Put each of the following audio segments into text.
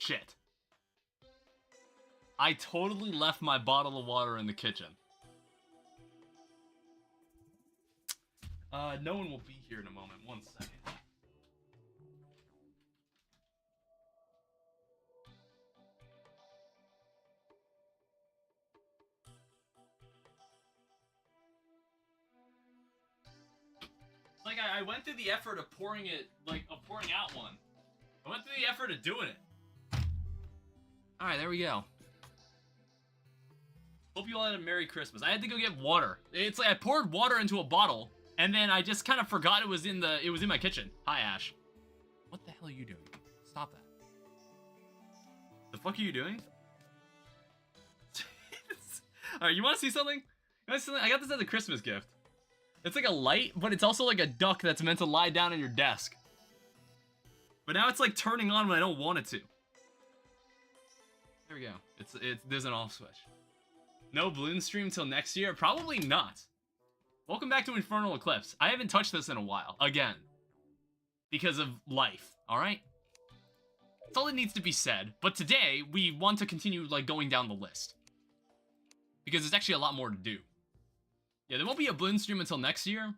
Shit. I totally left my bottle of water in the kitchen. No one will be here in a moment. 1 second. Like, I went through the effort of pouring it, like, of pouring out one. I went through the effort of doing it. Alright, there we go. Hope you all had a Merry Christmas. I had to go get water. It's like I poured water into a bottle, and then I just kind of forgot it was in my kitchen. Hi, Ash. What the hell are you doing? Stop that. The fuck are you doing? Alright, you wanna see something? I got this as a Christmas gift. It's like a light, but it's also like a duck that's meant to lie down on your desk. But now it's like turning on when I don't want it to. There we go. There's an off switch. No balloon stream till next year? Probably not. Welcome back to Infernal Eclipse. I haven't touched this in a while. Again. Because of life, alright? That's all that needs to be said. But today, we want to continue like going down the list. Because there's actually a lot more to do. Yeah, there won't be a balloon stream until next year.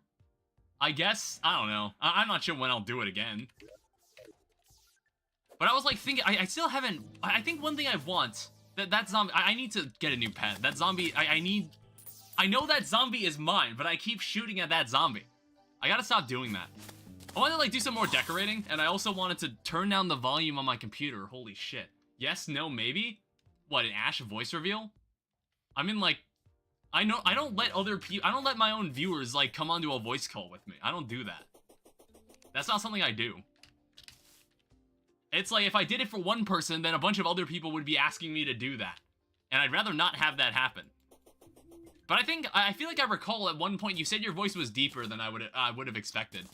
I guess. I don't know. I'm not sure when I'll do it again. But I was like thinking, I still haven't. I think one thing I want, that zombie, I need to get a new pet. That zombie, I know that zombie is mine, but I keep shooting at that zombie. I gotta stop doing that. I want to like do some more decorating, and I also wanted to turn down the volume on my computer. Holy shit. Yes, no, maybe? What, an Ash voice reveal? I mean, like, I don't let my own viewers, like, come onto a voice call with me. I don't do that. That's not something I do. It's like, if I did it for one person, then a bunch of other people would be asking me to do that. And I'd rather not have that happen. But I feel like I recall at one point you said your voice was deeper than I would have expected.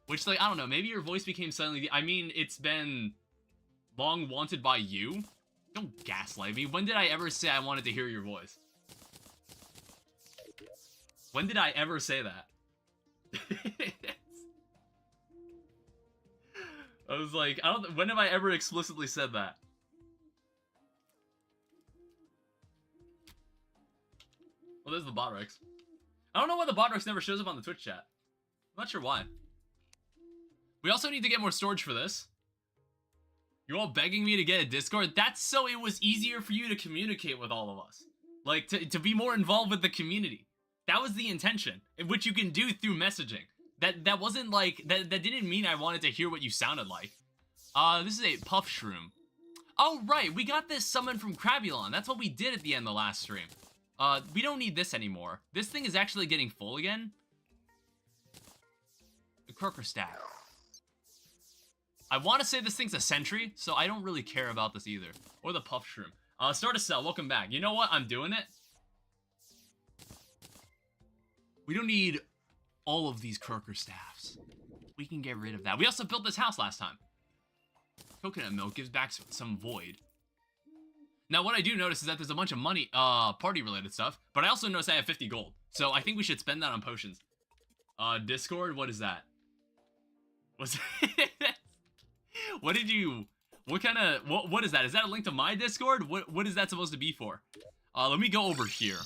Which, like, I don't know, maybe your voice became suddenly, I mean, it's been long wanted by you. Don't gaslight me. When did I ever say I wanted to hear your voice? When did I ever say that? I was like, when have I ever explicitly said that? Well, there's the Botrix. I don't know why the Botrix never shows up on the Twitch chat. I'm not sure why. We also need to get more storage for this. You're all begging me to get a Discord? That's so it was easier for you to communicate with all of us. Like, to be more involved with the community. That was the intention, which you can do through messaging. That wasn't like, that didn't mean I wanted to hear what you sounded like. This is a puff shroom. Oh, right, we got this summoned from Crabulon. That's what we did at the end of the last stream. We don't need this anymore. This thing is actually getting full again. The Croaker Staff. I want to say this thing's a sentry, so I don't really care about this either. Or the puff shroom. Start a cell, welcome back. You know what? I'm doing it. We don't need all of these Croaker Staffs. We can get rid of that. We also built this house last time. Coconut milk gives back some void. Now, what I do notice is that there's a bunch of money, party-related stuff, but I also notice I have 50 gold. So I think we should spend that on potions. Discord, what is that? What's what did you... What is that? Is that a link to my Discord? What is that supposed to be for? Let me go over here.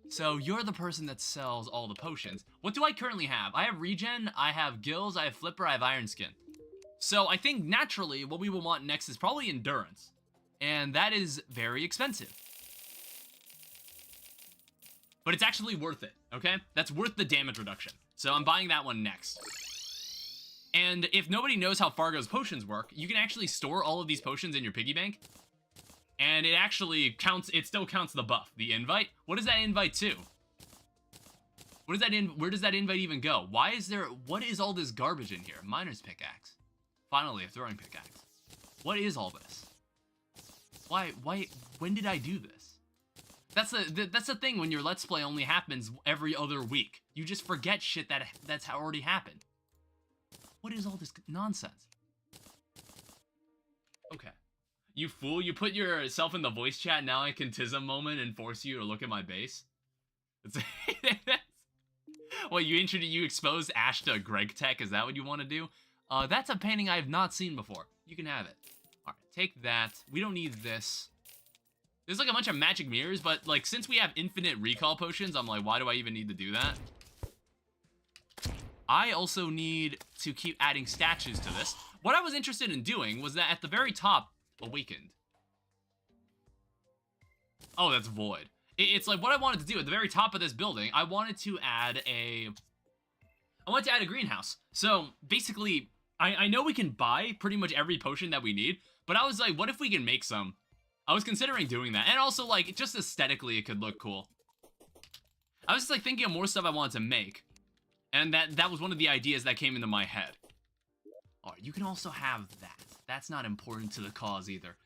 So, you're the person that sells all the potions. What do I currently have? I have regen, I have gills, I have flipper, I have iron skin. So, I think naturally, what we will want next is probably endurance. And that is very expensive. But it's actually worth it, okay? That's worth the damage reduction. So, I'm buying that one next. And if nobody knows how Fargo's potions work, you can actually store all of these potions in your piggy bank. And it actually counts, it still counts the buff, the invite. What is that invite to? Where does that invite even go? What is all this garbage in here? Miner's pickaxe. Finally, a throwing pickaxe. What is all this? Why, when did I do this? That's the thing when your Let's Play only happens every other week. You just forget shit that's already happened. What is all this nonsense? Okay. You fool, you put yourself in the voice chat, now I can tism moment and force you to look at my base? Well, you exposed Ash to Greg Tech, is that what you want to do? That's a painting I have not seen before. You can have it. All right, take that. We don't need this. There's like a bunch of magic mirrors, but like since we have infinite recall potions, I'm like, why do I even need to do that? I also need to keep adding statues to this. What I was interested in doing was that at the very top, awakened. Oh, that's void. It's like what I wanted to do at the very top of this building. I wanted to add a greenhouse. So basically, I know we can buy pretty much every potion that we need, but I was like, what if we can make some? I was considering doing that, and also like just aesthetically, it could look cool. I was just like thinking of more stuff I wanted to make, and that was one of the ideas that came into my head. All right, you can also have that. That's not important to the cause either.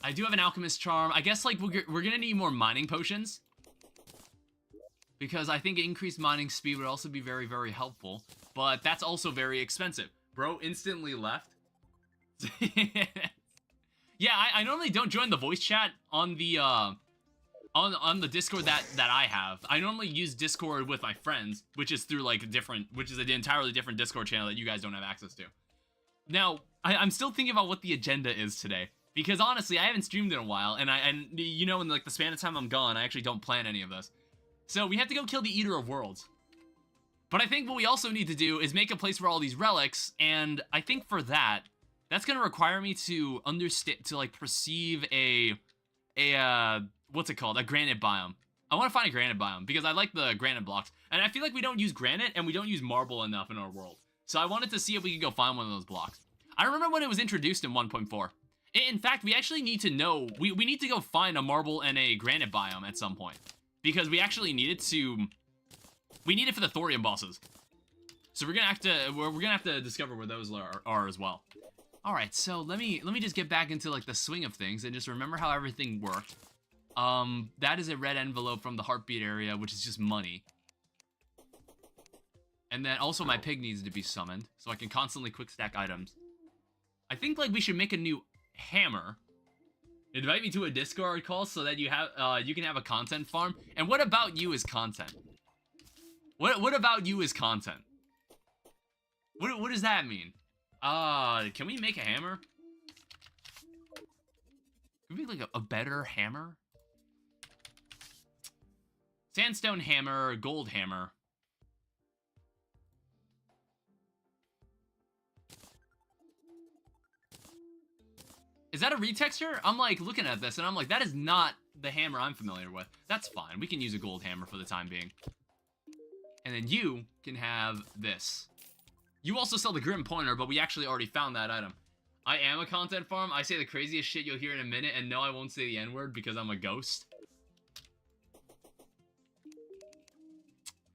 I do have an alchemist charm. I guess like we're gonna need more mining potions, because I think increased mining speed would also be very, very helpful, but that's also very expensive. Bro instantly left. Yeah, I normally don't join the voice chat on the on the Discord that I have. I normally use Discord with my friends, which is through like which is an entirely different Discord channel that you guys don't have access to. Now, I'm still thinking about what the agenda is today, because honestly, I haven't streamed in a while, and you know, in like the span of time I'm gone, I actually don't plan any of this. So we have to go kill the Eater of Worlds. But I think what we also need to do is make a place for all these relics, and I think for that, that's gonna require me to understand, to like perceive what's it called? A granite biome. I want to find a granite biome because I like the granite blocks, and I feel like we don't use granite and we don't use marble enough in our world. So I wanted to see if we could go find one of those blocks. I remember when it was introduced in 1.4. In fact, we actually need to know, we need to go find a marble and a granite biome at some point, because we actually need it for the thorium bosses. So we're gonna have to discover where those are as well. All right, so let me just get back into like the swing of things and just remember how everything worked. That is a red envelope from the heartbeat area, which is just money. And then also my pig needs to be summoned, so I can constantly quick stack items. I think like we should make a new hammer. Invite me to a Discord call so that you can have a content farm. And what about you as content? What about you as content? What does that mean? Can we make a hammer? Can we make like a better hammer? Sandstone hammer, gold hammer. Is that a retexture? I'm like looking at this and I'm like, that is not the hammer I'm familiar with. That's fine. We can use a gold hammer for the time being. And then you can have this. You also sell the Grim Pointer, but we actually already found that item. I am a content farm. I say the craziest shit you'll hear in a minute, and no, I won't say the N-word because I'm a ghost.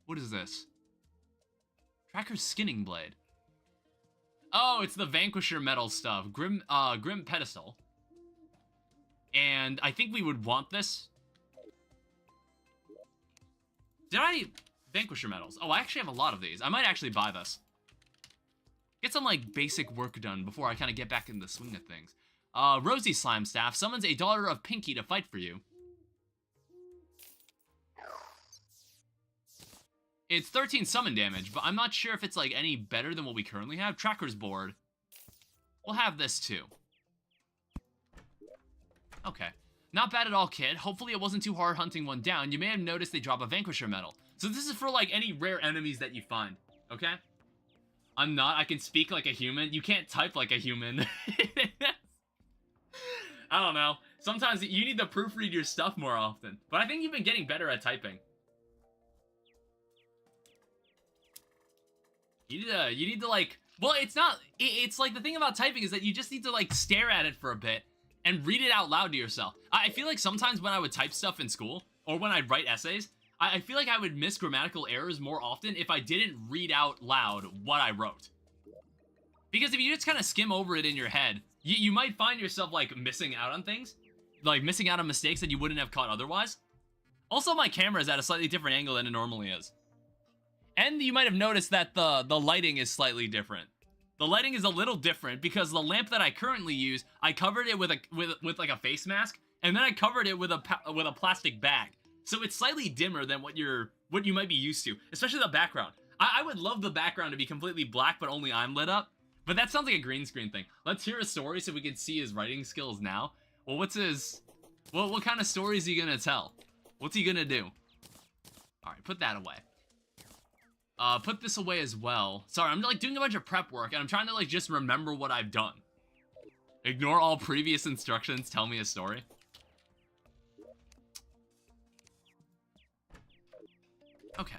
What is this? Tracker's Skinning Blade. Oh, it's the Vanquisher metal stuff. Grim Pedestal. And I think we would want this. Did I... Vanquisher medals. Oh, I actually have a lot of these. I might actually buy this. Get some, like, basic work done before I kind of get back in the swing of things. Rosie Slime Staff summons a daughter of Pinky to fight for you. It's 13 summon damage, but I'm not sure if it's, like, any better than what we currently have. Tracker's Board. We'll have this, too. Okay. Not bad at all, kid. Hopefully it wasn't too hard hunting one down. You may have noticed they drop a Vanquisher medal. So this is for, like, any rare enemies that you find. Okay? I'm not. I can speak like a human. You can't type like a human. I don't know. Sometimes you need to proofread your stuff more often. But I think you've been getting better at typing. You need to like... Well, it's not... It's like the thing about typing is that you just need to like stare at it for a bit and read it out loud to yourself. I feel like sometimes when I would type stuff in school or when I'd write essays, I feel like I would miss grammatical errors more often if I didn't read out loud what I wrote. Because if you just kind of skim over it in your head, you might find yourself, like, missing out on things. Like, missing out on mistakes that you wouldn't have caught otherwise. Also, my camera is at a slightly different angle than it normally is. And you might have noticed that the lighting is slightly different. The lighting is a little different because the lamp that I currently use, I covered it with like a face mask, and then I covered it with a plastic bag. So it's slightly dimmer than what you might be used to, especially the background. I would love the background to be completely black, but only I'm lit up. But that sounds like a green screen thing. Let's hear a story so we can see his writing skills now. Well, what's his... Well, what kind of story is he gonna tell? What's he gonna do? Alright, put that away. Put this away as well. Sorry, I'm like doing a bunch of prep work, and I'm trying to like just remember what I've done. Ignore all previous instructions, tell me a story. Okay.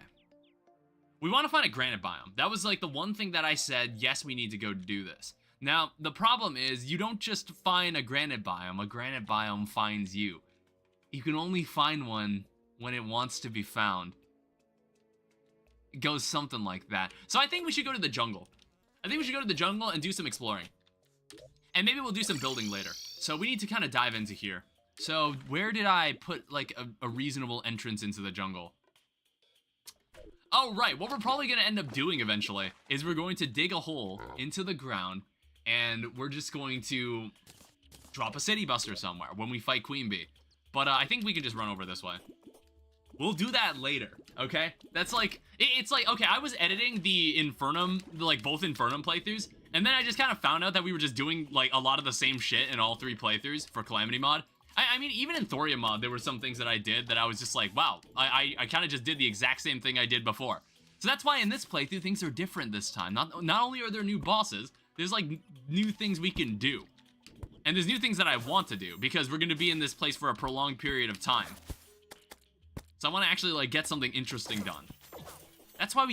We want to find a granite biome. That was like the one thing that I said, yes, we need to go do this. Now, the problem is, you don't just find a granite biome finds you. You can only find one when it wants to be found. It goes something like that. So I think we should go to the jungle. I think we should go to the jungle and do some exploring. And maybe we'll do some building later. So we need to kind of dive into here. So where did I put like a reasonable entrance into the jungle? Oh, right. What we're probably going to end up doing eventually is we're going to dig a hole into the ground, and we're just going to drop a city buster somewhere when we fight Queen Bee. But I think we can just run over this way. We'll do that later, okay? That's like, it's like, okay, I was editing the Infernum, like both Infernum playthroughs, and then I just kind of found out that we were just doing like a lot of the same shit in all 3 playthroughs for Calamity mod. I mean, even in Thorium mod, there were some things that I did that I was just like, wow, I kind of just did the exact same thing I did before. So that's why in this playthrough, things are different this time. Not only are there new bosses, there's like new things we can do. And there's new things that I want to do, because we're going to be in this place for a prolonged period of time. So I want to actually like get something interesting done. That's why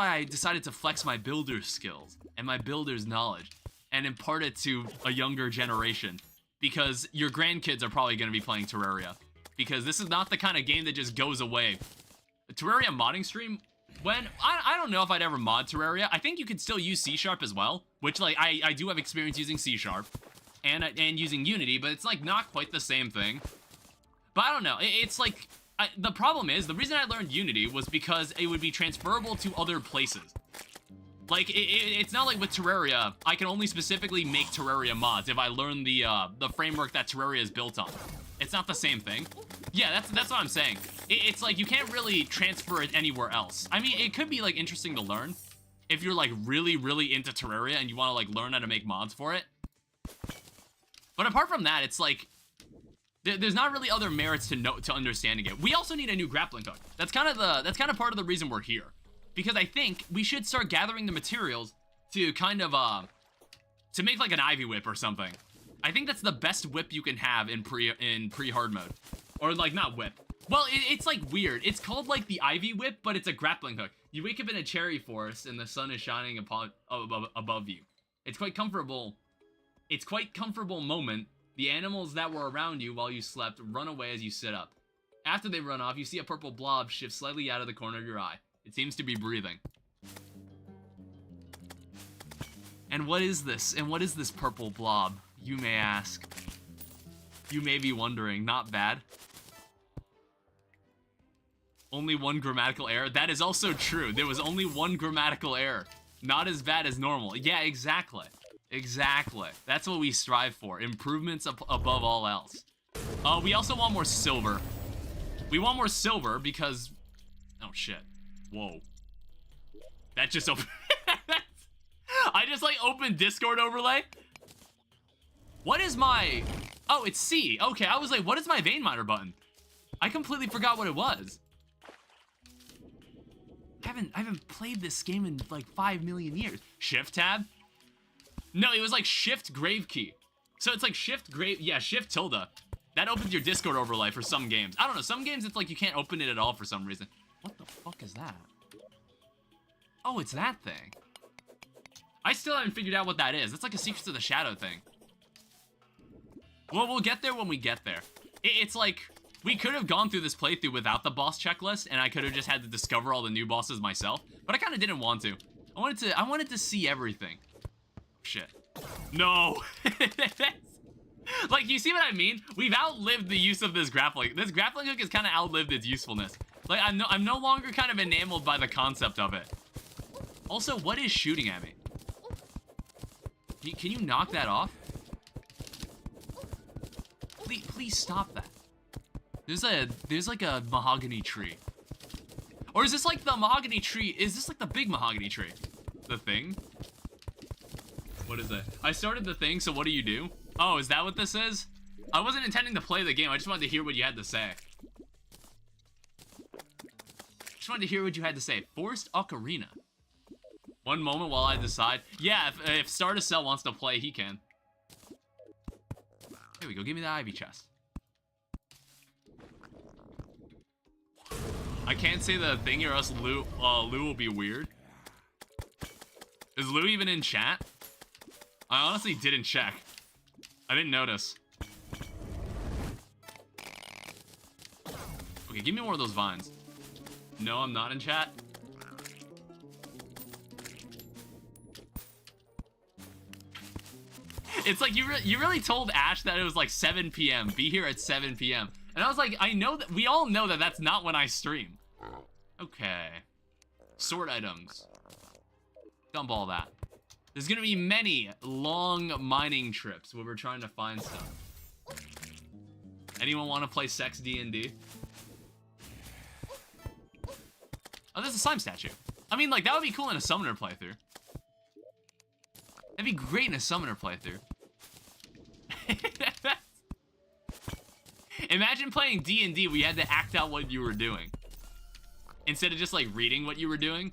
I decided to flex my builder's skills and my builder's knowledge and impart it to a younger generation. Because your grandkids are probably going to be playing Terraria. Because this is not the kind of game that just goes away. The Terraria modding stream, when, I don't know if I'd ever mod Terraria. I think you could still use C# as well. Which, like, I do have experience using C# and using Unity, but it's, like, not quite the same thing. But I don't know. It's, like, the problem is, the reason I learned Unity was because it would be transferable to other places. Like, it's not like with Terraria, I can only specifically make Terraria mods if I learn the framework that Terraria is built on. It's not the same thing. Yeah, that's what I'm saying. It's like, you can't really transfer it anywhere else. I mean, it could be, like, interesting to learn if you're, like, really, really into Terraria and you want to, like, learn how to make mods for it. But apart from that, it's like, there's not really other merits to understanding it. We also need a new grappling hook. That's kind of part of the reason we're here. Because I think we should start gathering the materials to kind of, to make like an Ivy Whip or something. I think that's the best whip you can have in pre-hard mode. Or like, not whip. Well, it's like weird. It's called like the Ivy Whip, but it's a grappling hook. You wake up in a cherry forest and the sun is shining above you. It's quite comfortable. It's quite comfortable moment. The animals that were around you while you slept run away as you sit up. After they run off, you see a purple blob shift slightly out of the corner of your eye. It seems to be breathing. And what is this? And what is this purple blob? You may ask. You may be wondering. Not bad. Only one grammatical error? That is also true. There was only one grammatical error. Not as bad as normal. Yeah, exactly. Exactly. That's what we strive for. Improvements above all else. We also want more silver. We want more silver because... Oh, shit. Whoa. That just opened... I just, like, opened Discord overlay. What is my... Oh, it's C. Okay, I was like, what is my vein miner button? I completely forgot what it was. I haven't played this game in, like, 5 million years. Shift tab? No, it was, like, shift grave key. So it's, like, shift grave... Yeah, shift tilde. That opens your Discord overlay for some games. I don't know, some games it's like you can't open it at all for some reason. What the fuck is that? Oh, it's that thing. I still haven't figured out what that is. It's like a Secrets of the Shadow thing. Well, we'll get there when we get there. It's like, we could have gone through this playthrough without the boss checklist, and I could have just had to discover all the new bosses myself, but I kind of didn't want to. I wanted to see everything. Shit. No! Like, you see what I mean? We've outlived the use of this grappling. This grappling hook has kind of outlived its usefulness. Like, I'm no longer kind of enamored by the concept of it. Also, what is shooting at me? Can you knock that off? Please stop that. There's like a mahogany tree. Or is this like the mahogany tree? Is this like the big mahogany tree? The thing? What is it? I started the thing, so what do you do? Oh, is that what this is? I wasn't intending to play the game. I just wanted to hear what you had to say. Just wanted to hear what you had to say. Forced Ocarina. One moment while I decide. Yeah, if Stardust wants to play, he can. There we go. Give me the Ivy chest. I can't say the thing or else Lou will be weird. Is Lou even in chat? I honestly didn't check. I didn't notice. Okay, give me more of those vines. No, I'm not in chat. It's like you really told Ash that it was like 7 p.m. Be here at 7 p.m. And I was like, I know that we all know that that's not when I stream. Okay. Sword items. Dump all that. There's gonna be many long mining trips where we're trying to find stuff. Anyone want to play sex D&D? Oh, there's a slime statue. I mean, like, that would be cool in a summoner playthrough. That'd be great in a summoner playthrough. Imagine playing D&D where you had to act out what you were doing. Instead of just, like, reading what you were doing.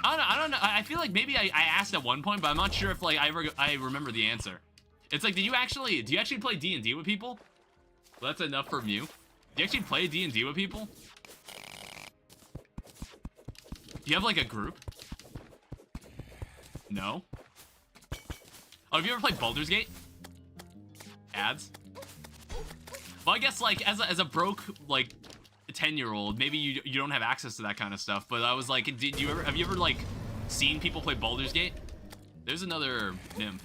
I don't know. I feel like maybe I asked at one point, but I'm not sure if, like, I remember the answer. It's like, do you actually play D&D with people? Well, that's enough from you. Do you actually play D&D with people? Do you have, like, a group? No? Oh, have you ever played Baldur's Gate? Ads? Well, I guess, like, as a broke, like, 10-year-old, maybe you don't have access to that kind of stuff, but I was like, have you ever, like, seen people play Baldur's Gate? There's another nymph.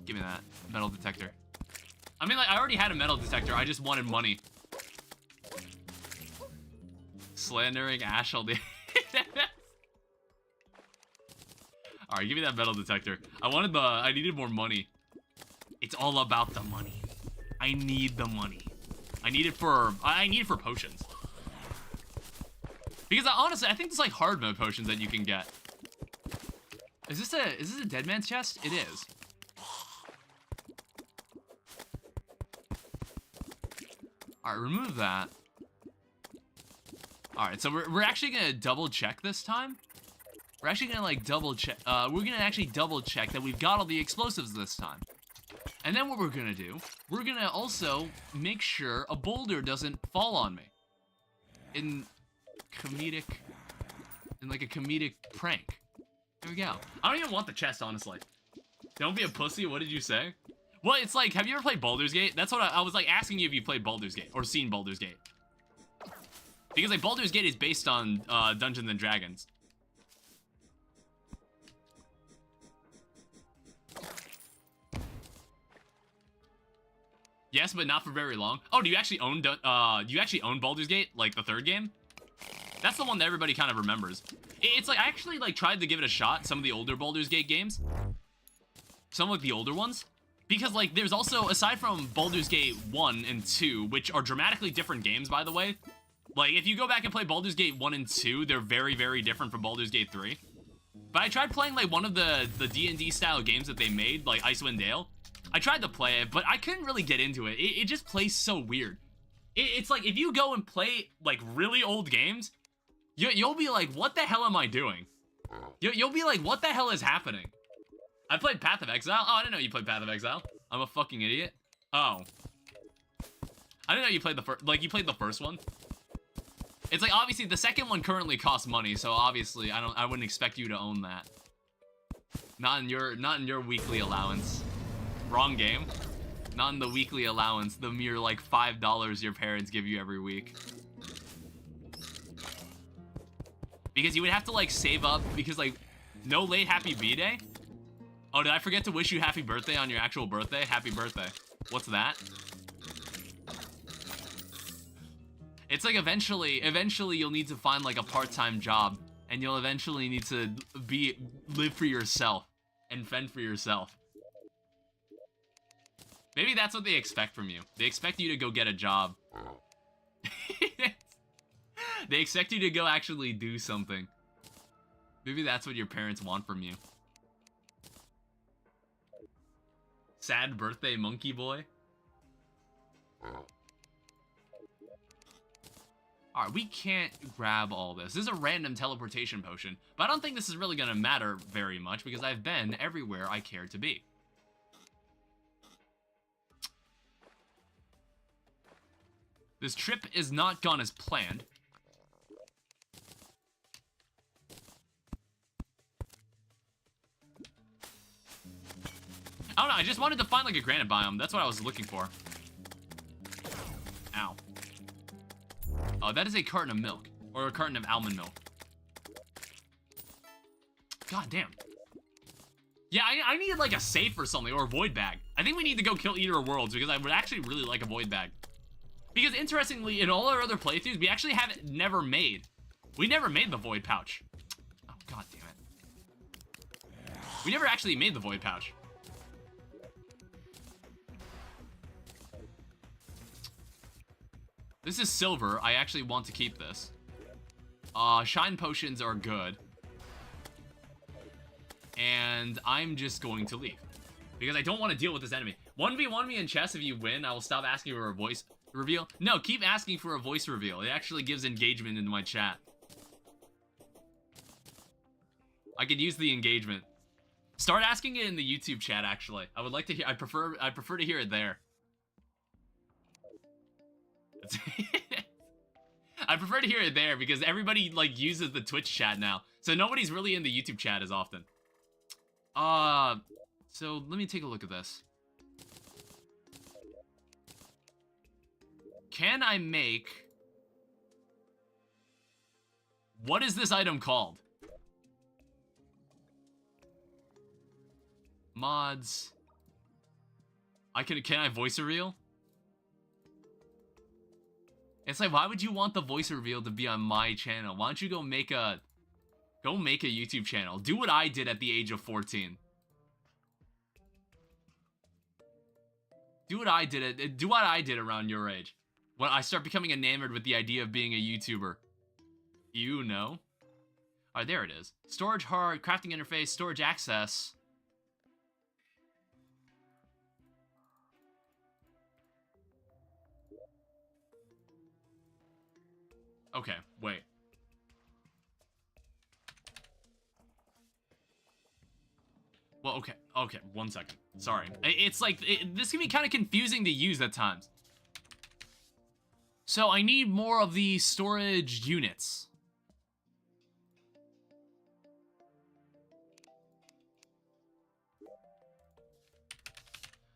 Give me that. Metal detector. I mean, like, I already had a metal detector. I just wanted money. Slandering Ash all day. Alright, give me that metal detector. I needed more money. It's all about the money. I need the money. I need it for potions. Because honestly, I think there's like hard mode potions that you can get. Is this a dead man's chest? It is. Alright, remove that. Alright, so we're actually gonna double check this time. We're actually gonna like double check. We're gonna actually double check that we've got all the explosives this time. And then what we're gonna do, we're gonna also make sure a boulder doesn't fall on me. In like a comedic prank. There we go. I don't even want the chest, honestly. Don't be a pussy, what did you say? Well, it's like, have you ever played Baldur's Gate? That's what I was like asking you if you played Baldur's Gate or seen Baldur's Gate. Because like Baldur's Gate is based on Dungeons and Dragons. Yes, but not for very long. Oh, do you actually own Baldur's Gate, like the third game? That's the one that everybody kind of remembers. It's like I actually like tried to give it a shot. Some of the older Baldur's Gate games, some of the older ones, because like there's also, aside from Baldur's Gate 1 and 2, which are dramatically different games, by the way. Like if you go back and play Baldur's Gate 1 and 2, they're very, very different from Baldur's Gate 3. But I tried playing like one of the D&D style games that they made, like Icewind Dale. I tried to play it, but I couldn't really get into it. It just plays so weird. It's like if you go and play like really old games, you'll be like, what the hell am I doing? You'll be like, what the hell is happening? I played Path of Exile. Oh, I didn't know you played Path of Exile. I'm a fucking idiot. Oh. I didn't know you played you played the first one. It's like, obviously, the second one currently costs money, so obviously, I wouldn't expect you to own that. Not in your weekly allowance. Wrong game. Not in the weekly allowance, the mere, like, $5 your parents give you every week. Because you would have to, like, save up, because, like, no late happy B-day? Oh, did I forget to wish you happy birthday on your actual birthday? Happy birthday. What's that? It's like eventually you'll need to find like a part-time job, and you'll eventually need to live for yourself and fend for yourself. Maybe that's what they expect from you. They expect you to go get a job. They expect you to go actually do something. Maybe that's what your parents want from you. Sad birthday, monkey boy. Alright, we can't grab all this. This is a random teleportation potion, but I don't think this is really gonna matter very much because I've been everywhere I care to be. This trip is not gone as planned. I don't know, I just wanted to find like a granite biome. That's what I was looking for. Ow. Oh, that is a carton of milk. Or a carton of almond milk. God damn. Yeah, I needed like a safe or something, or a void bag. I think we need to go kill Eater of Worlds because I would actually really like a void bag. Because interestingly, in all our other playthroughs, we actually haven't we never made the void pouch. Oh, god damn it. We never actually made the void pouch. This is silver. I actually want to keep this. Shine potions are good. And I'm just going to leave. Because I don't want to deal with this enemy. 1v1 me in chess. If you win, I will stop asking for a voice reveal. No, keep asking for a voice reveal. It actually gives engagement into my chat. I could use the engagement. Start asking it in the YouTube chat, actually. I would like to hear, I prefer to hear it there. I prefer to hear it there because everybody like uses the Twitch chat now. So nobody's really in the YouTube chat as often. So let me take a look at this. Can I make... What is this item called? Mods. Can I voice reveal? It's like, why would you want the voice reveal to be on my channel? Why don't you go make a YouTube channel? Do what I did at the age of 14. Do what I did around your age. When I start becoming enamored with the idea of being a YouTuber. You know? Alright, there it is. Storage hard, crafting interface, storage access. Okay, wait. Well, okay, 1 second. Sorry. It's like, this can be kind of confusing to use at times. So I need more of the storage units.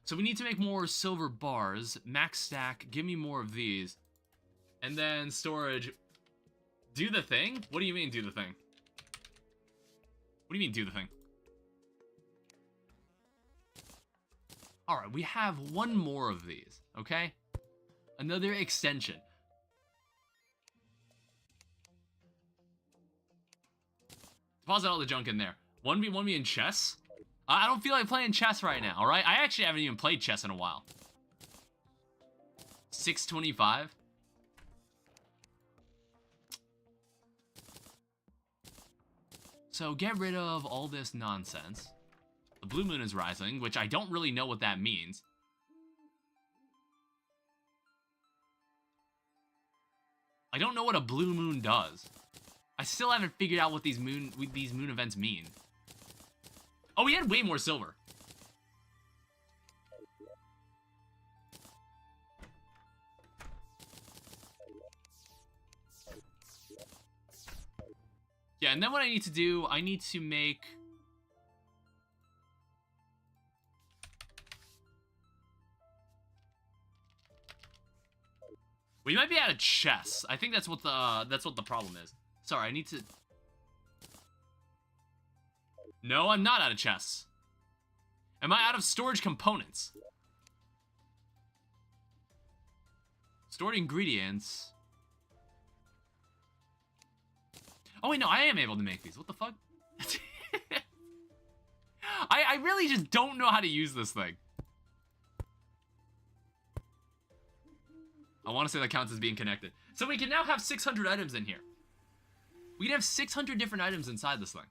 So we need to make more silver bars. Max stack, give me more of these. And then storage. Do the thing? What do you mean, do the thing? What do you mean, do the thing? Alright, we have one more of these, okay? Another extension. Deposit all the junk in there. 1v1 me in chess? I don't feel like playing chess right now, alright? I actually haven't even played chess in a while. 625? So get rid of all this nonsense. The blue moon is rising, which I don't really know what that means. I don't know what a blue moon does. I still haven't figured out what these moon events mean. Oh, we had way more silver. Yeah, and then what I need to do, I need to make... We might be out of chess. I think that's what the problem is. Sorry, I need to... No, I'm not out of chess. Am I out of storage components? Stored ingredients. Oh wait, no, I am able to make these. What the fuck? I really just don't know how to use this thing. I want to say that counts as being connected. So we can now have 600 items in here. We can have 600 different items inside this thing.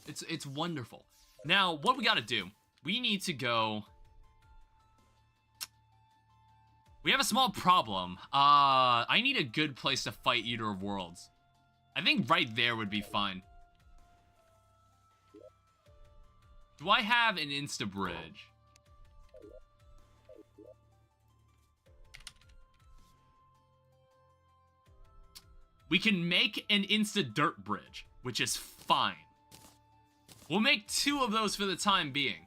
It's wonderful. Now, what we gotta do, we need to go... We have a small problem. I need a good place to fight Eater of Worlds. I think right there would be fine. Do I have an insta-bridge? We can make an insta-dirt bridge, which is fine. We'll make 2 of those for the time being.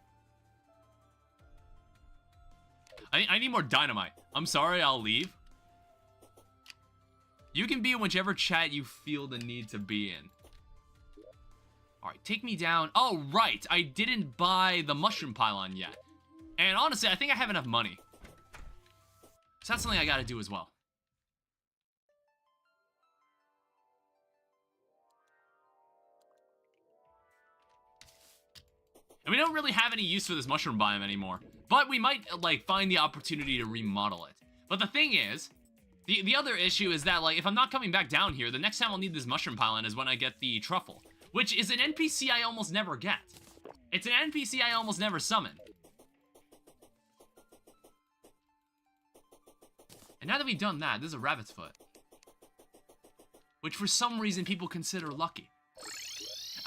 I need more dynamite. I'm sorry, I'll leave. You can be in whichever chat you feel the need to be in. Alright, take me down. Oh, right. I didn't buy the mushroom pylon yet. And honestly, I think I have enough money. So that's something I gotta do as well. And we don't really have any use for this mushroom biome anymore. But we might, like, find the opportunity to remodel it. But the thing is, the other issue is that, like, if I'm not coming back down here, the next time I'll need this mushroom pylon is when I get the truffle. Which is an NPC I almost never get. It's an NPC I almost never summon. And now that we've done that, this is a rabbit's foot. Which for some reason people consider lucky.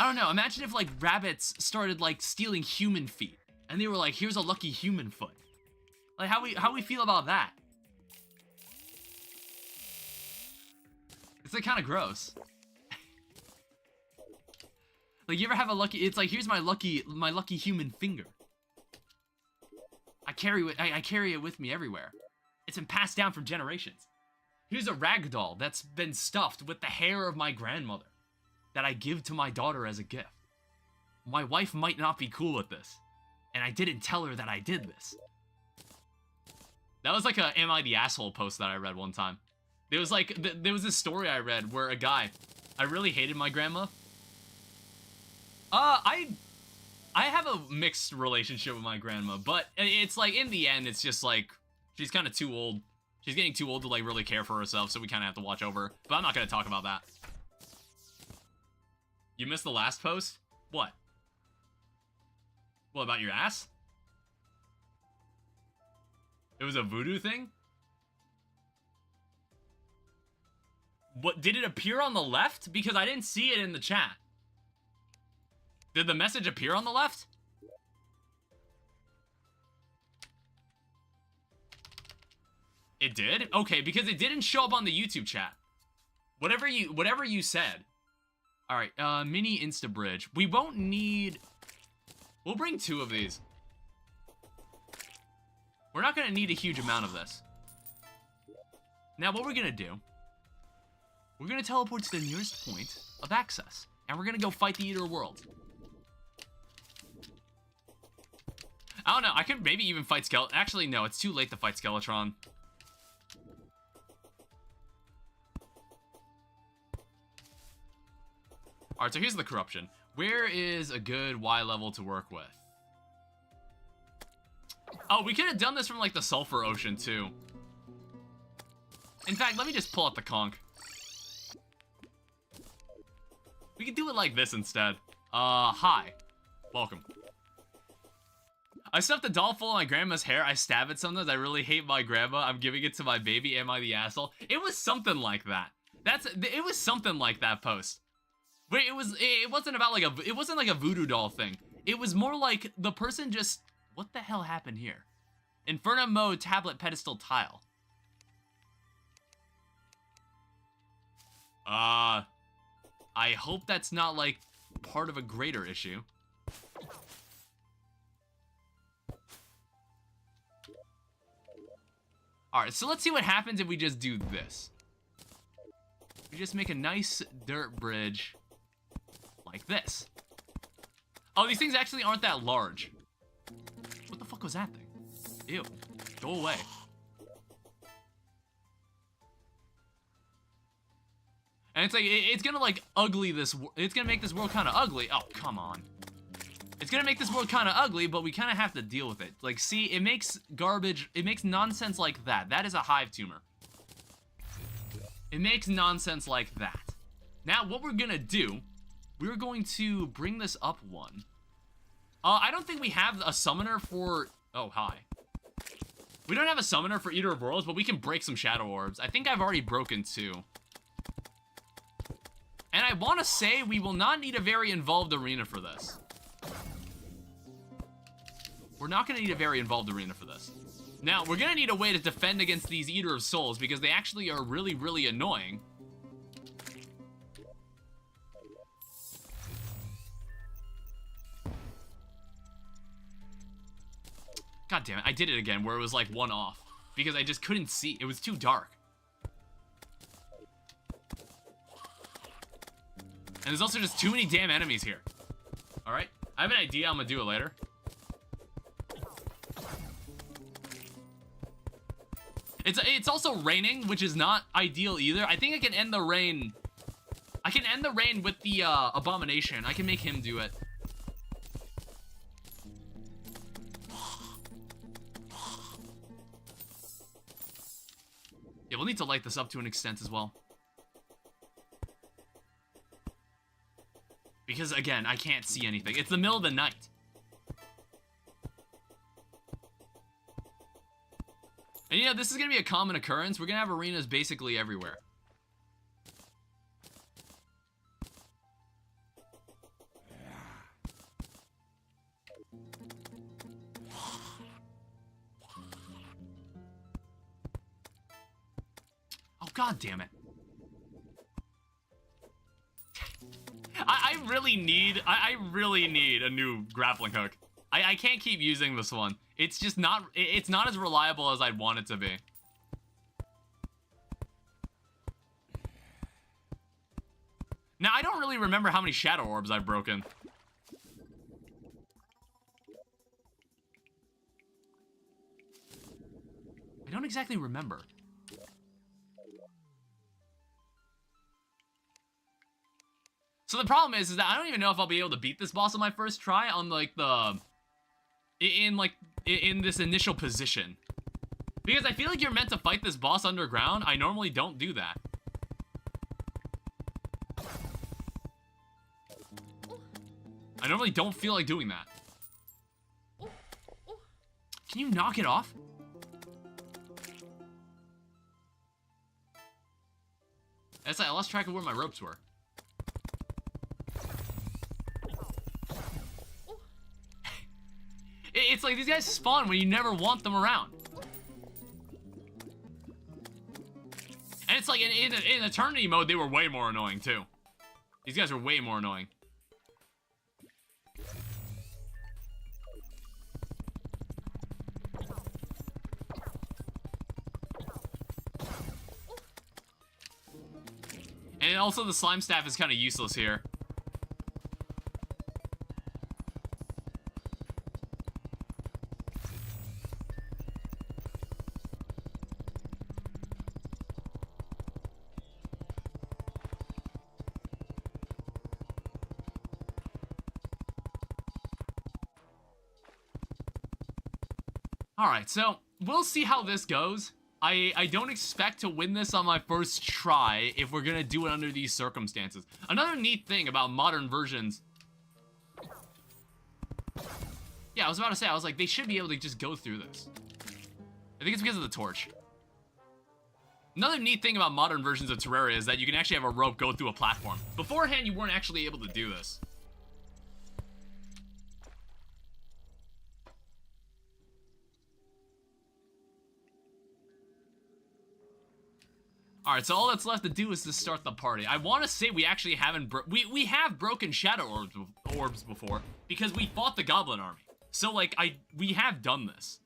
I don't know, imagine if like rabbits started like stealing human feet. And they were like, here's a lucky human foot. Like how we feel about that? It's like kind of gross. Like you ever have a lucky, it's like here's my lucky human finger. I carry it with me everywhere. It's been passed down for generations. Here's a rag doll that's been stuffed with the hair of my grandmother that I give to my daughter as a gift. My wife might not be cool with this, and I didn't tell her that I did this. That was like a Am I the Asshole post that I read one time. There was like, there was this story I read where a guy, I really hated my grandma. I have a mixed relationship with my grandma, but it's like, in the end, it's just like, she's kind of too old. She's getting too old to like really care for herself, so we kind of have to watch over her. But I'm not going to talk about that. You missed the last post? What? What, about your ass? It was a voodoo thing? What, did it appear on the left? Because I didn't see it in the chat. Did the message appear on the left? It did? Okay, because it didn't show up on the YouTube chat. Whatever you said. Alright, mini insta bridge. We won't need... We'll bring 2 of these. We're not gonna need a huge amount of this. Now, what we're gonna do... We're gonna teleport to the nearest point of access. And we're gonna go fight the Eater of Worlds. I don't know, I could maybe even fight Skeleton. Actually, no, it's too late to fight Skeletron. Alright, so here's the corruption. Where is a good Y level to work with? Oh, we could have done this from like the Sulfur Ocean too. In fact, let me just pull out the conch. We could do it like this instead. Hi. Welcome. I stuffed a doll full of my grandma's hair. I stab it sometimes. I really hate my grandma. I'm giving it to my baby. Am I the asshole? It was something like that. It was something like that post. But it wasn't about like it wasn't like a voodoo doll thing. It was more like the person just, what the hell happened here? Inferno mode tablet pedestal tile. I hope that's not like part of a greater issue. Alright, so let's see what happens if we just do this. We just make a nice dirt bridge like this. Oh, these things actually aren't that large. What the fuck was that thing? Ew. Go away. And it's like, it's gonna like ugly this, it's gonna make this world kind of ugly. Oh, come on. It's gonna make this world kind of ugly, but we kind of have to deal with it. Like, see, it makes garbage, it makes nonsense like that. That is a hive tumor. It makes nonsense like that. Now, what we're gonna do, we're going to bring this up one. I don't think we have a summoner for... Oh, hi. We don't have a summoner for Eater of Worlds, but we can break some Shadow Orbs. I think I've already broken 2. And I want to say we will not need a very involved arena for this. We're not going to need a very involved arena for this. Now, we're going to need a way to defend against these Eater of Souls, because they actually are really, really annoying. God damn it, I did it again, where it was like 1 off. Because I just couldn't see. It was too dark. And there's also just too many damn enemies here. Alright, I have an idea, I'm gonna do it later. It's also raining, which is not ideal either. I think I can end the rain. I can end the rain with the Abomination. I can make him do it. Yeah, we'll need to light this up to an extent as well. Because, again, I can't see anything. It's the middle of the night. And, yeah, this is going to be a common occurrence. We're going to have arenas basically everywhere. Oh, God damn it. I really need a new grappling hook. I can't keep using this one. It's just not, it's not as reliable as I'd want it to be. Now, I don't really remember how many Shadow Orbs I've broken. I don't exactly remember. So the problem is that I don't even know if I'll be able to beat this boss on my first try on, like, in this initial position. Because I feel like you're meant to fight this boss underground. I normally don't do that. I normally don't feel like doing that. Can you knock it off? That's like, I lost track of where my ropes were. It's like these guys spawn when you never want them around. And it's like in Eternity mode, they were way more annoying too. These guys are way more annoying. And also the slime staff is kind of useless here. Alright, so we'll see how this goes. I don't expect to win this on my first try if we're gonna do it under these circumstances. Another neat thing about modern versions... Yeah, I was about to say, I was like, they should be able to just go through this. I think it's because of the torch. Another neat thing about modern versions of Terraria is that you can actually have a rope go through a platform. Beforehand, you weren't actually able to do this. Alright, so all that's left to do is to start the party. I want to say we actually haven't we have broken Shadow Orbs before, because we fought the Goblin Army. So, like, we have done this.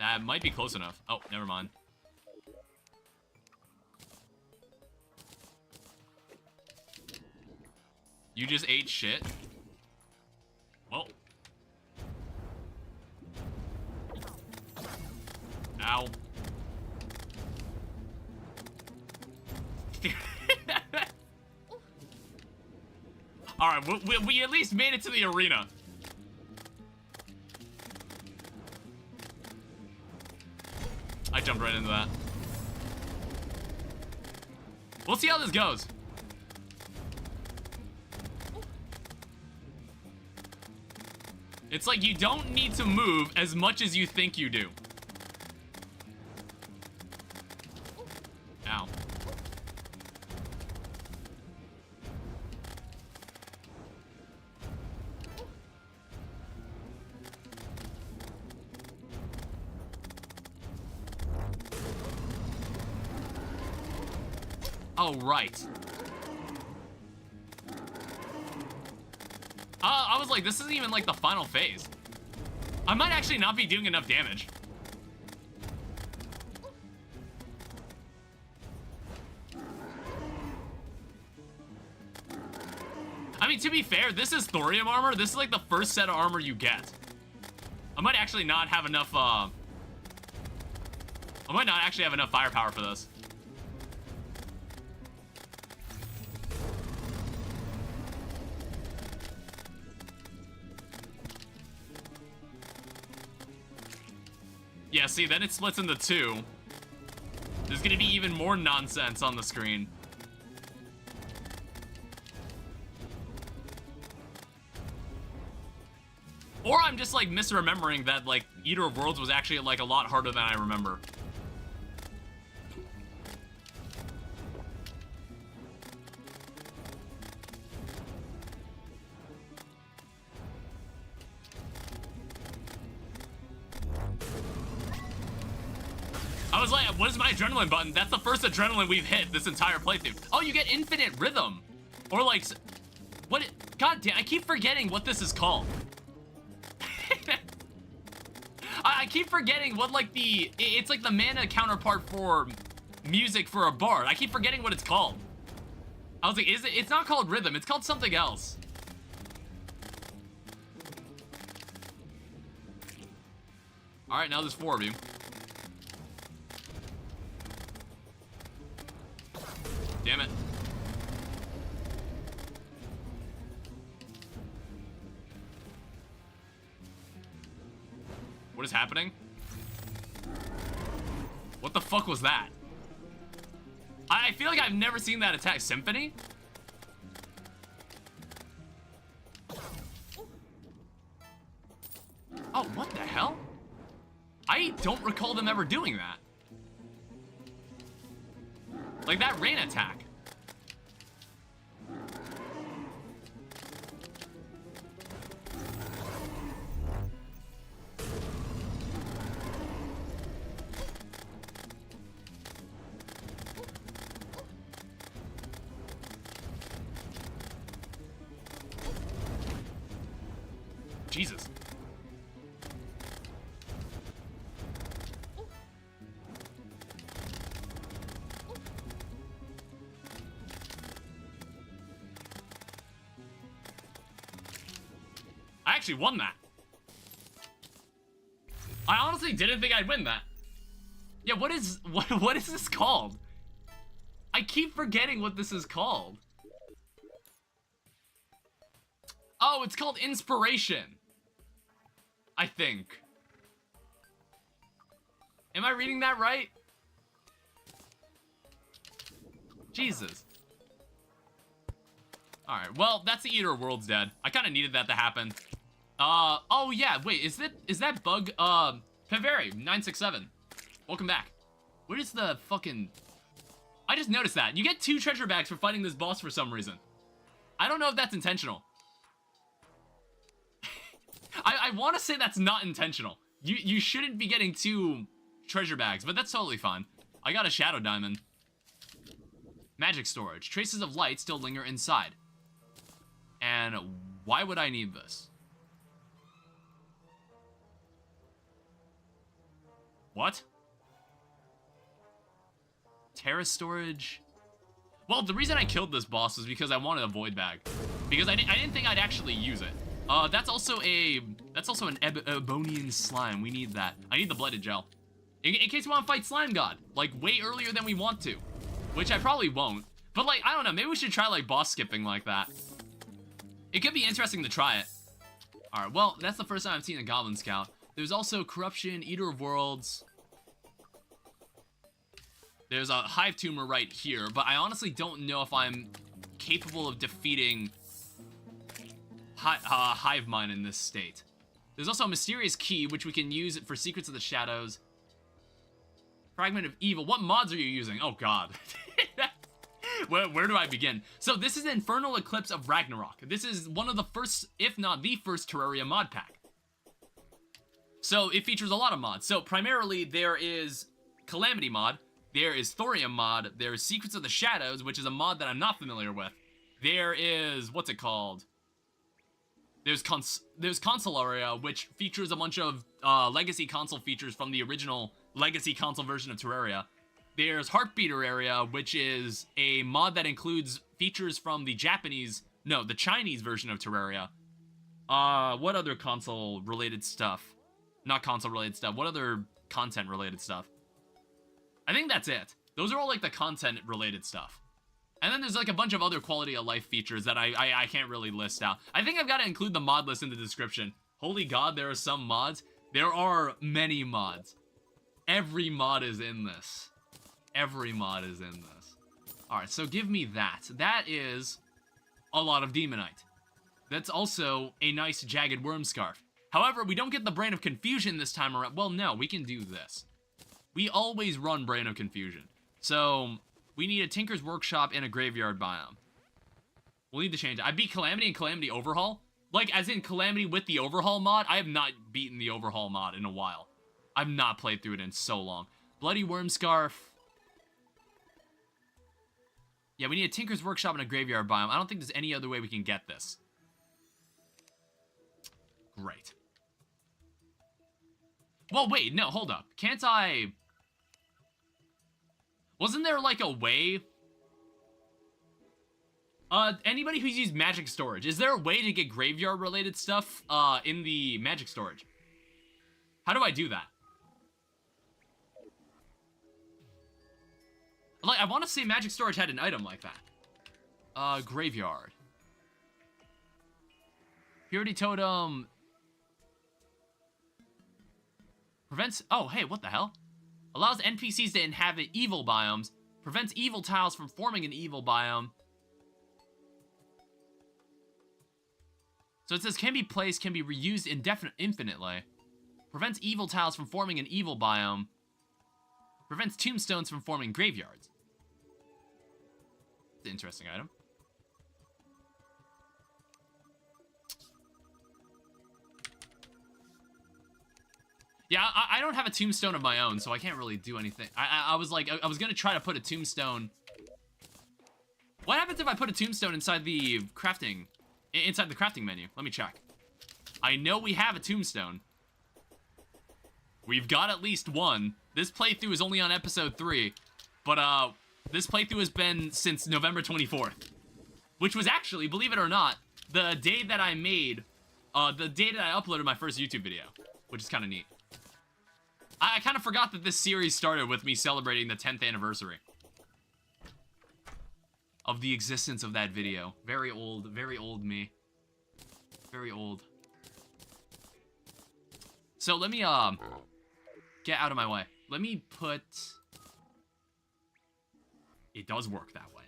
That might be close enough. Oh, never mind. You just ate shit? Well... Ow. Alright, we at least made it to the arena. I jumped right into that. We'll see how this goes. It's like you don't need to move as much as you think you do. Ow. Oh, right. I was like, this isn't even like the final phase. I might actually not be doing enough damage. I mean, to be fair, this is thorium armor. This is like the first set of armor you get. I might actually not have enough, I might not actually have enough firepower for this. Yeah, see, then it splits into two. There's gonna be even more nonsense on the screen. Or I'm just, like, misremembering that, like, Eater of Worlds was actually, like, a lot harder than I remember. I was like, what is my adrenaline button? That's the first adrenaline we've hit this entire playthrough. Oh, you get infinite rhythm. Or like, what? God damn, I keep forgetting what this is called. I keep forgetting what like it's like the mana counterpart for music for a bard. I keep forgetting what it's called. I was like, it's not called rhythm, it's called something else. All right, now there's 4 of you. Damn it. What is happening? What the fuck was that? I feel like I've never seen that attack. Symphony? Oh, what the hell? I don't recall them ever doing that. Like that rain attack. Jesus. I actually won that. I honestly didn't think I'd win that. Yeah, what is this called? I keep forgetting what this is called. Oh, it's called Inspiration. I think. Am I reading that right? Jesus. Alright, well, that's the Eater of Worlds dead. I kind of needed that to happen. Oh yeah, wait, is that bug, Peveri, 967. Welcome back. Where is the fucking... I just noticed that. You get 2 treasure bags for fighting this boss for some reason. I don't know if that's intentional. I want to say that's not intentional. You shouldn't be getting 2 treasure bags, but that's totally fine. I got a shadow diamond. Magic storage. Traces of light still linger inside. And why would I need this? What? Terra storage? Well, the reason I killed this boss was because I wanted a void bag. Because I didn't think I'd actually use it. That's also an Ebonian slime. We need that. I need the blooded gel. In case we want to fight Slime God. Like, way earlier than we want to. Which I probably won't. But, like, I don't know. Maybe we should try, like, boss skipping like that. It could be interesting to try it. Alright, well, that's the first time I've seen a Goblin Scout. There's also Corruption, Eater of Worlds. There's a hive tumor right here, but I honestly don't know if I'm capable of defeating hive mine in this state. There's also a mysterious key, which we can use for Secrets of the Shadows. Fragment of Evil. What mods are you using? Oh, God. Where do I begin? So this is Infernal Eclipse of Ragnorok. This is one of the first, if not the first, Terraria mod pack. So it features a lot of mods. So primarily there is Calamity mod, there is Thorium mod, there is Secrets of the Shadows, which is a mod that I'm not familiar with. There is, what's it called? There's Consolaria, which features a bunch of legacy console features from the original legacy console version of Terraria. There's Heartbeater area, which is a mod that includes features from the Chinese version of Terraria. What other console-related stuff? Not console-related stuff. What other content-related stuff? I think that's it. Those are all, like, the content-related stuff. And then there's, like, a bunch of other quality-of-life features that I can't really list out. I think I've got to include the mod list in the description. Holy God, there are some mods. There are many mods. Every mod is in this. Every mod is in this. Alright, so give me that. That is a lot of Demonite. That's also a nice Jagged Worm Scarf. However, we don't get the Brain of Confusion this time around. Well, no, we can do this. We always run Brain of Confusion. So, we need a Tinker's Workshop and a Graveyard Biome. We'll need to change it. I beat Calamity and Calamity Overhaul. Like, as in Calamity with the Overhaul mod. I have not beaten the Overhaul mod in a while. I've not played through it in so long. Bloody Worm Scarf. Yeah, we need a Tinker's Workshop and a Graveyard Biome. I don't think there's any other way we can get this. Great. Well, wait, no, hold up. Can't I... Wasn't there, like, a way... Anybody who's used Magic Storage, is there a way to get Graveyard-related stuff, in the Magic Storage? How do I do that? Like, I want to say Magic Storage had an item like that. Graveyard. Purity Totem... Prevents... Oh, hey, what the hell? Allows NPCs to inhabit evil biomes. Prevents evil tiles from forming an evil biome. So it says, can be placed, can be reused infinitely. Prevents evil tiles from forming an evil biome. Prevents tombstones from forming graveyards. It's an interesting item. Yeah, I don't have a tombstone of my own, so I can't really do anything. I was like, I was gonna try to put a tombstone. What happens if I put a tombstone inside the crafting menu? Let me check. I know we have a tombstone. We've got at least one. This playthrough is only on episode 3, but this playthrough has been since November 24th, which was actually, believe it or not, the day that I made, the day that I uploaded my first YouTube video, which is kind of neat. I kind of forgot that this series started with me celebrating the 10th anniversary of the existence of that video. Very old me. Very old. So let me, get out of my way. Let me put... It does work that way.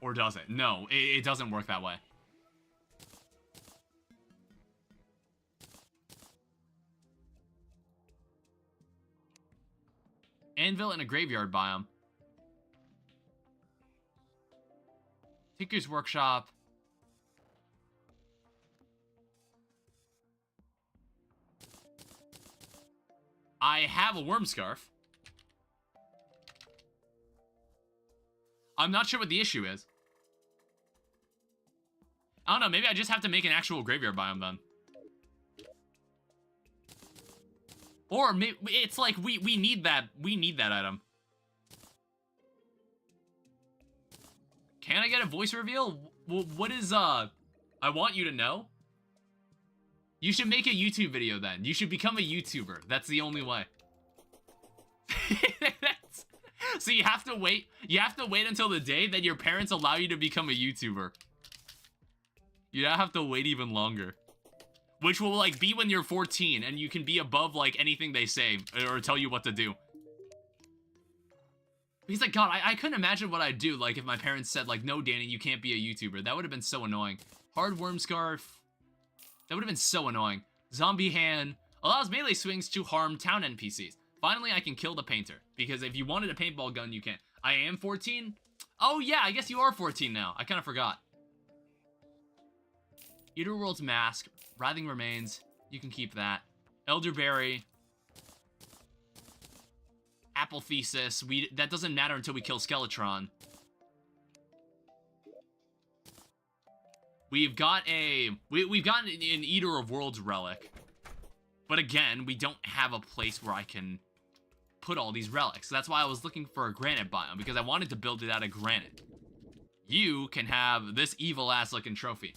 Or does it? No, it doesn't work that way. Anvil and a graveyard biome. Tinker's Workshop. I have a worm scarf. I'm not sure what the issue is. I don't know, maybe I just have to make an actual graveyard biome then. Or maybe it's like we need that item. Can I get a voice reveal? What is I want you to know? You should make a YouTube video then. You should become a YouTuber. That's the only way. So you have to wait. You have to wait until the day that your parents allow you to become a YouTuber. You don't have to wait even longer. which will, like, be when you're 14, and you can be above, like, anything they say, or tell you what to do. He's like, God, I couldn't imagine what I'd do, like, if my parents said, like, no, Danny, you can't be a YouTuber. That would have been so annoying. Hard worm scarf. That would have been so annoying. Zombie hand. Allows melee swings to harm town NPCs. Finally, I can kill the painter. Because if you wanted a paintball gun, you can. I am 14? Oh, yeah, I guess you are 14 now. I kind of forgot. Eater World's Mask. Writhing Remains. You can keep that. Elderberry. Apple Thesis. That doesn't matter until we kill Skeletron. We've got we've gotten an Eater of Worlds relic. But again, we don't have a place where I can put all these relics. So that's why I was looking for a granite biome, because I wanted to build it out of granite. You can have this evil ass looking trophy.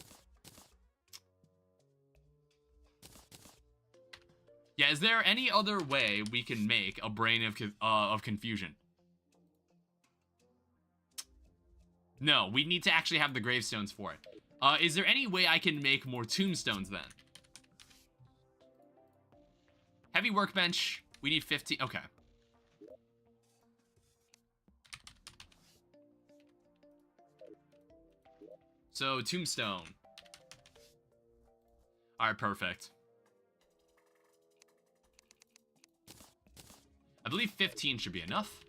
Yeah, is there any other way we can make a brain of confusion? No, we need to actually have the gravestones for it. Is there any way I can make more tombstones then? Heavy workbench. We need 50. Okay. So, tombstone. Alright, perfect. I believe 15 should be enough.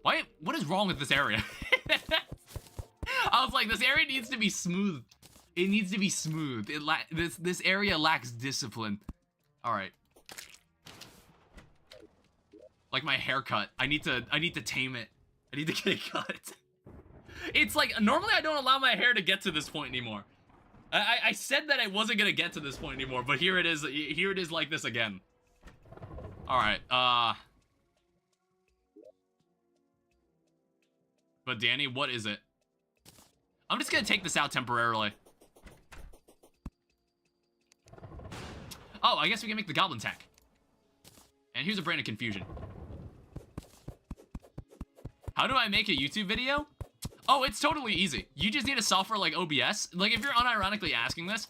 Why? What is wrong with this area? I was like, this area needs to be smooth. It needs to be smooth. This area lacks discipline. All right. Like my haircut. I need to tame it. I need to get it cut. It's like, normally I don't allow my hair to get to this point anymore. I said that I wasn't gonna get to this point anymore, but here it is. Here it is like this again. All right. But Danny, what is it? I'm just gonna take this out temporarily. Oh, I guess we can make the goblin tech. And here's a brain of confusion. How do I make a YouTube video? Oh, it's totally easy. You just need a software like OBS. Like, if you're unironically asking this,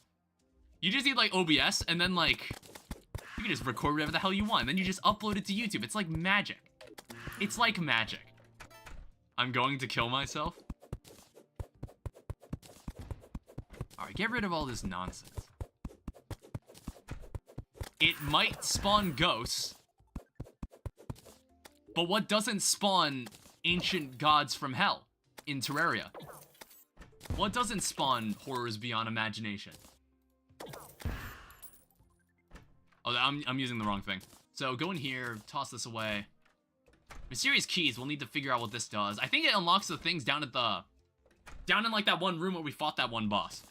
you just need, like, OBS, and then, like, you can just record whatever the hell you want. Then you just upload it to YouTube. It's like magic. It's like magic. I'm going to kill myself. Alright, get rid of all this nonsense. It might spawn ghosts, but what doesn't spawn ancient gods from hell in Terraria? What doesn't spawn horrors beyond imagination? Oh, I'm using the wrong thing. So go in here, toss this away. Mysterious keys, we'll need to figure out what this does. I think it unlocks the things down at the... down in, like, that one room where we fought that one boss.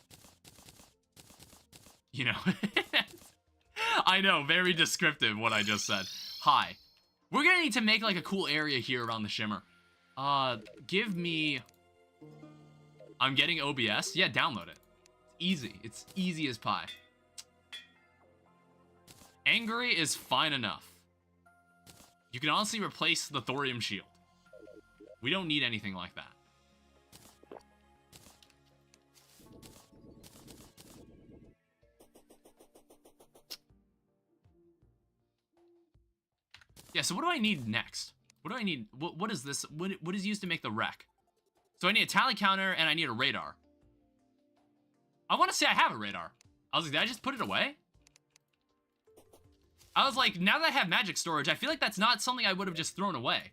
You know. I know, very descriptive what I just said. Hi. We're gonna need to make, like, a cool area here around the Shimmer. Give me... I'm getting OBS? Yeah, download it. Easy. It's easy as pie. Angry is fine enough. You can honestly replace the thorium shield. We don't need anything like that. Yeah, so what do I need next? What do I need? What is this? What is used to make the wreck? So I need a tally counter and I need a radar. I want to say I have a radar. I was like, did I just put it away? I was like, now that I have magic storage, I feel like that's not something I would have just thrown away.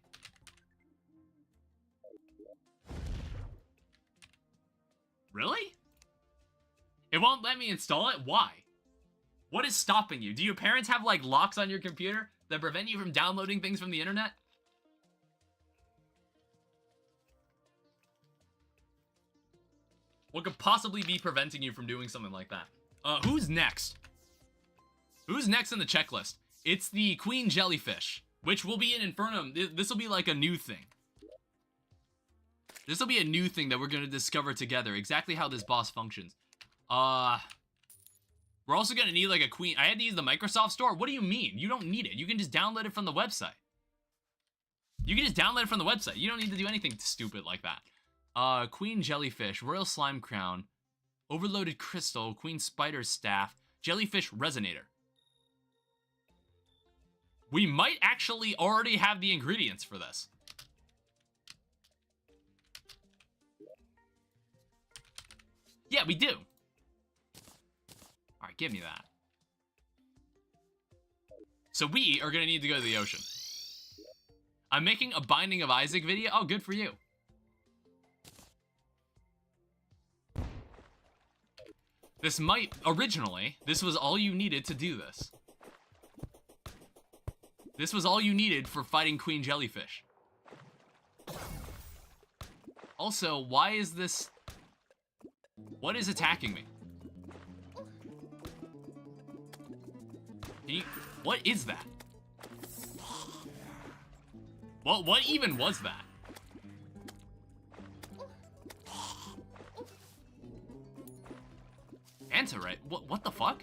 Really? It won't let me install it? Why? What is stopping you? Do your parents have, like, locks on your computer that prevent you from downloading things from the internet? What could possibly be preventing you from doing something like that? Who's next? Who's next in the checklist? It's the Queen Jellyfish, which will be in Infernum. This will be like a new thing. This will be a new thing that we're going to discover together, exactly how this boss functions. We're also gonna need like a queen. I had to use the Microsoft Store. What do you mean? You don't need it. You can just download it from the website. You can just download it from the website. You don't need to do anything stupid like that. Queen Jellyfish, Royal Slime Crown, Overloaded Crystal, Queen Spider Staff, Jellyfish Resonator. We might actually already have the ingredients for this. Yeah, we do. Alright, give me that. So we are gonna need to go to the ocean. I'm making a Binding of Isaac video. Oh, good for you. This might, originally, this was all you needed to do this. This was all you needed for fighting Queen Jellyfish. Also, why is this... What is attacking me? What is that? What even was that? Antarite? What the fuck?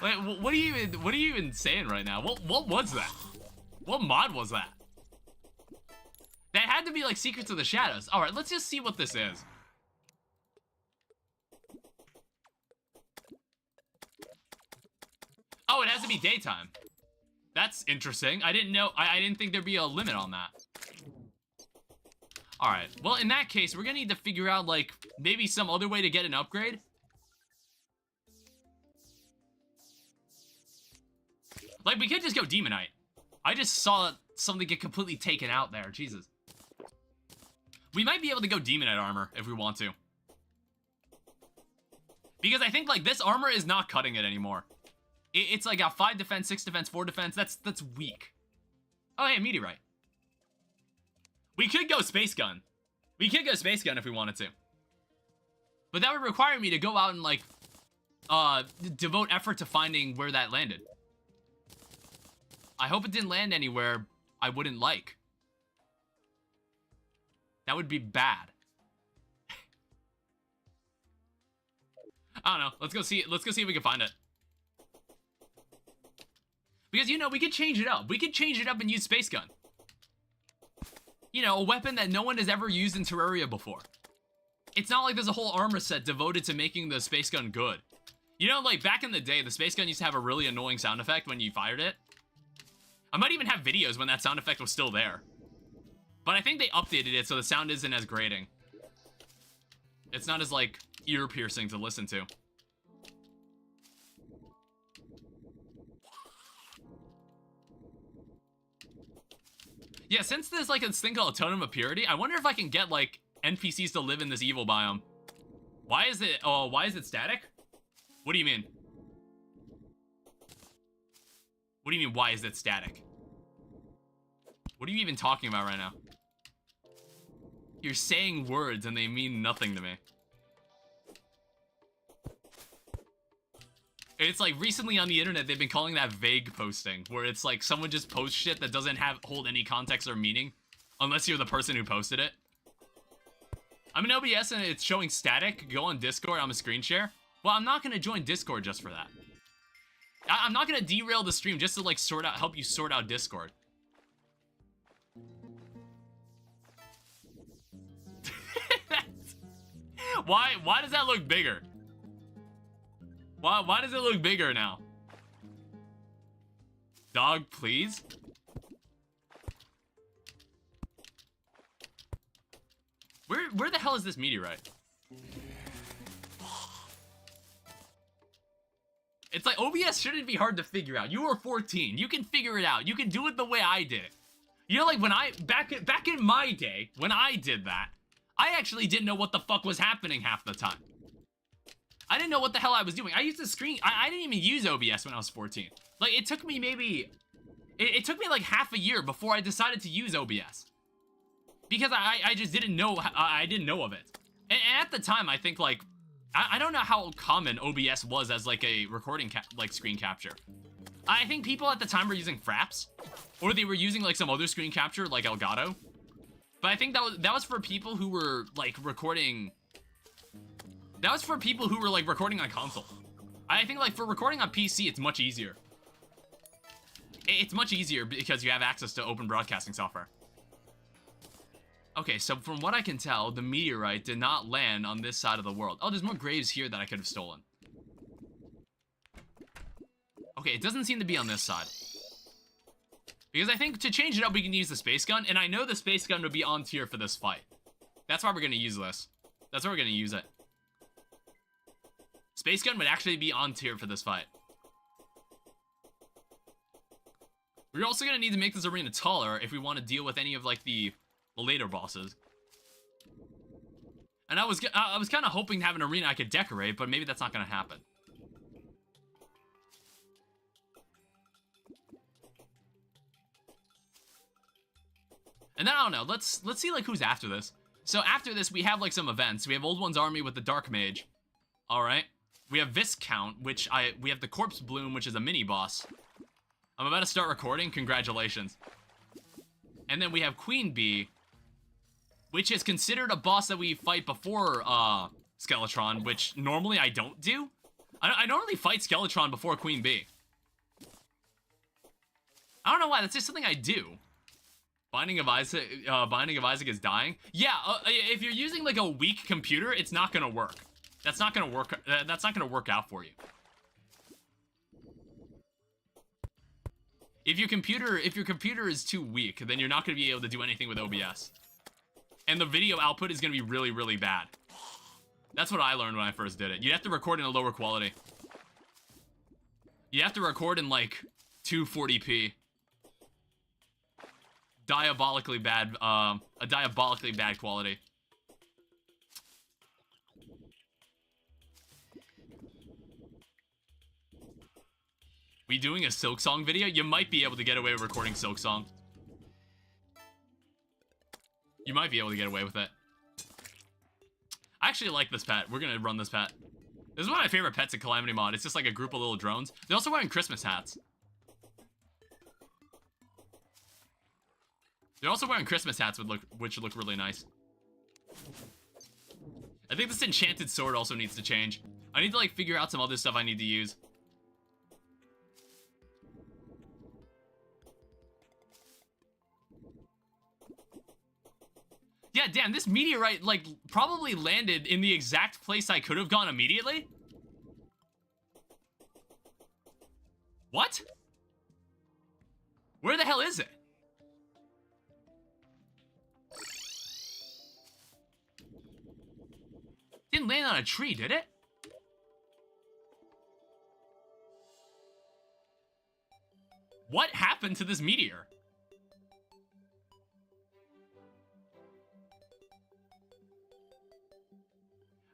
Wait, what are you even saying right now? What was that? What mod was that? That had to be like Secrets of the Shadows. All right, let's just see what this is. Oh, it has to be daytime. That's interesting. I didn't know. I didn't think there'd be a limit on that. All right. Well, in that case, we're gonna need to figure out like maybe some other way to get an upgrade. Like we could just go Demonite. I just saw something get completely taken out there. Jesus. We might be able to go Demonite armor if we want to. Because I think like this armor is not cutting it anymore. It's like a 5 defense, 6 defense, 4 defense. That's weak. Oh, hey, meteorite. We could go Space Gun. We could go Space Gun if we wanted to. But that would require me to go out and, like, devote effort to finding where that landed. I hope it didn't land anywhere I wouldn't like. That would be bad. I don't know. Let's go see if we can find it. Because, you know, we could change it up. We could change it up and use Space Gun. You know, a weapon that no one has ever used in Terraria before. It's not like there's a whole armor set devoted to making the Space Gun good. You know, like, back in the day, the Space Gun used to have a really annoying sound effect when you fired it. I might even have videos when that sound effect was still there. But I think they updated it so the sound isn't as grating. It's not as, like, ear-piercing to listen to. Yeah, since there's like this thing called a Totem of Purity, I wonder if I can get like NPCs to live in this evil biome. Why is it static? What do you mean? What do you mean, why is it static? What are you even talking about right now? You're saying words and they mean nothing to me. It's like recently on the internet, they've been calling that vague posting, where it's like someone just posts shit that doesn't hold any context or meaning, unless you're the person who posted it. I'm in OBS and it's showing static. Go on Discord, I'm a screen share. Well, I'm not gonna join Discord just for that. I'm not gonna derail the stream just to like help you sort out Discord. Why does that look bigger? Why does it look bigger now? Dog, please? Where the hell is this meteorite? It's like OBS shouldn't be hard to figure out. You are 14. You can figure it out. You can do it the way I did it. You know, like when back in my day, when I did that, I actually didn't know what the fuck was happening half the time. I didn't know what the hell I was doing. I used to screen. I didn't even use OBS when I was 14. Like, it took me maybe... It took me like half a year before I decided to use OBS. Because I just didn't know... I didn't know of it. And at the time, I think, like... I don't know how common OBS was as, like, a recording, like, screen capture. I think people at the time were using Fraps. Or they were using, like, some other screen capture, like Elgato. But I think that was for people who were like recording. That was for people who were like recording on console. I think like for recording on PC, it's much easier. It's much easier because you have access to open broadcasting software. Okay, so from what I can tell, the meteorite did not land on this side of the world. Oh, there's more graves here that I could have stolen. Okay, it doesn't seem to be on this side. Because I think to change it up, we can use the space gun, and I know the space gun would be on tier for this fight. That's why we're going to use this. That's why we're going to use it. Space gun would actually be on tier for this fight. We're also going to need to make this arena taller if we want to deal with any of, like, the later bosses. And I was kind of hoping to have an arena I could decorate, but maybe that's not going to happen. And then, I don't know, let's see, like, who's after this. So after this, we have, like, some events. We have Old One's Army with the Dark Mage. Alright. We have Viscount, which we have the Corpse Bloom, which is a mini-boss. I'm about to start recording. Congratulations. And then we have Queen Bee, which is considered a boss that we fight before, Skeletron, which normally I don't do. I normally fight Skeletron before Queen Bee. I don't know why, that's just something I do. Binding of Isaac is dying. Yeah, if you're using like a weak computer, it's not gonna work. That's not gonna work. That's not gonna work out for you. If your computer is too weak, then you're not gonna be able to do anything with OBS, and the video output is gonna be really, really bad. That's what I learned when I first did it. You have to record in a lower quality. You have to record in like 240p. Diabolically bad, a diabolically bad quality. We doing a Silk Song video? You might be able to get away with recording Silk Song. You might be able to get away with it. I actually like this pet. We're gonna run this pet. This is one of my favorite pets in Calamity Mod. It's just like a group of little drones. They're also wearing Christmas hats. They're also wearing Christmas hats, which look really nice. I think this enchanted sword also needs to change. I need to like figure out some other stuff I need to use. Yeah, damn, this meteorite like probably landed in the exact place I could have gone immediately. What? Where the hell is it? Didn't land on a tree, did it? What happened to this meteor?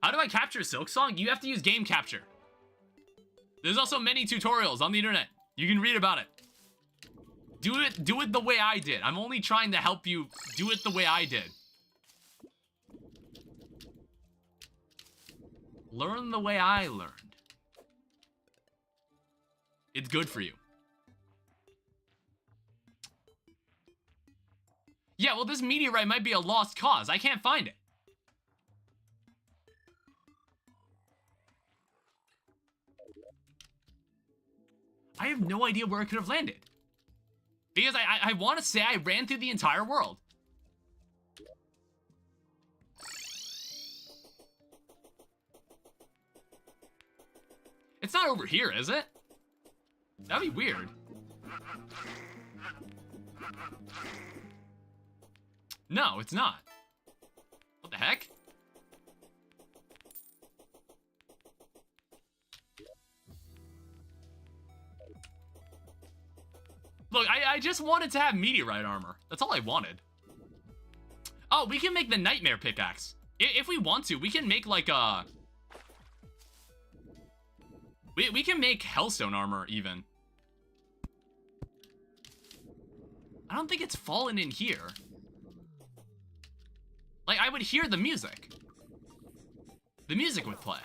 How do I capture Silk Song? You have to use game capture. There's also many tutorials on the internet. You can read about it. Do it the way I did. I'm only trying to help you do it the way I did. Learn the way I learned. It's good for you. Yeah, well, this meteorite might be a lost cause. I can't find it. I have no idea where it could have landed. Because I want to say I ran through the entire world. It's not over here, is it? That'd be weird. No, it's not. What the heck? Look, I just wanted to have meteorite armor. That's all I wanted. Oh, we can make the nightmare pickaxe. If we want to, we can make like a... We can make hellstone armor, even. I don't think it's fallen in here. Like, I would hear the music. The music would play.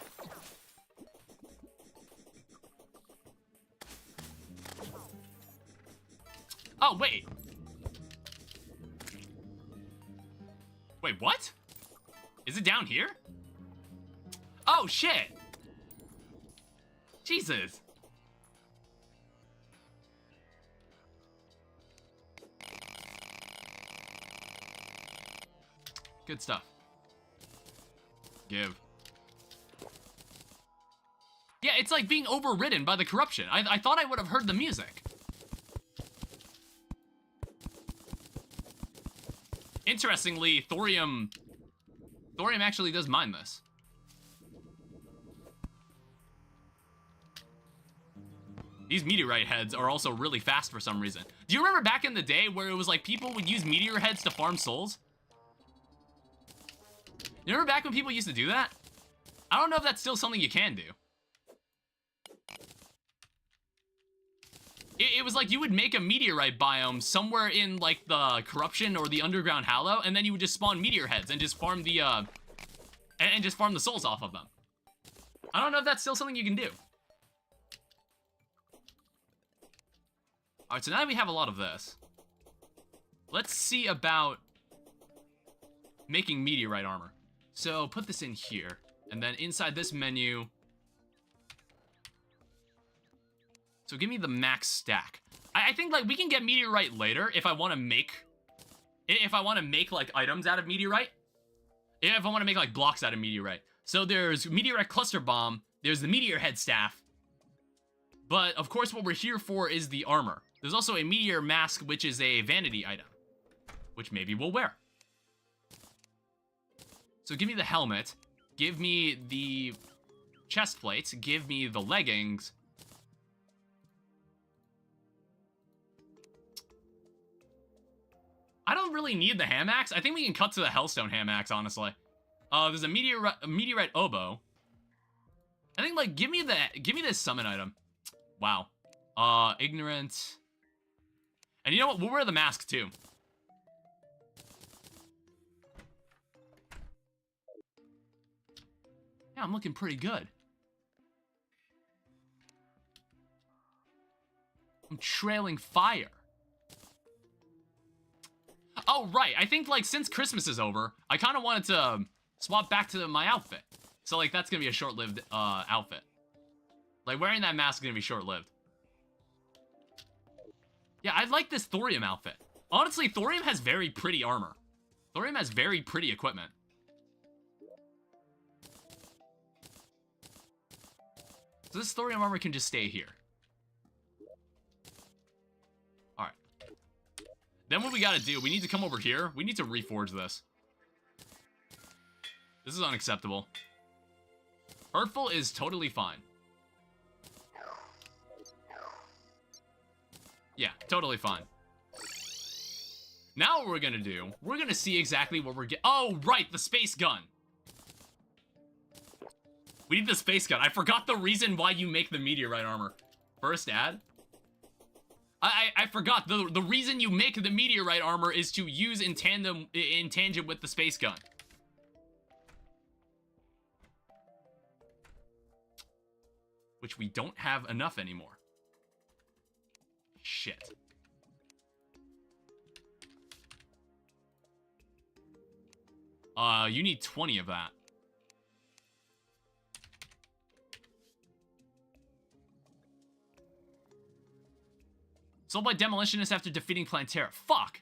Oh, wait. Wait, what? Is it down here? Oh, shit. Jesus. Good stuff. Give. Yeah, it's like being overridden by the corruption. I thought I would have heard the music. Interestingly, Thorium actually does mind this. These meteorite heads are also really fast for some reason. Do you remember back in the day where it was like people would use meteor heads to farm souls? You remember back when people used to do that? I don't know if that's still something you can do. It was like you would make a meteorite biome somewhere in like the corruption or the underground hallow, and then you would just spawn meteor heads and just farm the and just farm the souls off of them. I don't know if that's still something you can do. All right, so now that we have a lot of this, let's see about making meteorite armor. So put this in here, and then inside this menu. So give me the max stack. I think like we can get meteorite later if I want to make like items out of meteorite. If I want to make like blocks out of meteorite. So there's meteorite cluster bomb. There's the meteor head staff. But of course, what we're here for is the armor. There's also a meteor mask, which is a vanity item, which maybe we'll wear. So give me the helmet. Give me the chest plates. Give me the leggings. I don't really need the ham axe. I think we can cut to the Hellstone ham axe, honestly. There's a meteorite oboe. I think like give me this summon item. Wow. Ignorant. And you know what? We'll wear the mask too. Yeah, I'm looking pretty good. I'm trailing fire. Oh, right. I think, like, since Christmas is over, I kind of wanted to swap back to my outfit. So, like, that's going to be a short-lived outfit. Like, wearing that mask is going to be short-lived. Yeah, I like this Thorium outfit. Honestly, Thorium has very pretty armor. Thorium has very pretty equipment. So this Thorium armor can just stay here. Alright. Then what we gotta do, we need to come over here. We need to reforge this. This is unacceptable. Hurtful is totally fine. Yeah, totally fine. Now what we're gonna do, we're gonna see exactly what we're getting. Oh, right, the space gun. We need the space gun. I forgot the reason why you make the meteorite armor. First ad. I forgot. The reason you make the meteorite armor is to use in tandem, in tangent with the space gun. Which we don't have enough anymore. Shit. You need 20 of that. Sold by Demolitionists after defeating Plantera. Fuck!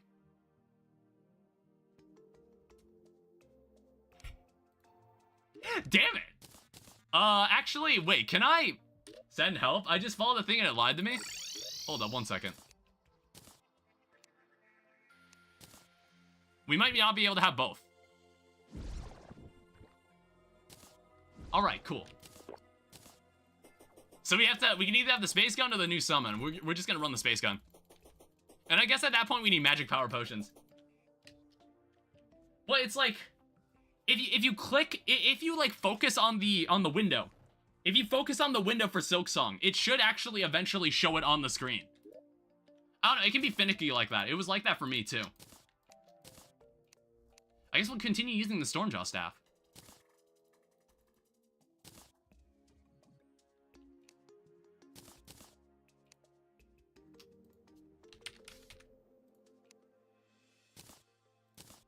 Damn it! Actually, wait, can I send help? I just followed the thing and it lied to me? Hold up, 1 second. We might not be able to have both. Alright, cool. So we can either have the space gun or the new summon. We're just gonna run the space gun. And I guess at that point we need magic power potions. Well, it's like if you like focus on the window. If you focus on the window for Silksong, it should actually eventually show it on the screen. I don't know, it can be finicky like that. It was like that for me too. I guess we'll continue using the Stormjaw staff.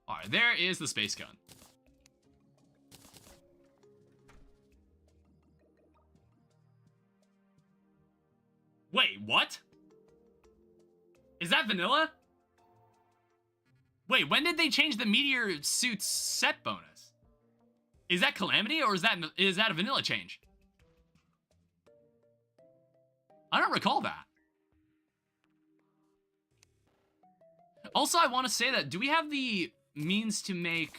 Alright, Alright, there is the space gun. Wait, what? Is that vanilla? Wait, when did they change the meteor suit's set bonus? Is that Calamity, or is that a vanilla change? I don't recall that. Also, I want to say that, do we have the means to make...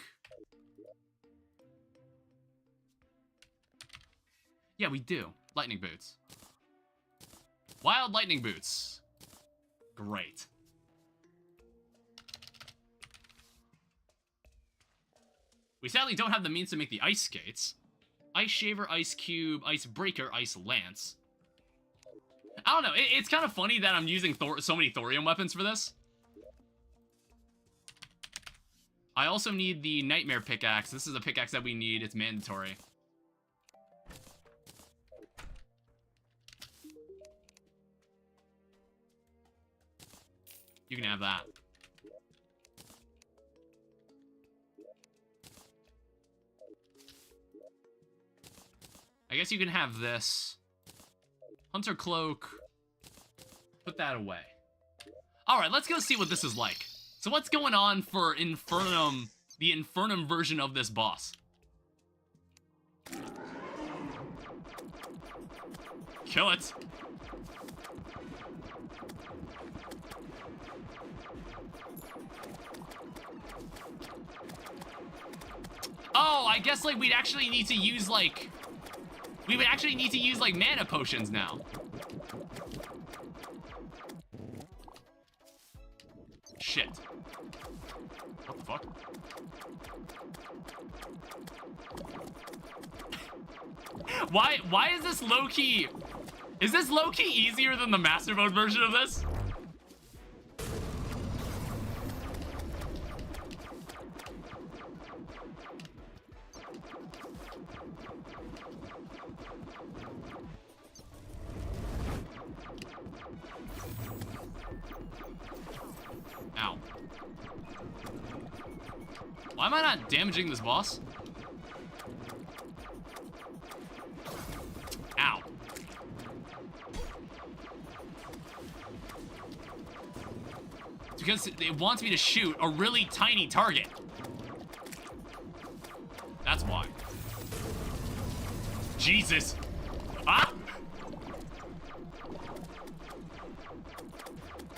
Yeah, we do. Lightning boots. Wild lightning boots. Great. We sadly don't have the means to make the ice skates. Ice shaver, ice cube, ice breaker, ice lance. I don't know. It's kind of funny that I'm using so many thorium weapons for this. I also need the nightmare pickaxe. This is a pickaxe that we need. It's mandatory. You can have that. I guess you can have this. Hunter cloak. Put that away. Alright, let's go see what this is like. So what's going on for Infernum, the Infernum version of this boss? Kill it. Oh, I guess like we'd actually need to use like... We would actually need to use like mana potions now. Shit. What the fuck? Why is this low-key? Is this low-key easier than the Master Mode version of this? Ow. Why am I not damaging this boss? Ow. It's because it wants me to shoot a really tiny target. That's why. Jesus. Ah!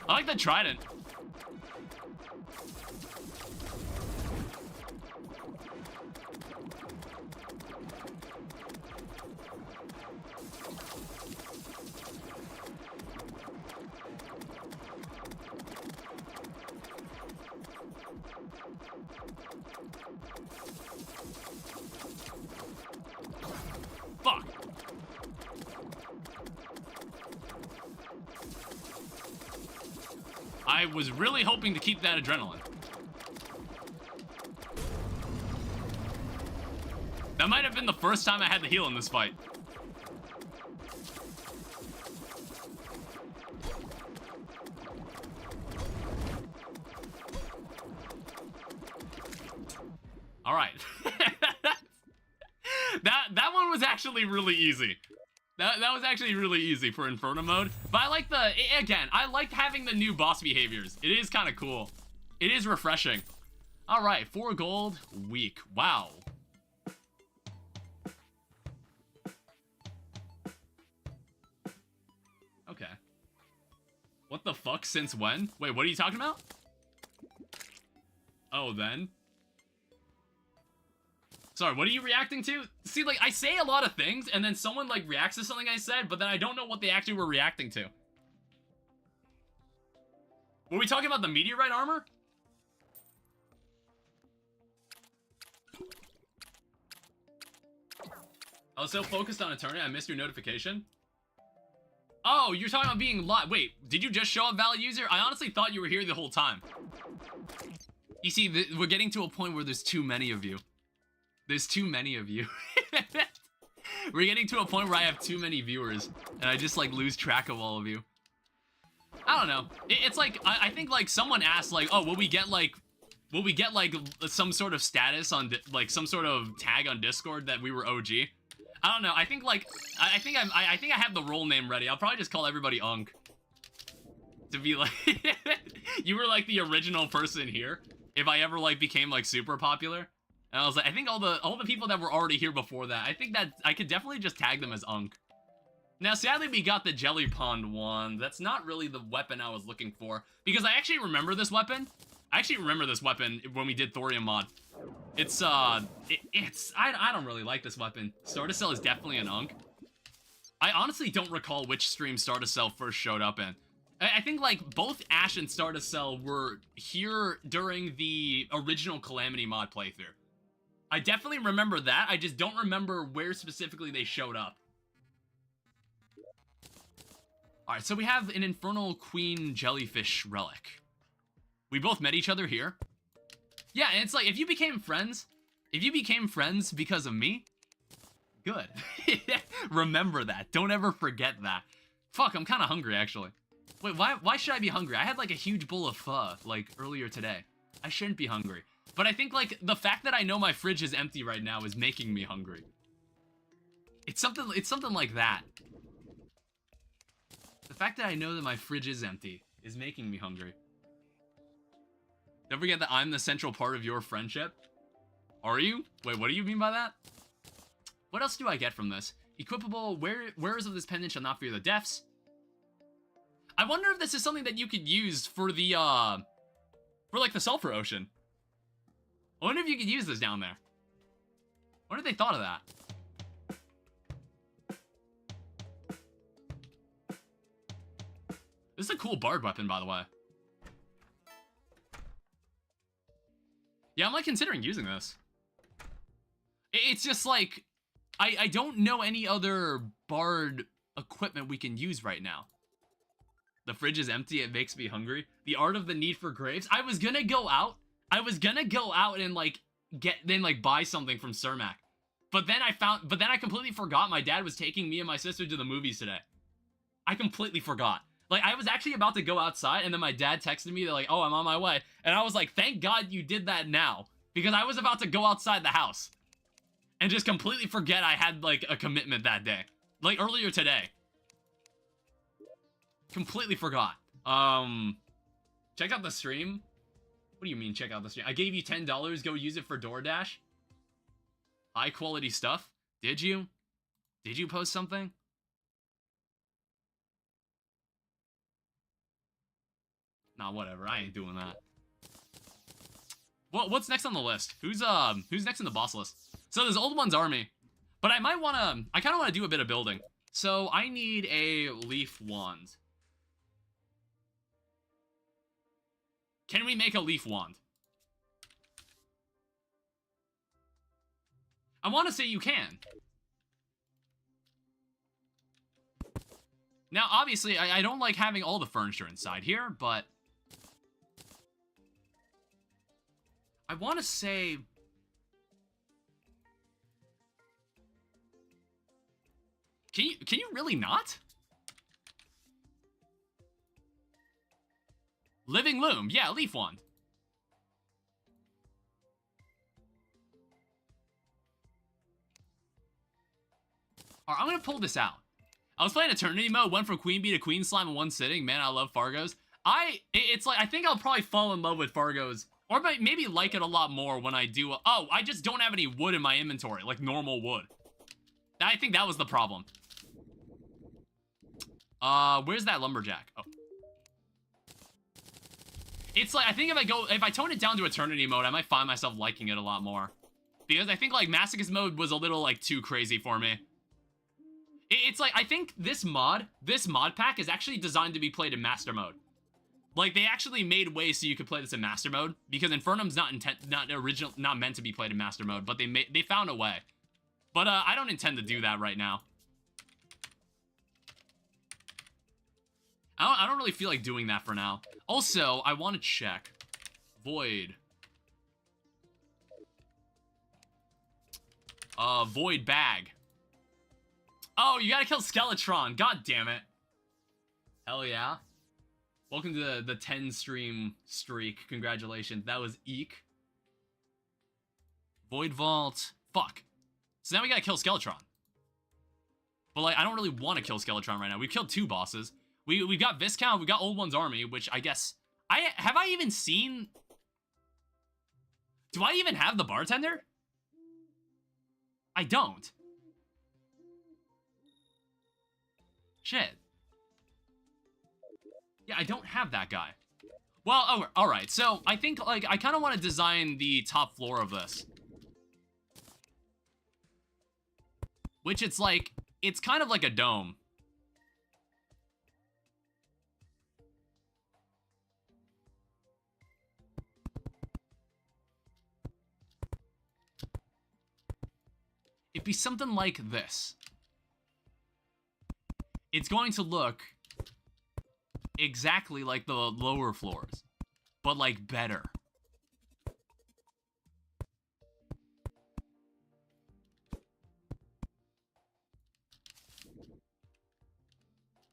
I like the trident. Fuck. I was really hoping to keep that adrenaline. That might have been the first time I had to heal in this fight. All right. that one was actually really easy. That was actually really easy for Inferno mode. But I like I liked having the new boss behaviors. It is kind of cool. It is refreshing. All right, 4 gold, weak. Wow. Okay. What the fuck, since when? Wait, what are you talking about? Oh, then? Sorry, what are you reacting to? See, like, I say a lot of things, and then someone, like, reacts to something I said, but then I don't know what they actually were reacting to. Were we talking about the meteorite armor? I was so focused on Eternity, I missed your notification. Oh, you're talking about being live. Wait, did you just show up, valid user? I honestly thought you were here the whole time. You see, we're getting to a point where there's too many of you. There's too many of you. We're getting to a point where I have too many viewers, and I just, like, lose track of all of you. I don't know. It's like, I think, like, someone asked, like, oh, will we get Will we get like some sort of status on like some sort of tag on Discord that we were OG? I don't know. I think like I think I have the role name ready. I'll probably just call everybody Unk. To be like you were like the original person here. If I ever like became like super popular. And I was like, I think all the people that were already here before that, I think that I could definitely just tag them as Unk. Now, sadly, we got the Jelly Pond one. That's not really the weapon I was looking for. Because I actually remember this weapon. I actually remember this weapon when we did Thorium mod. It's, I don't really like this weapon. Stardust is definitely an Unk. I honestly don't recall which stream Stardust first showed up in. I think, like, both Ash and Stardust were here during the original Calamity mod playthrough. I definitely remember that. I just don't remember where specifically they showed up. Alright, so we have an Infernal Queen Jellyfish Relic. We both met each other here. Yeah, and it's like, if you became friends because of me, good. Remember that. Don't ever forget that. Fuck, I'm kind of hungry, actually. Wait, why should I be hungry? I had, like, a huge bowl of pho, like, earlier today. I shouldn't be hungry. But I think, like, the fact that I know my fridge is empty right now is making me hungry. It's something like that. The fact that I know that my fridge is empty is making me hungry. Don't forget that I'm the central part of your friendship. Are you? Wait, what do you mean by that? What else do I get from this? Equipable, wearers of this pendant shall not fear the depths. I wonder if this is something that you could use for the, for, like, the Sulphur Ocean. I wonder if you could use this down there. I wonder if they thought of that. This is a cool bard weapon, by the way. Yeah, I'm, like, considering using this. It's just, like, I don't know any other bard equipment we can use right now. The fridge is empty, it makes me hungry. The art of the need for graves. I was gonna go out and, like, buy something from Cermak. But then I completely forgot my dad was taking me and my sister to the movies today. I completely forgot. Like, I was actually about to go outside, and then my dad texted me, they're like, oh, I'm on my way. And I was like, thank God you did that now. Because I was about to go outside the house. And just completely forget I had, like, a commitment that day. Like, earlier today. Completely forgot. Check out the stream. What do you mean, check out the stream? I gave you $10, go use it for DoorDash? High quality stuff? Did you? Did you post something? Nah, whatever. I ain't doing that. What's next on the list? Who's next in the boss list? So there's Old One's army. But I might wanna... I kinda wanna do a bit of building. So I need a leaf wand. Can we make a leaf wand? I want to say you can. Now, obviously, I don't like having all the furniture inside here, but... I want to say... Can you really not? Living loom. Yeah, leaf wand. Alright, I'm gonna pull this out. I was playing Eternity mode, went from Queen Bee to Queen Slime in one sitting. Man, I love Fargo's. It's like, I think I'll probably fall in love with Fargo's. Or maybe like it a lot more when I do... Oh, I just don't have any wood in my inventory, like normal wood. I think that was the problem. Where's that lumberjack? Oh. It's like, I think if I tone it down to Eternity mode, I might find myself liking it a lot more. Because I think, like, Masochist mode was a little, like, too crazy for me. It's like, I think this mod pack is actually designed to be played in Master mode. Like, they actually made ways so you could play this in Master mode, because Infernum's not meant to be played in Master mode, but they found a way. But, I don't intend to do that right now. I don't really feel like doing that for now. Also, I want to check. Void. Void bag. Oh, you gotta kill Skeletron. God damn it. Hell yeah. Welcome to the 10 stream streak. Congratulations. That was eek. Void Vault. Fuck. So now we gotta kill Skeletron. But, like, I don't really want to kill Skeletron right now. We've killed 2 bosses. We've got Viscount, we got Old One's Army, which I guess... Have I even seen... Do I even have the Bartender? I don't. Shit. Yeah, I don't have that guy. Well, oh, alright, so I think, like, I kind of want to design the top floor of this. Which it's like, it's kind of like a dome. It'd be something like this. It's going to look exactly like the lower floors, but like better.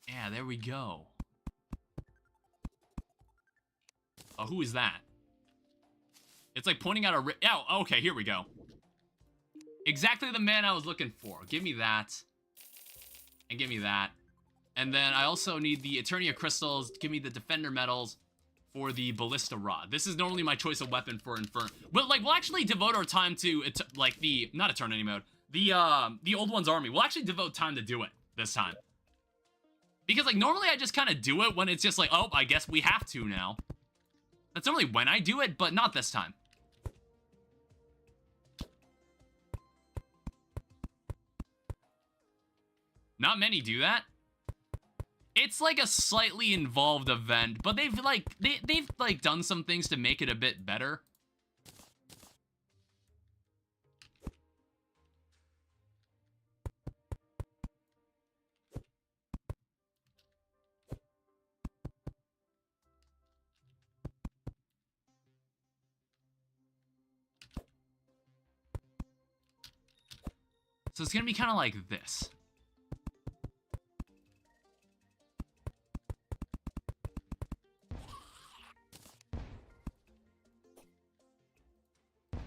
Yeah, there we go. Oh, who is that? It's like pointing out a... Oh, okay, here we go. Exactly the man I was looking for. Give me that. And give me that. And then I also need the Eternia Crystals. Give me the Defender Medals for the Ballista Rod. This is normally my choice of weapon for Infernal. But, like, we'll actually devote our time to, like, the... Not Eternity mode. The Old One's Army. We'll actually devote time to do it this time. Because, like, normally I just kind of do it when it's just like, oh, I guess we have to now. That's normally when I do it, but not this time. Not many do that. It's like a slightly involved event, but they've like done some things to make it a bit better. So it's gonna be kind of like this.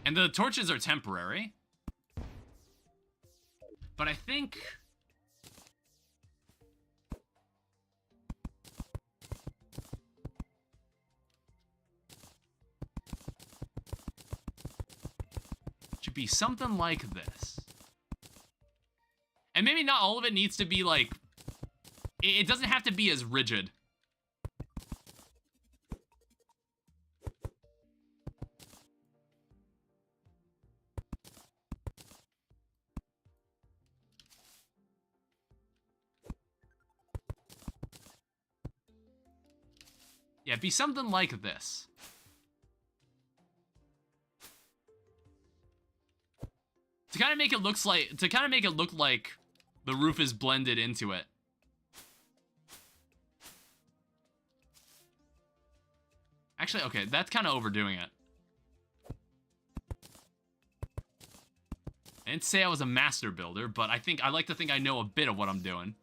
And the torches are temporary. But I think... should be something like this. And maybe not all of it needs to be like... It doesn't have to be as rigid. Yeah, be something like this. To kind of make it look like the roof is blended into it. Actually, okay, that's kind of overdoing it. I didn't say I was a master builder, but I like to think I know a bit of what I'm doing.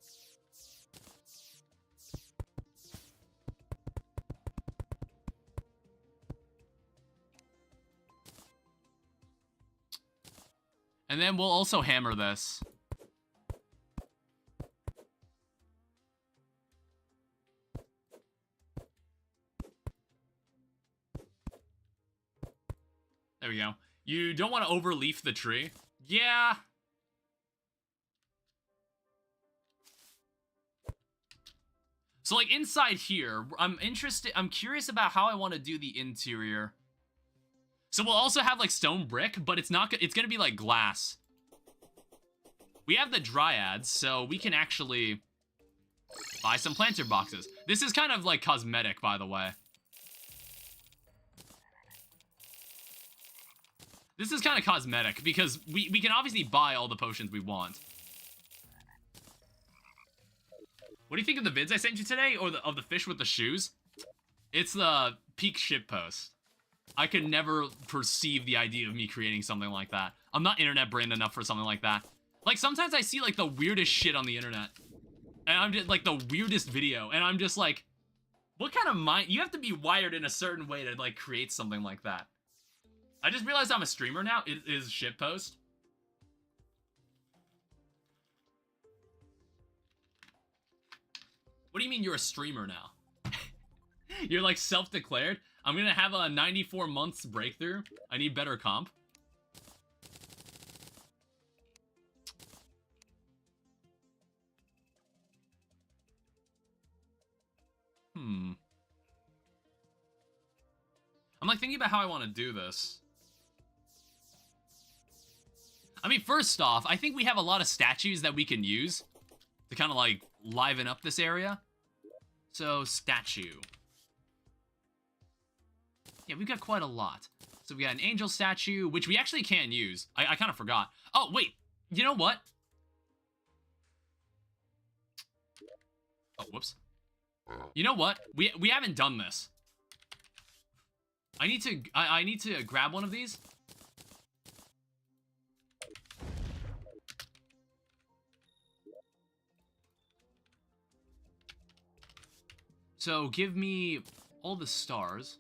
And then we'll also hammer this. There we go. You don't want to overleaf the tree. Yeah. So, like, inside here, I'm curious about how I want to do the interior. So we'll also have, like, stone brick, but it's gonna be, like, glass. We have the dryads, so we can actually buy some planter boxes. This is kind of, like, cosmetic, by the way. This is kind of cosmetic, because we can obviously buy all the potions we want. What do you think of the vids I sent you today, or of the fish with the shoes? It's the peak shitpost. I could never perceive the idea of me creating something like that. I'm not internet brained enough for something like that. Like, sometimes I see, like, the weirdest shit on the internet. And I'm just, like, the weirdest video. And I'm just like, what kind of mind? You have to be wired in a certain way to, like, create something like that. I just realized I'm a streamer now. It is shitpost. What do you mean you're a streamer now? You're like self-declared? I'm gonna have a 94 months breakthrough. I need better comp. I'm like thinking about how I want to do this. I mean, first off, I think we have a lot of statues that we can use to kind of like liven up this area. So, statue. Yeah, we've got quite a lot. So we got an angel statue, which we actually can use. I kind of forgot. Oh, wait. You know what? Oh, whoops. You know what? We haven't done this. I need to grab one of these. So give me all the stars.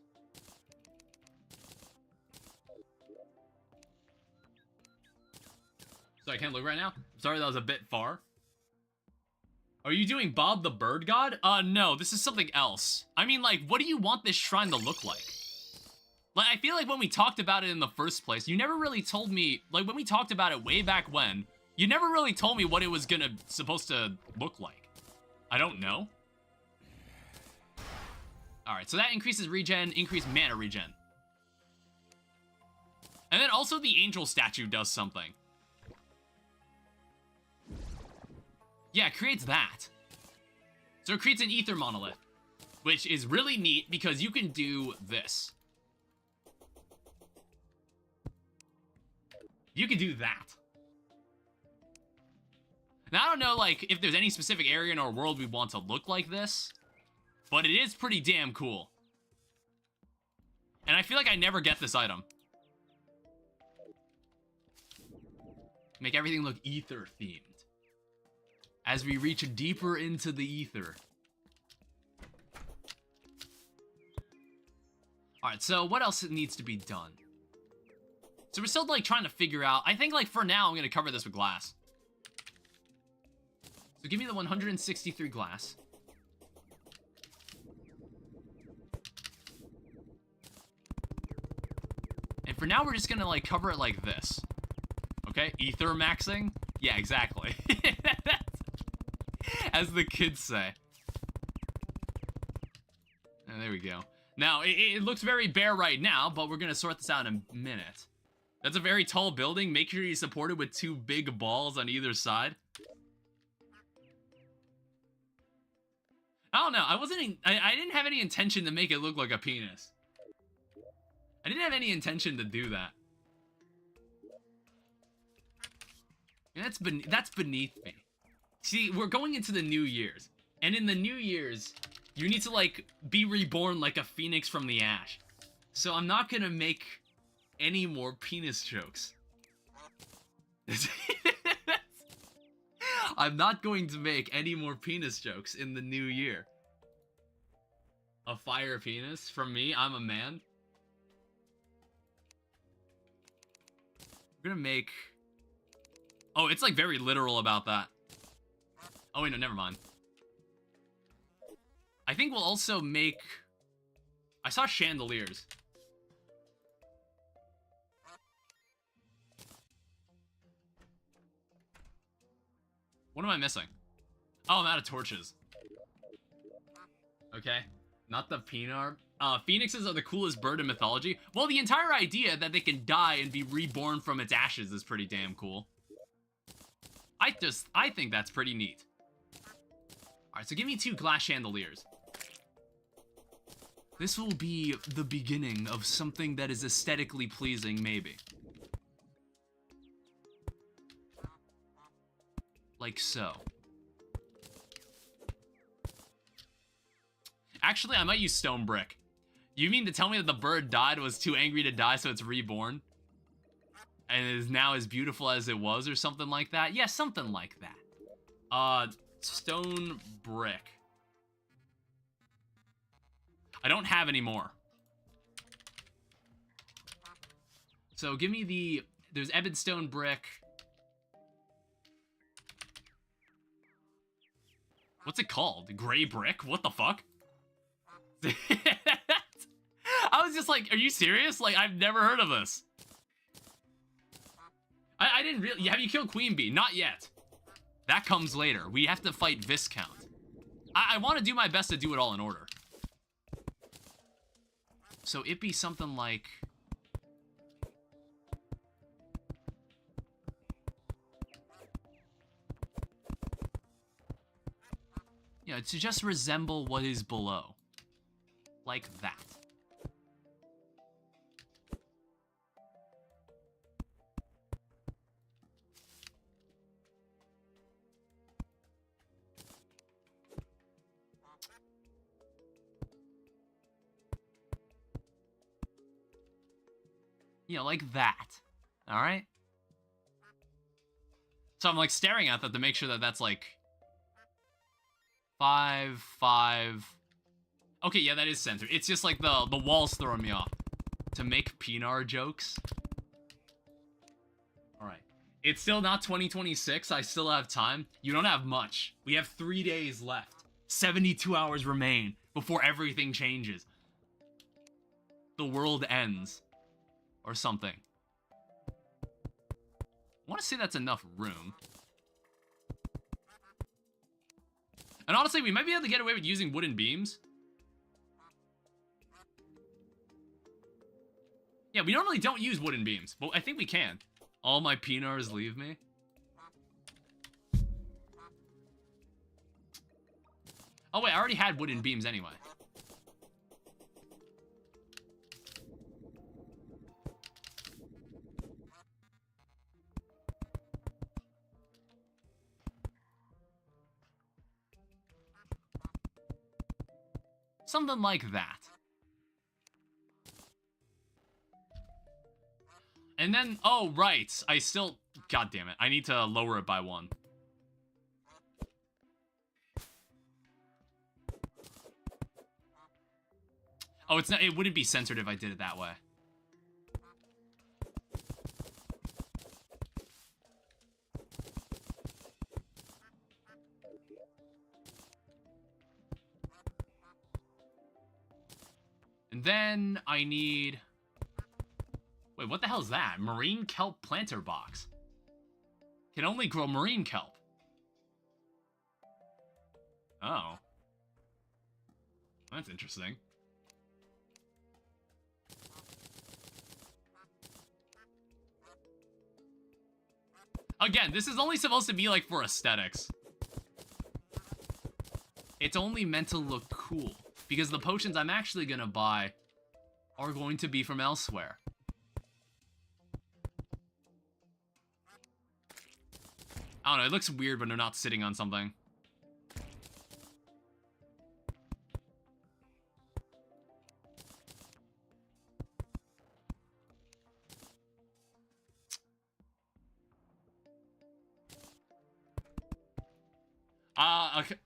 So I can't look right now. Sorry, that was a bit far. Are you doing Bob the Bird God? No, this is something else. I mean, like, what do you want this shrine to look like? Like, I feel like when we talked about it in the first place, you never really told me, like, when we talked about it way back when, you never really told me what it was supposed to look like. I don't know. Alright, so that increases regen, increased mana regen. And then also the angel statue does something. Yeah, it creates that. So it creates an ether monolith, which is really neat because you can do this. You can do that. Now, I don't know, like, if there's any specific area in our world we want to look like this, but it is pretty damn cool. And I feel like I never get this item. Make everything look ether-themed. As we reach deeper into the ether. Alright, so what else needs to be done? So we're still, like, trying to figure out... I think, like, for now, I'm going to cover this with glass. So give me the 163 glass. And for now, we're just going to, like, cover it like this. Okay? Ether maxing? Yeah, exactly. As the kids say. And there we go. Now, it looks very bare right now, but we're going to sort this out in a minute. That's a very tall building. Make sure you support it with 2 big balls on either side. I don't know. I didn't have any intention to make it look like a penis. I didn't have any intention to do that. And that's beneath me. See, we're going into the New Year's. And in the New Year's, you need to, like, be reborn like a phoenix from the ash. So I'm not gonna make any more penis jokes. I'm not going to make any more penis jokes in the new year. A fire penis? From me, I'm a man. We're gonna make... Oh, it's like very literal about that. Oh wait, no, never mind. I think we'll also make... I saw chandeliers. What am I missing? Oh, I'm out of torches. Okay. Not the phenar. Phoenixes are the coolest bird in mythology. Well, the entire idea that they can die and be reborn from its ashes is pretty damn cool. I think that's pretty neat. Alright, so give me 2 glass chandeliers. This will be the beginning of something that is aesthetically pleasing, maybe. Like so. Actually, I might use stone brick. You mean to tell me that the bird died, was too angry to die, so it's reborn? And is now as beautiful as it was, or something like that? Yeah, something like that. Stone brick. I don't have any more. So give me the... There's Ebon Stone Brick. What's it called? Gray Brick? What the fuck? I was just like, are you serious? Like, I've never heard of this. I didn't really... Have you killed Queen Bee? Not yet. That comes later. We have to fight Viscount. I want to do my best to do it all in order. So it'd be something like... Yeah, to just resemble what is below. Like that. Yeah, like that. Alright? So I'm like staring at that to make sure that that's like... 5, 5... Okay, yeah, that is centered. It's just like the walls throwing me off. To make Pinar jokes. Alright. It's still not 2026. I still have time. You don't have much. We have 3 days left. 72 hours remain before everything changes. The world ends. Or something. I want to say that's enough room. And honestly, we might be able to get away with using wooden beams. Yeah, we normally don't use wooden beams, but I think we can. All my Pinars leave me. Oh wait, I already had wooden beams anyway. Something like that. And then, oh, right. I still, god damn it. I need to lower it by 1. Oh, it's not, it wouldn't be censored if I did it that way. And then I need... Wait, what the hell is that? Marine kelp planter box. Can only grow marine kelp. Oh. That's interesting. Again, this is only supposed to be like for aesthetics. It's only meant to look cool. Because the potions I'm actually gonna buy are going to be from elsewhere. I don't know, it looks weird when they're not sitting on something.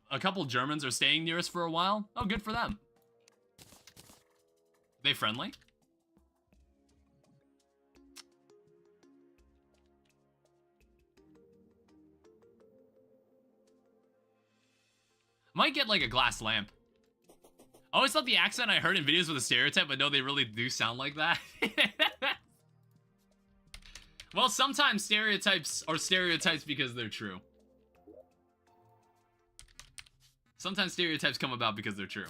A couple Germans are staying near us for a while. Oh, good for them. They friendly? Might get like a glass lamp. I always thought the accent I heard in videos was a stereotype, but no, they really do sound like that. Well, sometimes stereotypes are stereotypes because they're true. Sometimes stereotypes come about because they're true.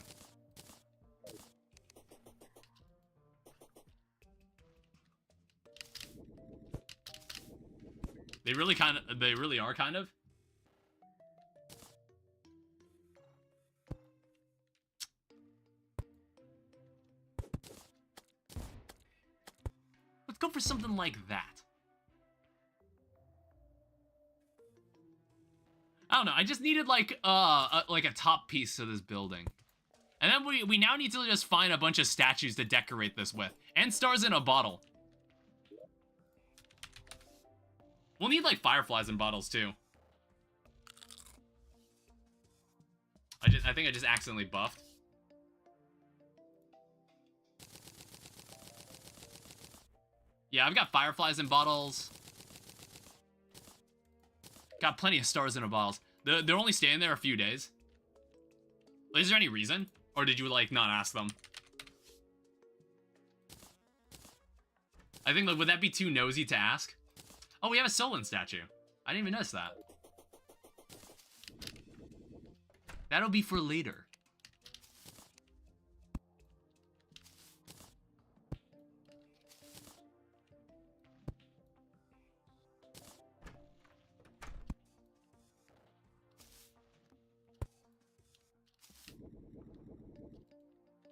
They really are kind of. Let's go for something like that. I don't know, I just needed like a top piece to this building. And then we now need to just find a bunch of statues to decorate this with. And stars in a bottle. We'll need like fireflies in bottles too. I think I just accidentally buffed. Yeah, I've got fireflies in bottles. Got plenty of stars in a bottles. They're only staying there a few days. Is there any reason? Or did you, like, not ask them? I think, like, would that be too nosy to ask? Oh, we have a Solon statue. I didn't even notice that. That'll be for later.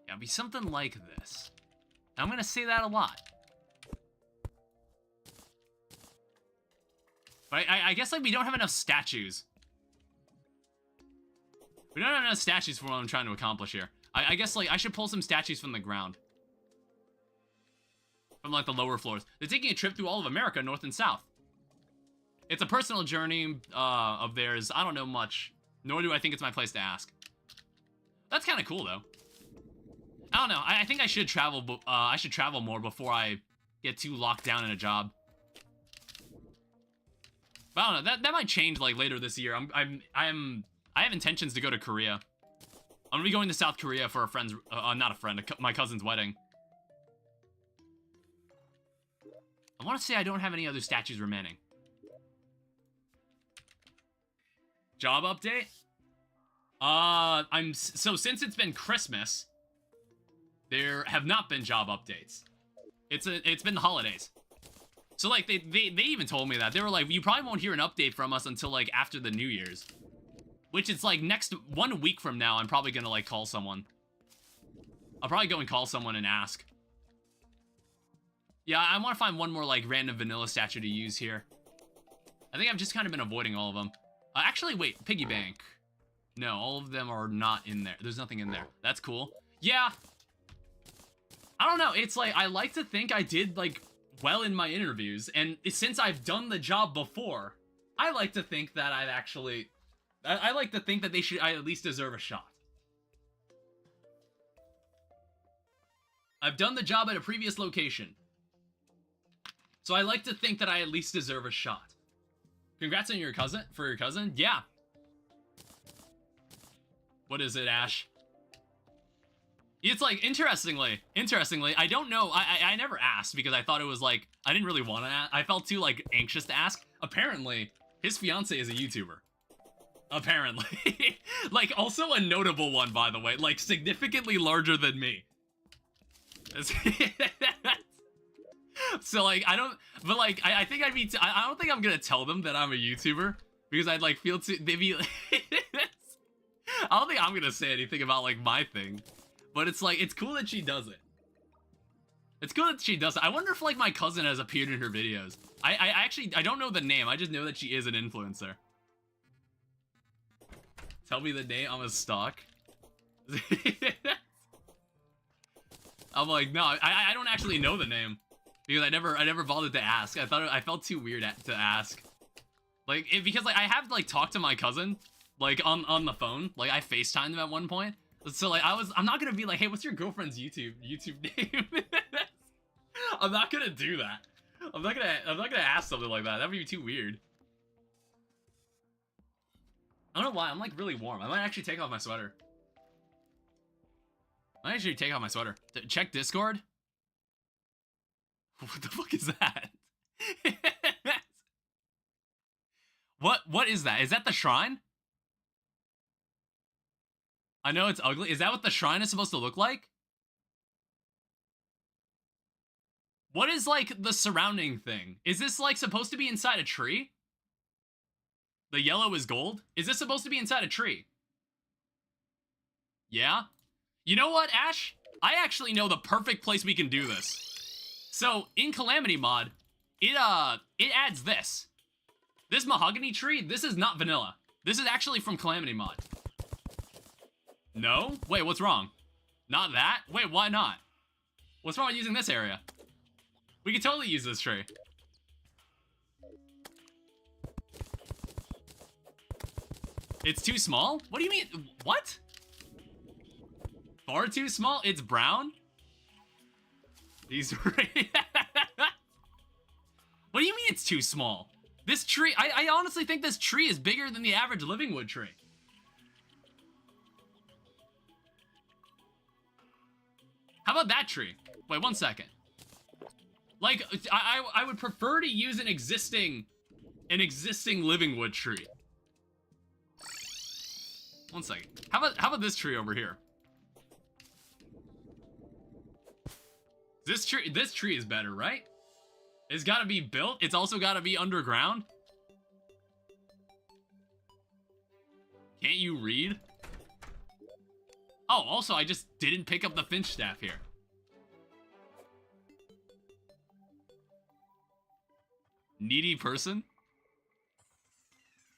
Yeah, it'll be something like this. I'm gonna say that a lot. But I guess, like, we don't have enough statues. We don't have enough statues for what I'm trying to accomplish here. I guess, like, I should pull some statues from the ground. From, like, the lower floors. They're taking a trip through all of America, north and south. It's a personal journey of theirs. I don't know much. Nor do I think it's my place to ask. That's kind of cool, though. I don't know. I think I should travel. I should travel more before I get too locked down in a job. But I don't know. That might change, like, later this year. I have intentions to go to Korea. I'm gonna be going to South Korea for a friend's, not a friend, my cousin's wedding. I want to say I don't have any other statues remaining. Job update? So since it's been Christmas, there have not been job updates. It's been the holidays. So, like, they even told me that. They were like, you probably won't hear an update from us until, like, after the New Year's. Which is, like, 1 week from now, I'm probably gonna, like, call someone. I'll probably go and call someone and ask. Yeah, I want to find one more, like, random vanilla statue to use here. I think I've just kind of been avoiding all of them. Actually, wait, piggy bank. No, all of them are not in there. There's nothing in there. That's cool. Yeah. I don't know. It's like, I like to think I did, like, well in my interviews. And since I've done the job before, I like to think that I've actually... I like to think that I at least deserve a shot. I've done the job at a previous location. So I like to think that I at least deserve a shot. Congrats on your cousin, for your cousin? Yeah. What is it, Ash? It's like, interestingly, I don't know, I never asked because I thought it was like, I didn't really want to ask. I felt too, like, anxious to ask. Apparently, his fiance is a YouTuber. Apparently. Like, also a notable one, by the way. Like, significantly larger than me. So, like, I don't... But, like, I think I'd be... I don't think I'm gonna tell them that I'm a YouTuber. Because I'd, like, feel too... They'd be... I don't think I'm gonna say anything about, like, my thing. But it's, like, it's cool that she does it. It's cool that she does it. I wonder if, like, my cousin has appeared in her videos. I don't know the name. I just know that she is an influencer. Tell me the name, I'm a stalk. I'm like, no, I don't actually know the name. Because I never bothered to ask. I felt too weird to ask. Like, because, like, I have, like, talked to my cousin, like, on the phone. Like, I FaceTimed him at one point. So, like, I'm not gonna be like, hey, what's your girlfriend's YouTube name? I'm not gonna do that. I'm not gonna ask something like that. That would be too weird. I don't know why, I'm, like, really warm. I might actually take off my sweater. Check Discord? What the fuck is that? What is that? Is that the shrine? I know it's ugly. Is that what the shrine is supposed to look like? What is, like, the surrounding thing? Is this, like, supposed to be inside a tree? The yellow is gold? Is this supposed to be inside a tree? Yeah? You know what, Ash? I actually know the perfect place we can do this. So, in Calamity mod, it adds this. This mahogany tree, this is not vanilla. This is actually from Calamity mod. No? Wait, what's wrong? Not that? Wait, why not? What's wrong with using this area? We could totally use this tree. It's too small? What do you mean? What? Far too small? It's brown? These too small. This tree, I honestly think this tree is bigger than the average living wood tree. How about that tree? Wait, 1 second. Like, I would prefer to use an existing living wood tree. 1 second. How about this tree over here? This tree is better, right? It's gotta be built. It's also gotta be underground. Can't you read? Oh, also, I just didn't pick up the finch staff here. Needy person?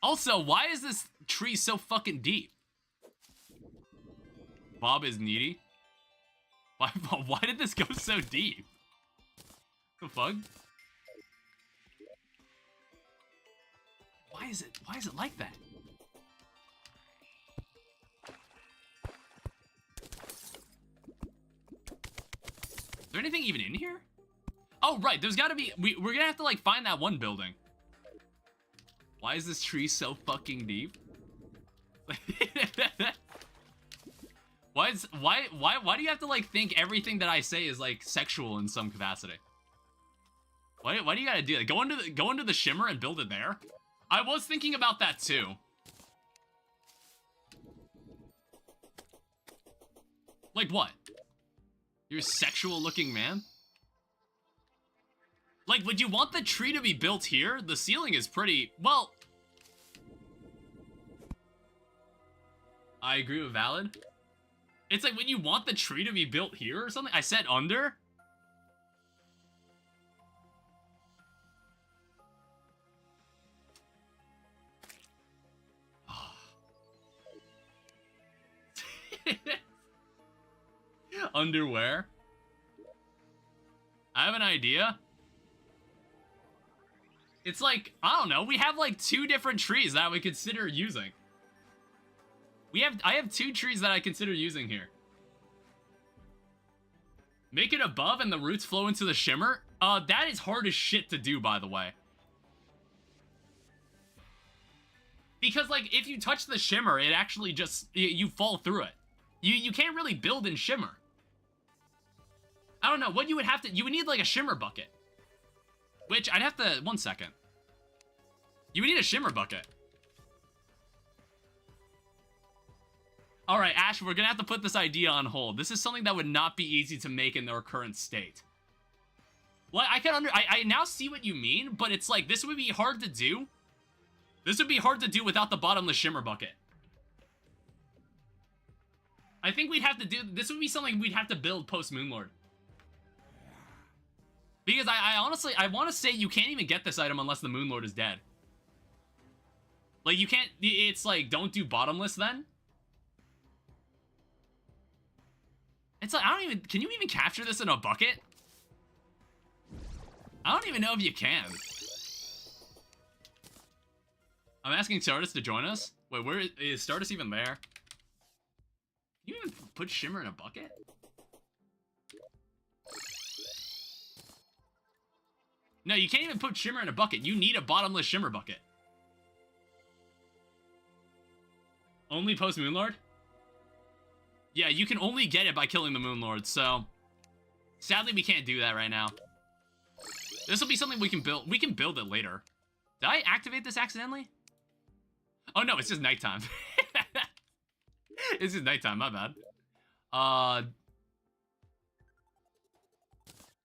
Also, why is this tree so fucking deep? Bob is needy? Why did this go so deep? The fuck? Why is it like that? Is there anything even in here? Oh, right, there's gotta be, we're gonna have to, like, find that one building. Why is this tree so fucking deep? Why do you have to, like, think everything that I say is, like, sexual in some capacity? Why do you gotta do that? Go into the shimmer and build it there? I was thinking about that, too. Like, what? You're a sexual-looking man? Like, would you want the tree to be built here? The ceiling is pretty... Well... I agree with Valid. It's like, when you want the tree to be built here or something? I said under? Underwear? I have an idea. It's like, I don't know, we have like 2 different trees that we consider using. I have 2 trees that I consider using here. Make it above and the roots flow into the shimmer? That is hard as shit to do, by the way. Because, like, if you touch the shimmer, it actually just, you fall through it. You can't really build in shimmer. I don't know, what you would have to, you would need, like, a shimmer bucket. Which, I'd have to, 1 second. You would need a shimmer bucket. Alright, Ash, we're gonna have to put this idea on hold. This is something that would not be easy to make in their current state. Well, I now see what you mean, but it's like, this would be hard to do. This would be hard to do without the bottomless shimmer bucket. I think we'd have to do, this would be something we'd have to build post Moonlord. Because I honestly, I want to say you can't even get this item unless the Moonlord is dead. Like, you can't, it's like, don't do bottomless then? It's like, I don't even, can you even capture this in a bucket? I don't even know if you can. I'm asking Stardust to join us. Wait, where is Stardust even there? Can you even put shimmer in a bucket? No, you can't even put shimmer in a bucket. You need a bottomless shimmer bucket. Only post Moonlord? Yeah, you can only get it by killing the Moonlord, so... Sadly, we can't do that right now. This will be something we can build. We can build it later. Did I activate this accidentally? Oh, no, it's just nighttime. It's just nighttime, my bad.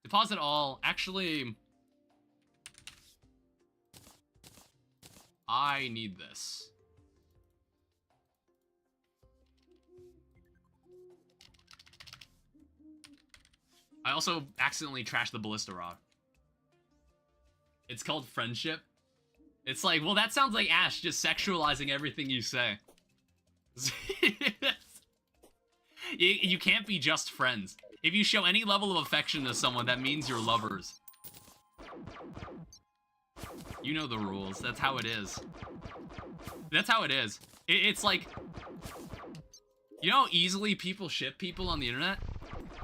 Deposit all. Actually... I need this. I also accidentally trashed the ballista rod. It's called friendship. It's like, well, that sounds like Ash just sexualizing everything you say. You can't be just friends. If you show any level of affection to someone, that means you're lovers. You know the rules. That's how it is. That's how it is. It's like... You know how easily people ship people on the internet?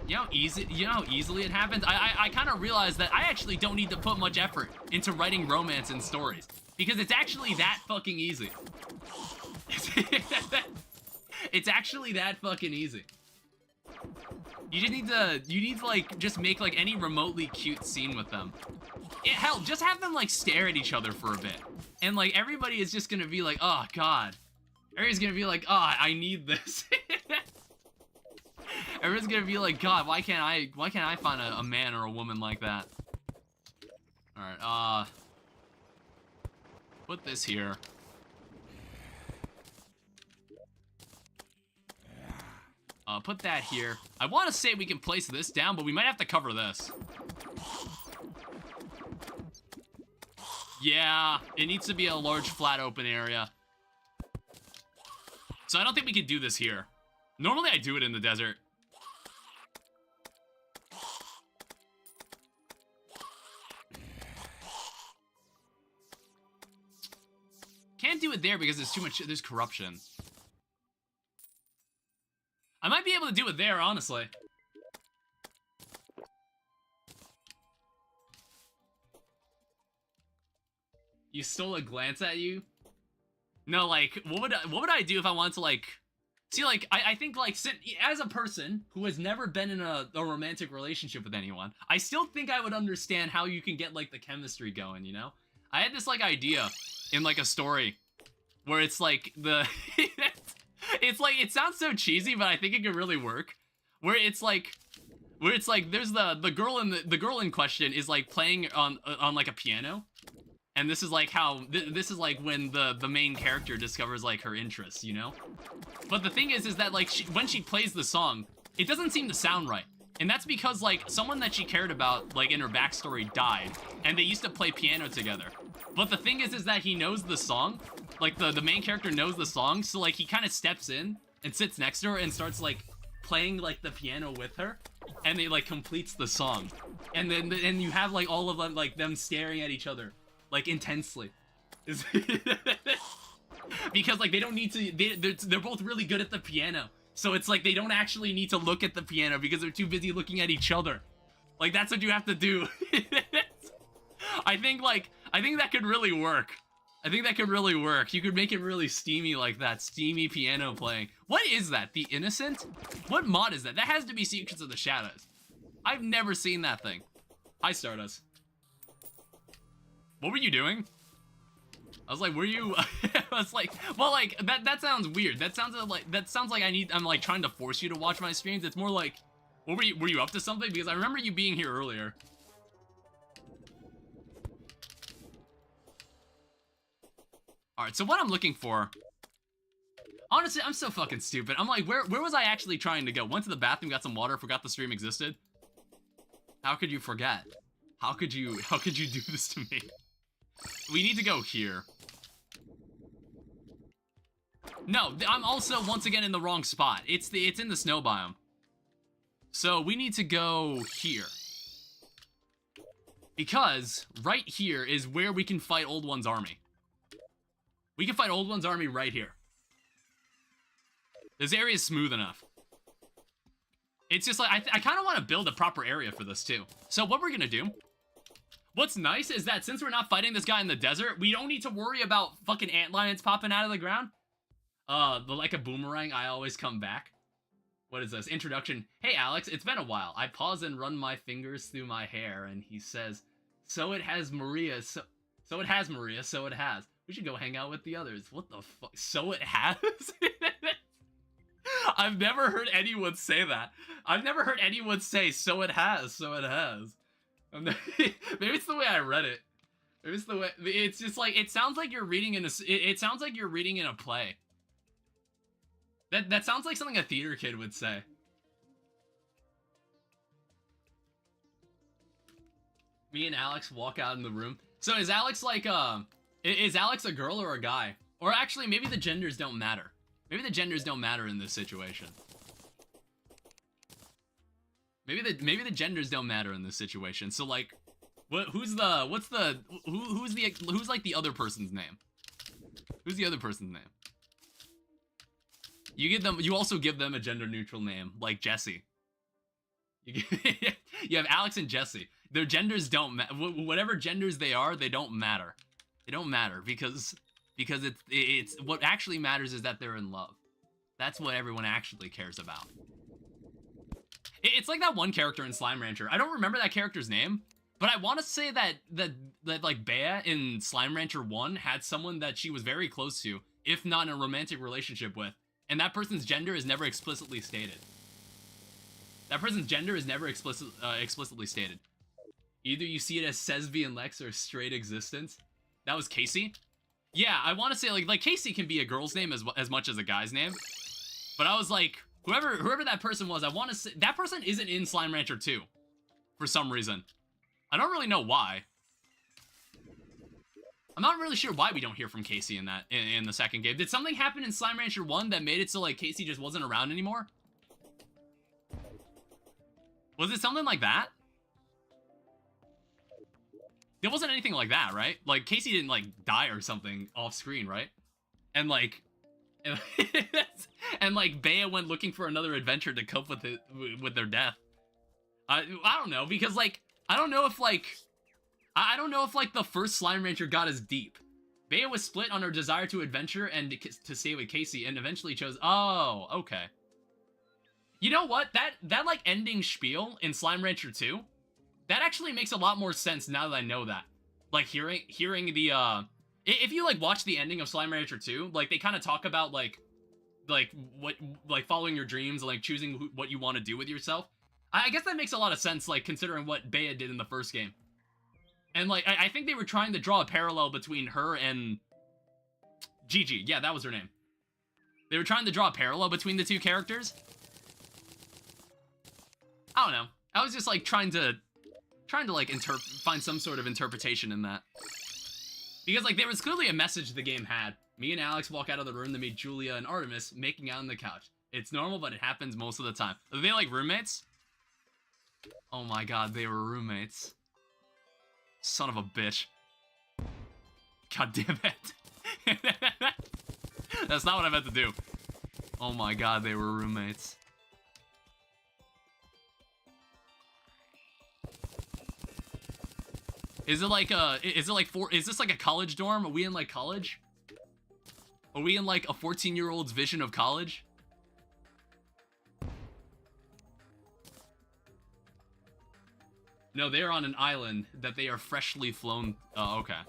You know how easily it happens? I kind of realized that I actually don't need to put much effort into writing romance and stories. Because it's actually that fucking easy. It's actually that fucking easy. You need to like, just make like any remotely cute scene with them. Hell, just have them like stare at each other for a bit. And like, everybody is just gonna be like, oh god. Everybody's gonna be like, oh, I need this. Everyone's gonna be like, god, why can't I find a man or a woman like that? Alright, put this here. Put that here. I want to say we can place this down, but we might have to cover this. Yeah, it needs to be a large, flat, open area. So I don't think we could do this here. Normally I do it in the desert. Can't do it there because there's corruption. I might be able to do it there, honestly. You stole a glance at you? No, like, what would I do if I wanted to, like... See, like, I think, like, as a person who has never been in a romantic relationship with anyone, I still think I would understand how you can get, like, the chemistry going, you know? I had this, like, idea in, like, a story where it's, like, it's like, it sounds so cheesy, but I think it could really work. Where it's like there's the girl in question is like playing on like a piano, and this is like how this is like when the main character discovers like her interests, you know. But the thing is that like when she plays the song, it doesn't seem to sound right, and that's because like someone that she cared about like in her backstory died, and they used to play piano together. But the thing is that he knows the song. Like, the main character knows the song, so, like, he kind of steps in and sits next to her and starts, like, playing, like, the piano with her, and it, like, completes the song. And then you have, like, all of them, like, them staring at each other, like, intensely. Because, like, they don't need to, they're both really good at the piano, so it's like they don't actually need to look at the piano because they're too busy looking at each other. Like, that's what you have to do. I think that could really work. I think that could really work. You could make it really steamy like that. Steamy piano playing. What is that? The Innocent? What mod is that? That has to be Secrets of the Shadows. I've never seen that thing. Hi, Stardust. What were you doing? I was like, were you... I was like, well, like, that sounds weird. That sounds like I'm like trying to force you to watch my streams. It's more like, were you up to something? Because I remember you being here earlier. Alright, so what I'm looking for... Honestly, I'm so fucking stupid. I'm like, where was I actually trying to go? Went to the bathroom, got some water, forgot the stream existed? How could you forget? How could you do this to me? We need to go here. No, I'm also, once again, in the wrong spot. It's in the snow biome. So, we need to go here. Because, right here is where we can fight Old One's army. We can fight Old One's army right here. This area is smooth enough. It's just like, I kind of want to build a proper area for this too. So what we're gonna do, what's nice is that since we're not fighting this guy in the desert, we don't need to worry about fucking antlions popping out of the ground. Like a boomerang, I always come back. What is this? Introduction. Hey Alex, it's been a while. I pause and run my fingers through my hair, and he says, so it has Maria, so it has Maria, so it has. We should go hang out with the others. What the fuck? So it has? I've never heard anyone say that. I've never heard anyone say, so it has, so it has. Maybe it's the way I read it. Maybe it's the way, it's just like, it sounds like you're reading in a, it sounds like you're reading in a play. That sounds like something a theater kid would say. Me and Alex walk out in the room. So is Alex like, is Alex a girl or a guy? Or actually, maybe the genders don't matter. Maybe the genders don't matter in this situation. Maybe the genders don't matter in this situation. So like, who's like the other person's name? Who's the other person's name? You also give them a gender neutral name, like Jesse. You have Alex and Jesse. Their genders don't matter. Whatever genders they are, they don't matter. They don't matter because it's what actually matters is that they're in love. That's what everyone actually cares about. It's like that one character in Slime Rancher. I don't remember that character's name, but I want to say that like Bea in Slime Rancher 1 had someone that she was very close to, if not in a romantic relationship with, and that person's gender is never explicitly stated. That person's gender is never explicitly stated. Either you see it as Sesvi and Lex or straight existence. That was Casey. Yeah, I want to say like Casey can be a girl's name as much as a guy's name. But I was like, whoever that person was, I want to say that person isn't in Slime Rancher 2 for some reason. I don't really know why. I'm not really sure why we don't hear from Casey in the second game. Did something happen in Slime Rancher 1 that made it so like Casey just wasn't around anymore? Was it something like that? There wasn't anything like that, right? Like, Casey didn't, like, die or something off screen, right? And, like... And, like, Bea went looking for another adventure to cope with their death. I don't know, because, like... I don't know if, like, the first Slime Rancher got as deep. Bea was split on her desire to adventure and to stay with Casey, and eventually chose... Oh, okay. You know what? That like, ending spiel in Slime Rancher 2... That actually makes a lot more sense now that I know that. Like, hearing the, if you, like, watch the ending of Slime Rancher 2, like, they kind of talk about, like, following your dreams and, like, choosing what you want to do with yourself. I guess that makes a lot of sense, like, considering what Bea did in the first game. And, like, I think they were trying to draw a parallel between her and Gigi. Yeah, that was her name. They were trying to draw a parallel between the two characters. I don't know. I was just, like, trying to like find some sort of interpretation in that. Because like there was clearly a message the game had. Me and Alex walk out of the room to meet Julia and Artemis making out on the couch. It's normal, but it happens most of the time. Are they like roommates? Oh my god, they were roommates. Son of a bitch. God damn it. That's not what I meant to do. Oh my god, they were roommates. Is this like a college dorm? Are we in like college? Are we in like a 14-year-old's vision of college? No, they're on an island that they are freshly flown. Oh, okay.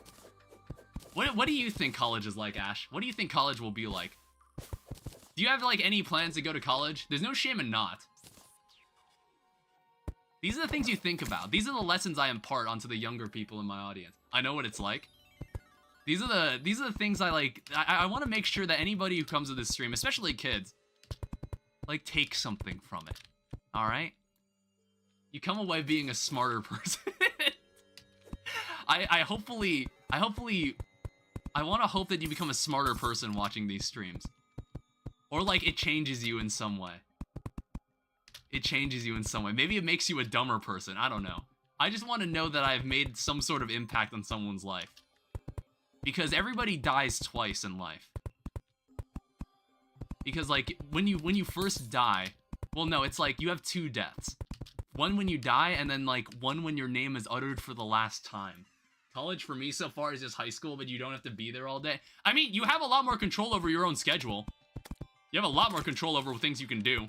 What do you think college is like, Ash? What do you think college will be like? Do you have like any plans to go to college? There's no shame in not. These are the things you think about. These are the lessons I impart onto the younger people in my audience. I know what it's like. These are the things I like. I want to make sure that anybody who comes to this stream, especially kids, like take something from it. All right? You come away being a smarter person. I want to hope that you become a smarter person watching these streams. Or like it changes you in some way. It changes you in some way. Maybe it makes you a dumber person. I don't know. I just want to know that I've made some sort of impact on someone's life. Because everybody dies twice in life. Because like when you first die, well no, it's like you have two deaths. One when you die and then like one when your name is uttered for the last time. College for me so far is just high school, but you don't have to be there all day. I mean, you have a lot more control over your own schedule. You have a lot more control over things you can do.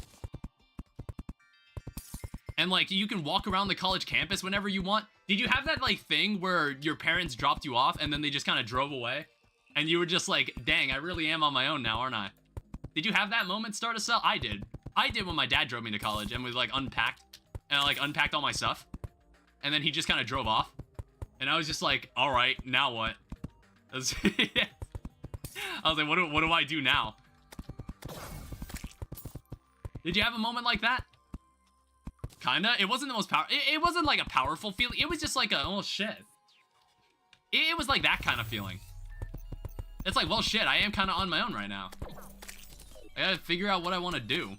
And, like, you can walk around the college campus whenever you want. Did you have that, like, thing where your parents dropped you off and then they just kind of drove away? And you were just like, dang, I really am on my own now, aren't I? Did you have that moment start a cell? I did. I did when my dad drove me to college and we, like, unpacked. And I, like, unpacked all my stuff. And then he just kind of drove off. And I was just like, all right, now what? I was like, what do I do now? Did you have a moment like that? Kinda. It wasn't the most powerful. It wasn't like a powerful feeling. It was just like a, oh shit. It was like that kind of feeling. It's like, well shit, I am kind of on my own right now. I gotta figure out what I want to do.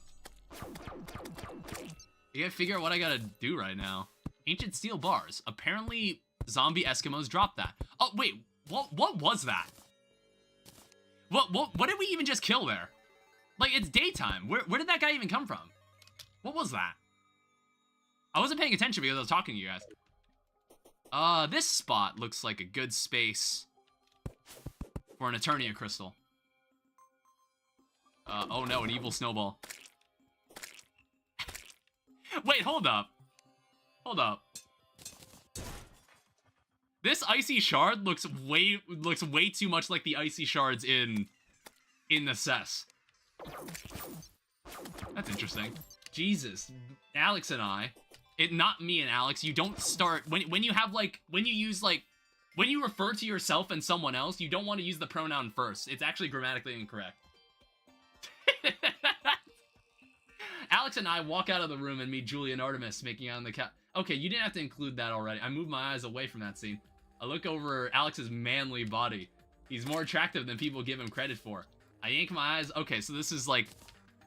I gotta figure out what I gotta do right now. Ancient steel bars. Apparently, zombie Eskimos dropped that. Oh, wait. What was that? What did we even just kill there? Like, it's daytime. Where did that guy even come from? What was that? I wasn't paying attention because I was talking to you guys. This spot looks like a good space for an Eternia crystal. Oh no, an evil snowball. Wait, hold up. Hold up. This icy shard looks way too much like the icy shards in the CES. That's interesting. Jesus, Alex and I, not me and Alex, you don't start when you have like when you refer to yourself and someone else, you don't want to use the pronoun first. It's actually grammatically incorrect. Alex and I walk out of the room and meet Julie and Artemis making out on the couch. Okay, you didn't have to include that already. I moved my eyes away from that scene. I look over Alex's manly body. He's more attractive than people give him credit for. I yank my eyes. Okay, so this is like...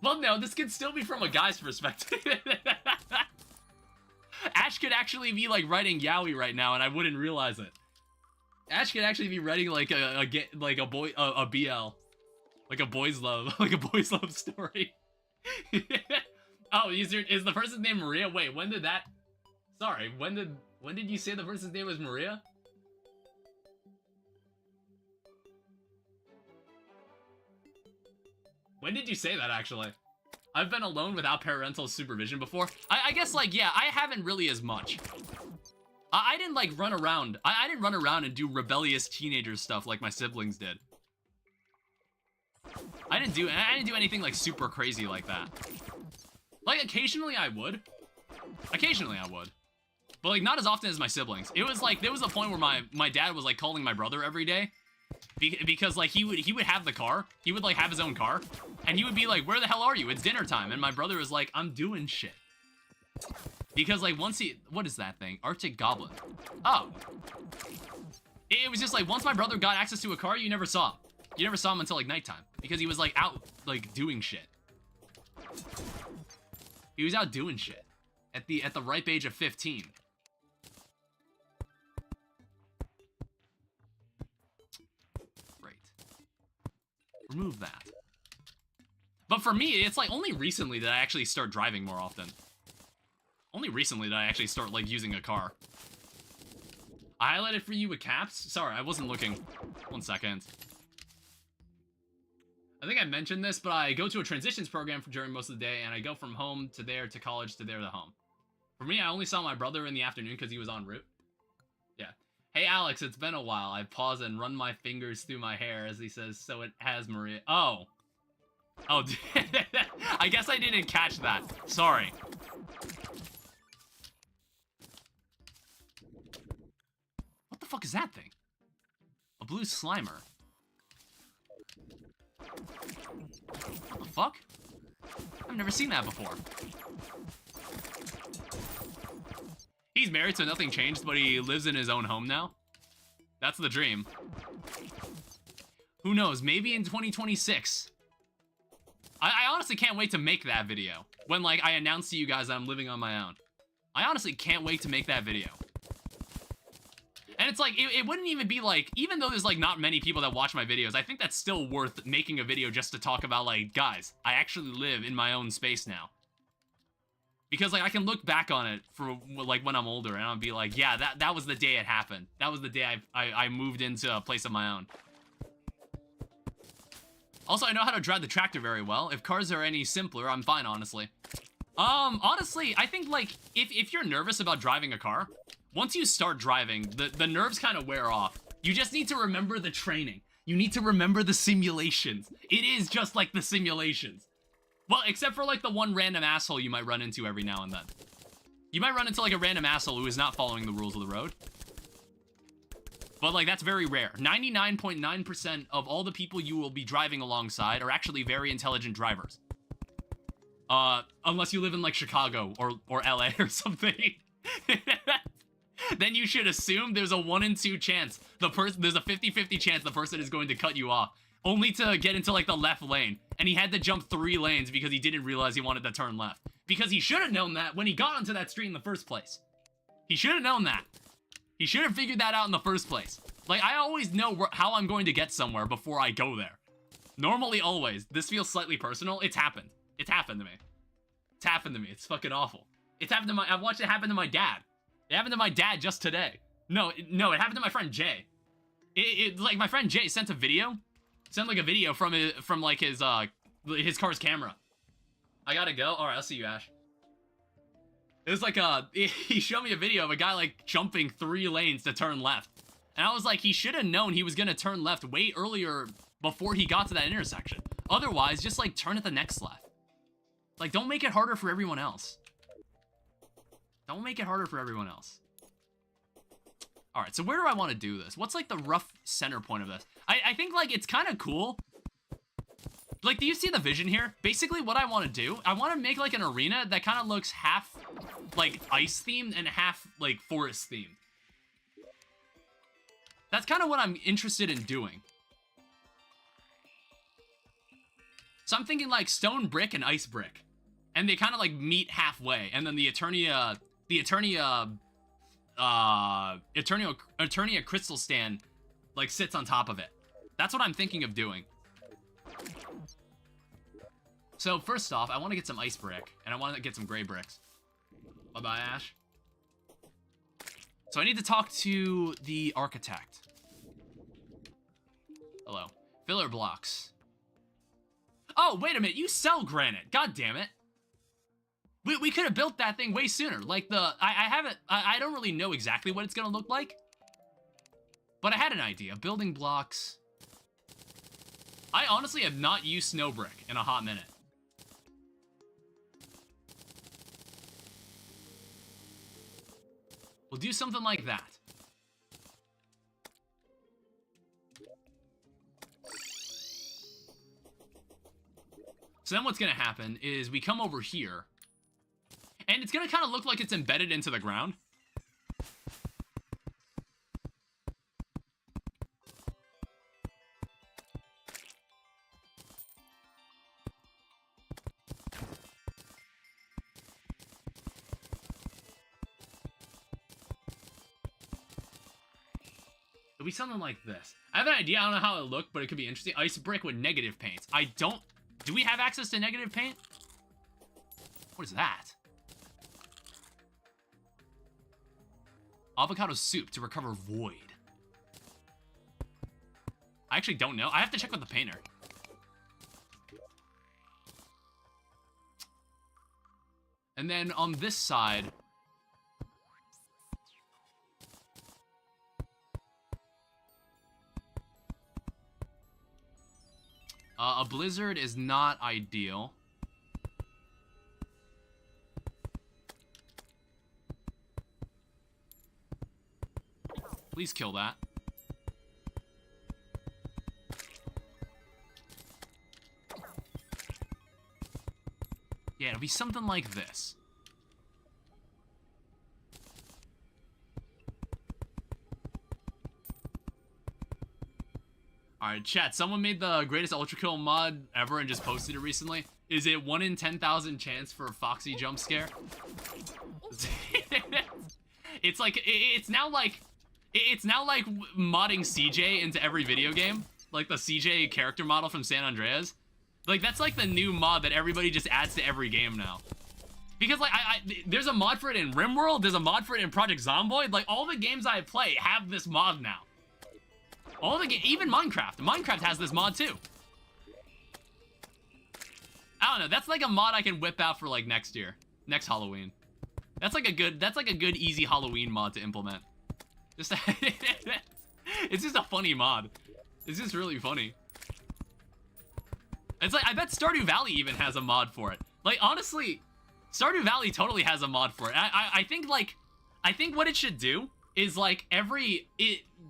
Well, no, this could still be from a guy's perspective. Ash could actually be, like, writing yaoi right now, and I wouldn't realize it. Ash could actually be writing, like, a BL. Like a boys' love. Like a boys' love story. Oh, is the person's name Maria? Wait, when did that... Sorry, when did you say the person's name was Maria? When did you say that, actually? I've been alone without parental supervision before. I guess, like, yeah, I haven't really as much. I didn't, like, run around. I didn't run around and do rebellious teenager stuff like my siblings did. I didn't do anything, like, super crazy like that. Like, occasionally I would. Occasionally I would. But, like, not as often as my siblings. It was, like, there was a point where my dad was, like, calling my brother every day. Because, like, he would have the car. He would, like, have his own car. And he would be like, where the hell are you? It's dinner time. And my brother was like, I'm doing shit. Because, like, once what is that thing? Arctic Goblin. Oh. It was just, like, once my brother got access to a car, you never saw him. You never saw him until, like, nighttime. Because he was, like, out, like, doing shit. He was out doing shit. At the ripe age of 15. Remove that. But for me, it's like only recently that I actually start driving more often. Only recently that I actually start like using a car. I highlighted for you with caps? Sorry, I wasn't looking. 1 second. I think I mentioned this, but I go to a transitions program during most of the day, and I go from home to there to college to there to home. For me, I only saw my brother in the afternoon because he was en route. Yeah. Hey, Alex, it's been a while. I pause and run my fingers through my hair, as he says, so it has Maria. Oh. Oh, I guess I didn't catch that. Sorry. What the fuck is that thing? A blue Slimer. What the fuck? I've never seen that before. He's married, so nothing changed, but he lives in his own home now. That's the dream. Who knows? Maybe in 2026. I honestly can't wait to make that video. When, like, I announce to you guys that I'm living on my own. I honestly can't wait to make that video. And it's like, it wouldn't even be like, even though there's, like, not many people that watch my videos, I think that's still worth making a video just to talk about, like, guys, I actually live in my own space now. Because, like, I can look back on it for, like, when I'm older, and I'll be like, yeah, that was the day it happened. That was the day I moved into a place of my own. Also, I know how to drive the tractor very well. If cars are any simpler, I'm fine, honestly. Honestly, I think, like, if you're nervous about driving a car, once you start driving, the nerves kind of wear off. You just need to remember the training. You need to remember the simulations. It is just like the simulations. Well, except for, like, the one random asshole you might run into every now and then. You might run into, like, a random asshole who is not following the rules of the road. But, like, that's very rare. 99.9% of all the people you will be driving alongside are actually very intelligent drivers. Unless you live in, like, Chicago or LA or something. Then you should assume there's a 1 in 2 chance. There's a 50-50 chance the person is going to cut you off. Only to get into, like, the left lane. And he had to jump 3 lanes because he didn't realize he wanted to turn left. Because he should have known that when he got onto that street in the first place. He should have known that. He should have figured that out in the first place. Like, I always know how I'm going to get somewhere before I go there. Normally, always. This feels slightly personal. It's happened. It's happened to me. It's happened to me. It's fucking awful. It's happened to I've watched it happen to my dad. It happened to my dad just today. No, it happened to my friend Jay. Like my friend Jay sent a video from like his car's camera. I gotta go. All right, I'll see you, Ash. It was like he showed me a video of a guy like jumping 3 lanes to turn left. And I was like, he should have known he was gonna turn left way earlier before he got to that intersection. Otherwise, just like turn at the next left. Like, don't make it harder for everyone else. Don't make it harder for everyone else. All right, so where do I want to do this? What's like the rough center point of this? I think like it's kind of cool. Like, do you see the vision here? Basically, what I want to do, I want to make like an arena that kind of looks half like ice themed and half like forest themed. That's kind of what I'm interested in doing. So I'm thinking like stone brick and ice brick, and they kind of like meet halfway, and then the Eternia crystal stand like sits on top of it. That's what I'm thinking of doing. So first off, I want to get some ice brick, and I want to get some gray bricks. Bye-bye, Ash. So I need to talk to the architect. Hello. Filler blocks. Oh, wait a minute, you sell granite. God damn it. We could have built that thing way sooner. Like I don't really know exactly what it's gonna look like, but I had an idea. Building blocks. I honestly have not used snow brick in a hot minute. We'll do something like that. So then what's gonna happen is we come over here, and it's gonna kind of look like it's embedded into the ground. It'll be something like this. I have an idea, I don't know how it'll look, but it could be interesting. Ice brick with negative paints. Do we have access to negative paint? What is that? Avocado soup to recover void. I actually don't know. I have to check with the painter. And then on this side, a blizzard is not ideal. Please kill that. Yeah, it'll be something like this. Alright, chat, someone made the greatest ultra kill mod ever and just posted it recently. Is it 1 in 10,000 chance for a Foxy jump scare? It's like, it's now like modding CJ into every video game. Like the CJ character model from San Andreas. Like, that's like the new mod that everybody just adds to every game now. Because like, there's a mod for it in RimWorld, there's a mod for it in Project Zomboid. Like, all the games I play have this mod now. All the even Minecraft. Minecraft has this mod too. I don't know. That's like a mod I can whip out for like next year, next Halloween. That's like a good easy Halloween mod to implement. Just it's just a funny mod. It's just really funny. It's like I bet Stardew Valley even has a mod for it. Like honestly, Stardew Valley totally has a mod for it. I think what it should do is like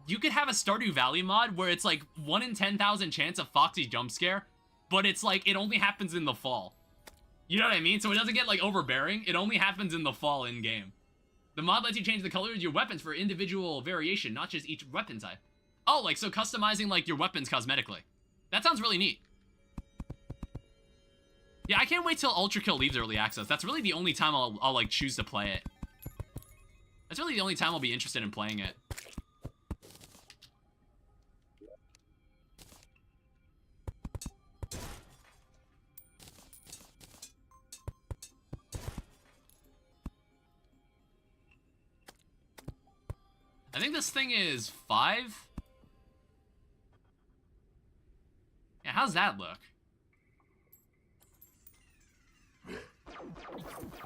you could have a Stardew Valley mod where it's like 1 in 10,000 chance of Foxy jump scare, but it's like it only happens in the fall. You know what I mean? So it doesn't get like overbearing. It only happens in the fall in game. The mod lets you change the colors of your weapons for individual variation, not just each weapon type. Oh, like so customizing like your weapons cosmetically. That sounds really neat. Yeah, I can't wait till Ultra Kill leaves early access. That's really the only time I'll like choose to play it. That's really the only time I'll be interested in playing it. I think this thing is 5. Yeah, how's that look?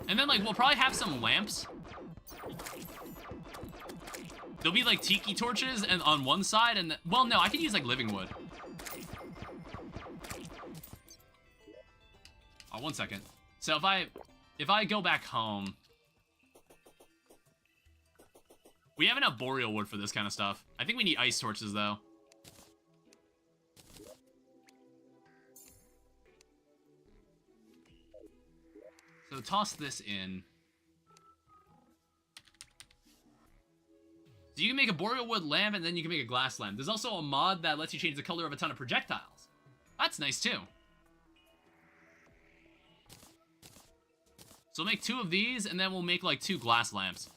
And then, like, we'll probably have some lamps. There'll be, like, tiki torches and on one side, and... well, no, I could use, like, living wood. Oh, 1 second. So if I go back home... we have enough boreal wood for this kind of stuff. I think we need ice torches, though. So toss this in. So you can make a boreal wood lamp, and then you can make a glass lamp. There's also a mod that lets you change the color of a ton of projectiles. That's nice, too. So we'll make 2 of these, and then we'll make, like, 2 glass lamps.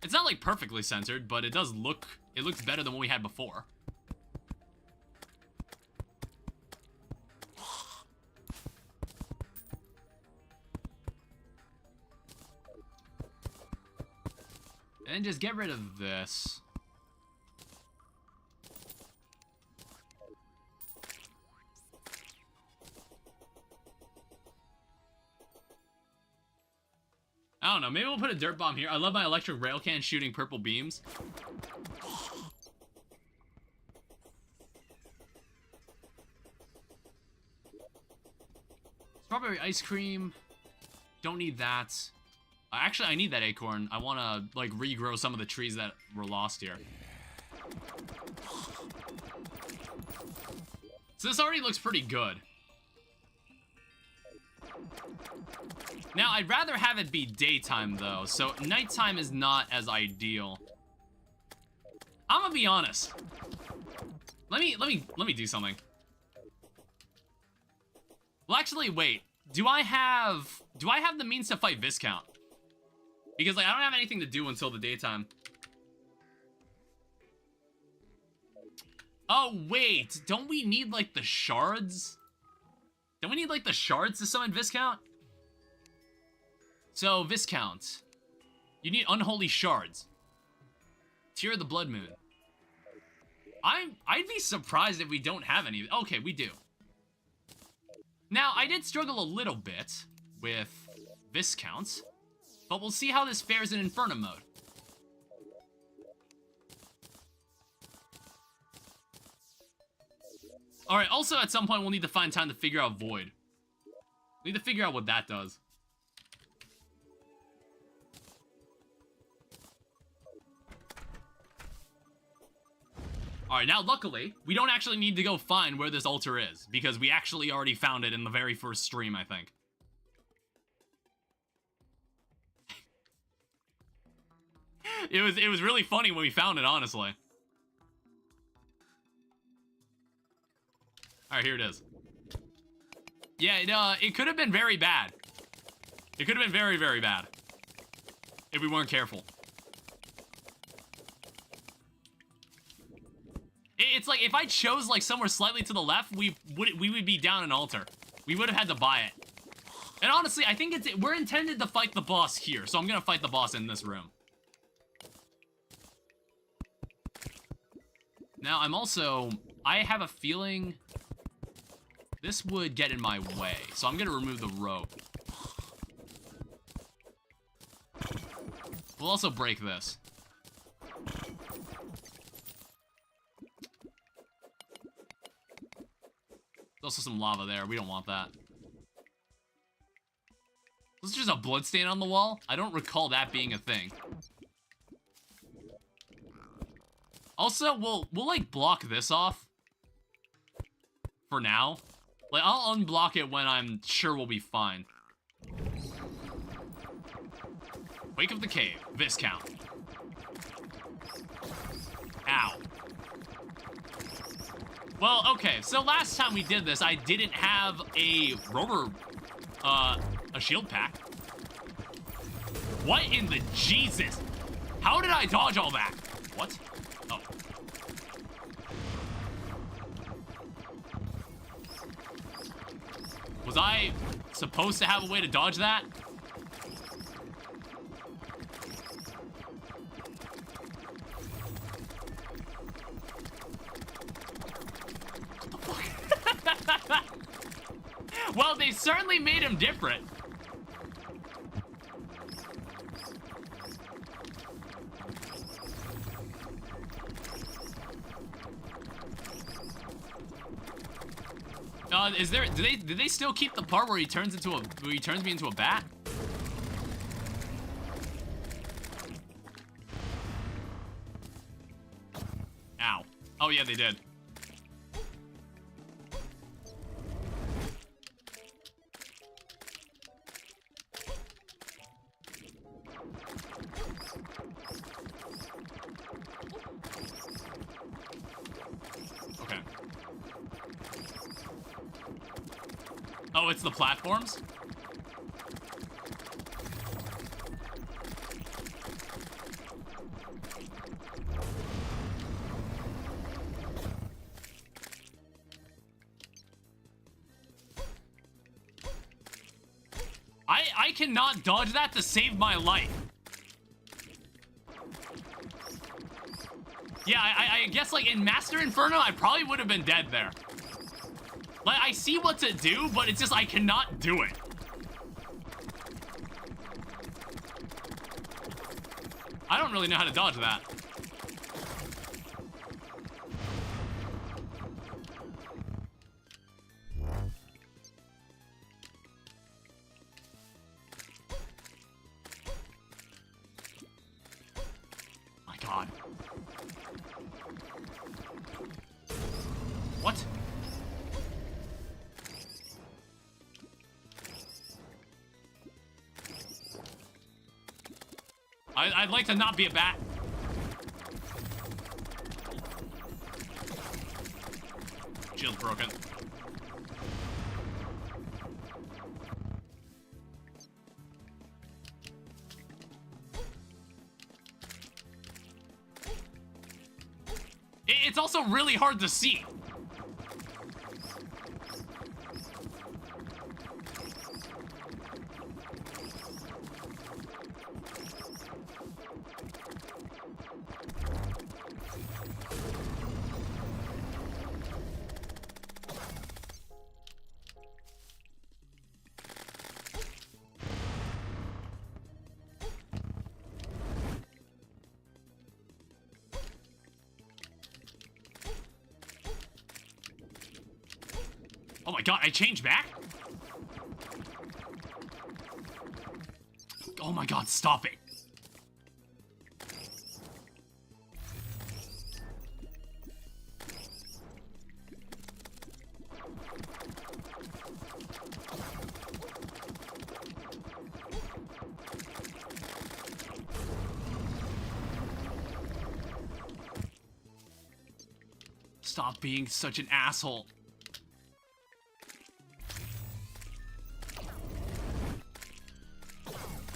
It's not, like, perfectly centered, but it does look... it looks better than what we had before. And just get rid of this. I don't know, maybe we'll put a dirt bomb here. I love my electric rail can shooting purple beams. Strawberry ice cream. Don't need that. Actually, I need that acorn. I want to, like, regrow some of the trees that were lost here. So this already looks pretty good. Now, I'd rather have it be daytime, though, so nighttime is not as ideal. I'm gonna be honest. Let me do something. Well, actually, wait. Do I have the means to fight Viscount? Because, like, I don't have anything to do until the daytime. Oh, wait. Don't we need, like, the shards? Don't we need, like, the shards to summon Viscount? So, Viscount. You need unholy shards. Tear of the Blood Moon. I'd be surprised if we don't have any. Okay, we do. Now, I did struggle a little bit with Viscount, but we'll see how this fares in Inferno mode. Alright, also at some point we'll need to find time to figure out Void. We need to figure out what that does. Alright, now luckily, we don't actually need to go find where this altar is, because we actually already found it in the very first stream, I think. It was really funny when we found it, honestly. Alright, here it is. Yeah, it could have been very bad. It could have been very, very bad. If we weren't careful. It's like, if I chose, like, somewhere slightly to the left, we would be down an altar. We would have had to buy it. And honestly, I think we're intended to fight the boss here, so I'm gonna fight the boss in this room. Now, I have a feeling this would get in my way, so I'm gonna remove the rope. We'll also break this. There's also some lava there. We don't want that. Was there just a bloodstain on the wall? I don't recall that being a thing. Also, we'll like, block this off. For now. Like, I'll unblock it when I'm sure we'll be fine. Wake up the cave. Viscount. Ow. Well, okay, so last time we did this, I didn't have a rover, a shield pack. What in the Jesus? How did I dodge all that? What? Oh. Was I supposed to have a way to dodge that? Well, they certainly made him different. Is there? Do they still keep the part where he turns me into a bat? Ow. Oh yeah, they did. Okay. Oh, it's the platforms? I cannot dodge that to save my life. Yeah, I guess, like, in Master Inferno, I probably would have been dead there. Like, I see what to do, but it's just I cannot do it. I don't really know how to dodge that. My God. What? I'd like to not be a bat. Shield's broken. It's also really hard to see. Oh my God, I changed back? Oh my God, stop it. Stop being such an asshole.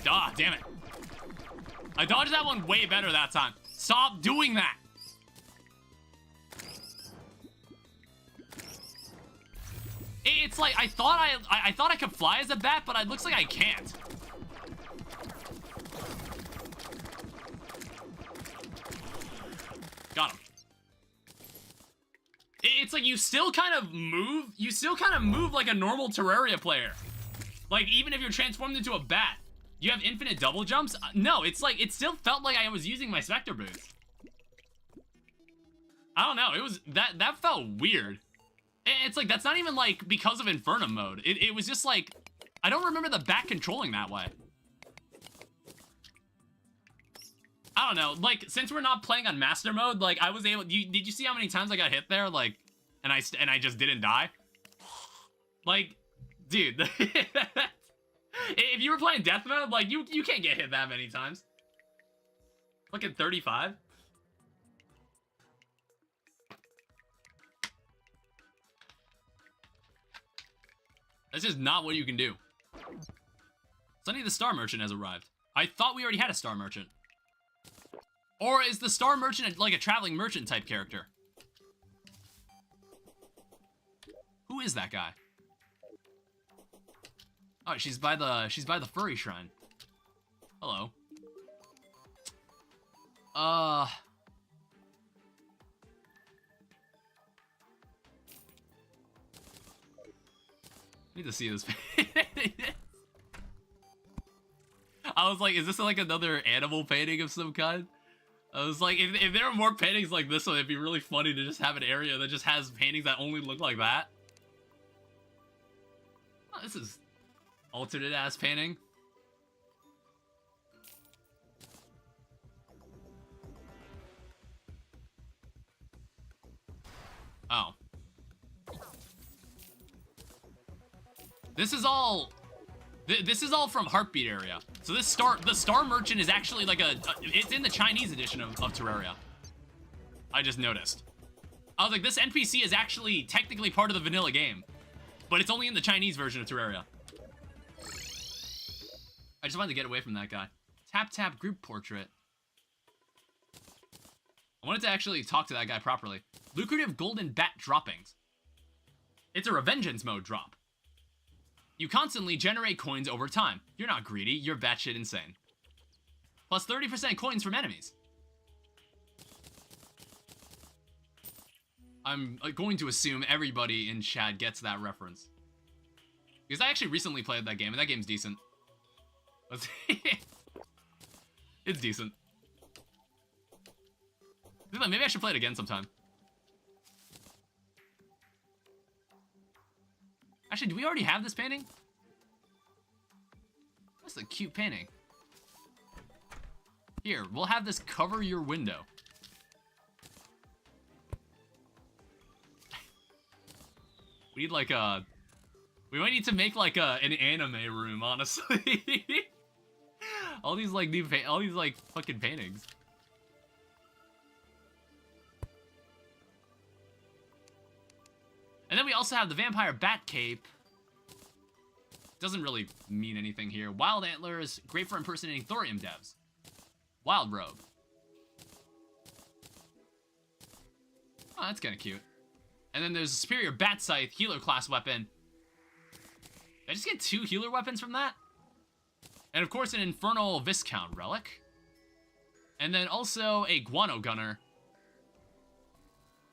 Ah, damn it. I dodged that one way better that time. Stop doing that. It's like I thought I could fly as a bat, but it looks like I can't. Got him. It's like you still kind of move like a normal Terraria player. Like even if you're transformed into a bat. You have infinite double jumps? No, it's like, it still felt like I was using my Spectre boots. I don't know, it was, that felt weird. It's like, that's not even like because of Inferno mode. It was just like, I don't remember the bat controlling that way. I don't know, like, since we're not playing on Master mode, like, I was able, did you see how many times I got hit there? Like, and I just didn't die? Like, dude, if you were playing death mode, like, you can't get hit that many times. Look at 35. That's just not what you can do. Sunny the Star Merchant has arrived. I thought we already had a Star Merchant. Or is the Star Merchant like a traveling merchant type character? Who is that guy? Oh, she's by the furry shrine. Hello. Need to see this. I was like, is this like another animal painting of some kind? I was like, if there were more paintings like this one, it'd be really funny to just have an area that just has paintings that only look like that. Oh, this is alternate ass painting. Oh. This is all from Heartbeat area. So the Star Merchant is actually like it's in the Chinese edition of Terraria. I just noticed. I was like, this NPC is actually technically part of the vanilla game, but it's only in the Chinese version of Terraria. I just wanted to get away from that guy. Tap group portrait. I wanted to actually talk to that guy properly. Lucrative golden bat droppings. It's a revengeance mode drop. You constantly generate coins over time. You're not greedy, you're batshit insane. Plus 30% coins from enemies. I'm going to assume everybody in chat gets that reference. Because I actually recently played that game, and that game's decent. It's decent. Maybe I should play it again sometime. Actually, do we already have this painting? That's a cute painting. Here, we'll have this cover your window. We need like a... We might need to make like an anime room, honestly. All these like all these like fucking paintings. And then we also have the Vampire Bat Cape. Doesn't really mean anything here. Wild Antlers, great for impersonating Thorium devs. Wild Robe. Oh, that's kind of cute. And then there's a Superior Bat Scythe, healer class weapon. Did I just get 2 healer weapons from that? And of course an Infernal Viscount relic. And then also a Guano Gunner.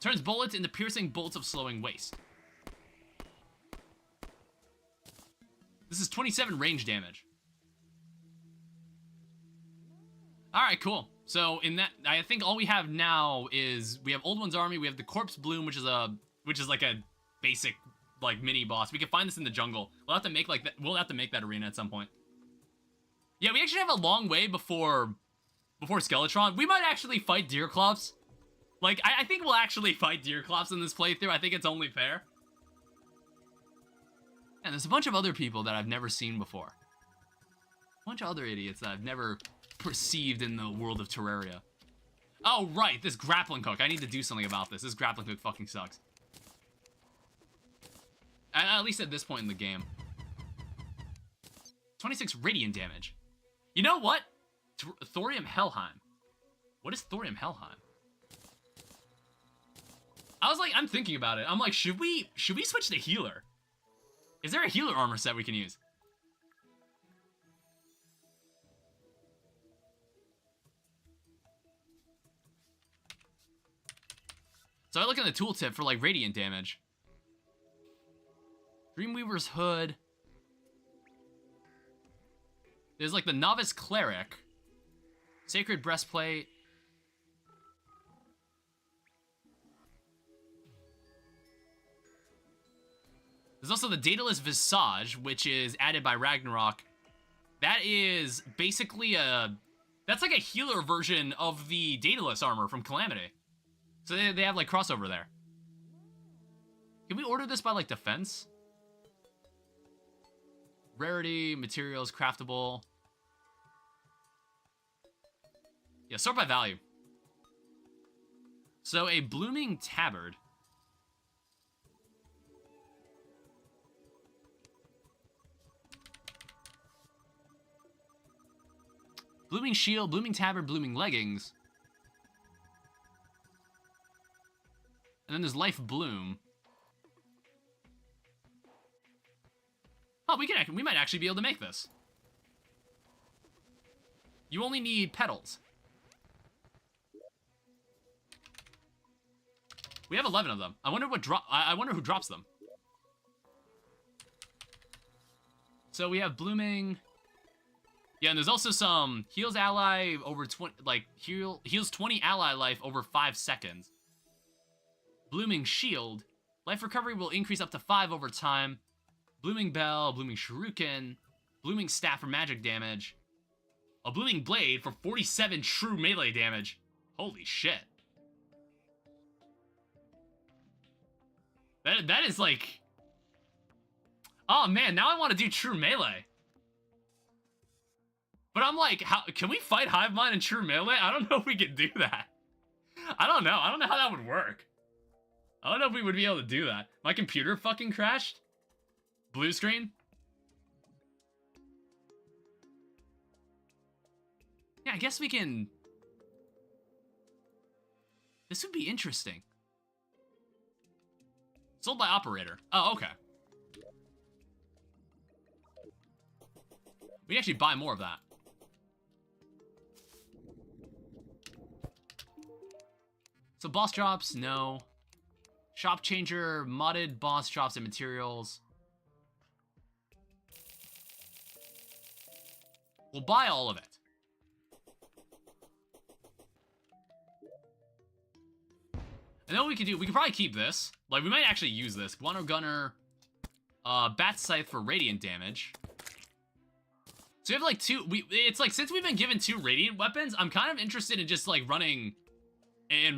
Turns bullets into piercing bolts of slowing waste. This is 27 range damage. Alright, cool. So in that, I think all we have now is we have Old One's Army, we have the Corpse Bloom, which is like a basic like mini boss. We can find this in the jungle. We'll have to make like that. We'll have to make that arena at some point. Yeah, we actually have a long way before Skeletron. We might actually fight Deerclops. Like, I think we'll actually fight Deerclops in this playthrough. I think it's only fair. And there's a bunch of other people that I've never seen before. A bunch of other idiots that I've never perceived in the world of Terraria. Oh, right, this grappling hook. I need to do something about this. This grappling hook fucking sucks. At least at this point in the game. 26 radiant damage. You know what? Thorium Helheim. What is Thorium Helheim? I was like, I'm thinking about it. I'm like, should we switch to healer? Is there a healer armor set we can use? So I look at the tooltip for like radiant damage. Dreamweaver's Hood. There's like the Novice Cleric. Sacred Breastplate. There's also the Daedalus Visage, which is added by Ragnarok. That is basically that's like a healer version of the Daedalus armor from Calamity. So they have like crossover there. Can we order this by like defense? Rarity, materials, craftable. Yeah, sort by value. So a blooming tabard. Blooming Shield, Blooming Tabard, Blooming Leggings. And then there's Life Bloom. Oh, we might actually be able to make this. You only need petals. We have 11 of them. I wonder I wonder who drops them. So we have Blooming. Yeah, and there's also some heals ally over 20, like heals 20 ally life over 5 seconds. Blooming Shield. Life recovery will increase up to 5 over time. Blooming Bell, Blooming Shuriken, Blooming Staff for magic damage. A Blooming Blade for 47 true melee damage. Holy shit. That is like... Oh man, now I want to do true melee. But I'm like, can we fight Hive Mind in true melee? I don't know if we can do that. I don't know. I don't know how that would work. I don't know if we would be able to do that. My computer fucking crashed. Blue screen. Yeah, I guess we can... This would be interesting. Sold by operator. Oh, okay. We can actually buy more of that. So boss drops, no. Shop changer, modded boss drops and materials. We'll buy all of it. And then what we could do, we could probably keep this. Like, we might actually use this. Guano Gunner, Bat Scythe for radiant damage. So we have like it's like, since we've been given 2 radiant weapons, I'm kind of interested in just like running a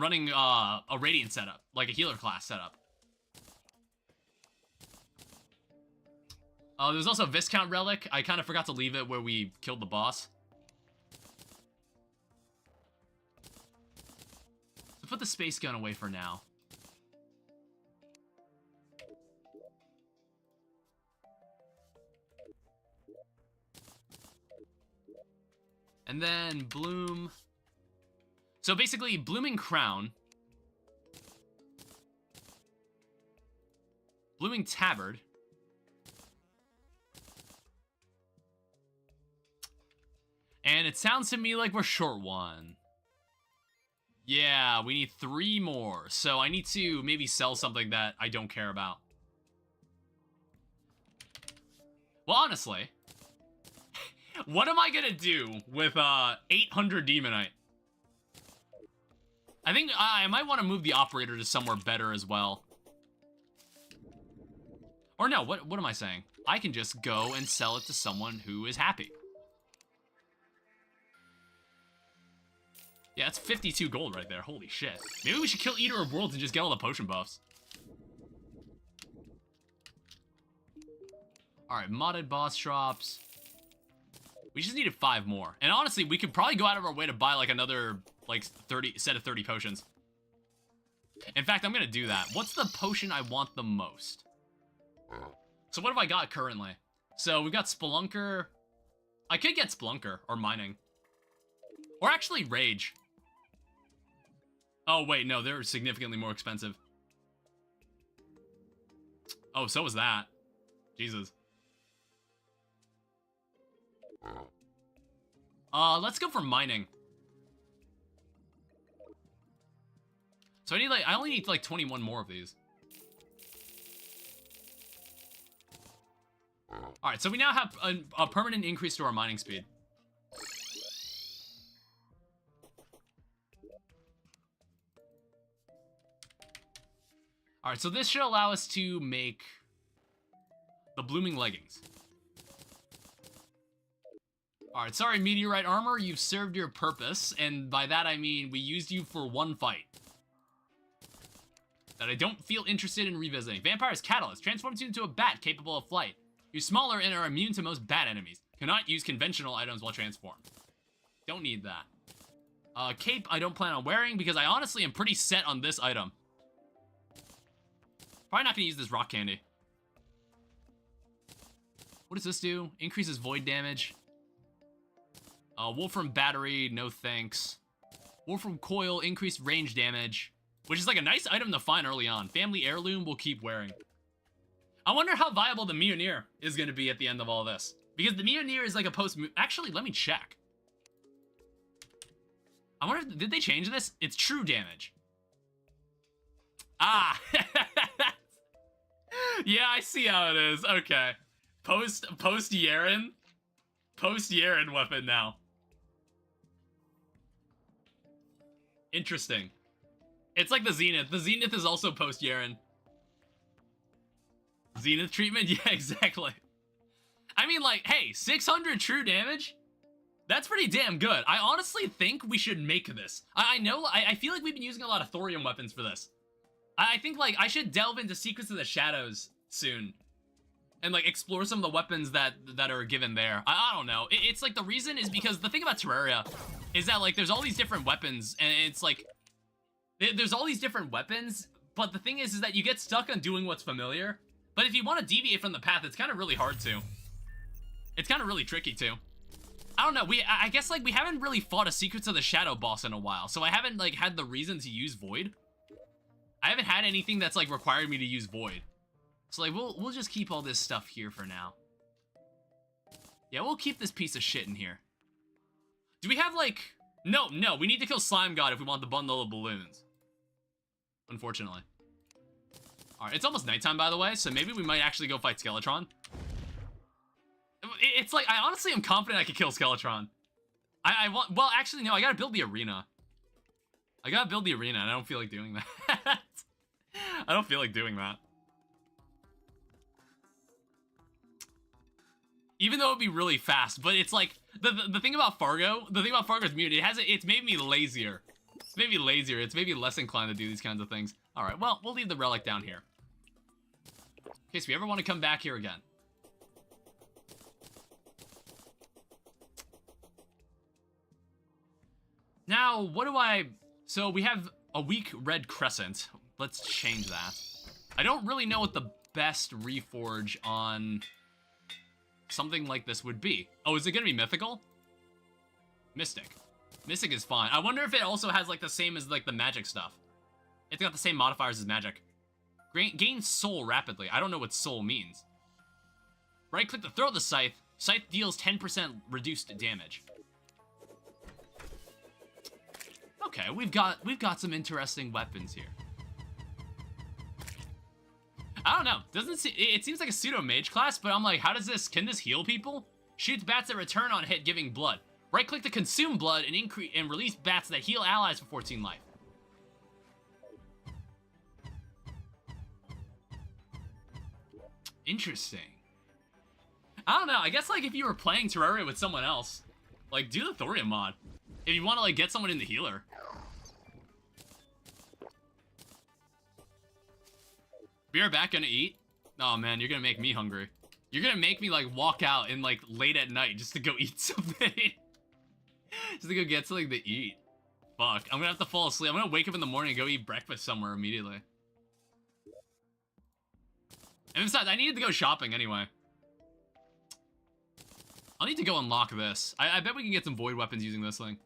radiant setup, like a healer class setup. There's also a Viscount Relic. I kind of forgot to leave it where we killed the boss. So put the space gun away for now. And then Bloom. So basically, Blooming Crown. Blooming Tabard. And it sounds to me like we're short one. Yeah, we need 3 more. So I need to maybe sell something that I don't care about. Well, honestly, what am I gonna do with 800 Demonite? I think I might want to move the operator to somewhere better as well. Or no, what am I saying? I can just go and sell it to someone who is happy. Yeah, that's 52 gold right there. Holy shit. Maybe we should kill Eater of Worlds and just get all the potion buffs. Alright, modded boss drops. We just needed 5 more. And honestly, we could probably go out of our way to buy like another like 30 set of 30 potions. In fact, I'm gonna do that. What's the potion I want the most? So what have I got currently? So we've got Spelunker. I could get Spelunker or Mining. Or actually Rage. Oh wait, no, they're significantly more expensive. Oh, so was that. Jesus. Let's go for Mining. So I only need like 21 more of these. Alright, so we now have a permanent increase to our mining speed. Alright, so this should allow us to make the Blooming Leggings. Alright, sorry Meteorite Armor, you've served your purpose, and by that I mean we used you for 1 fight. That I don't feel interested in revisiting. Vampire's Catalyst transforms you into a bat capable of flight. You're smaller and are immune to most bat enemies. Cannot use conventional items while transformed. Don't need that. Cape I don't plan on wearing because I honestly am pretty set on this item. Probably not gonna use this rock candy. What does this do? Increases void damage. Wolfram Battery, no thanks. Wolfram Coil, increased range damage, which is like a nice item to find early on. Family Heirloom will keep wearing. I wonder how viable the Mjolnir is going to be at the end of all this. Because the Mjolnir is like a post... Actually, let me check. I wonder if... Did they change this? It's true damage. Ah! Yeah, I see how it is. Okay. Post Yaren. Post Yaren weapon now. Interesting. It's like the Zenith. The Zenith is also post Yaren. Zenith treatment? Yeah, exactly. I mean, like, hey, 600 true damage? That's pretty damn good. I honestly think we should make this. I feel like we've been using a lot of thorium weapons for this. I think, like, I should delve into Secrets of the Shadows soon. And, like, explore some of the weapons that are given there. I don't know. It's, like, the reason is because the thing about Terraria is that, like, there's all these different weapons, and it's, like... There's all these different weapons, but the thing is that you get stuck on doing what's familiar. But if you want to deviate from the path, it's kind of really hard to. It's kind of really tricky, too. I don't know, I guess, like, we haven't really fought a Secrets of the Shadow boss in a while, so I haven't, like, had the reason to use Void. I haven't had anything that's, like, required me to use Void. So, like, we'll just keep all this stuff here for now. Yeah, we'll keep this piece of shit in here. Do we have, like... No, we need to kill Slime God if we want the bundle of balloons. Unfortunately. Alright, it's almost nighttime, by the way, so maybe we might actually go fight Skeletron. It's like, I honestly am confident I could kill Skeletron. I want... Well, actually, no, I gotta build the arena. I gotta build the arena, and I don't feel like doing that. I don't feel like doing that. Even though it'd be really fast, but it's like... The thing about Fargo... The thing about Fargo's muted, it's made me lazier. It's made me lazier. It's made me less inclined to do these kinds of things. Alright, well, we'll leave the relic down here. In case we ever want to come back here again. Now, what do I... So, we have a weak red crescent. Let's change that. I don't really know what the best reforge on something like this would be. Oh, is it going to be mythical? Mystic. Mystic is fine. I wonder if it also has, like, the same as, like, the magic stuff. It's got the same modifiers as magic. Gain soul rapidly. I don't know what soul means. Right-click to throw the scythe. Scythe deals 10% reduced damage. Okay, we've got some interesting weapons here. I don't know. It seems like a pseudo mage class, but I'm like, how does this? Can this heal people? Shoots bats that return on hit, giving blood. Right-click to consume blood and release bats that heal allies for 14 life. Interesting. I don't know. I guess like if you were playing Terraria with someone else, like do the Thorium mod. If you want to like get someone in the healer. Be right back, gonna eat? Oh man, you're gonna make me hungry. You're gonna make me like walk out and like late at night just to go eat something. Just to go get something to eat. Fuck, I'm gonna have to fall asleep. I'm gonna wake up in the morning and go eat breakfast somewhere immediately. And besides, I needed to go shopping anyway. I'll need to go unlock this. I bet we can get some void weapons using this thing.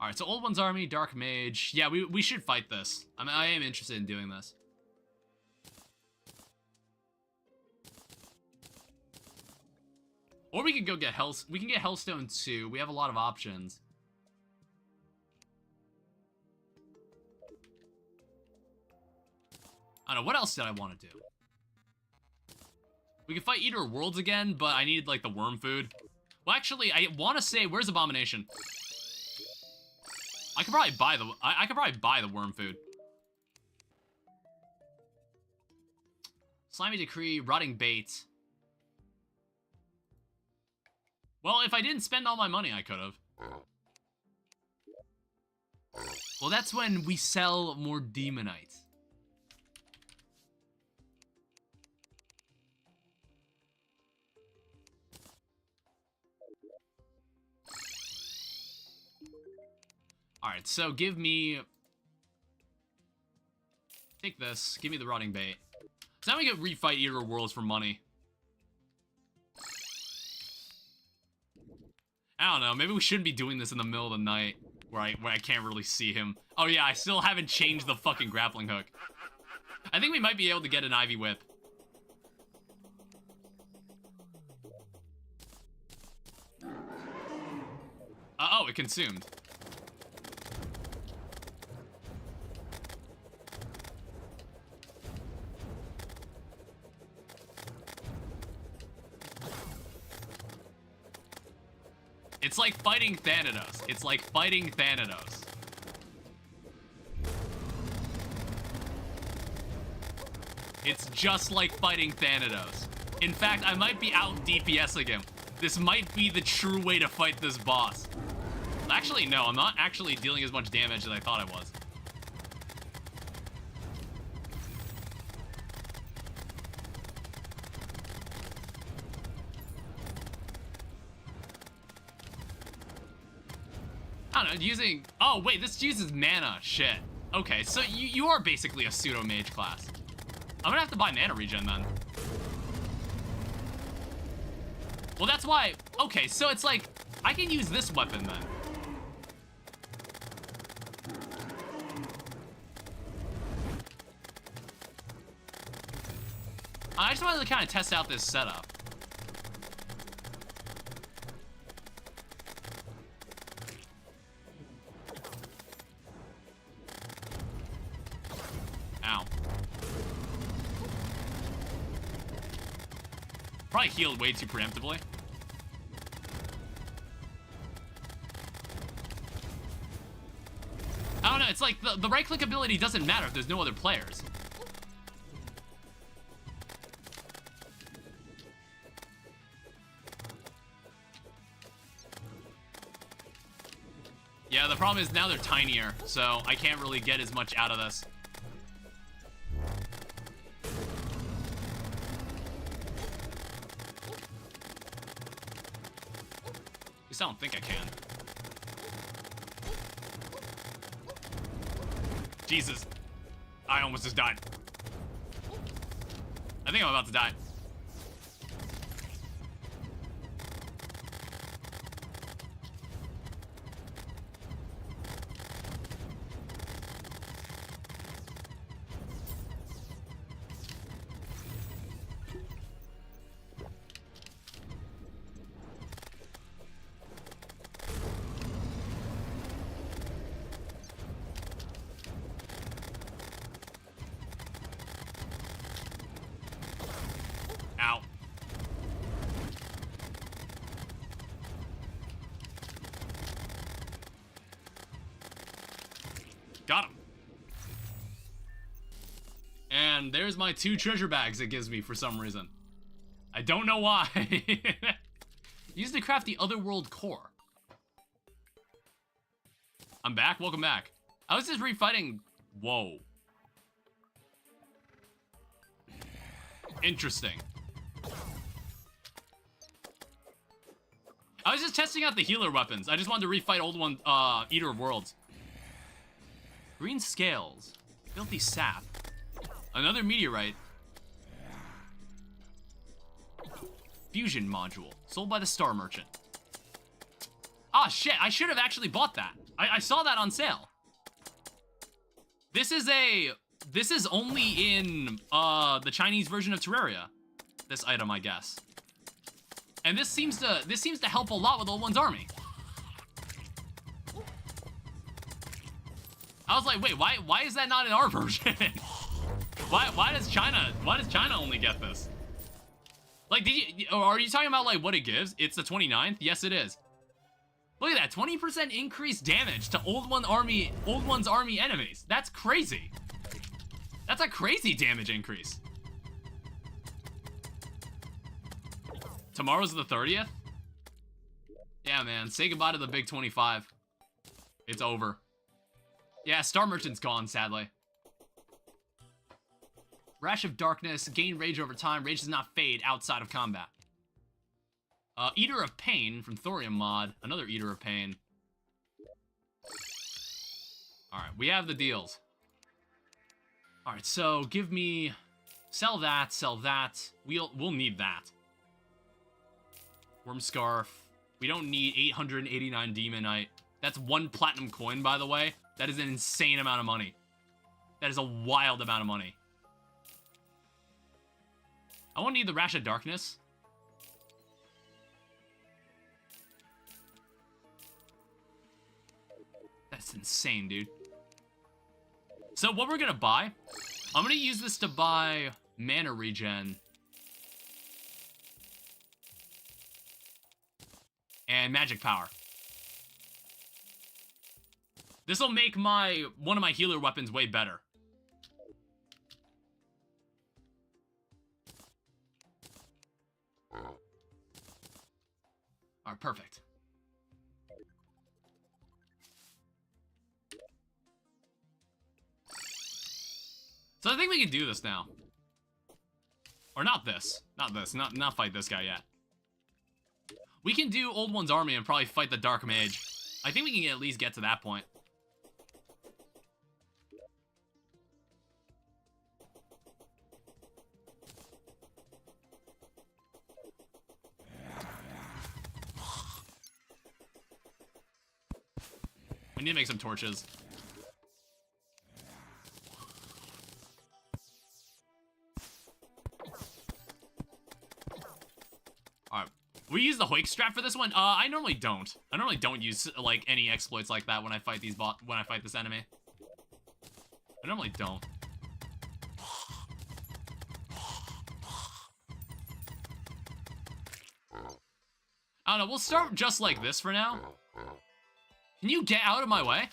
Alright, so Old One's Army, Dark Mage. Yeah, we should fight this. I mean, I am interested in doing this. Or we could go get we can get Hellstone too. We have a lot of options. I don't know, what else did I want to do? We could fight Eater of Worlds again, but I need, like, the worm food. Well, actually, I want to say, where's Abomination? I could probably buy I could probably buy the worm food. Slimy Decree, Rotting Bait. Well, if I didn't spend all my money, I could have. Well, that's when we sell more Demonite. Alright, so give me... Take this. Give me the Rotting Bait. So now we get refight Eater of Worlds for money. I don't know, maybe we shouldn't be doing this in the middle of the night where I can't really see him. Oh yeah, I still haven't changed the fucking grappling hook. I think we might be able to get an Ivy Whip. Oh, it consumed. It's like fighting Thanatos. It's like fighting Thanatos. It's just like fighting Thanatos. In fact, I might be out DPSing him. This might be the true way to fight this boss. Actually, no, I'm not actually dealing as much damage as I thought I was. I don't know, using... Oh, wait, this uses mana. Shit. Okay, so you are basically a pseudo-mage class. I'm gonna have to buy mana regen, then. Well, that's why... Okay, so it's like... I can use this weapon, then. I just wanted to kind of test out this setup. Ow. Probably healed way too preemptively. I don't know, it's like the right-click ability doesn't matter if there's no other players. Yeah, the problem is now they're tinier, so I can't really get as much out of this. At least I don't think I can. Jesus. I almost just died. I think I'm about to die. Ow. Got him. And there's my 2 treasure bags it gives me for some reason. I don't know why. Used to craft the Otherworld core. I'm back. Welcome back. I was just refighting. Whoa. Interesting. I was just testing out the healer weapons. I just wanted to refight old one, Eater of Worlds. Green scales. Filthy sap. Another meteorite. Fusion module. Sold by the Star Merchant. Ah, shit. I should have actually bought that. I saw that on sale. This is only in, the Chinese version of Terraria. This item, I guess. And this seems to help a lot with Old One's army. I was like, wait, why is that not in our version? why does China only get this? Like, are you talking about like what it gives? It's the 29th? Yes, it is. Look at that, 20% increased damage to Old One's army enemies. That's crazy. That's a crazy damage increase. Tomorrow's the 30th? Yeah, man. Say goodbye to the big 25. It's over. Yeah, Star Merchant's gone, sadly. Rash of Darkness. Gain rage over time. Rage does not fade outside of combat. Eater of Pain from Thorium mod. Another Eater of Pain. Alright, we have the deals. Alright, so give me Sell that, sell that. We'll need that. Worm Scarf. We don't need 889 Demonite. That's 1 platinum coin, by the way. That is an insane amount of money. That is a wild amount of money. I won't need the Rash of Darkness. That's insane, dude. So what we're gonna buy, I'm gonna use this to buy mana regen. And magic power. This will make one of my healer weapons way better. Alright, perfect. So I think we can do this now. Or not this. Not this. Not fight this guy yet. We can do Old One's army and probably fight the Dark Mage. I think we can at least get to that point. We need to make some torches. Alright. We use the Hoik strap for this one? I normally don't. I normally don't use, like, any exploits like that when I fight this enemy. I normally don't. I don't know, we'll start just like this for now. Can you get out of my way?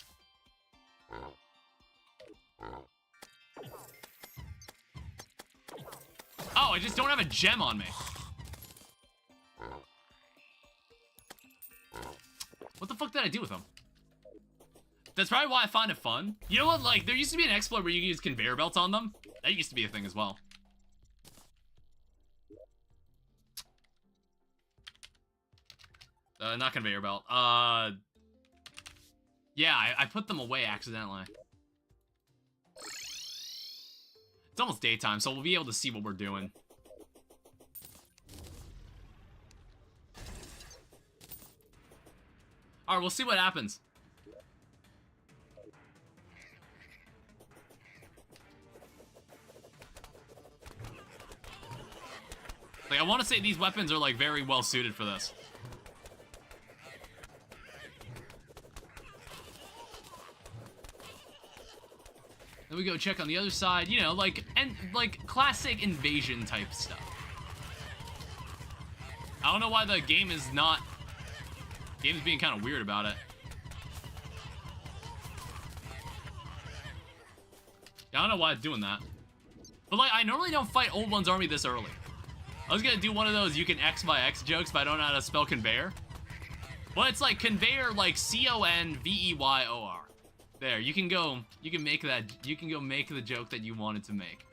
Oh, I just don't have a gem on me. What the fuck did I do with them? That's probably why I find it fun. You know what, like, there used to be an exploit where you could use conveyor belts on them. That used to be a thing as well. Not conveyor belt. Yeah, I put them away accidentally. It's almost daytime, so we'll be able to see what we're doing. Alright, we'll see what happens. Like, I want to say these weapons are, like, very well suited for this. Then we go check on the other side, you know, like classic invasion type stuff. I don't know why the game is not... Game's being kind of weird about it. I don't know why it's doing that. But, like, I normally don't fight Old One's army this early. I was gonna do one of those you can X by X jokes, but I don't know how to spell conveyor. Well, it's like conveyor, like C-O-N-V-E-Y-O-R. There, you can go make the joke that you wanted to make.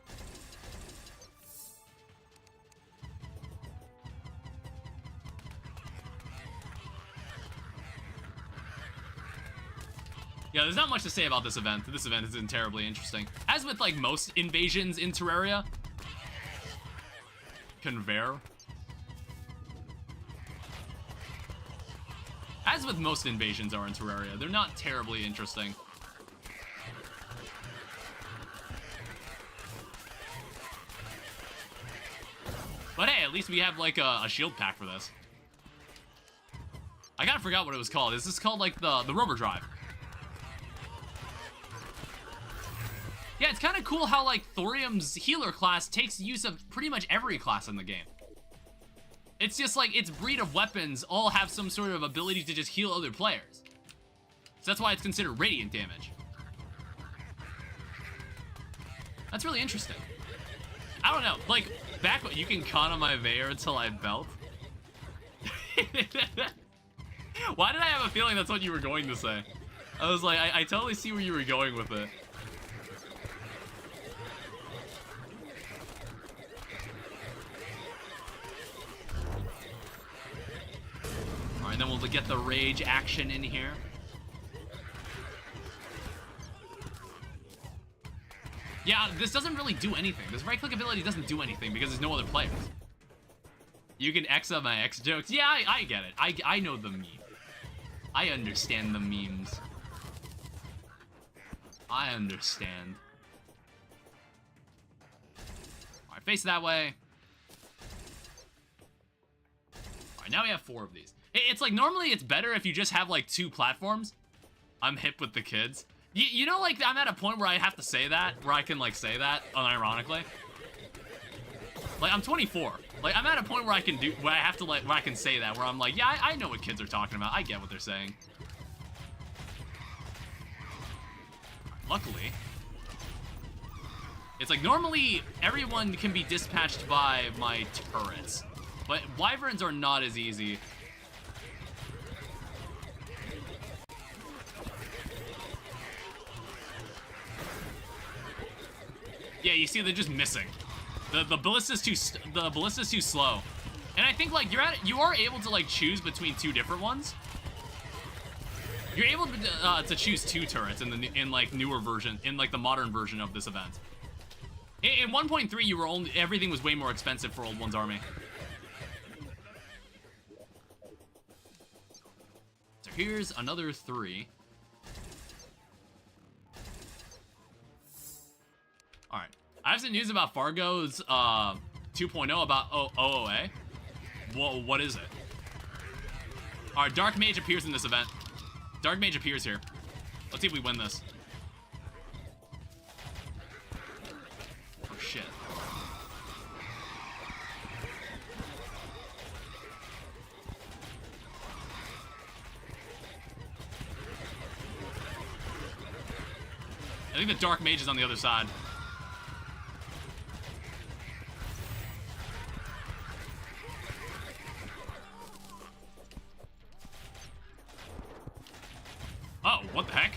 Yeah, there's not much to say about this event. This event isn't terribly interesting. As with, like, most invasions in Terraria. Conveyor. As with most invasions are in Terraria, they're not terribly interesting. But hey, at least we have, like, a shield pack for this. I kinda forgot what it was called. Is this called, like, the rubber drive? Yeah, it's kinda cool how, like, Thorium's healer class takes use of pretty much every class in the game. It's just like its breed of weapons all have some sort of ability to just heal other players. So that's why it's considered radiant damage. That's really interesting. I don't know, like, back when you can con on my Veyor until I belt. Why did I have a feeling that's what you were going to say? I was like, I totally see where you were going with it. Alright, then we'll get the rage action in here. Yeah, this doesn't really do anything. This right-click ability doesn't do anything because there's no other players. You can X up my X jokes. Yeah, I get it. I know the meme. I understand the memes. I understand. Alright, face that way. Alright, now we have 4 of these. It's like, normally it's better if you just have like 2 platforms. I'm hip with the kids. You know, like, I'm at a point where I have to say that, where I can, like, say that, unironically. Like, I'm 24. Like, I'm at a point where I can where I have to, like, where I can say that, where I'm like, yeah, I know what kids are talking about. I get what they're saying. Luckily, it's like, normally, everyone can be dispatched by my turrets. But wyverns are not as easy. Yeah, you see, they're just missing. The ballista's too slow, and I think like you are able to like choose between 2 different ones. You're able to choose 2 turrets in like newer version, in like the modern version of this event. In 1.3, everything was way more expensive for Old One's army. So here's another 3. Alright. I have some news about Fargo's 2.0 about OOA. Whoa, what is it? Alright, Dark Mage appears in this event. Dark Mage appears here. Let's see if we win this. Oh, shit. I think the Dark Mage is on the other side. Oh, what the heck?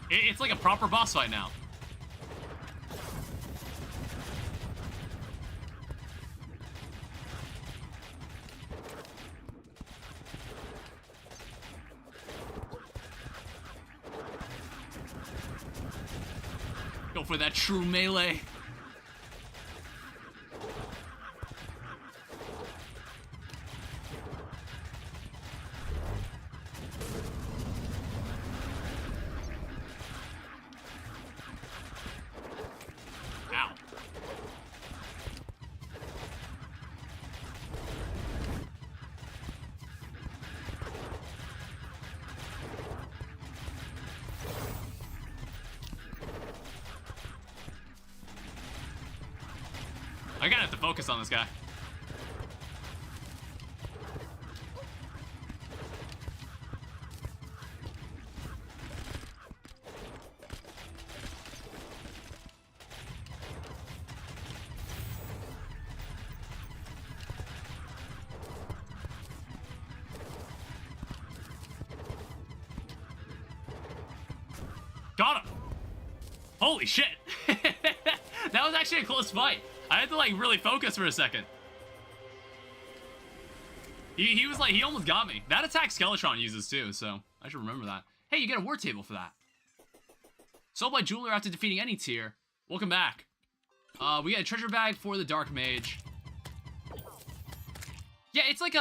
It's like a proper boss fight now. Go for that true melee. I gotta have to focus on this guy. Got him! Holy shit! That was actually a close fight. I had to like really focus for a second. He was like, he almost got me. That attack Skeletron uses too, so I should remember that. Hey, you get a war table for that. Sold by Jeweler after defeating any tier. Welcome back. We got a treasure bag for the Dark Mage. Yeah, it's like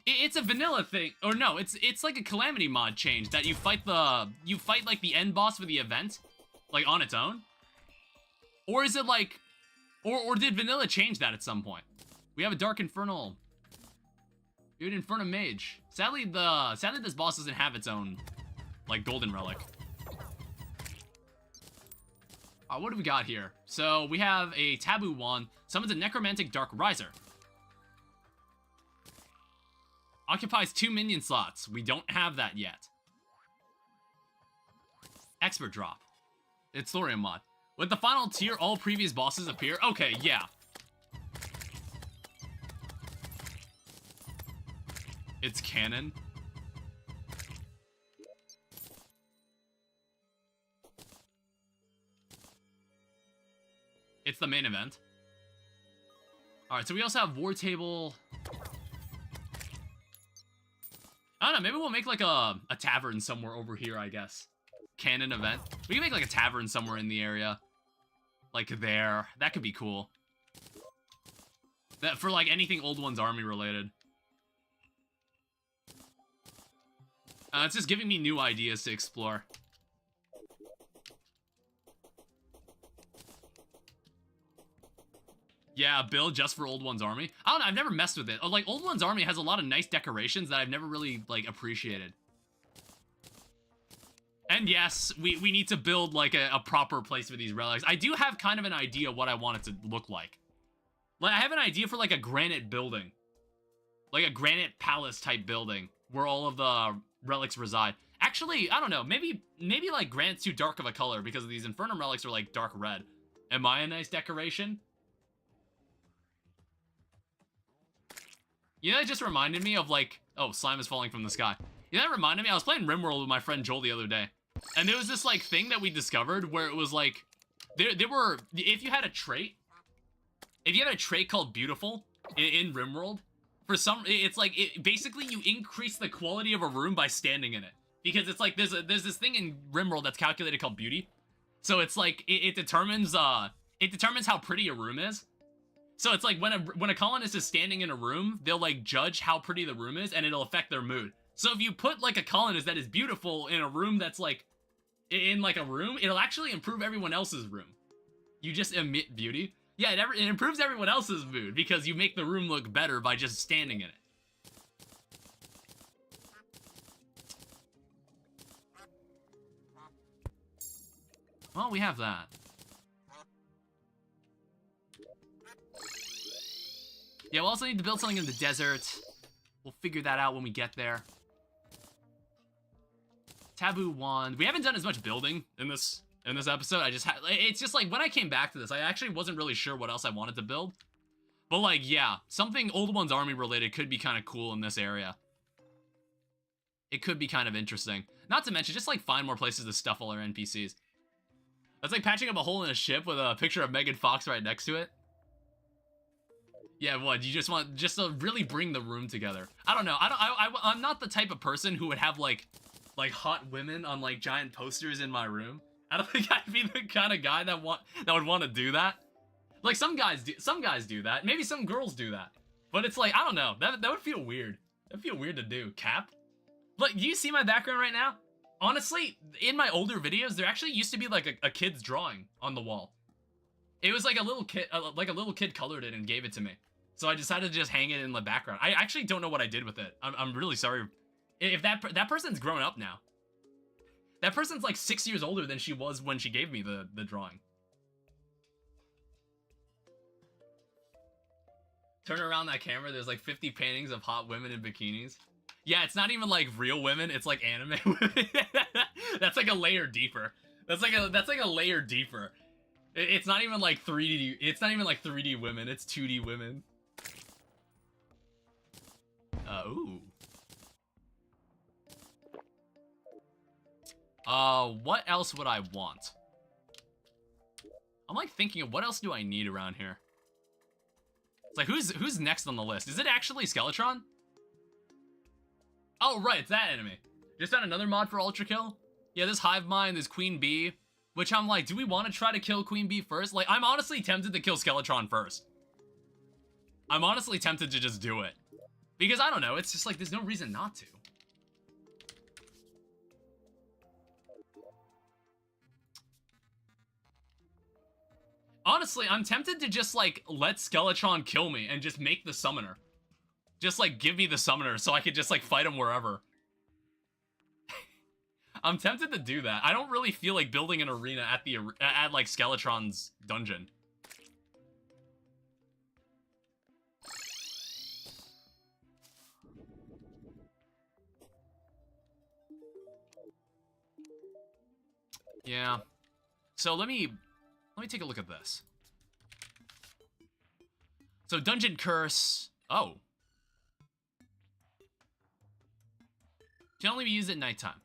it's a vanilla thing, or no, it's like a Calamity mod change that you fight like the end boss for the event, like on its own. Or is it like, or did vanilla change that at some point? We have a Dark Infernal. Dude, Inferno Mage. Sadly this boss doesn't have its own, like, golden relic. What do we got here? So, we have a Taboo Wand. Summons a Necromantic Dark Riser. Occupies 2 minion slots. We don't have that yet. Expert Drop. It's Thorium mod. With the final tier, all previous bosses appear. Okay, yeah. It's canon. It's the main event. Alright, so we also have War Table. I don't know, maybe we'll make like a tavern somewhere over here, I guess. Canon event. We can make like a tavern somewhere in the area. Like there. That could be cool. That for like anything Old One's Army related. It's just giving me new ideas to explore. Yeah, build just for Old One's Army. I don't know, I've never messed with it. Like, Old One's Army has a lot of nice decorations that I've never really, like, appreciated. And yes, we need to build, like, a proper place for these relics. I do have kind of an idea what I want it to look like. Like, I have an idea for, like, a granite building. Like, a granite palace type building where all of the relics reside. Actually, I don't know, maybe like, granite's too dark of a color because these Infernum relics are, like, dark red. Am I a nice decoration? You know, it just reminded me of, like... Oh, slime is falling from the sky. You know, that reminded me, I was playing RimWorld with my friend Joel the other day. And there was this, like, thing that we discovered where it was, like... There were... If you had a trait... If you had a trait called Beautiful in RimWorld, for some... It's like, basically, you increase the quality of a room by standing in it. Because it's like, there's this thing in RimWorld that's calculated called Beauty. So it's like, it determines how pretty a room is. So it's like when a colonist is standing in a room, they'll like judge how pretty the room is and it'll affect their mood. So if you put like a colonist that is beautiful in a room that's like, in like a room, it'll actually improve everyone else's room. You just emit beauty. Yeah, it improves everyone else's mood because you make the room look better by just standing in it. Well, we have that. Yeah, we'll also need to build something in the desert. We'll figure that out when we get there. Taboo wand. We haven't done as much building in this episode. It's just like when I came back to this, I actually wasn't really sure what else I wanted to build. But like, yeah, something Old One's Army related could be kind of cool in this area. It could be kind of interesting. Not to mention, just like find more places to stuff all our NPCs. That's like patching up a hole in a ship with a picture of Megan Fox right next to it. Yeah, what? You just want to really bring the room together. I don't know. I'm not the type of person who would have like hot women on like giant posters in my room. I don't think I'd be the kind of guy that would want to do that. Like some guys do that. Maybe some girls do that. But it's like, I don't know. That would feel weird. That'd feel weird to do. Cap? Look, do you see my background right now? Honestly, in my older videos, there actually used to be like a kid's drawing on the wall. It was like a little kid colored it and gave it to me. So I decided to just hang it in the background. I actually don't know what I did with it. I'm really sorry. If that person's grown up now. That person's like 6 years older than she was when she gave me the drawing. Turn around that camera, there's like 50 paintings of hot women in bikinis. Yeah, it's not even like real women, it's like anime women. That's like a layer deeper. That's like a layer deeper. It's not even like 3D, it's not even like 3D women, it's 2D women. Ooh. What else would I want? I'm like thinking of what else do I need around here? It's like, who's next on the list? Is it actually Skeletron? Oh, right, it's that enemy. Just found another mod for Ultra Kill. Yeah, this Hive Mind, this Queen Bee, which I'm like, do we want to try to kill Queen Bee first? Like, I'm honestly tempted to kill Skeletron first. I'm honestly tempted to just do it. Because, I don't know, it's just like, there's no reason not to. Honestly, I'm tempted to just, like, let Skeletron kill me and just make the summoner. Just, like, give me the summoner so I could just, like, fight him wherever. I'm tempted to do that. I don't really feel like building an arena at like, Skeletron's dungeon. Yeah. So let me take a look at this. So Dungeon Curse. Oh. Can only be used at nighttime.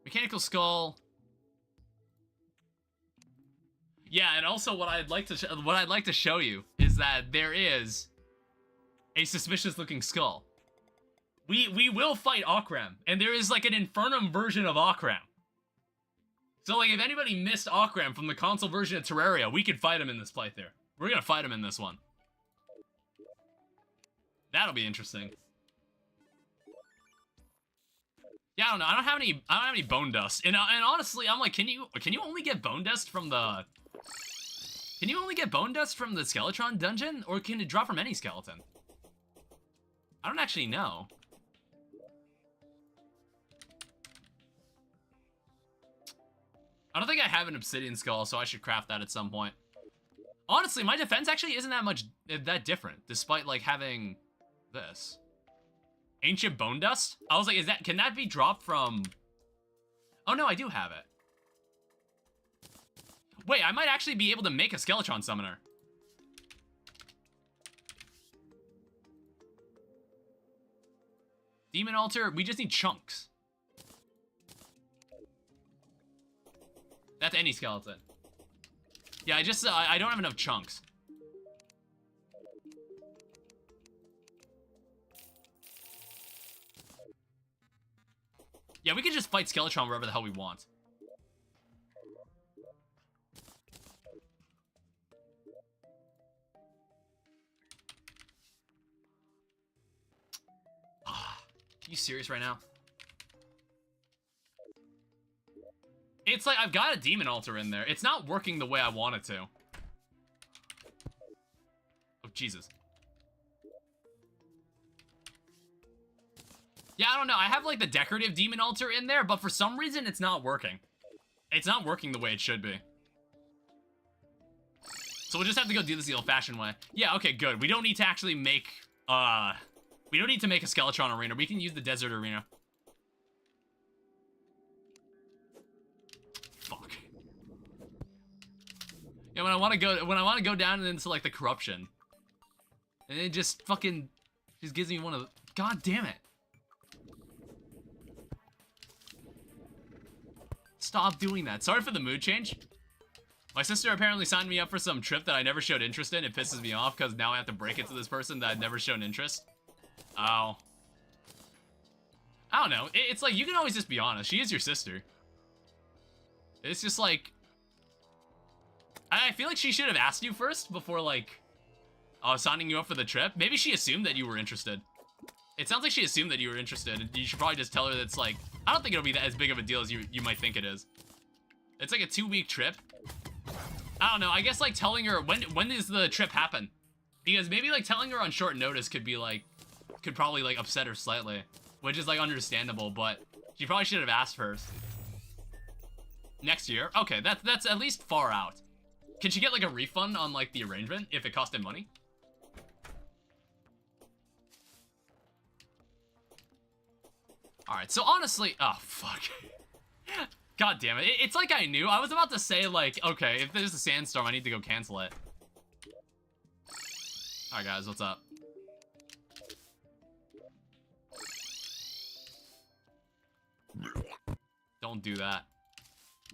Mechanical Skull. Yeah, and also what I'd like to show you is that there is a suspicious looking skull. We will fight Okram, and there is like an Infernum version of Okram. So, like, if anybody missed Okram from the console version of Terraria, we could fight him in this playthrough. We're gonna fight him in this one. That'll be interesting. Yeah, I don't know. I don't have any bone dust. And honestly, I'm like, can you only get bone dust from the... Can you only get bone dust from the Skeletron dungeon? Or can it drop from any skeleton? I don't actually know. I don't think I have an obsidian skull, so I should craft that at some point. Honestly, my defense actually isn't that different, despite like having this. Ancient bone dust? I was like, can that be dropped from... Oh no, I do have it. Wait, I might actually be able to make a Skeletron summoner. Demon altar, we just need chunks. That's any skeleton. Yeah, I don't have enough chunks. Yeah, we can just fight Skeletron wherever the hell we want. Are you serious right now? It's like, I've got a demon altar in there. It's not working the way I want it to. Oh, Jesus. Yeah, I don't know. I have, like, the decorative demon altar in there, but for some reason, it's not working. It's not working the way it should be. So we'll just have to go do this the old-fashioned way. Yeah, okay, good. We don't need to actually make, we don't need to make a Skeletron arena. We can use the desert arena. Fuck. Yeah, when I want to go down into, like, the corruption. And it just fucking, just gives me one of the, god damn it. Stop doing that. Sorry for the mood change. My sister apparently signed me up for some trip that I never showed interest in. It pisses me off because now I have to break it to this person that I've never shown interest. Oh. I don't know. It's like, you can always just be honest. She is your sister. It's just like... I feel like she should have asked you first before, like, signing you up for the trip. Maybe she assumed that you were interested. It sounds like she assumed that you were interested. And you should probably just tell her that it's like... I don't think it'll be as big of a deal as you might think it is. It's like a 2-week trip. I don't know. I guess like telling her when does the trip happen? Because maybe like telling her on short notice could be like could probably like upset her slightly, which is like understandable. But she probably should have asked first. Next year? Okay, that's at least far out. Can she get like a refund on like the arrangement if it cost him money? Alright, so honestly, oh fuck. God damn it. It's like I knew. I was about to say like, okay, if there's a sandstorm, I need to go cancel it. Alright guys, what's up? Don't do that.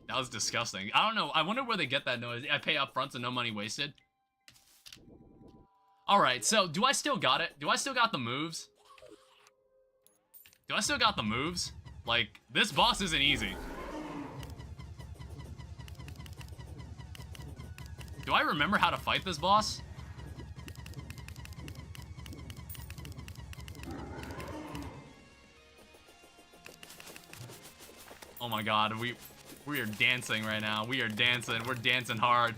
That was disgusting. I don't know. I wonder where they get that noise. I pay up front, so no money wasted. Alright, so do I still got it? Do I still got the moves? Do I still got the moves? Like, this boss isn't easy. Do I remember how to fight this boss? Oh my god, we are dancing right now. We are dancing. We're dancing hard.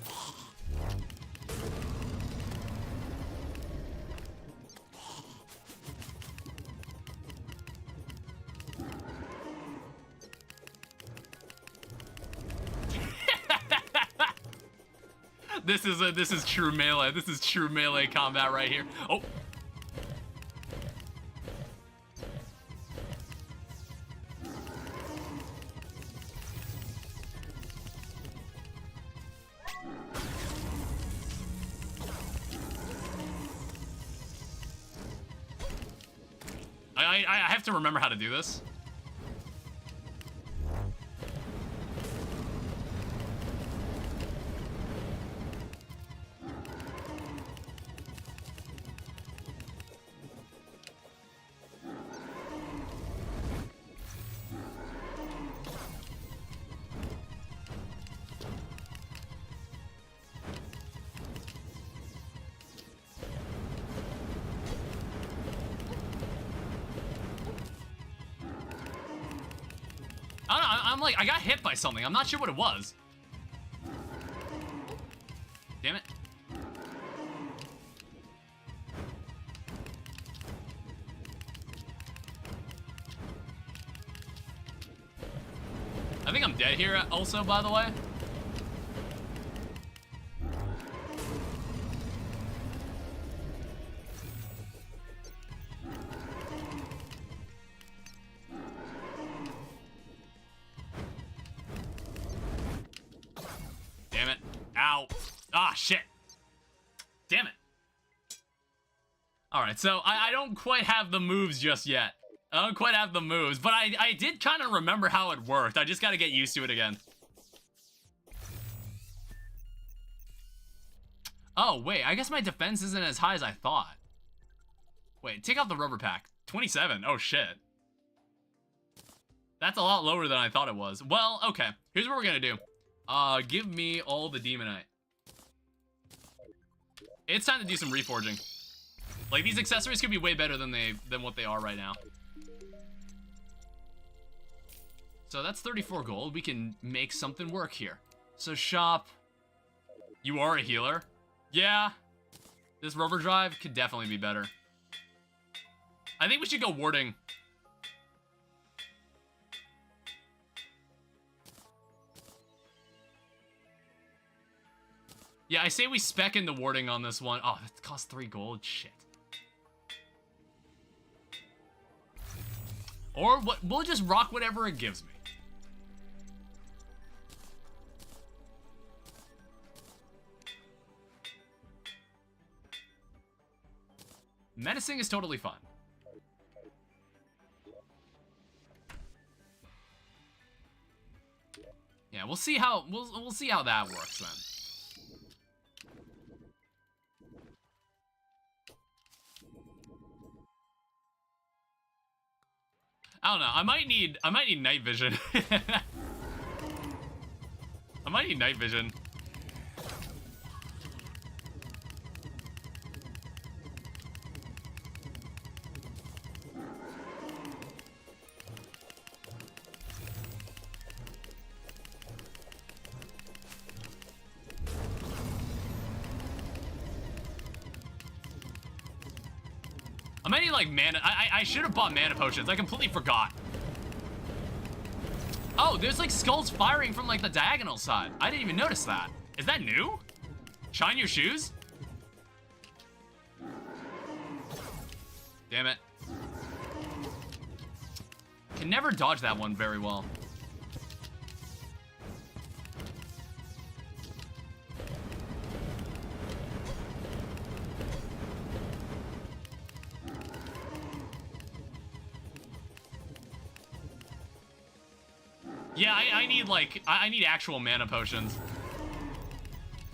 This is true melee. This is true melee combat right here. Oh. I have to remember how to do this. like, I got hit by something. I'm not sure what it was. Damn it. I think I'm dead here also, by the way. Damn it. Ow. Ah, shit. Damn it. Alright, so I don't quite have the moves just yet. I don't quite have the moves, but I did kind of remember how it worked. I just gotta get used to it again. Oh, wait, I guess my defense isn't as high as I thought. Wait, take out the rubber pack. 27, oh shit. That's a lot lower than I thought it was. Well, okay, here's what we're gonna do. Give me all the demonite. It's time to do some reforging. Like, these accessories could be way better than what they are right now. So that's 34 gold. We can make something work here. So shop. You are a healer? Yeah. This rubber drive could definitely be better. I think we should go warding. Yeah, I say we spec in the warding on this one. Oh, that costs 3 gold. Shit. Or what? We'll just rock whatever it gives me. Menacing is totally fun. Yeah, we'll see how we'll see how that works then. I don't know. I might need night vision. I might need night vision. I might need, like, mana. I should have bought mana potions. I completely forgot. Oh, there's, like, skulls firing from, like, the diagonal side. I didn't even notice that. Is that new? Shine your shoes? Damn it. Can never dodge that one very well. Yeah, I need, like, I need actual mana potions.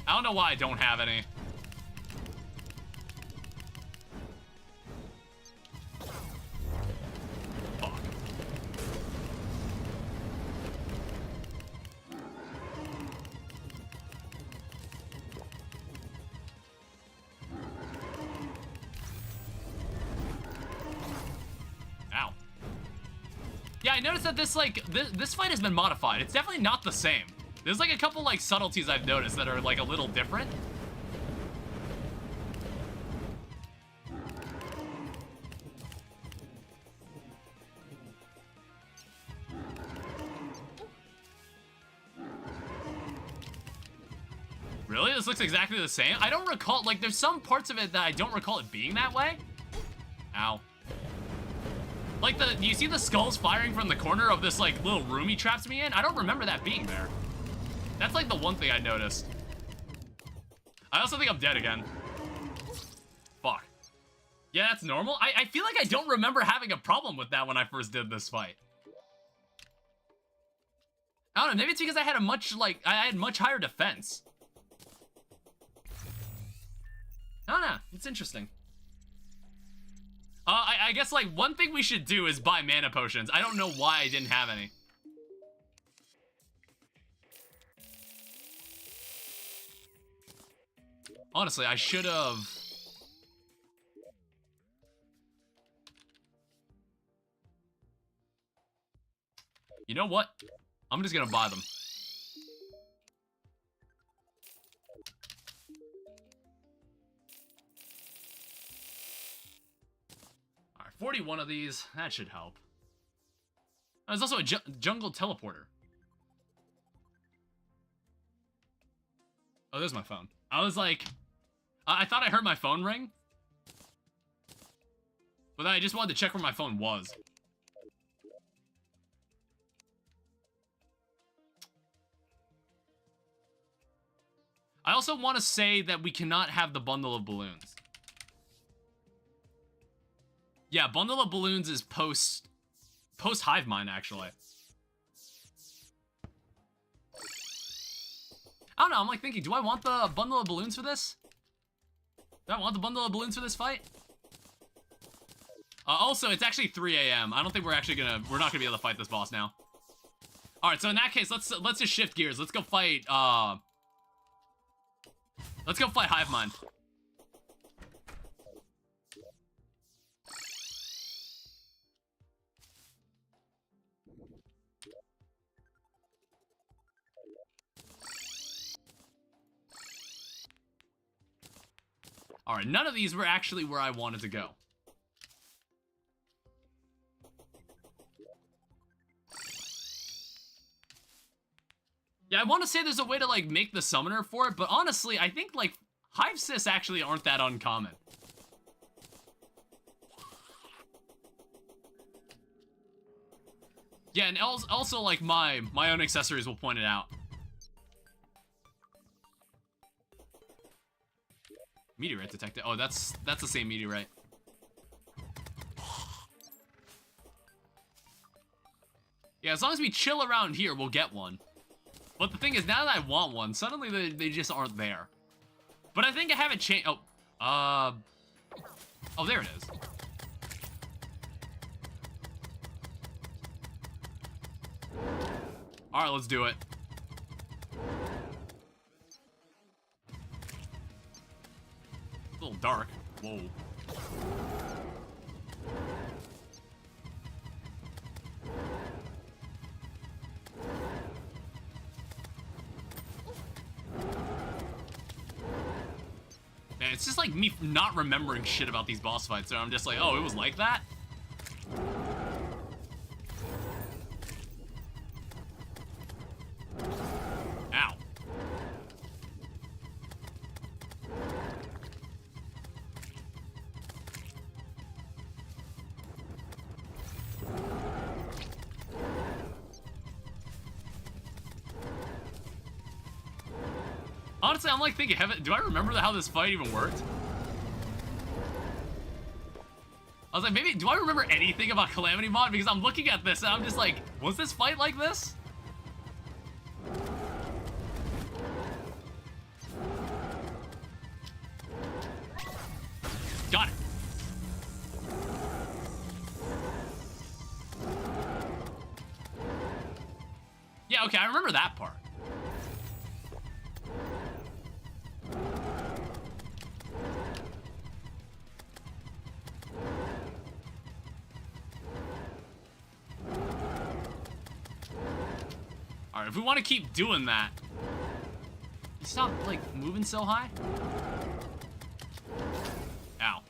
I don't know why I don't have any. Fuck. Ow. Yeah, I noticed that this, like, this fight has been modified. It's definitely not the same. There's, like, a couple, like, subtleties I've noticed that are, like, a little different. Really? This looks exactly the same? I don't recall, like, there's some parts of it that I don't recall it being that way. Ow. Like, do you see the skulls firing from the corner of this, like, little room he traps me in? I don't remember that being there. That's, like, the one thing I noticed. I also think I'm dead again. Fuck. Yeah, that's normal. I feel like I don't remember having a problem with that when I first did this fight. I don't know, maybe it's because I had I had much higher defense. I don't know, it's interesting. I guess, like, one thing we should do is buy mana potions. I don't know why I didn't have any. Honestly, I should have... You know what? I'm just gonna buy them. Alright, 41 of these. That should help. There's also a jungle teleporter. Oh, there's my phone. I was like... I thought I heard my phone ring. But then I just wanted to check where my phone was. I also want to say that we cannot have the bundle of balloons. Yeah, bundle of balloons is post Hive Mind, actually. I don't know, I'm like thinking, do I want the bundle of balloons for this? Do I want the bundle of balloons for this fight? Also, it's actually 3 a.m. I don't think we're not gonna be able to fight this boss now. Alright, so in that case, let's just shift gears. Let's go fight, Hive Mind. Alright, none of these were actually where I wanted to go. Yeah, I want to say there's a way to, like, make the summoner for it, but honestly, I think, like, Hive Sis actually aren't that uncommon. Yeah, and also, like, my own accessories will point it out. Meteorite detected. Oh, that's the same meteorite. Yeah, as long as we chill around here, we'll get one. But the thing is, now that I want one, suddenly they just aren't there. But I think I haven't changed. Oh, there it is. All right, let's do it. A little dark. Whoa. Man, it's just like me not remembering shit about these boss fights, so I'm just like, oh, it was like that? Ow. Honestly, I'm like thinking, do I remember how this fight even worked? I was like, maybe, do I remember anything about Calamity Mod? Because I'm looking at this and I'm just like, was this fight like this? Got it. Yeah, okay, I remember that part. Alright, if we want to keep doing that... You stop, like, moving so high? Ow.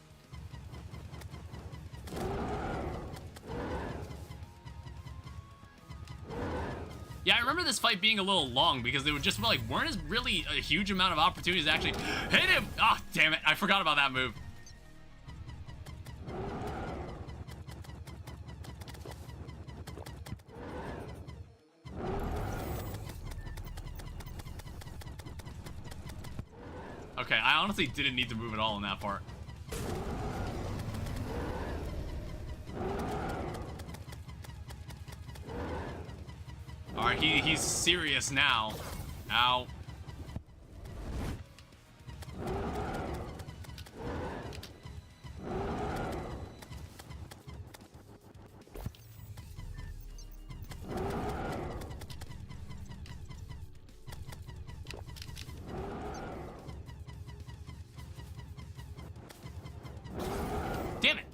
Yeah, I remember this fight being a little long because they were just, like, weren't really a huge amount of opportunities to actually hit him! Ah, oh, damn it, I forgot about that move. Okay, I honestly didn't need to move at all in that part. Alright, he's serious now. Ow. Damn it!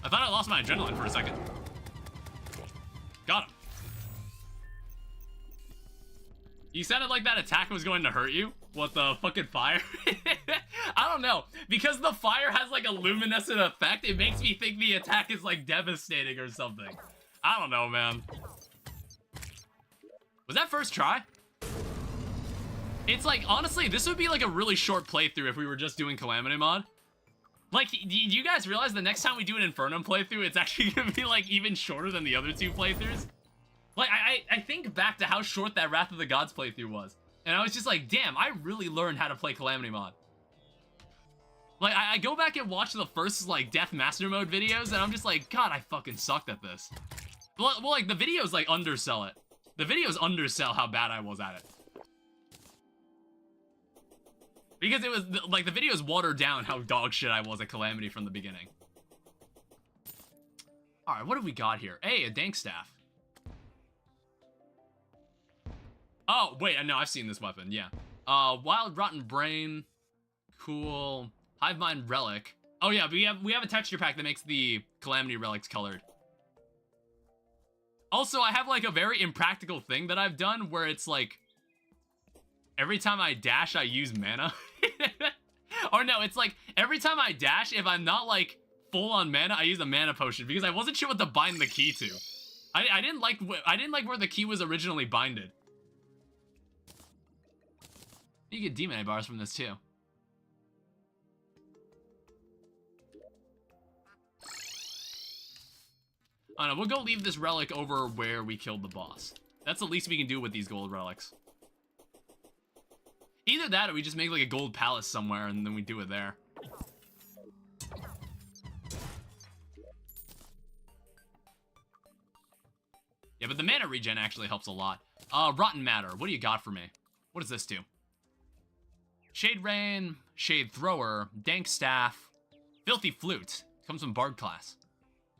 I thought I lost my adrenaline for a second. Got him. You sounded like that attack was going to hurt you. What, the fucking fire? I don't know. Because the fire has like a luminescent effect, it makes me think the attack is like devastating or something. I don't know, man. Was that first try? It's like, honestly, this would be like a really short playthrough if we were just doing Calamity mod. Like, do you guys realize the next time we do an Inferno playthrough, it's actually gonna be like even shorter than the other two playthroughs? Like, I think back to how short that Wrath of the Gods playthrough was. And I was just like, damn, I really learned how to play Calamity mod. Like, I go back and watch the first, like, Death Master Mode videos, and I'm just like, God, I fucking sucked at this. Well, like, the videos, like, undersell it. The videos undersell how bad I was at it. Because it was, like, the videos watered down how dog shit I was at Calamity from the beginning. Alright, what have we got here? Hey, a dank staff. Oh, wait, no, I've seen this weapon, yeah. Wild Rotten Brain. Cool. Hive Mind Relic. Oh yeah, we have a texture pack that makes the Calamity relics colored. Also, I have like a very impractical thing that I've done where it's like every time I dash, I use mana. Or no, it's like every time I dash, if I'm not like full on mana, I use a mana potion because I wasn't sure what to bind the key to. I didn't like where the key was originally binded. You get demon bars from this too. I don't know, we'll go leave this relic over where we killed the boss. That's the least we can do with these gold relics. Either that or we just make like a gold palace somewhere and then we do it there. Yeah, but the mana regen actually helps a lot. Rotten Matter, what do you got for me? What does this do? Shade Rain, Shade Thrower, Dank Staff, Filthy Flute, comes from Bard class.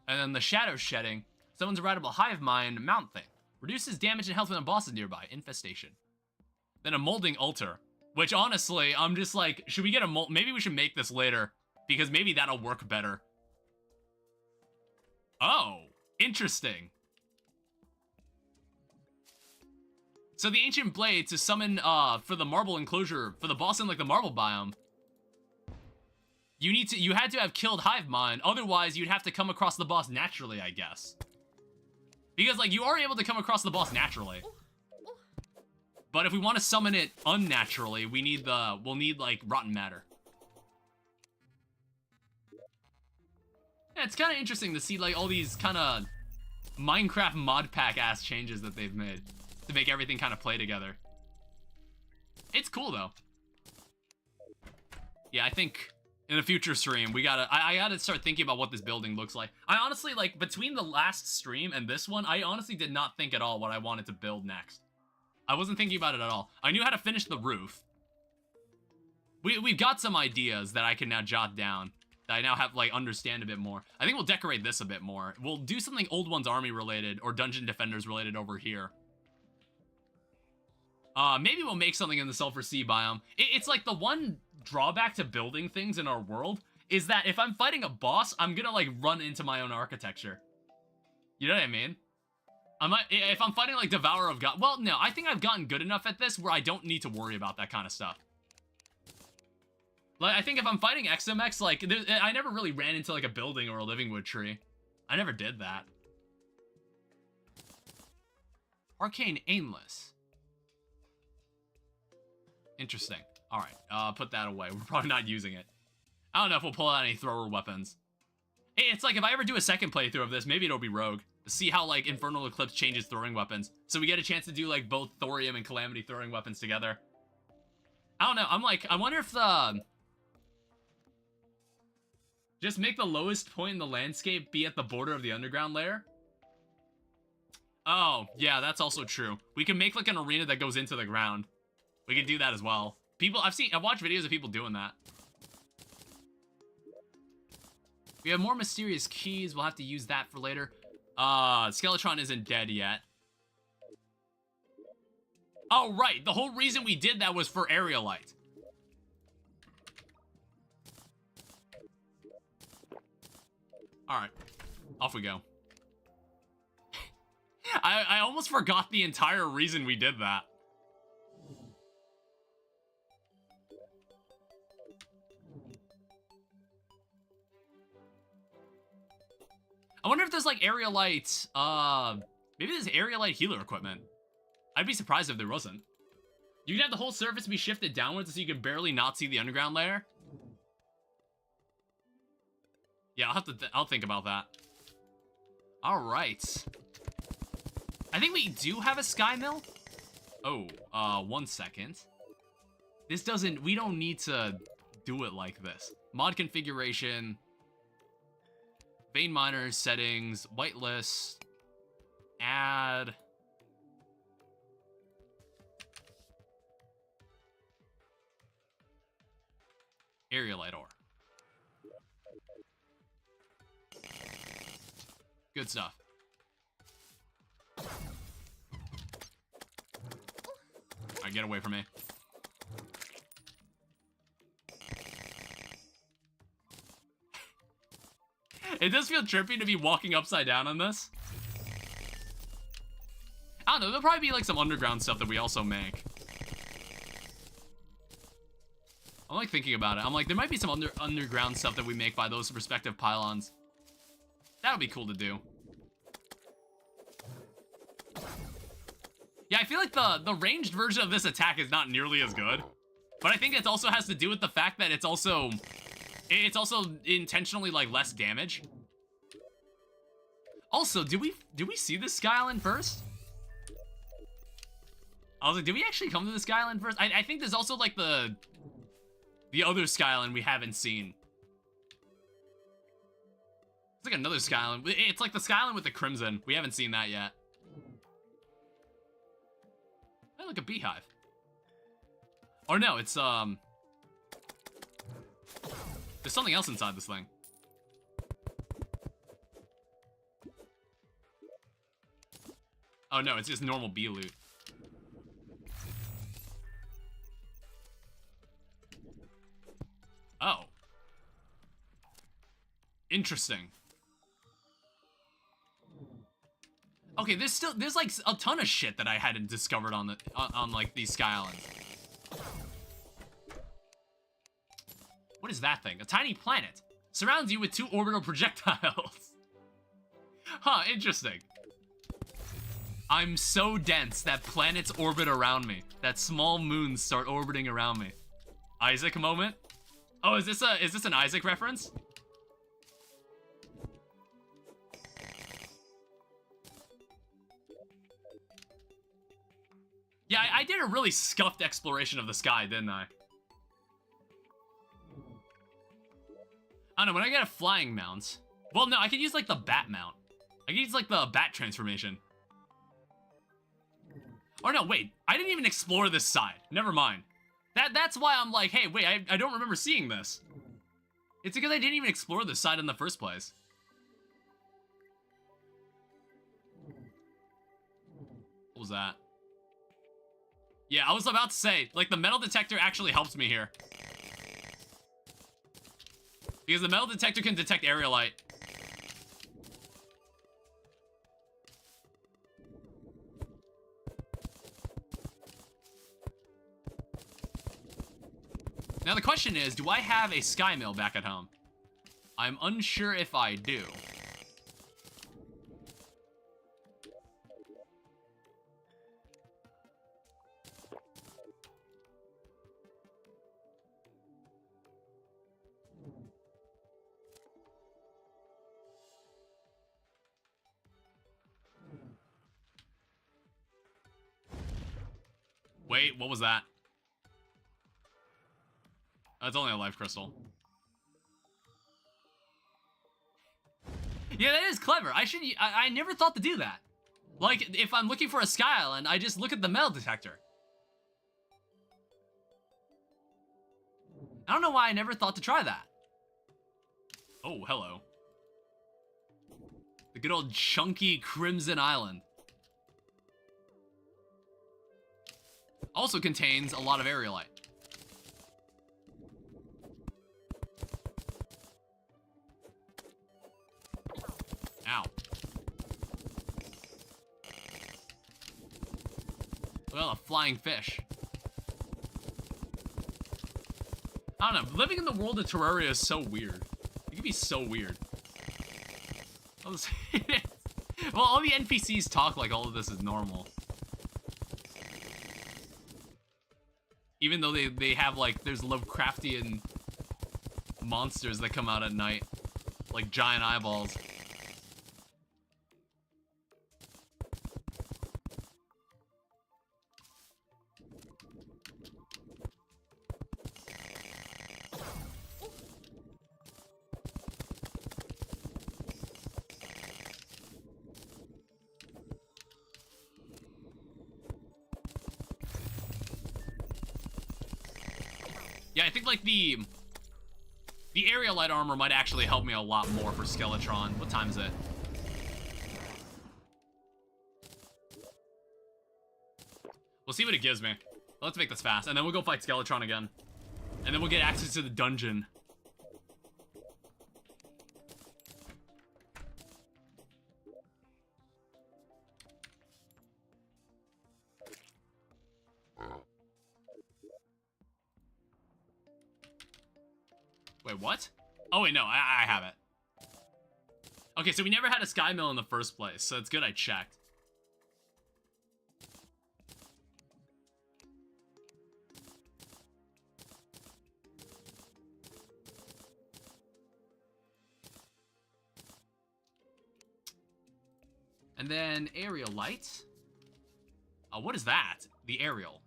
And then the Shadow Shedding, summons a rideable Hive Mind Mount Thing, reduces damage and health when a boss is nearby, Infestation. Then a Molding Altar, which honestly, I'm just like, should we get a mold? Maybe we should make this later, because maybe that'll work better. Oh, interesting. So the Ancient Blade to summon, for the Marble Enclosure, for the boss in, like, the Marble Biome, you had to have killed Hive Mind, otherwise you'd have to come across the boss naturally, I guess. Because, like, you are able to come across the boss naturally. But if we want to summon it unnaturally, we'll need, like, Rotten Matter. Yeah, it's kind of interesting to see, like, all these kind of Minecraft mod pack-ass changes that they've made to make everything kind of play together. It's cool, though. Yeah, I think in a future stream, I gotta start thinking about what this building looks like. I honestly, like, between the last stream and this one, I honestly did not think at all what I wanted to build next. I wasn't thinking about it at all. I knew how to finish the roof. We've got some ideas that I can now jot down, that I now have, like, understand a bit more. I think we'll decorate this a bit more. We'll do something Old One's Army related, or Dungeon Defenders related over here. Maybe we'll make something in the Sulphur Sea biome. It's like the one drawback to building things in our world is that if I'm fighting a boss, I'm gonna, like, run into my own architecture. You know what I mean? If I'm fighting, like, Devourer of God... Well, no, I think I've gotten good enough at this where I don't need to worry about that kind of stuff. Like, I think if I'm fighting XMX, like, I never really ran into, like, a building or a living wood tree. I never did that. Arcane Aimless. Interesting. Alright, put that away. We're probably not using it. I don't know if we'll pull out any thrower weapons. It's like, if I ever do a second playthrough of this, maybe it'll be Rogue. See how, like, Infernal Eclipse changes throwing weapons. So we get a chance to do, like, both Thorium and Calamity throwing weapons together. I don't know, I'm like, I wonder if just make the lowest point in the landscape be at the border of the underground layer? Oh, yeah, that's also true. We can make, like, an arena that goes into the ground. We can do that as well. I've watched videos of people doing that. We have more mysterious keys. We'll have to use that for later. Skeletron isn't dead yet. Oh, right. The whole reason we did that was for Aerialite. Alright. Off we go. I almost forgot the entire reason we did that. I wonder if there's like area light, maybe there's area light healer equipment. I'd be surprised if there wasn't. You can have the whole surface be shifted downwards so you can barely not see the underground layer. Yeah, I'll think about that. All right. I think we do have a sky mill. Oh, 1 second. We don't need to do it like this. Mod configuration. Vein miner settings, whitelist, add. Area light ore. Good stuff. Alright, get away from me. It does feel trippy to be walking upside down on this. I don't know, there'll probably be like some underground stuff that we also make. I'm like thinking about it. I'm like, there might be some underground stuff that we make by those respective pylons. That would be cool to do. Yeah, I feel like the ranged version of this attack is not nearly as good. But I think it also has to do with the fact that it's also intentionally like less damage. Also, did we see the Sky Island first? I was like, did we actually come to the Sky Island first? I think there's also like the other Sky Island we haven't seen. It's like another Sky Island. It's like the Sky Island with the crimson. We haven't seen that yet. Oh, look, a beehive. Or no, it's there's something else inside this thing. Oh no, it's just normal bee loot. Oh. Interesting. Okay, there's like a ton of shit that I hadn't discovered on like these Sky Islands. What is that thing? A tiny planet. Surrounds you with 2 orbital projectiles. Huh, interesting. I'm so dense that planets orbit around me. That small moons start orbiting around me. Isaac moment? Oh, is this an Isaac reference? Yeah, I did a really scuffed exploration of the sky, didn't I? I don't know, when I get a flying mount... Well, no, I could use, like, the bat mount. I could use, like, the bat transformation. Or no, wait. I didn't even explore this side. Never mind. That's why I'm like, hey, wait, I don't remember seeing this. It's because I didn't even explore this side in the first place. What was that? Yeah, I was about to say, like, the metal detector actually helps me here. Because the metal detector can detect area light. Now the question is, do I have a sky mill back at home? I'm unsure if I do. Wait, what was that? That's only a life crystal. Yeah, that is clever. I never thought to do that. Like, if I'm looking for a sky island, I just look at the metal detector. I don't know why I never thought to try that. Oh, hello. The good old chunky Crimson Island. Also contains a lot of area light. Ow. Well, a flying fish. I don't know. Living in the world of Terraria is so weird. It can be so weird. Well, all the NPCs talk like all of this is normal. Even though they have, like, there's Lovecraftian monsters that come out at night. Like giant eyeballs. Yeah, I think like the area light armor might actually help me a lot more for Skeletron. What time is it? We'll see what it gives me. Let's make this fast, and then we'll go fight Skeletron again. And then we'll get access to the dungeon. Wait, what? Oh, wait, no, I have it. Okay, so we never had a sky mill in the first place, so it's good I checked. And then aerial light. Oh, what is that? The aerial.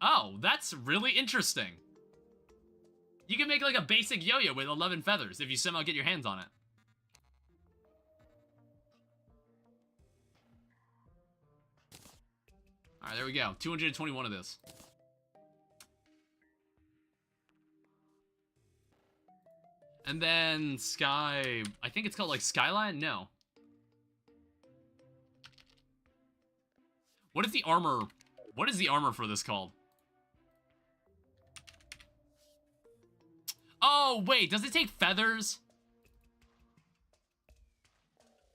Oh, that's really interesting. You can make like a basic yo-yo with 11 feathers if you somehow get your hands on it. Alright, there we go. 221 of this. And then sky... I think it's called like Skyline? No. What is the armor... What is the armor for this called? Oh, wait, does it take feathers?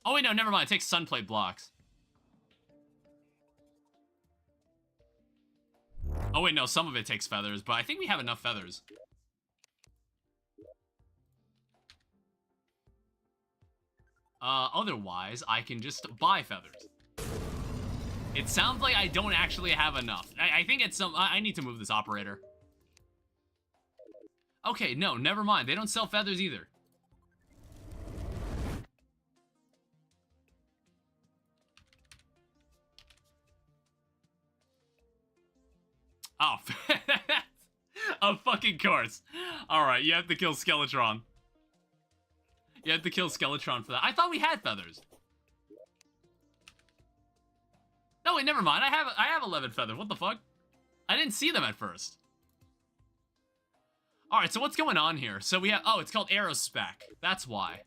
Oh, wait, no, never mind. It takes sunplate blocks. Oh, wait, no, some of it takes feathers, but I think we have enough feathers. Otherwise, I can just buy feathers. It sounds like I don't actually have enough. I think it's some... I need to move this operator. Okay, no, never mind. They don't sell feathers either. Oh, of fucking course. Alright, you have to kill Skeletron. You have to kill Skeletron for that. I thought we had feathers. No, wait, never mind. I have 11 feathers. What the fuck? I didn't see them at first. Alright, so what's going on here? So we have... Oh, it's called Aerospec. That's why.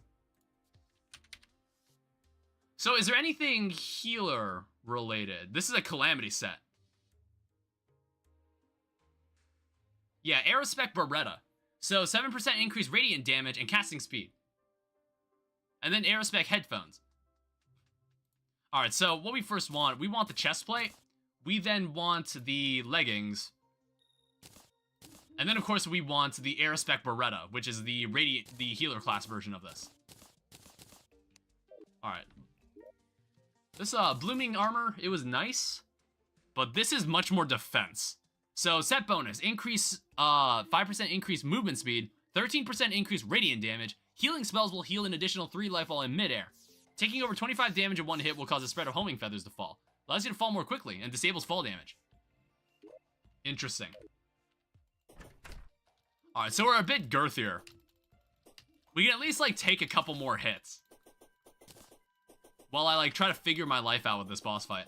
So is there anything healer related? This is a Calamity set. Yeah, Aerospec Beretta. So 7% increased radiant damage and casting speed. And then Aerospec headphones. Alright, so what we first want... We want the chest plate. We then want the leggings. And then, of course, we want the Aerospec Beretta, which is the healer class version of this. Alright. This, blooming armor, it was nice. But this is much more defense. So, set bonus. Increase, 5% increase movement speed. 13% increase radiant damage. Healing spells will heal an additional 3 life while in midair. Taking over 25 damage in one hit will cause a spread of homing feathers to fall. Allows you to fall more quickly and disables fall damage. Interesting. Alright, so we're a bit girthier. We can at least, like, take a couple more hits. While I, like, try to figure my life out with this boss fight.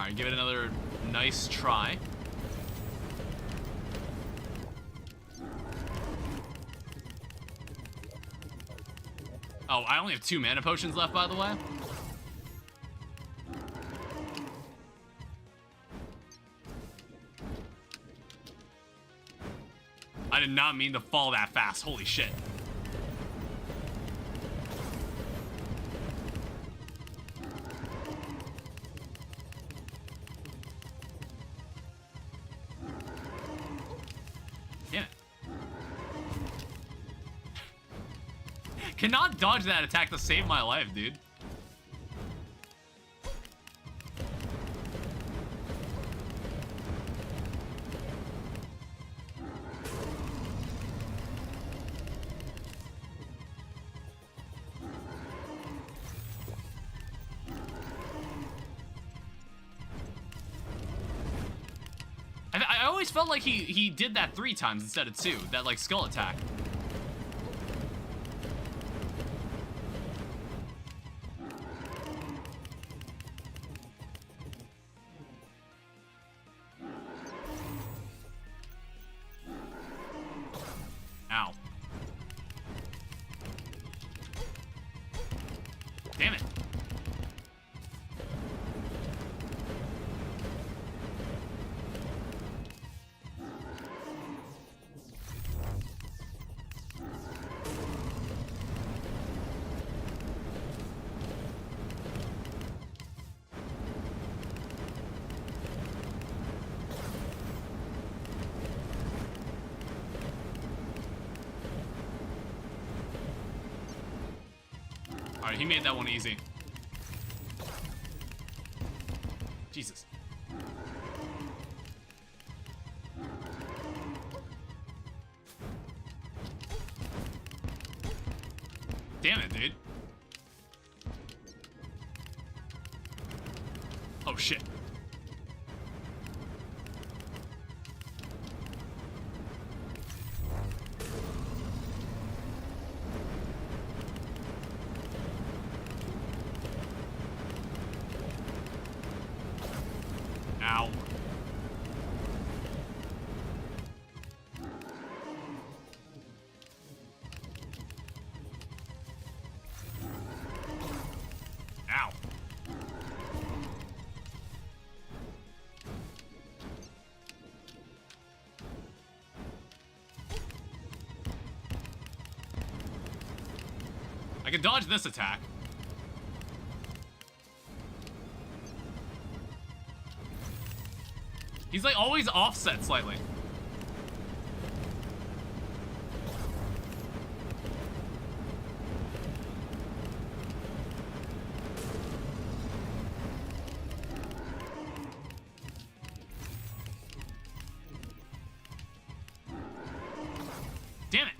Alright, give it another nice try. Oh, I only have 2 mana potions left, by the way. I did not mean to fall that fast. Holy shit. Damn it. Cannot dodge that attack to save my life, dude. I always felt like he did that 3 times instead of 2, that like skull attack. Ow. Damn it. Alright, he made that one easy. Jesus. Damn it, dude. Oh, shit. Ow. Ow. I can dodge this attack. He's like always offset slightly. Damn it.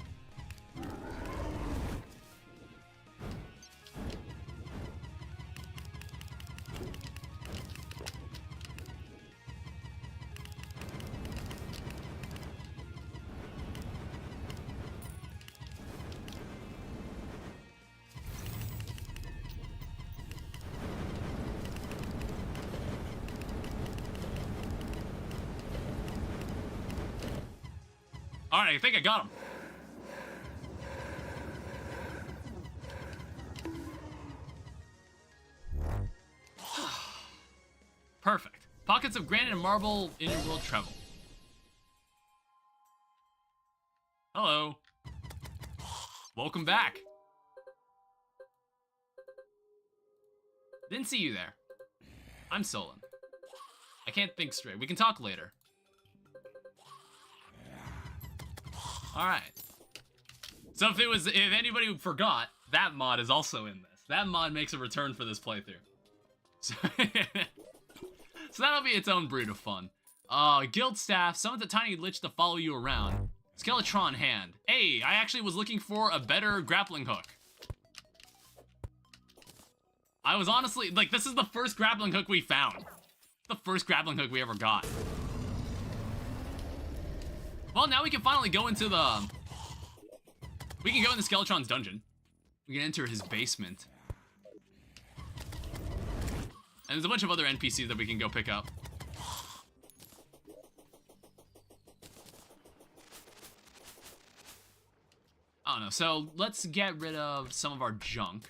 All right, I think I got him. Perfect. Pockets of granite and marble in world travel. Hello. Welcome back. Didn't see you there. I'm Solon. I can't think straight. We can talk later. Alright. So if anybody forgot, that mod is also in this. That mod makes a return for this playthrough. So, so that'll be its own brood of fun. Guild staff, summons a tiny lich to follow you around. Skeletron hand. Hey, I actually was looking for a better grappling hook. I was honestly, like, this is the first grappling hook we found. The first grappling hook we ever got. Well, now we can finally go into the... We can go in the Skeletron's dungeon. We can enter his basement. And there's a bunch of other NPCs that we can go pick up. I don't know. So let's get rid of some of our junk.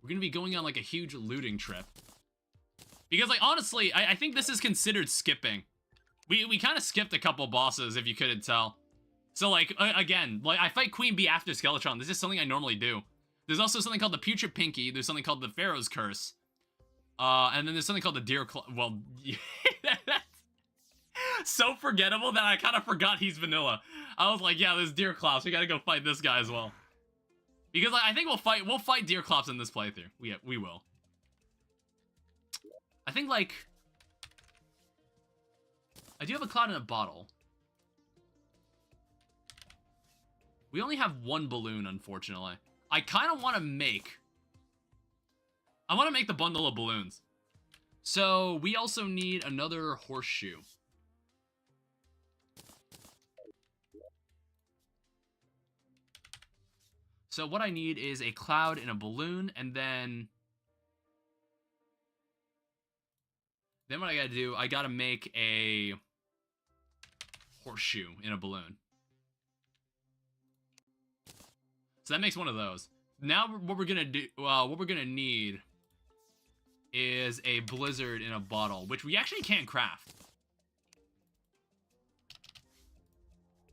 We're gonna be going on like a huge looting trip. Because like honestly, I think this is considered skipping. We kind of skipped a couple bosses if you couldn't tell. So like again, like I fight Queen Bee after Skeletron. This is something I normally do. There's also something called the Putrid Pinky. There's something called the Pharaoh's Curse. And then there's something called the Deer Claw. Well, that's so forgettable that I kind of forgot he's vanilla. I was like, yeah, there's Deer Claws. We gotta go fight this guy as well. Because like, I think we'll fight Deer Claws in this playthrough. We will. I think like I do have a cloud in a bottle. We only have one balloon, unfortunately. I kind of want to make... I want to make the bundle of balloons. So, we also need another horseshoe. So, what I need is a cloud and a balloon, and then... Then what I gotta do, I gotta make a horseshoe in a balloon. So that makes one of those. Now what we're gonna do, what we're gonna need is a blizzard in a bottle, which we actually can't craft.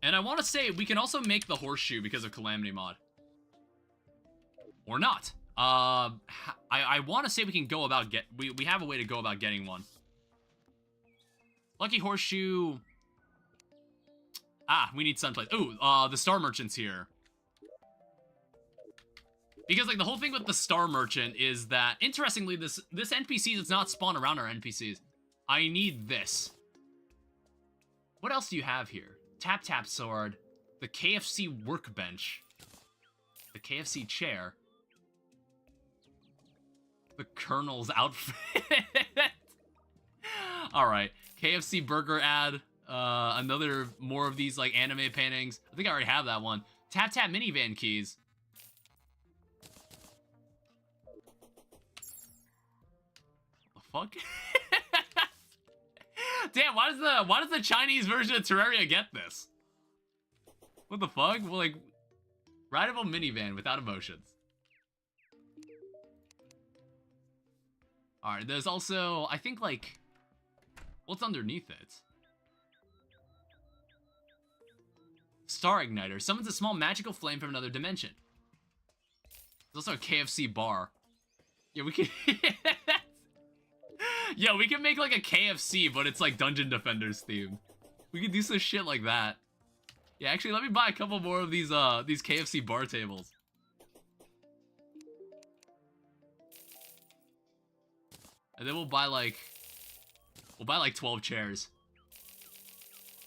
And I want to say we can also make the horseshoe because of Calamity mod, or not. I want to say we can go about we have a way to go about getting one. Lucky horseshoe. Ah, we need sunplace. Ooh, the star merchant's here. Because like the whole thing with the star merchant is that, interestingly, this NPC does not spawn around our NPCs. I need this. What else do you have here? Tap tap sword, the KFC workbench, the KFC chair, the Colonel's outfit. All right, KFC burger ad. Another more of these like anime paintings. I think I already have that one. Tap tap minivan keys. Fuck? Damn, why does the Chinese version of Terraria get this? What the fuck? Well, like, rideable minivan without emotions. Alright, there's also, I think, like, what's underneath it? Star Igniter. Summons a small magical flame from another dimension. There's also a KFC bar. Yeah, we can... Yeah, we can make like a KFC, but it's like Dungeon Defenders themed. We could do some shit like that. Yeah, actually, let me buy a couple more of these KFC bar tables. And then we'll buy like 12 chairs.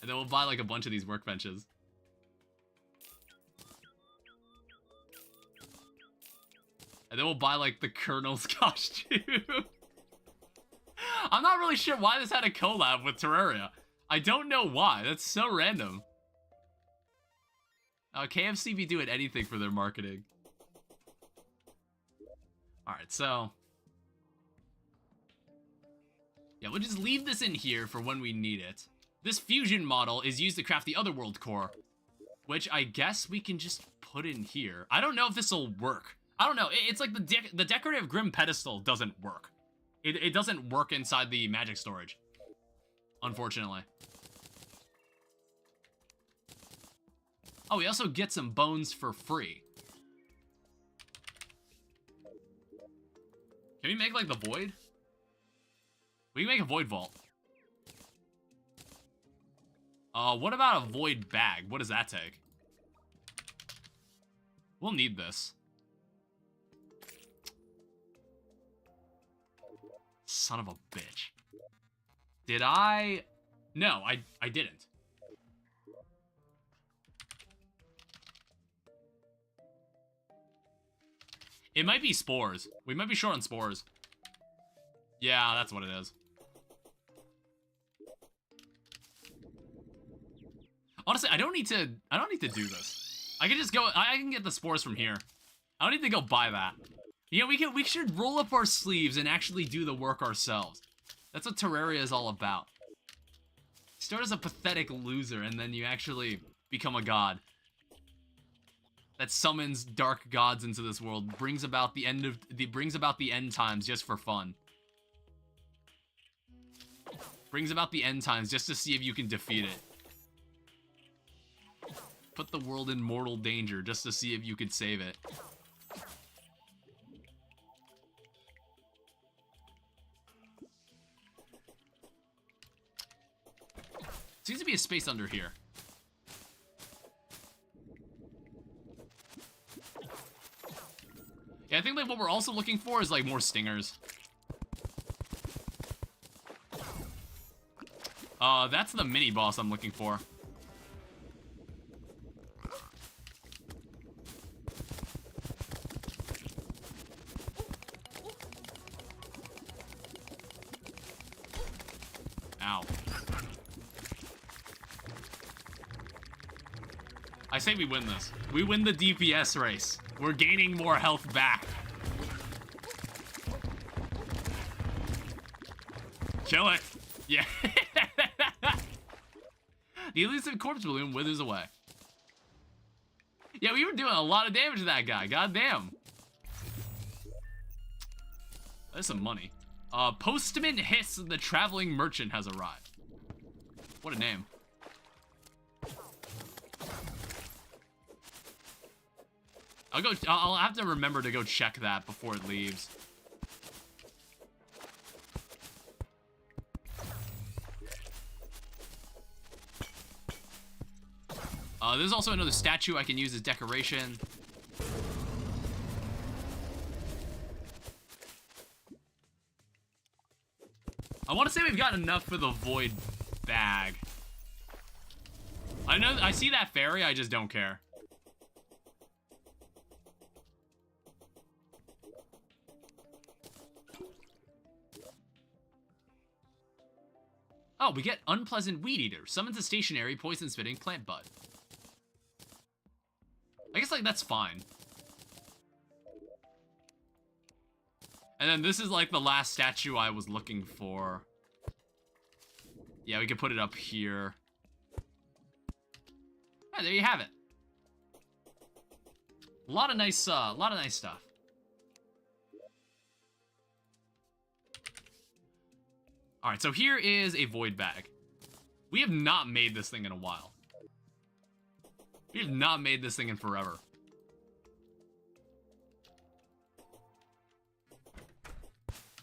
And then we'll buy like a bunch of these workbenches. And then we'll buy like the Colonel's costume. I'm not really sure why this had a collab with Terraria. I don't know why. That's so random. KFC be doing anything for their marketing. Alright, so... yeah, we'll just leave this in here for when we need it. This fusion model is used to craft the Otherworld core, which I guess we can just put in here. I don't know if this will work. I don't know. It's like the decorative Grim pedestal doesn't work. It doesn't work inside the magic storage, unfortunately. Oh, we also get some bones for free. Can we make, like, the void? We can make a void vault. What about a void bag? What does that take? We'll need this. Son of a bitch. Did I? No, I didn't. It might be spores. We might be short on spores. Yeah, that's what it is. Honestly, I don't need to do this. I can just go, I can get the spores from here. I don't need to go buy that. Yeah, we should roll up our sleeves and actually do the work ourselves. That's what Terraria is all about. Start as a pathetic loser, and then you actually become a god that summons dark gods into this world, brings about the end times just for fun. Brings about the end times just to see if you can defeat it. Put the world in mortal danger just to see if you could save it. Seems to be a space under here. Yeah, I think like what we're also looking for is like more stingers. That's the mini boss I'm looking for. Ow. I say we win this. We win the DPS race. We're gaining more health back. Kill it. Yeah. The elusive corpse balloon withers away. Yeah, we were doing a lot of damage to that guy. God damn. That's some money. Postman Hiss, the traveling merchant, has arrived. What a name. I'll have to remember to go check that before it leaves. There's also another statue I can use as decoration. I want to say we've got enough for the void bag. I see that fairy, I just don't care. Oh, we get Unpleasant Weed Eater. Summons a stationary, poison-spitting plant bud. I guess, like, that's fine. And then this is, like, the last statue I was looking for. Yeah, we can put it up here. Yeah, there you have it. A lot of nice stuff. Alright, so here is a void bag. We have not made this thing in a while. We have not made this thing in forever.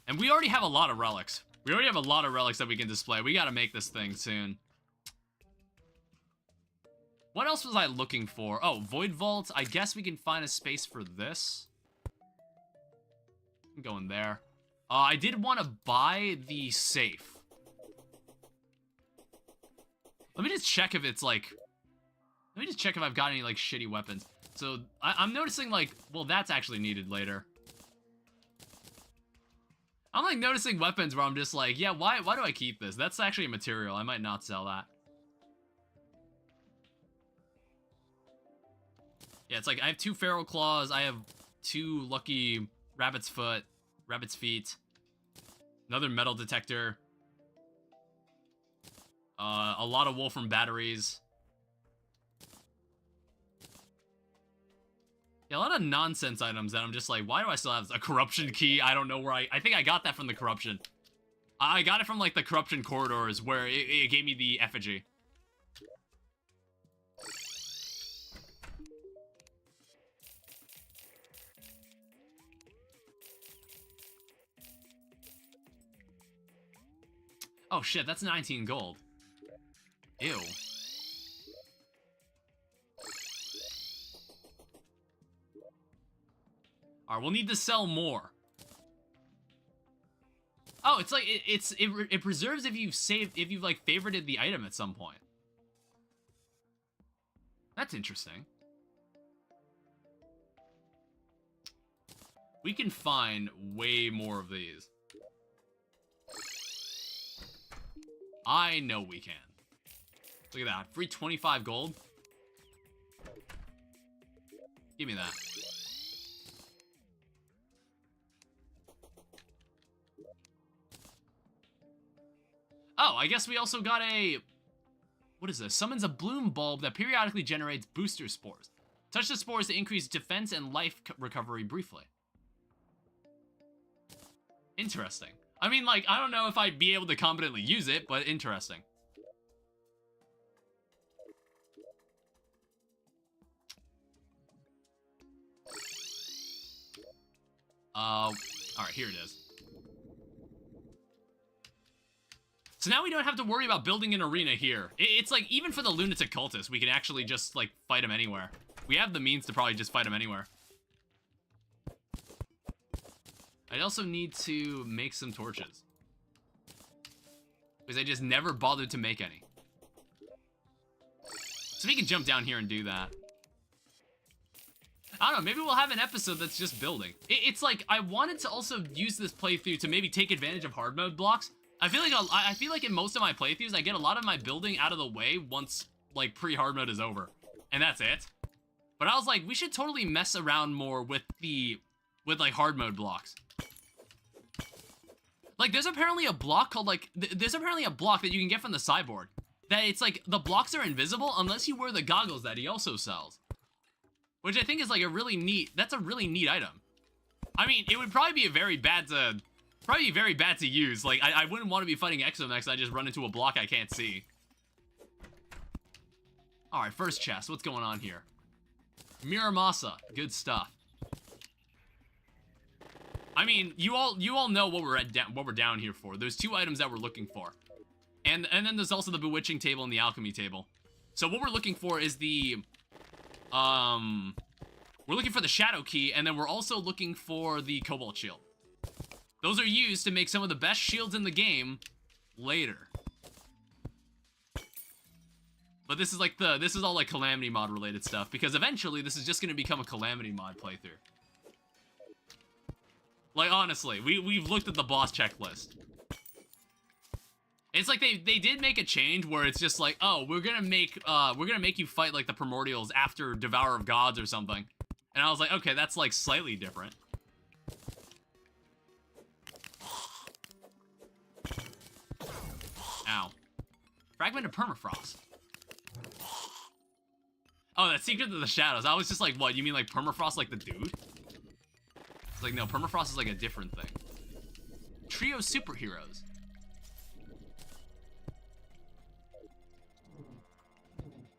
And we already have a lot of relics. We already have a lot of relics that we can display. We gotta make this thing soon. What else was I looking for? Oh, Void Vault. I guess we can find a space for this. I'm going there. I did want to buy the safe. Let me just check if it's like... Let me just check if I've got any like shitty weapons. So I'm noticing like, well, that's actually needed later. I'm like noticing weapons where I'm just like, yeah, why do I keep this? That's actually a material. I might not sell that. Yeah, it's like I have 2 feral claws. I have 2 lucky rabbit's feet. Another metal detector. A lot of wolfram batteries. Yeah, a lot of nonsense items that I'm just like, why do I still have a corruption key? I don't know where I think I got that from the corruption. I got it from like the corruption corridors where it gave me the effigy. Oh shit, that's 19 gold. Ew. Alright, we'll need to sell more. Oh, it's like it preserves if you've like favorited the item at some point. That's interesting. We can find way more of these. I know we can. Look at that. Free 25 gold. Give me that. Oh, I guess we also got a... What is this? Summons a bloom bulb that periodically generates booster spores. Touch the spores to increase defense and life recovery briefly. Interesting. I mean, like, I don't know if I'd be able to competently use it, but interesting. Alright, here it is. So now we don't have to worry about building an arena here. It's like, even for the lunatic cultists, we can actually just, like, fight them anywhere. We have the means to probably just fight them anywhere. I also need to make some torches. Because I just never bothered to make any. So we can jump down here and do that. I don't know, maybe we'll have an episode that's just building. It's like, I wanted to also use this playthrough to maybe take advantage of hard mode blocks. I feel like in most of my playthroughs, I get a lot of my building out of the way once, like, pre-hard mode is over. And that's it. But I was like, we should totally mess around more with like, hard mode blocks. Like, there's apparently a block called, like, there's apparently a block that you can get from the sideboard. That it's like, the blocks are invisible unless you wear the goggles that he also sells. Which I think is, like, that's a really neat item. I mean, it would probably be very bad to use. Like, I wouldn't want to be fighting Exo next. I just run into a block I can't see. Alright, first chest. What's going on here? Miramasa. Good stuff. I mean, you all know what we're down here for. There's 2 items that we're looking for. And then there's also the Bewitching table and the Alchemy table. So what we're looking for is the... we're looking for the Shadow Key, and then we're also looking for the Cobalt Shield. Those are used to make some of the best shields in the game later. But this is like this is all like Calamity mod related stuff, because eventually this is just going to become a Calamity mod playthrough. Like, honestly, we've looked at the boss checklist. It's like they did make a change where it's just like, oh, we're gonna make you fight like the Primordials after Devour of Gods or something. And I was like, okay, that's like slightly different. Ow. Fragment of Permafrost. Oh, that's Secret of the Shadows. I was just like, what, you mean like Permafrost like the dude? It's like, no, Permafrost is like a different thing. Trio Superheroes.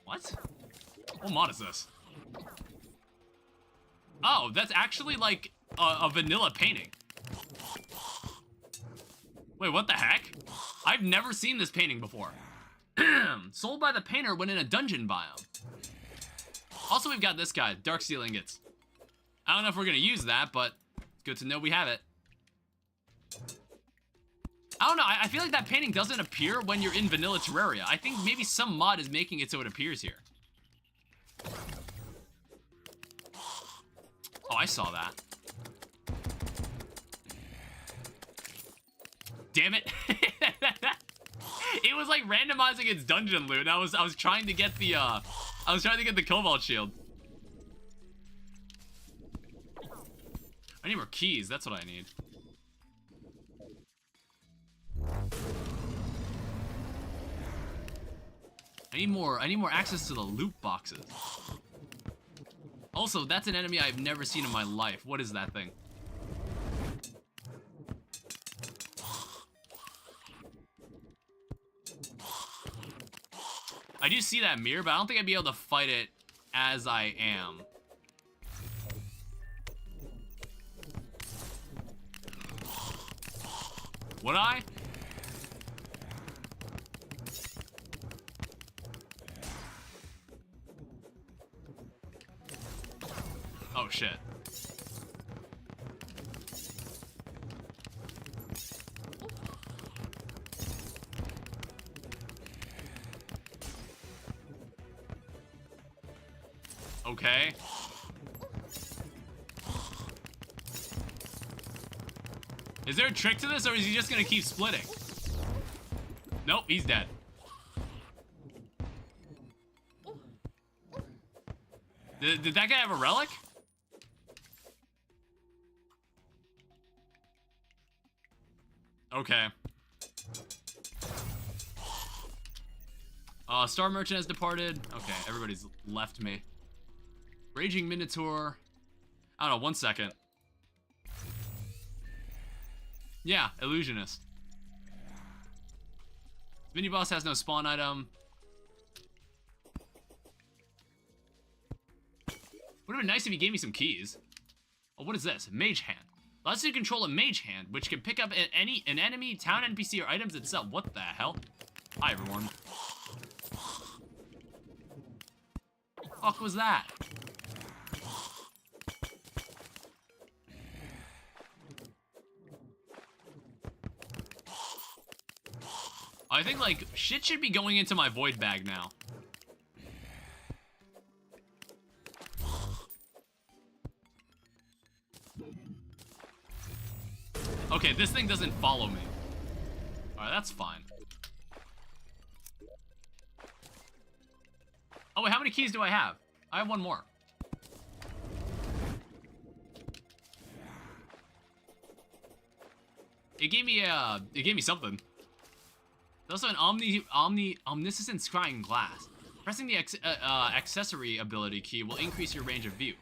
What? What mod is this? Oh, that's actually like a vanilla painting. Wait, what the heck? I've never seen this painting before. Sold by the painter when in a dungeon biome. Also, we've got this guy, Dark Steel Ingots. I don't know if we're gonna use that, but it's good to know we have it. I don't know, I feel like that painting doesn't appear when you're in vanilla Terraria. I think maybe some mod is making it so it appears here. Oh, I saw that. Damn it. It was like randomizing its dungeon loot, and I was trying to get the Cobalt Shield. I need more keys, that's what I need. I need more access to the loot boxes. Also, that's an enemy I've never seen in my life. What is that thing? I do see that mirror, but I don't think I'd be able to fight it as I am. Would I? Oh, shit. Okay. Is there a trick to this, or is he just gonna keep splitting? Nope, he's dead. Did that guy have a relic? Okay. Star Merchant has departed. Okay, everybody's left me. Raging Minotaur. I don't know, 1 second. Yeah, Illusionist. Mini boss has no spawn item. Would have been nice if he gave me some keys. Oh, what is this? Mage Hand. Lets you control a Mage Hand, which can pick up an enemy, town NPC, or items itself. What the hell? Hi, everyone. Fuck was that? I think, like, shit should be going into my void bag now. Okay, this thing doesn't follow me. Alright, that's fine. Oh, wait, how many keys do I have? I have one more. It gave me something. There's also an omniscient scrying glass. Pressing the accessory ability key will increase your range of view.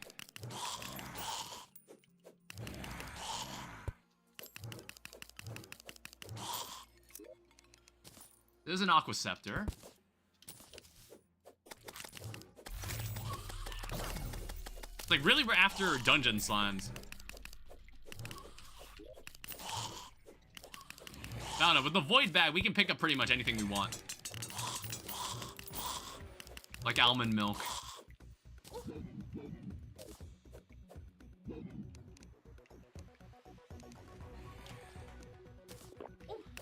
There's an Aqua Scepter. It's like, really, we're after dungeon slimes. I don't know, with the void bag, we can pick up pretty much anything we want. Like almond milk.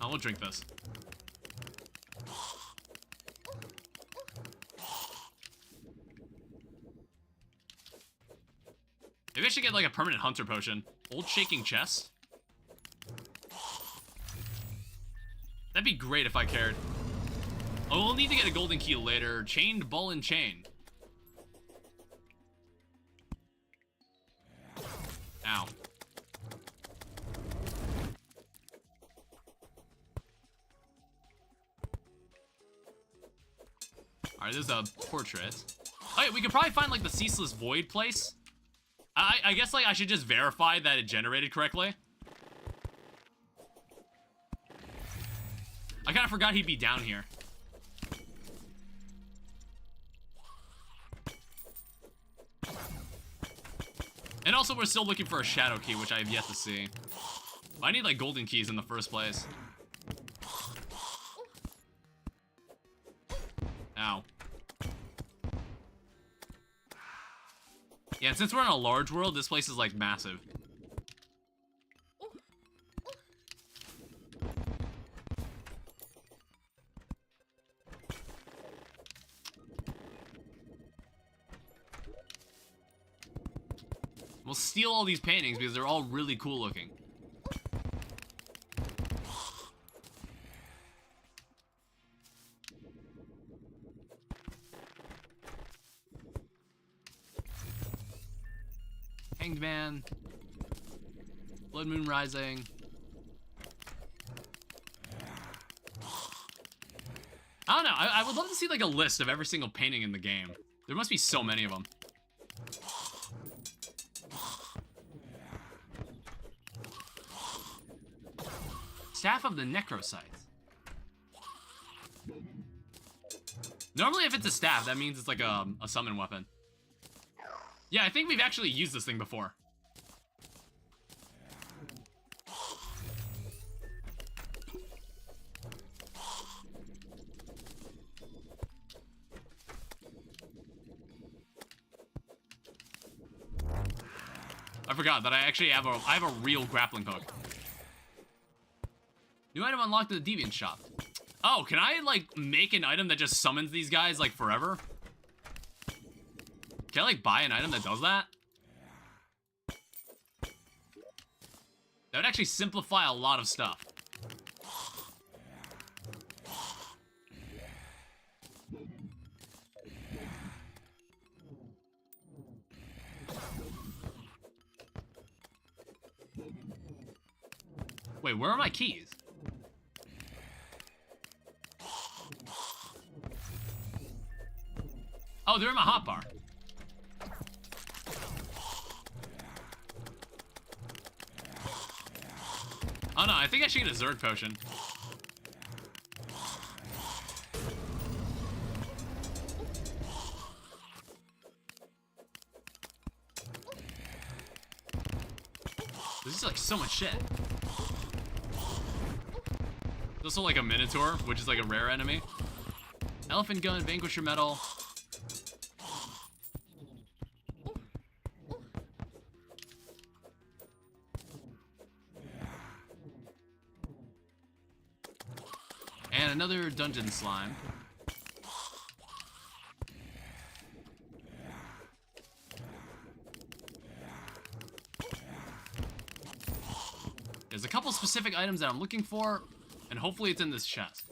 I will drink this. Maybe I should get like a permanent hunter potion. Old shaking chest. That'd be great if I cared. Oh, we'll need to get a golden key later. Chained ball and chain. Ow. Alright, there's a portrait. Oh, yeah, we could probably find like the ceaseless void place. I guess like I should just verify that it generated correctly. I kind of forgot he'd be down here. And also we're still looking for a shadow key, which I have yet to see. But I need like golden keys in the first place. Ow. Yeah, and since we're in a large world, this place is like massive. We'll steal all these paintings because they're all really cool looking. Hanged Man. Blood Moon Rising. I don't know. I would love to see like a list of every single painting in the game. There must be so many of them. Staff of the Necrosites. Normally if it's a staff, that means it's like a summon weapon. Yeah, I think we've actually used this thing before. I forgot that I actually have a real grappling hook. New item unlocked at the Deviant Shop. Oh, can I, like, make an item that just summons these guys, like, forever? Can I, like, buy an item that does that? That would actually simplify a lot of stuff. Wait, where are my keys? Oh, they're in my hotbar. Oh no, I think I should get a Zerg potion. This is like so much shit. There's also like a Minotaur, which is like a rare enemy. Elephant gun, Vanquisher medal. And another dungeon slime. There's a couple specific items that I'm looking for, and hopefully it's in this chest.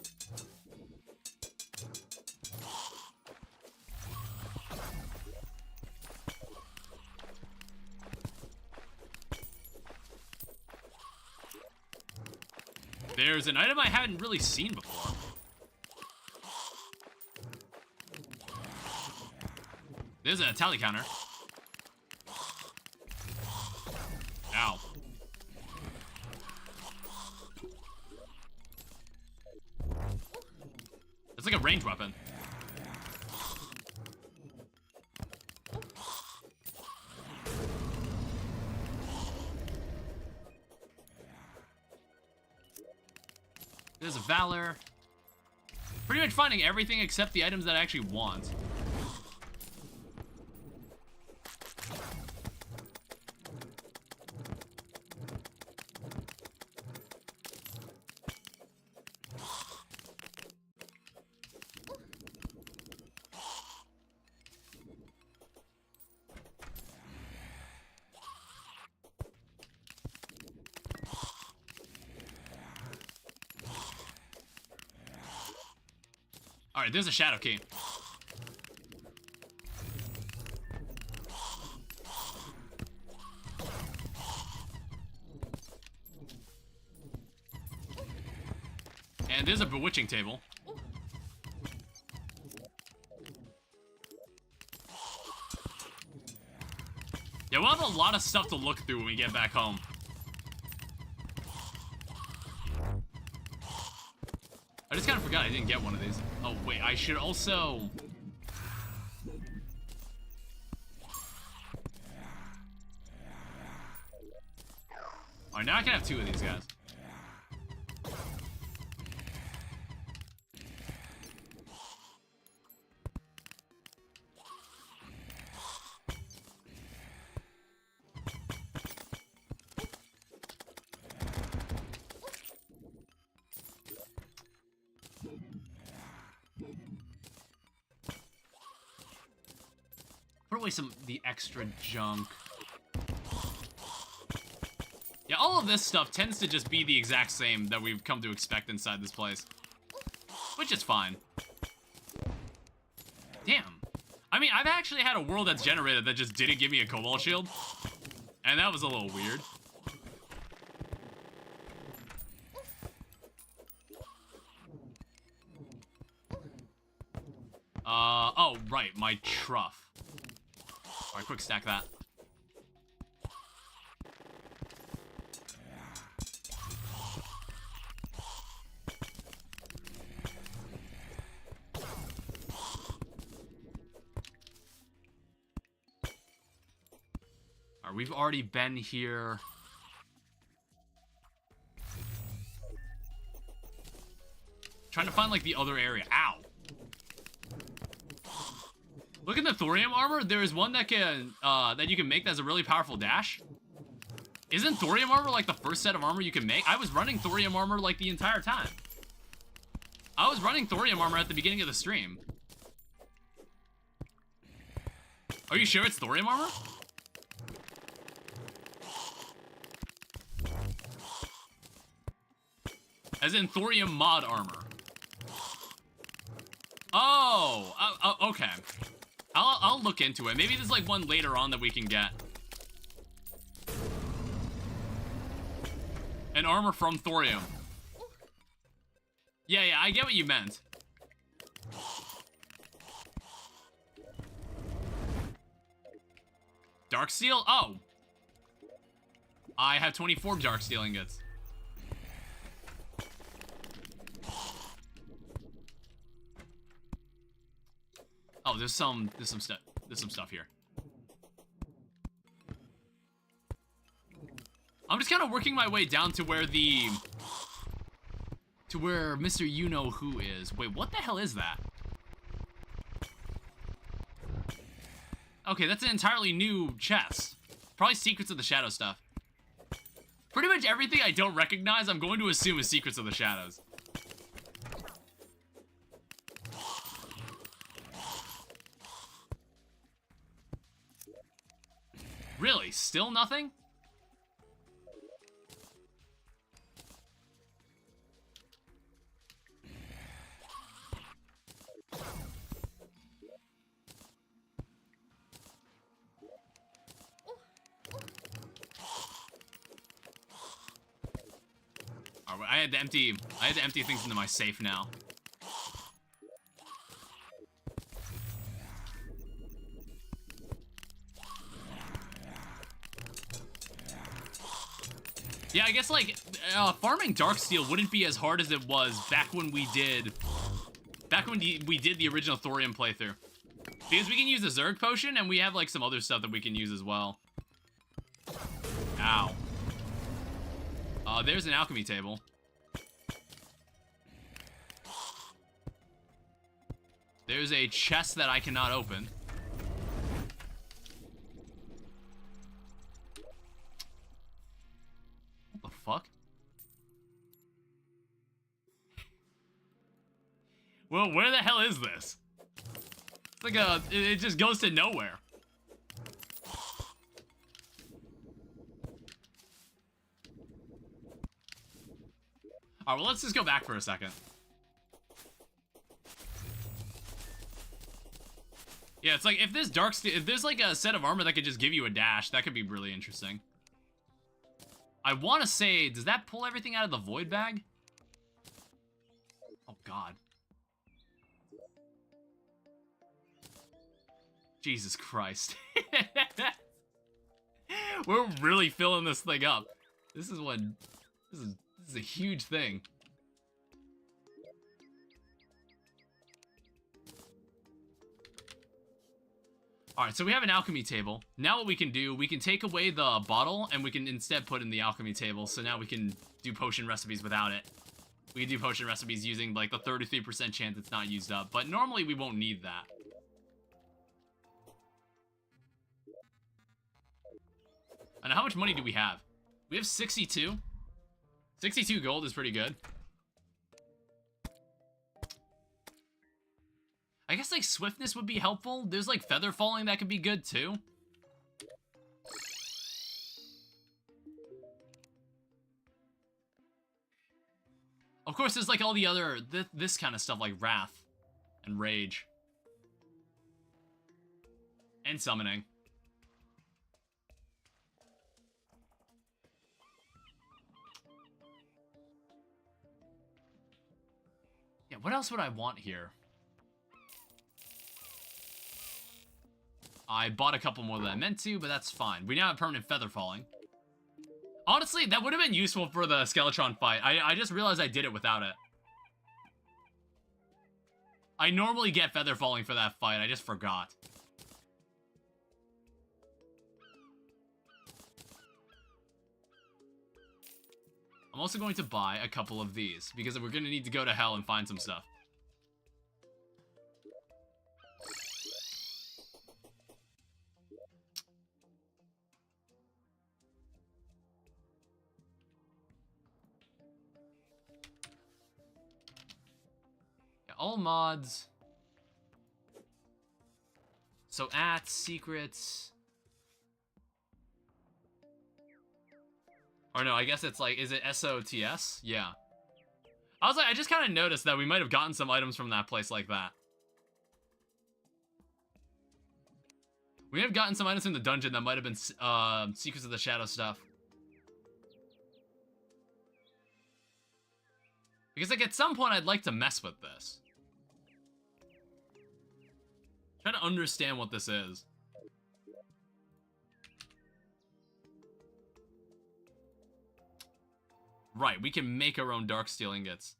There's an item I hadn't really seen before. There's a tally counter. Ow. It's like a ranged weapon. There's a Valor. Pretty much finding everything except the items that I actually want. Alright, there's a shadow key. And there's a bewitching table. Yeah, we'll have a lot of stuff to look through when we get back home. I just kind of forgot I didn't get one of these. Oh, wait, I should also... Alright, now I can have two of these guys. Put away some of the extra junk. Yeah, all of this stuff tends to just be the exact same that we've come to expect inside this place. Which is fine. Damn. I mean, I've actually had a world that's generated that just didn't give me a cobalt shield. And that was a little weird. Oh, right, my truff. Alright, quick stack that. Alright, we've already been here. Trying to find, like, the other area. Ow! Look at the thorium armor. There is one that can that you can make that's a really powerful dash. Isn't thorium armor like the first set of armor you can make? I was running thorium armor like the entire time. I was running thorium armor at the beginning of the stream. Are you sure it's thorium armor? As in thorium mod armor. Oh, okay. I'll look into it. Maybe there's like one later on that we can get. An armor from thorium. Yeah, I get what you meant. Darksteel? Oh. I have 24 Darksteel ingots. Oh, there's some stuff here. I'm just kind of working my way down to where where Mr. You-Know-Who is. Wait, what the hell is that? Okay, that's an entirely new chest. Probably Secrets of the Shadow stuff. Pretty much everything I don't recognize, I'm going to assume is Secrets of the Shadows. Really? Still nothing? I had to empty things into my safe now. Yeah, I guess like farming Darksteel wouldn't be as hard as it was back when we did the original Thorium playthrough. Because we can use the Zerg potion and we have like some other stuff that we can use as well. Ow. There's an alchemy table. There's a chest that I cannot open. What the fuck? Well, where the hell is this? It's like it just goes to nowhere. Alright, well, let's just go back for a second. Yeah, it's like, if there's like a set of armor that could just give you a dash, that could be really interesting. I want to say, does that pull everything out of the void bag? Oh, God. Jesus Christ. We're really filling this thing up. This is a huge thing. Alright, so we have an alchemy table. Now what we can do, we can take away the bottle and we can instead put in the alchemy table. So now we can do potion recipes without it. We can do potion recipes using like the 33% chance it's not used up. But normally we won't need that. And how much money do we have? We have 62. 62 gold is pretty good. I guess, like, swiftness would be helpful. There's, like, feather falling that could be good, too. Of course, there's, like, all the other, this kind of stuff, like Wrath and Rage. And Summoning. Yeah, what else would I want here? I bought a couple more than I meant to, but that's fine. We now have permanent feather falling. Honestly, that would have been useful for the Skeletron fight. I just realized I did it without it. I normally get feather falling for that fight. I just forgot. I'm also going to buy a couple of these, because we're going to need to go to hell and find some stuff. All mods. So secrets. Or no, I guess it's like, is it SOTS? Yeah. I was like, I just kind of noticed that we might have gotten some items from that place like that. We have gotten some items in the dungeon that might have been Secrets of the Shadow stuff. Because like at some point I'd like to mess with this. Try to understand what this is. Right, we can make our own Darksteel ingots.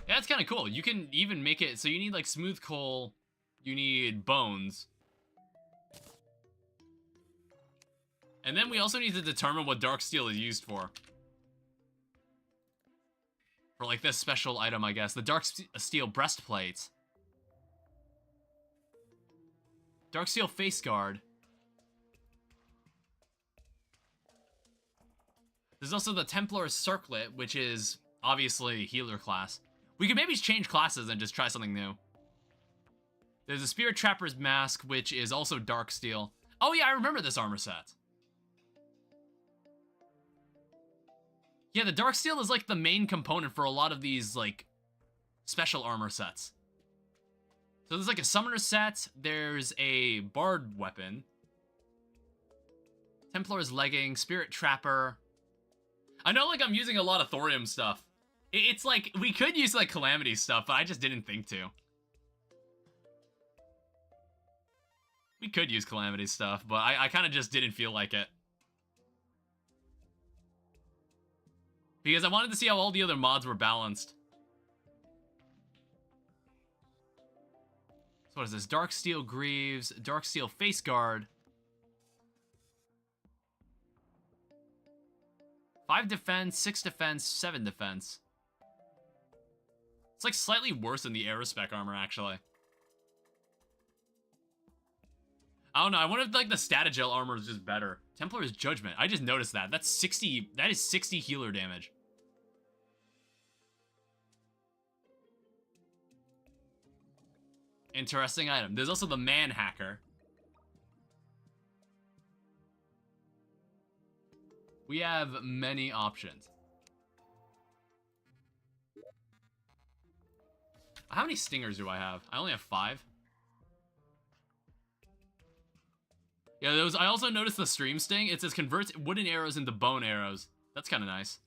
Yeah, that's kind of cool. You can even make it so you need like smooth coal, you need bones. And then we also need to determine what Darksteel is used for. For like this special item, I guess. The Darksteel breastplate. Darksteel face guard. There's also the Templar's circlet, which is obviously healer class. We could maybe change classes and just try something new. There's a Spirit Trapper's mask, which is also Darksteel. Oh yeah, I remember this armor set. Yeah, the Darksteel is like the main component for a lot of these like special armor sets. So there's like a summoner set, there's a bard weapon, Templar's legging, Spirit Trapper. I know like I'm using a lot of Thorium stuff. It's like, we could use like Calamity stuff, but I just didn't think to. We could use Calamity stuff, but I kind of just didn't feel like it. Because I wanted to see how all the other mods were balanced. So what is this? Darksteel Greaves, Darksteel Face Guard. 5 defense, 6 defense, 7 defense. It's like slightly worse than the Aerospec armor, actually. I don't know, I wonder if like the Statagel armor is just better. Templar's Judgment, I just noticed that. That's 60, that is 60 healer damage. Interesting item. There's also the Man Hacker. We have many options. How many stingers do I have? I only have 5. Yeah, those. I also noticed the stream sting. It says converts wooden arrows into bone arrows. That's kind of nice.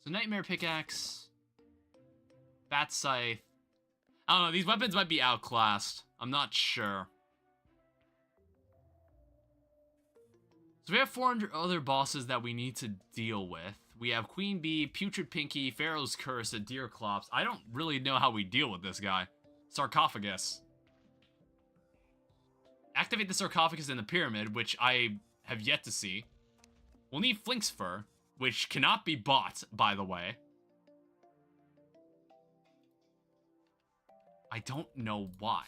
So Nightmare Pickaxe. Bat Scythe. I don't know, these weapons might be outclassed. I'm not sure. So we have 400 other bosses that we need to deal with. We have Queen Bee, Putrid Pinky, Pharaoh's Curse, and Deerclops. I don't really know how we deal with this guy. Sarcophagus. Activate the sarcophagus in the pyramid, which I have yet to see. We'll need Flink's Fur, which cannot be bought, by the way. I don't know why.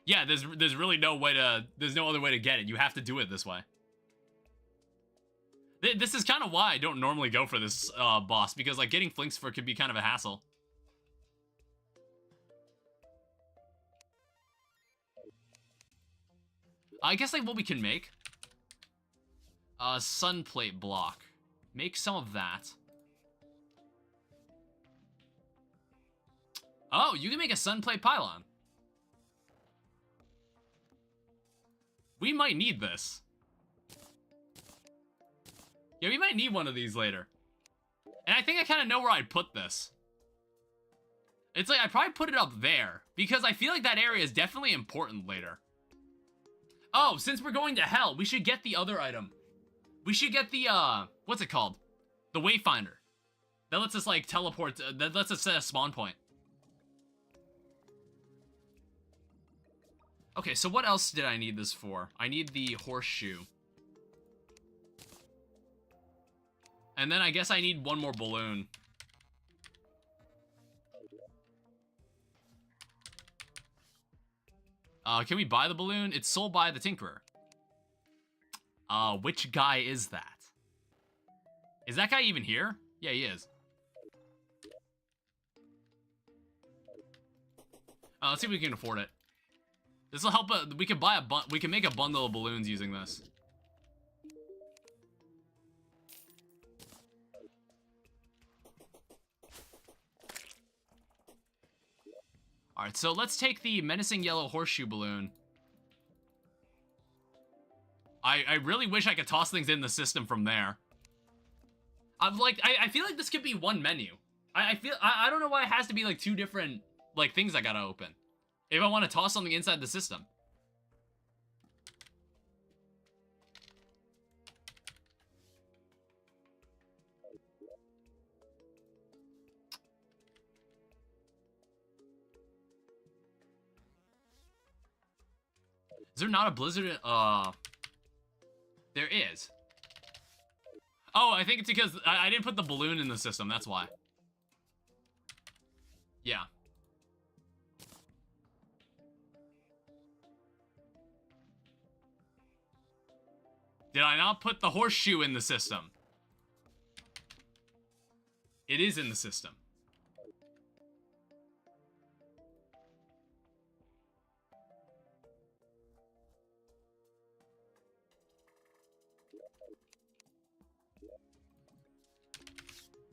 Yeah, there's really no way to, there's no other way to get it. You have to do it this way. This is kind of why I don't normally go for this boss, because like getting Flink's Fur could be kind of a hassle. I guess like what we can make. Sun plate block. Make some of that. Oh, you can make a sun plate pylon. We might need this. Yeah, we might need one of these later. And I think I kind of know where I'd put this. It's like, I'd probably put it up there, because I feel like that area is definitely important later. Oh, since we're going to hell, we should get the other item. We should get the, what's it called? The Wayfinder. That lets us, like, teleport, that lets us set a spawn point. Okay, so what else did I need this for? I need the horseshoe. And then I guess I need one more balloon. Can we buy the balloon? It's sold by the Tinkerer. Which guy is that? Is that guy even here? Yeah, he is. Let's see if we can afford it. This will help. We can buy we can make a bundle of balloons using this. All right, so let's take the menacing yellow horseshoe balloon. I really wish I could toss things in the system from there. I feel like this could be one menu. I don't know why it has to be like two different like things I gotta open if I want to toss something inside the system. Is there not a blizzard? There is. Oh, I think it's because I didn't put the balloon in the system, that's why. Yeah. Did I not put the horseshoe in the system? It is in the system.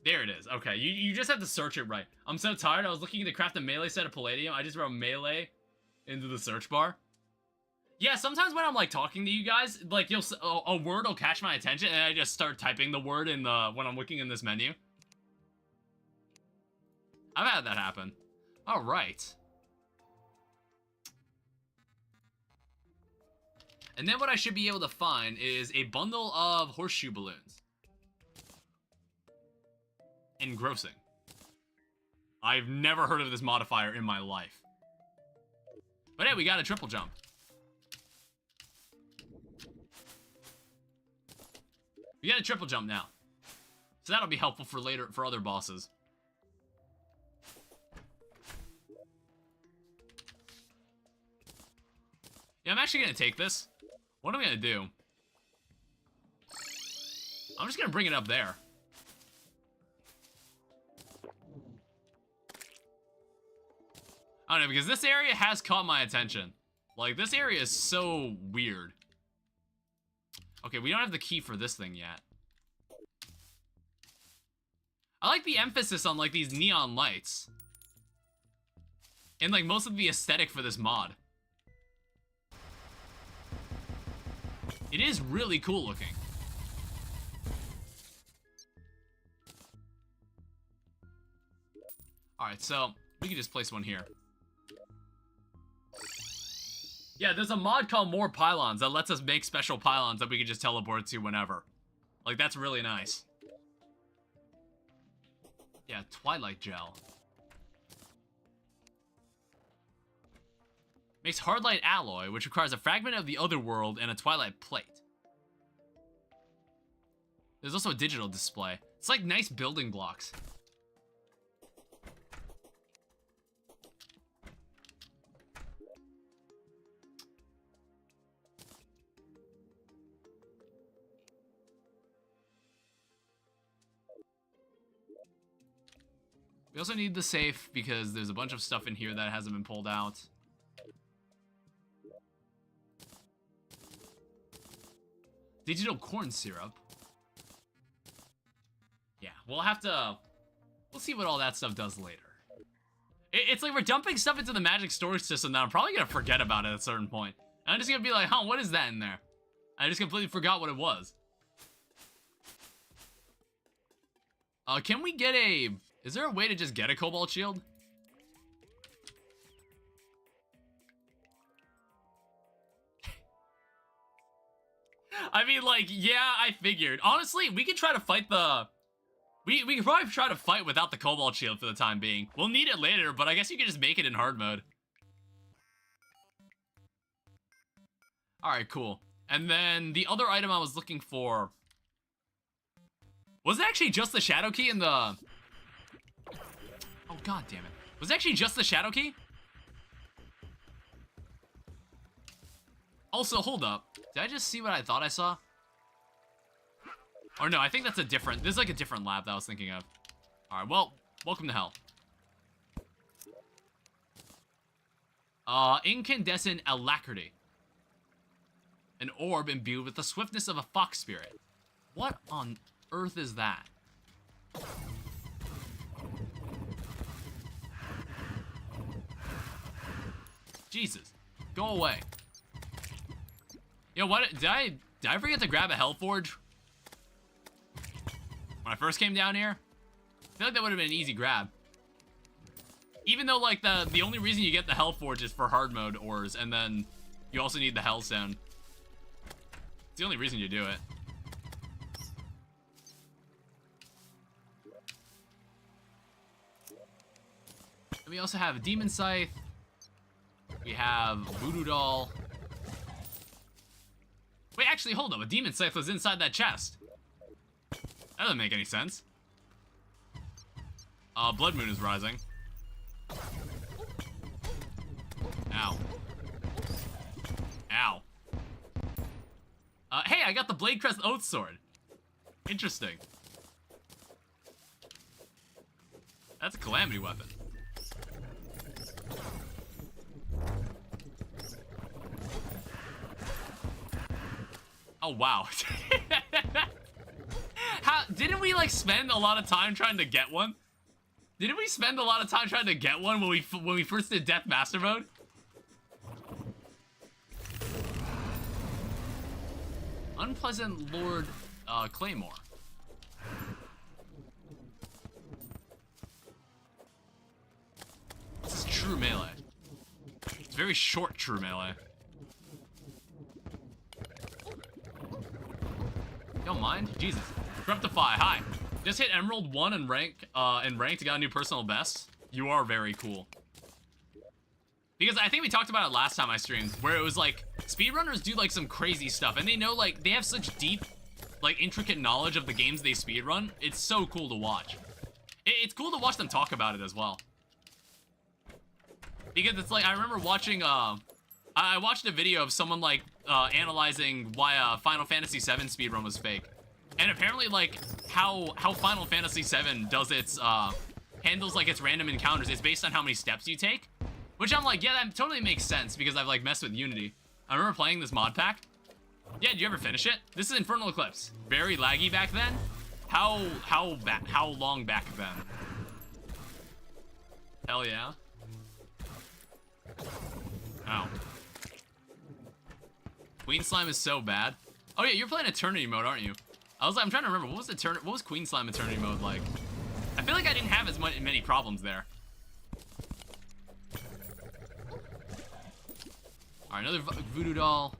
There it is. Okay, you just have to search it right. I'm so tired. I was looking to craft a melee set of palladium. I just wrote melee into the search bar. Yeah, sometimes when I'm like talking to you guys, like a word will catch my attention, and I just start typing the word in the when I'm looking in this menu. I've had that happen. All right. And then what I should be able to find is a bundle of horseshoe balloons. Engrossing. I've never heard of this modifier in my life. But hey, we got a triple jump. We got a triple jump now. So that'll be helpful for later, for other bosses. Yeah, I'm actually gonna take this. What am I gonna do? I'm just gonna bring it up there. I don't know, because this area has caught my attention. Like, this area is so weird. Okay, we don't have the key for this thing yet. I like the emphasis on, like, these neon lights. And, like, most of the aesthetic for this mod. It is really cool looking. Alright, so we can just place one here. Yeah, there's a mod called More Pylons that lets us make special pylons that we can just teleport to whenever. Like, that's really nice. Yeah, Twilight Gel. Makes Hardlight Alloy, which requires a fragment of the other world and a Twilight Plate. There's also a digital display. It's like nice building blocks. We also need the safe because there's a bunch of stuff in here that hasn't been pulled out. Digital corn syrup. Yeah, we'll have to... We'll see what all that stuff does later. It's like we're dumping stuff into the magic storage system that I'm probably going to forget about at a certain point. And I'm just going to be like, huh, what is that in there? I just completely forgot what it was. Can we get a... Is there a way to just get a cobalt shield? I mean, like, yeah, I figured. Honestly, we could try to fight the... We could probably try to fight without the cobalt shield for the time being. We'll need it later, but I guess you could just make it in hard mode. Alright, cool. And then the other item I was looking for... Was it actually just the shadow key in the... Oh, god damn it. Was it actually just the shadow key? Also, hold up. Did I just see what I thought I saw? Or no, I think that's a different... This is like a different lab that I was thinking of. Alright, well, welcome to hell. Incandescent alacrity. An orb imbued with the swiftness of a fox spirit. What on earth is that? Jesus. Go away. Yo, what? Did I forget to grab a Hellforge? When I first came down here, I feel like that would have been an easy grab. Even though, like, the only reason you get the Hellforge is for hard mode ores, and then you also need the Hellstone. It's the only reason you do it. And we also have a Demon Scythe. We have Voodoo Doll. Wait, actually, hold up. A Demon Scythe was inside that chest. That doesn't make any sense. Blood Moon is rising. Ow. Ow. Hey, I got the Blade Crest Oath Sword. Interesting. That's a Calamity weapon. Oh, wow. Didn't we, like, spend a lot of time trying to get one? Didn't we spend a lot of time trying to get one when we first did Death Master Mode? Unpleasant Lord Claymore. This is true melee. It's very short true melee. Don't mind? Jesus. Reptify, hi. Just hit Emerald 1 and ranked got a new personal best. You are very cool. Because I think we talked about it last time I streamed, where it was like, speedrunners do like some crazy stuff, and they know, like, they have such deep, like, intricate knowledge of the games they speedrun. It's so cool to watch. It's cool to watch them talk about it as well. Because it's like, I remember watching, I watched a video of someone, like, analyzing why Final Fantasy VII speedrun was fake. And apparently, like, how Final Fantasy VII does its, handles, like, its random encounters is based on how many steps you take. Which I'm like, yeah, that totally makes sense, because I've, like, messed with Unity. I remember playing this mod pack. Yeah, did you ever finish it? This is Infernal Eclipse. Very laggy back then. How long back then? Hell yeah. Ow. Queen Slime is so bad. Oh yeah, you're playing Eternity mode, aren't you? I'm trying to remember, what was Queen Slime Eternity mode like? I feel like I didn't have as many problems there. Alright, another Voodoo Doll.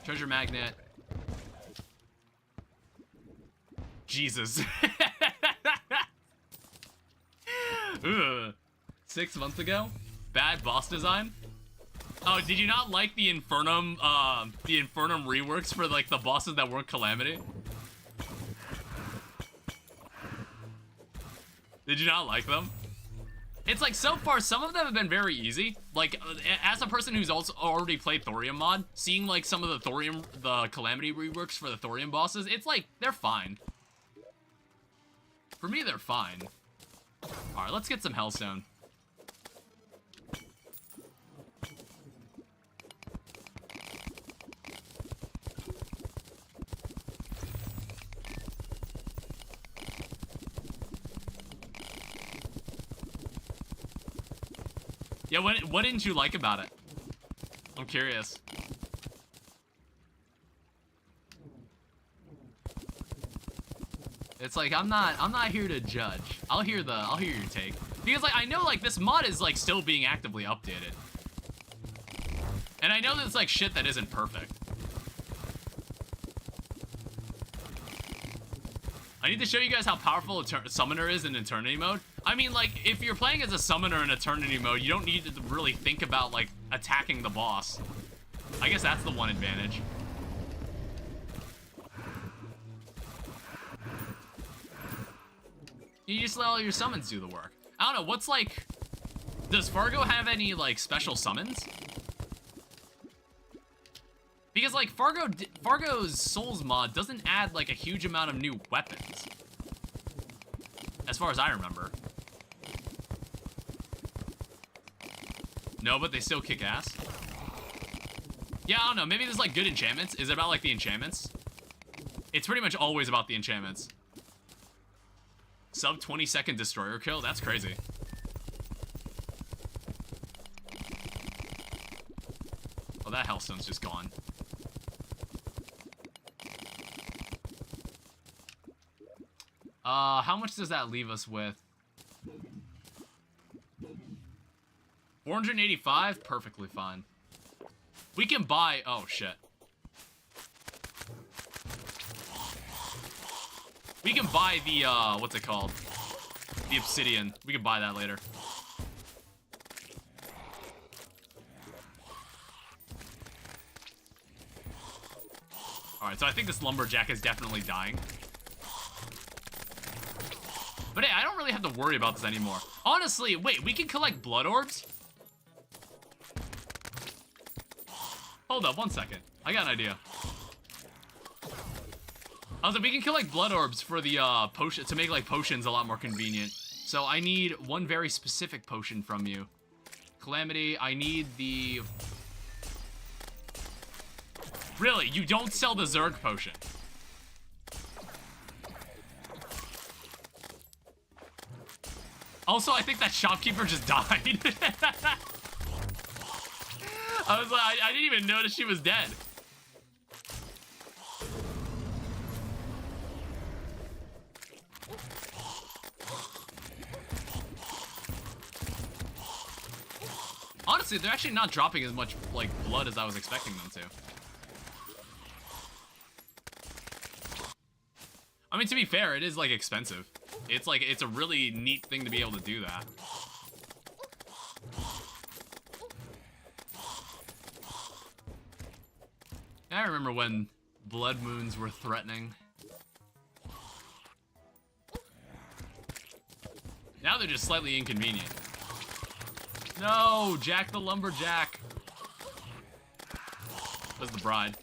Treasure Magnet. Jesus. Ugh. 6 months ago? Bad boss design? Oh, did you not like the Infernum reworks for, like, the bosses that weren't Calamity? Did you not like them? It's like, so far, some of them have been very easy. Like, as a person who's also already played Thorium mod, seeing, like, some of the Calamity reworks for the Thorium bosses, it's like, they're fine. For me, they're fine. Alright, let's get some Hellstone. Yeah, what didn't you like about it? I'm curious. It's like, I'm not here to judge. I'll hear your take. Because, like, I know, like, this mod is, like, still being actively updated. And I know that it's, like, shit that isn't perfect. I need to show you guys how powerful a summoner is in Eternity mode. I mean, like, if you're playing as a summoner in Eternity mode, you don't need to really think about, like, attacking the boss. I guess that's the one advantage. You just let all your summons do the work. I don't know, what's, like... Does Fargo have any, like, special summons? Because, like, Fargo's Souls mod doesn't add, like, a huge amount of new weapons. As far as I remember. No, but they still kick ass. Yeah, I don't know, maybe there's, like, good enchantments. Is it about, like, the enchantments? It's pretty much always about the enchantments. Sub 20-second destroyer kill? That's crazy. that hellstone's just gone. How much does that leave us with? 485? Perfectly fine. We can buy... Oh, shit. We can buy the, what's it called? The obsidian. We can buy that later. Alright, so I think this lumberjack is definitely dying. But hey, I don't really have to worry about this anymore. Honestly, wait, we can collect blood orbs? Hold up, 1 second. I got an idea. I was like, we can collect blood orbs for the potion to make like potions a lot more convenient. So I need one very specific potion from you. Calamity, I need the... Really, you don't sell the Zerg potion? Also, I think that shopkeeper just died. I was like, I didn't even notice she was dead. Honestly, they're actually not dropping as much, like, blood as I was expecting them to. I mean, to be fair, it is, like, expensive. It's, like, it's a really neat thing to be able to do that. I remember when blood moons were threatening. Now they're just slightly inconvenient. No, Jack the Lumberjack. That's the bride.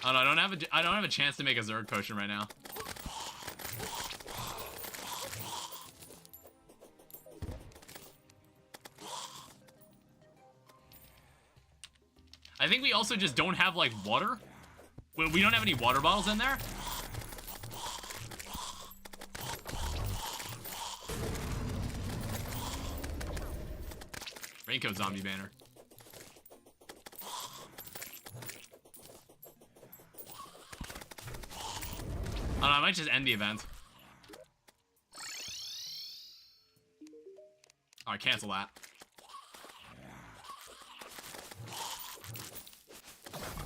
Oh no, I don't have a chance to make a Zerg potion right now. I think we also just don't have like water. We don't have any water bottles in there. Raincoat zombie banner. I don't know, I might just end the event. Alright, cancel that.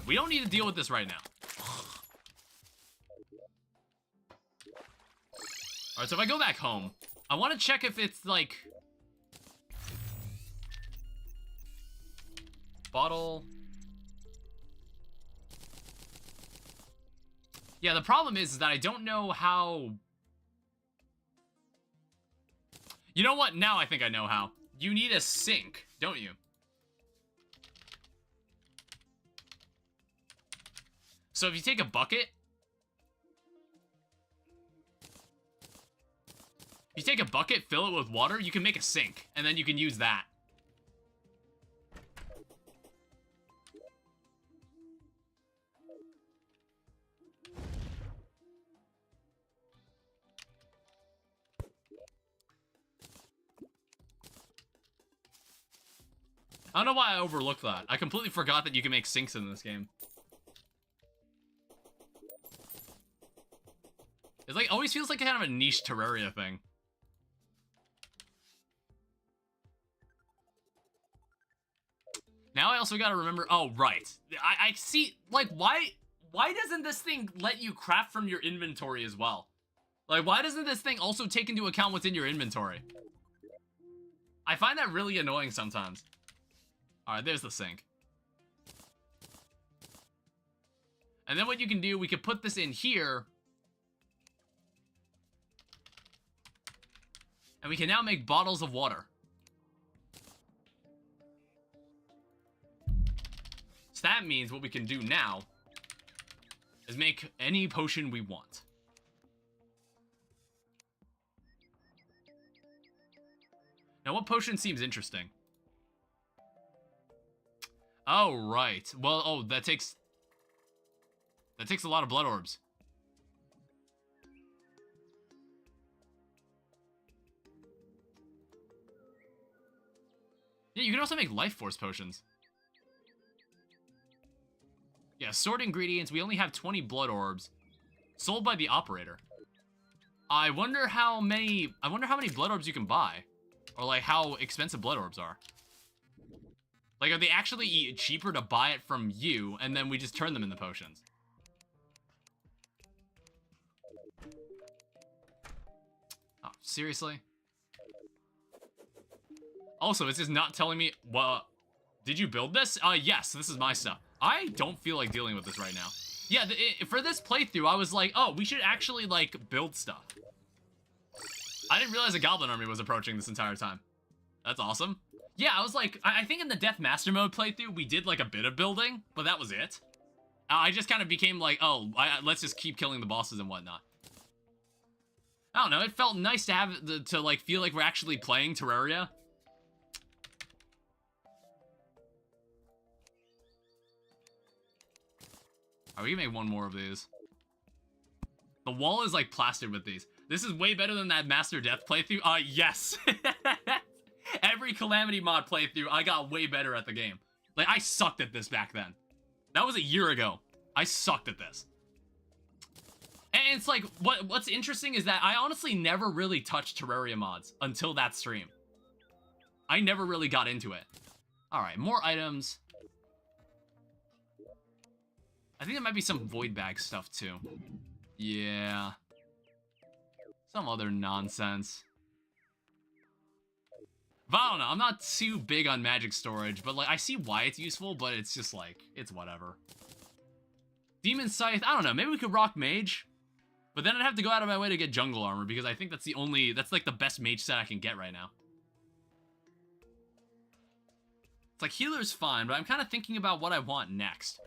We don't need to deal with this right now. Alright, so if I go back home, I want to check if it's like... Bottle... Yeah, the problem is that I don't know how... You know what? Now I think I know how. You need a sink, don't you? So if you take a bucket... You take a bucket, fill it with water, you can make a sink, and then you can use that. I don't know why I overlooked that. I completely forgot that you can make sinks in this game. It's like, always feels like kind of a niche Terraria thing. Now I also gotta remember, oh, right. I see, like, why doesn't this thing let you craft from your inventory as well? Like, why doesn't this thing also take into account what's in your inventory? I find that really annoying sometimes. Alright, there's the sink. And then what you can do, we could put this in here. And we can now make bottles of water. So that means what we can do now is make any potion we want. Now, what potion seems interesting? Oh, right. Well, oh, that takes a lot of blood orbs. Yeah, you can also make life force potions. Yeah, stored ingredients. We only have 20 blood orbs. Sold by the operator. I wonder how many blood orbs you can buy. Or like how expensive blood orbs are. Like, are they actually cheaper to buy it from you, and then we just turn them into potions? Oh, seriously? Also, it's just not telling me, well, did you build this? Yes, this is my stuff. I don't feel like dealing with this right now. Yeah, for this playthrough, I was like, oh, we should actually, like, build stuff. I didn't realize a goblin army was approaching this entire time. That's awesome. Yeah, I was like, I think in the Death Master Mode playthrough, we did, like, a bit of building, but that was it. I just kind of became like, oh, let's just keep killing the bosses and whatnot. I don't know, it felt nice to have, to like, feel like we're actually playing Terraria. Alright, we can make one more of these. The wall is, like, plastered with these. This is way better than that Master Death playthrough. Yes. Every Calamity mod playthrough, I got way better at the game. Like, I sucked at this back then. That was a year ago. I sucked at this. And it's like, what's interesting is that I honestly never really touched Terraria mods until that stream. I never really got into it. Alright, more items. I think there might be some void bag stuff too. Yeah. Some other nonsense. But I don't know, I'm not too big on magic storage, but like I see why it's useful, but it's just like, it's whatever. Demon Scythe, I don't know, maybe we could rock mage. But then I'd have to go out of my way to get jungle armor, because I think that's like the best mage set I can get right now. It's like healer's fine, but I'm kind of thinking about what I want next.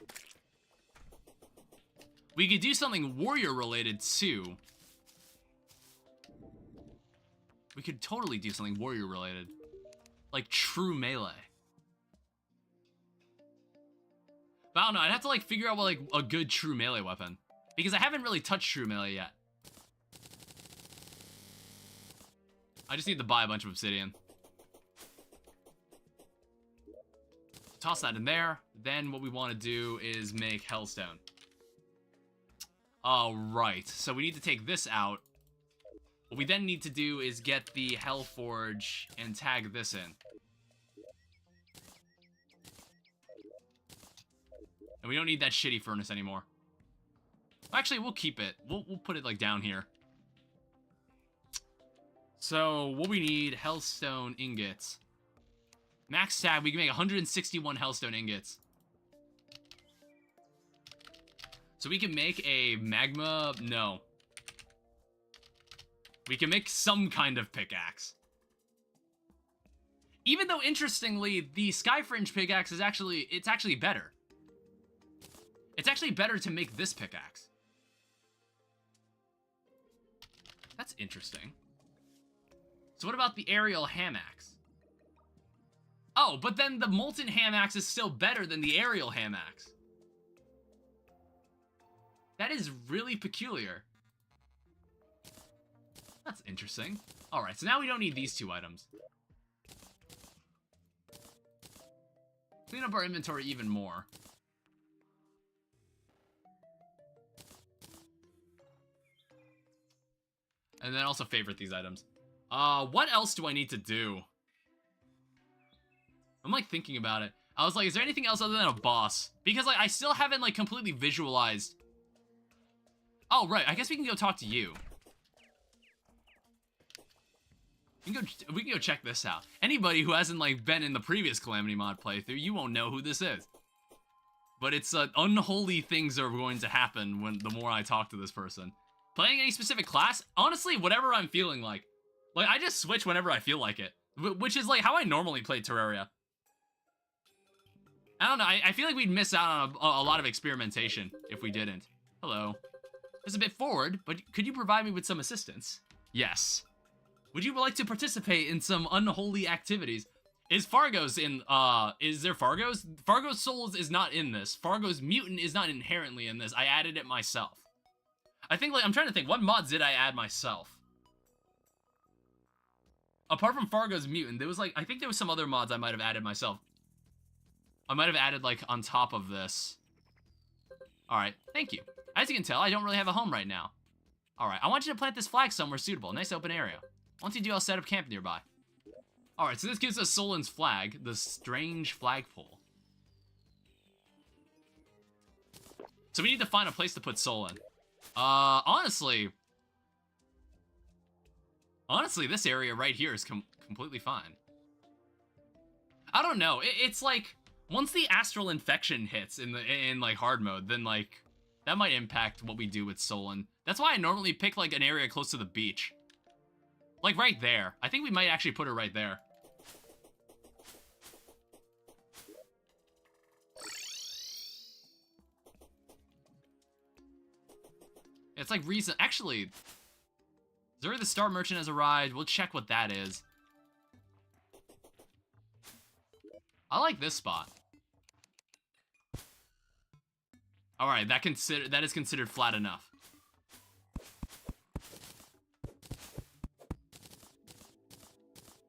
We could do something warrior related too. We could totally do something warrior related. Like true melee. But I don't know, I'd have to like figure out what like a good true melee weapon. Because I haven't really touched true melee yet. I just need to buy a bunch of obsidian. Toss that in there. Then what we want to do is make hellstone. Alright, so we need to take this out. What we then need to do is get the Hellforge and tag this in. And we don't need that shitty furnace anymore. Actually, we'll keep it. We'll put it, like, down here. So, what we need, Hellstone ingots. Max tag, we can make 161 Hellstone ingots. So we can make a magma... No. We can make some kind of pickaxe. Even though, interestingly, the Skyfringe pickaxe is actually... It's actually better. It's actually better to make this pickaxe. That's interesting. So what about the aerial ham axe? Oh, but then the molten ham axe is still better than the aerial ham axe. That is really peculiar. That's interesting. Alright, so now we don't need these two items. Clean up our inventory even more. And then also favorite these items. What else do I need to do? I'm like thinking about it. I was like, is there anything else other than a boss? Because like I still haven't like completely visualized. Oh right, I guess we can go talk to you. We can go check this out. Anybody who hasn't like been in the previous Calamity mod playthrough, you won't know who this is. But it's unholy things are going to happen when the more I talk to this person. Playing any specific class? Honestly, whatever I'm feeling like. Like, I just switch whenever I feel like it. Which is, like, how I normally play Terraria. I don't know, I feel like we'd miss out on a lot of experimentation if we didn't. Hello. It's a bit forward, but could you provide me with some assistance? Yes. Would you like to participate in some unholy activities? Is Fargo's in, is there Fargo's? Fargo's Souls is not in this. Fargo's Mutant is not inherently in this. I added it myself. I think, like, I'm trying to think, what mods did I add myself? apart from Fargo's Mutant, there was like, I think there was some other mods I might have added myself. I might have added like on top of this. All right, thank you. As you can tell, I don't really have a home right now. All right, I want you to plant this flag somewhere suitable. Nice open area. Once you do, I'll set up camp nearby. All right, so this gives us Solin's flag, the strange flagpole. So we need to find a place to put Solin. Honestly, this area right here is completely fine. I don't know. It's like once the astral infection hits in like hard mode, then like that might impact what we do with Solin. That's why I normally pick like an area close to the beach. Like right there. I think we might actually put her right there. It's like recent. Actually, Zuri the Star Merchant has arrived. We'll check what that is. I like this spot. All right, that is considered flat enough.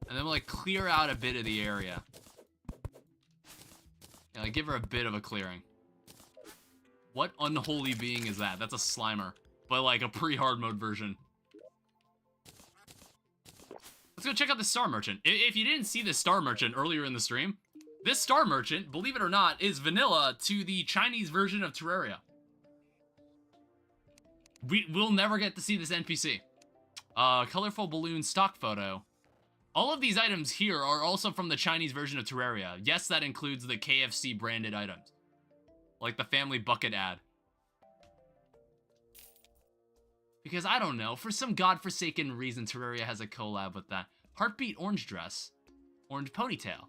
And then we'll like clear out a bit of the area. Yeah, like give her a bit of a clearing. What unholy being is that? That's a Slimer, but like a pre-hard mode version. Let's go check out the Star Merchant. If you didn't see the Star Merchant earlier in the stream, this Star Merchant, believe it or not, is vanilla to the Chinese version of Terraria. We'll never get to see this NPC. Colorful balloon stock photo. All of these items here are also from the Chinese version of Terraria. Yes, that includes the KFC branded items. Like the family bucket ad. Because I don't know, for some godforsaken reason, Terraria has a collab with that. Heartbeat orange dress. Orange ponytail.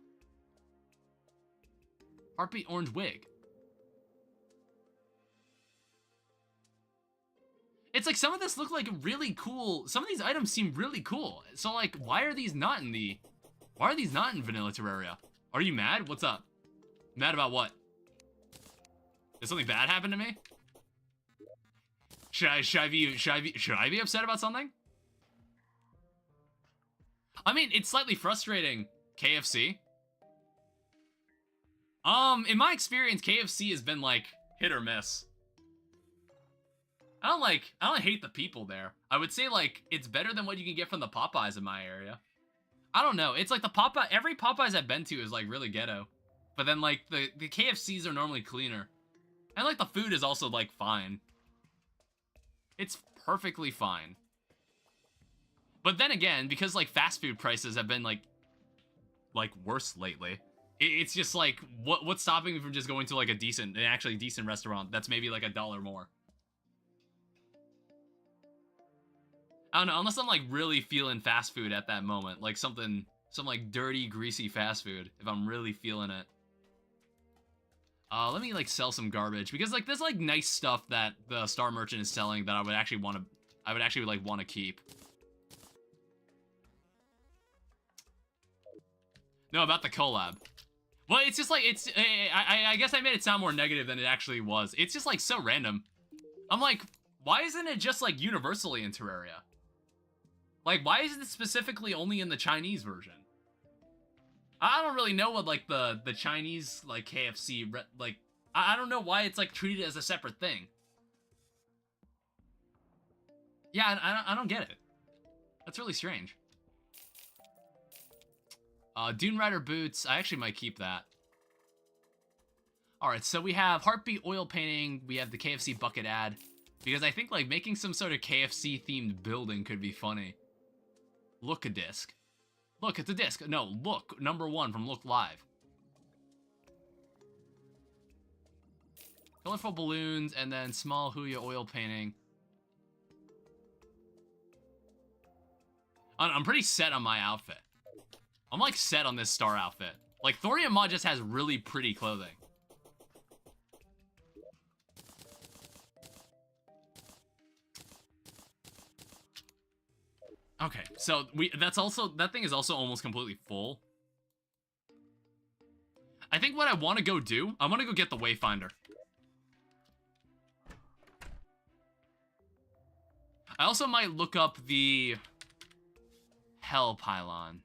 Heartbeat orange wig. It's like some of this look like really cool. Some of these items seem really cool. So like, why are these not in vanilla Terraria? Are you mad? What's up? Mad about what? Did something bad happen to me? Should I be upset about something? I mean, it's slightly frustrating, KFC. In my experience, KFC has been like hit or miss. I don't hate the people there. I would say like it's better than what you can get from the Popeyes in my area. I don't know. It's like every Popeyes I've been to is like really ghetto. But then like the KFCs are normally cleaner. And like the food is also like fine. It's perfectly fine. But then again, because like fast food prices have been like worse lately, it's just like what's stopping me from just going to like an actually decent restaurant that's maybe like $1 more. I don't know, unless I'm like really feeling fast food at that moment, like some like dirty, greasy fast food, if I'm really feeling it. Let me like sell some garbage, because like there's like nice stuff that the Star Merchant is selling that I would actually want to keep. No, about the collab. Well, it's just like, I guess I made it sound more negative than it actually was. It's just like so random. I'm like, why isn't it just like universally in Terraria? Like, why is it specifically only in the Chinese version? I don't really know what like the Chinese like KFC like I don't know why it's like treated as a separate thing. Yeah, I don't get it. That's really strange. Dune Rider boots. I actually might keep that. All right, so we have Heartbeat oil painting. We have the KFC bucket ad, because I think like making some sort of KFC themed building could be funny. Look a disc. Look, it's a disc. No, look, #1 from Look Live. Colorful balloons, and then small Huya oil painting. I'm pretty set on my outfit. I'm like set on this star outfit. Like Thorium Mod just has really pretty clothing. Okay, so that thing is also almost completely full. I think what I want to go do, I want to go get the Wayfinder. I also might look up the Hell pylon.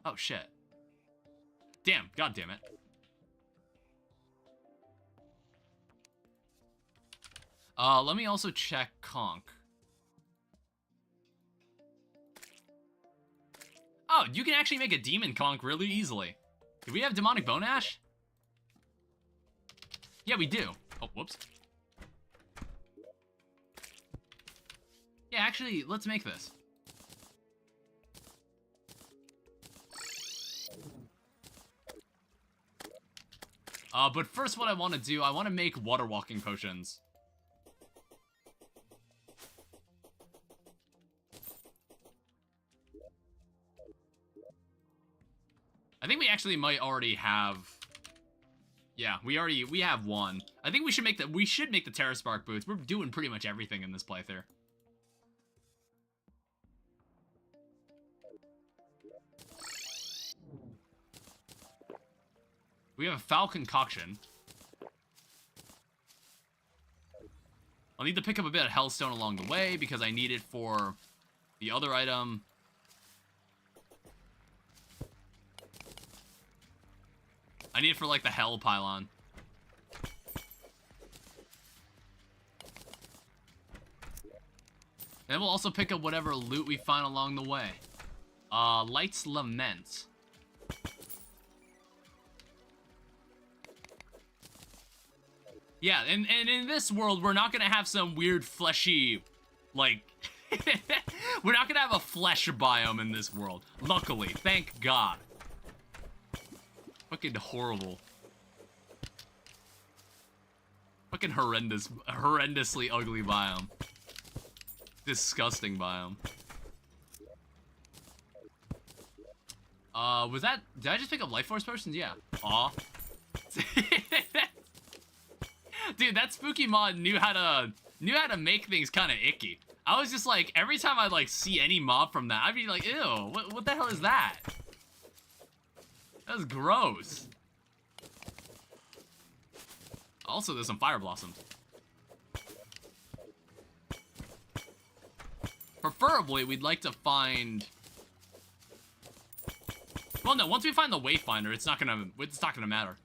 Oh, shit. Damn, god damn it. Let me also check Conch. Oh, you can actually make a demon Conch really easily. Do we have demonic bone ash? Yeah, we do. Oh, whoops. Yeah, actually, let's make this. But first what I want to do, I want to make water walking potions. I think we actually might already have... Yeah, we have one. I think we should make the Terra Spark boots. We're doing pretty much everything in this playthrough. We have a foul concoction. I'll need to pick up a bit of hellstone along the way because I need it for the other item. I need it for, like, the hell pylon. And we'll also pick up whatever loot we find along the way. Light's Lament. Yeah, and in this world, we're not gonna have some weird fleshy, like... we're not gonna have a flesh biome in this world. Luckily, thank God. Fucking horrible. Fucking horrendously ugly biome. Disgusting biome. Was that... Did I just pick up life force potions? Yeah. Aw. Dude, that spooky mod knew how to make things kind of icky. I was just like, every time I like see any mob from that, I'd be like, ew, what the hell is that? That was gross. Also, there's some fire blossoms. Preferably, we'd like to find... Well, no, once we find the Wayfinder, it's not gonna matter.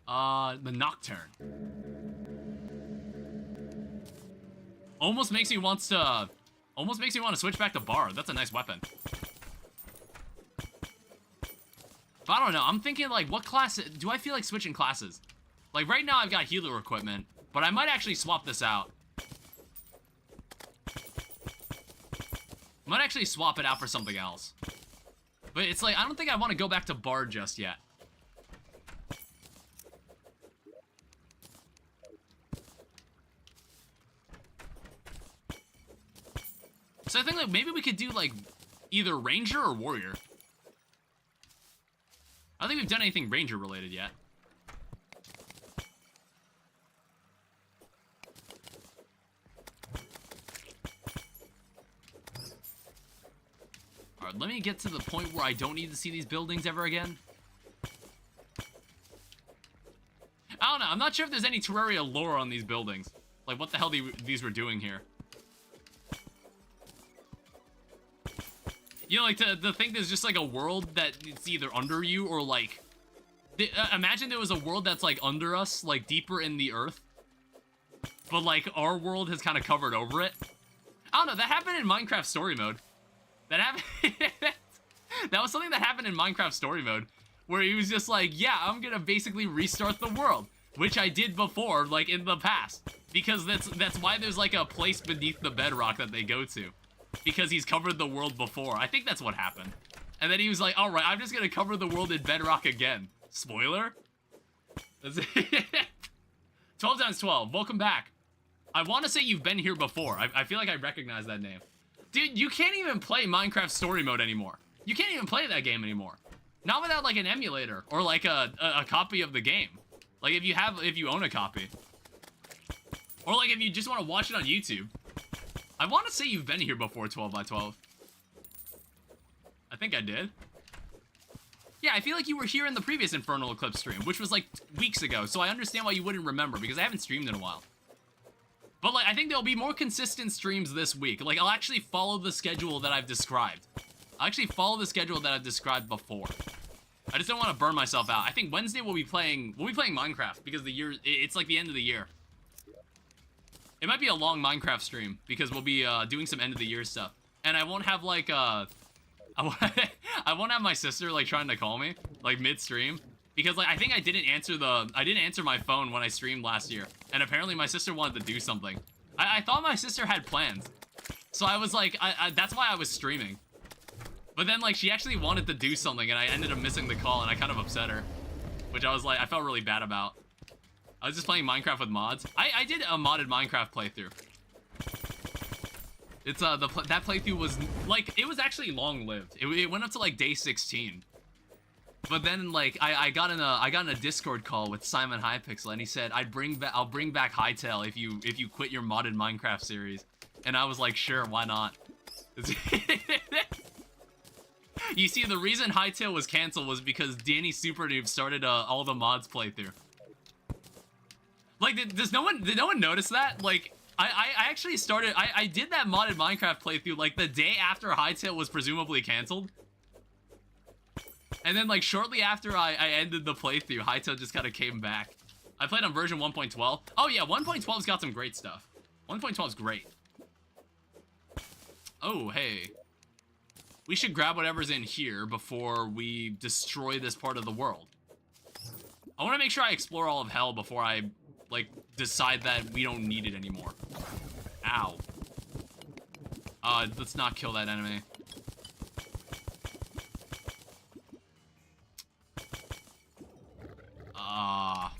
The Nocturne. Almost makes me want to switch back to Bard. That's a nice weapon. But I don't know, I'm thinking like, what class, do I feel like switching classes? Like right now I've got healer equipment, but I might actually swap this out. Might actually swap it out for something else. But it's like, I don't think I want to go back to Bard just yet. So I think like maybe we could do like either Ranger or Warrior. I don't think we've done anything Ranger related yet. Alright, let me get to the point where I don't need to see these buildings ever again. I don't know, I'm not sure if there's any Terraria lore on these buildings. Like what the hell these were doing here. You know, like, to think there's just, like, a world that it's either under you or, like... imagine there was a world that's, like, under us, like, deeper in the earth. But, like, our world has kind of covered over it. I don't know, that happened in Minecraft Story Mode. That happened... that was something that happened in Minecraft Story Mode. Where he was just like, yeah, I'm gonna basically restart the world. Which I did before, like, in the past. Because that's why there's, like, a place beneath the bedrock that they go to. Because he's covered the world before. I think that's what happened. And then he was like, alright, I'm just gonna cover the world in bedrock again. Spoiler? That's it. 12 times 12. Welcome back. I want to say you've been here before. I feel like I recognize that name. Dude, you can't even play Minecraft Story Mode anymore. You can't even play that game anymore. Not without, like, an emulator. Or, like, a copy of the game. Like, if you own a copy. Or, like, if you just want to watch it on YouTube. I want to say you've been here before, 12 by 12. I think I did. Yeah, I feel like you were here in the previous Infernal Eclipse stream, which was like weeks ago, so I understand why you wouldn't remember, because I haven't streamed in a while. But, like, I think there'll be more consistent streams this week. Like, I'll actually follow the schedule that I've described. I'll actually follow the schedule that I've described before. I just don't want to burn myself out. I think Wednesday we'll be playing Minecraft because it's like the end of the year. It might be a long Minecraft stream because we'll be doing some end of the year stuff. And I won't have like I won't have my sister like trying to call me like mid-stream because like I think I didn't answer my phone when I streamed last year. And apparently my sister wanted to do something. I thought my sister had plans. So I was like that's why I was streaming. But then, like, she actually wanted to do something, and I ended up missing the call, and I kind of upset her. Which I was like, I felt really bad about. I was just playing Minecraft with mods. I did a modded Minecraft playthrough. It's, that playthrough was, like, it was actually long-lived. It went up to, like, day 16. But then, like, I got in a Discord call with Simon Hypixel, and he said, I'll bring back Hytale if you quit your modded Minecraft series. And I was like, sure, why not? You see, the reason Hytale was canceled was because Danny Supernoob started all the mods playthrough. Like, did no one notice that? Like, I actually started, I did that modded Minecraft playthrough like the day after Hytale was presumably canceled. And then like shortly after I ended the playthrough, Hytale just kind of came back. I played on version 1.12. Oh yeah, 1.12's got some great stuff. 1.12's great. Oh, hey. We should grab whatever's in here before we destroy this part of the world. I want to make sure I explore all of hell before I, like, decide that we don't need it anymore. Ow. Let's not kill that enemy.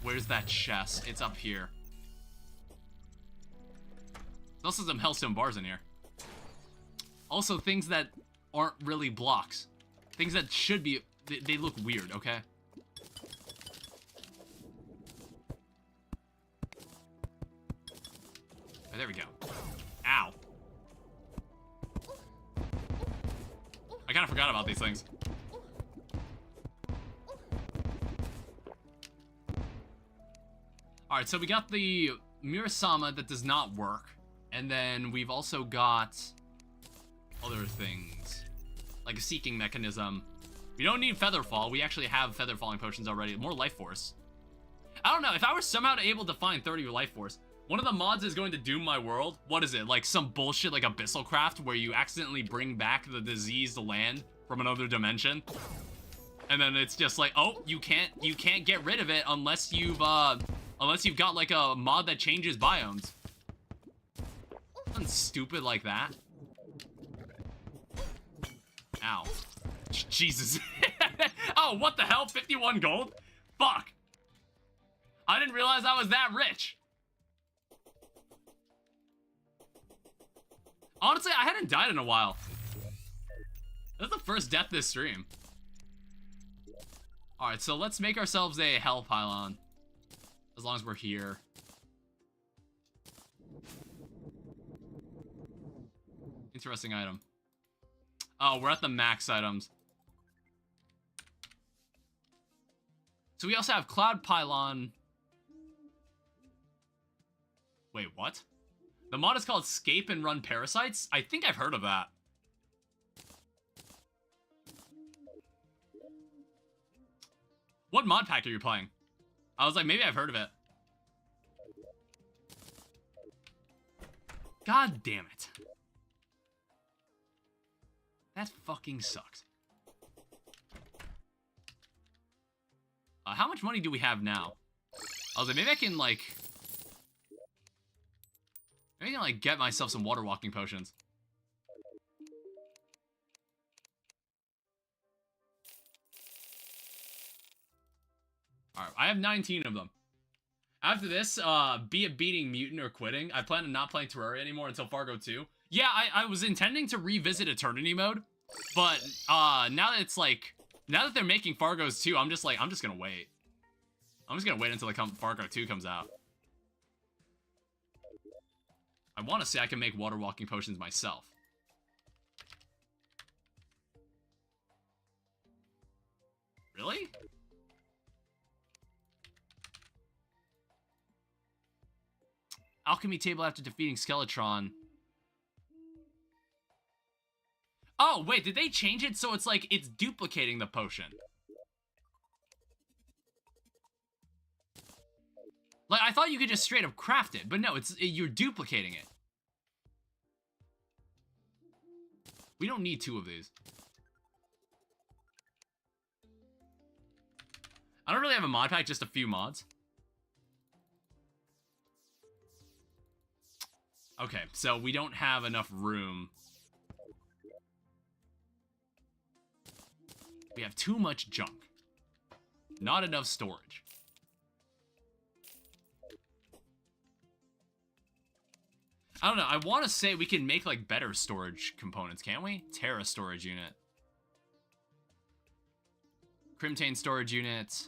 Where's that chest? It's up here. There's also some hellstone bars in here. Also, things that aren't really blocks. Things that should be, they look weird, okay? Oh, there we go. Ow. I kind of forgot about these things. Alright, so we got the Mirasama that does not work. And then we've also got other things. Like a seeking mechanism. We don't need Featherfall. We actually have Feather Falling potions already. More Life Force. I don't know. If I were somehow able to find 30 Life Force, one of the mods is going to doom my world. What is it? Like some bullshit like Abyssal Craft where you accidentally bring back the diseased land from another dimension. And then it's just like, oh, you can't get rid of it unless you've got like a mod that changes biomes. Something stupid like that. Ow. Jesus. Oh, what the hell? 51 gold? Fuck. I didn't realize I was that rich. Honestly, I hadn't died in a while. That's the first death this stream. Alright, so let's make ourselves a hell pylon. As long as we're here. Interesting item. Oh, we're at the max items. So we also have Cloud Pylon. Wait, what? The mod is called Escape and Run Parasites? I think I've heard of that. What mod pack are you playing? I was like, maybe I've heard of it. God damn it. That fucking sucks. How much money do we have now? I was like, maybe I can, like... Maybe I can, like, get myself some water walking potions. Alright, I have 19 of them. After this, be it beating Mutant or quitting, I plan on not playing Terraria anymore until Fargo 2. Yeah, I was intending to revisit Eternity mode, but now that it's like, now that they're making Fargo's 2, I'm just like, I'm just gonna wait. I'm just gonna wait until Fargo 2 comes out. I want to say I can make water walking potions myself. Really? Alchemy table after defeating Skeletron. Oh, wait, did they change it so it's like it's duplicating the potion? Like, I thought you could just straight up craft it, but no, you're duplicating it. We don't need 2 of these. I don't really have a mod pack, just a few mods. Okay, so we don't have enough room. We have too much junk. Not enough storage. I don't know, I want to say we can make, like, better storage components, can't we? Terra storage unit. Crimtane storage units.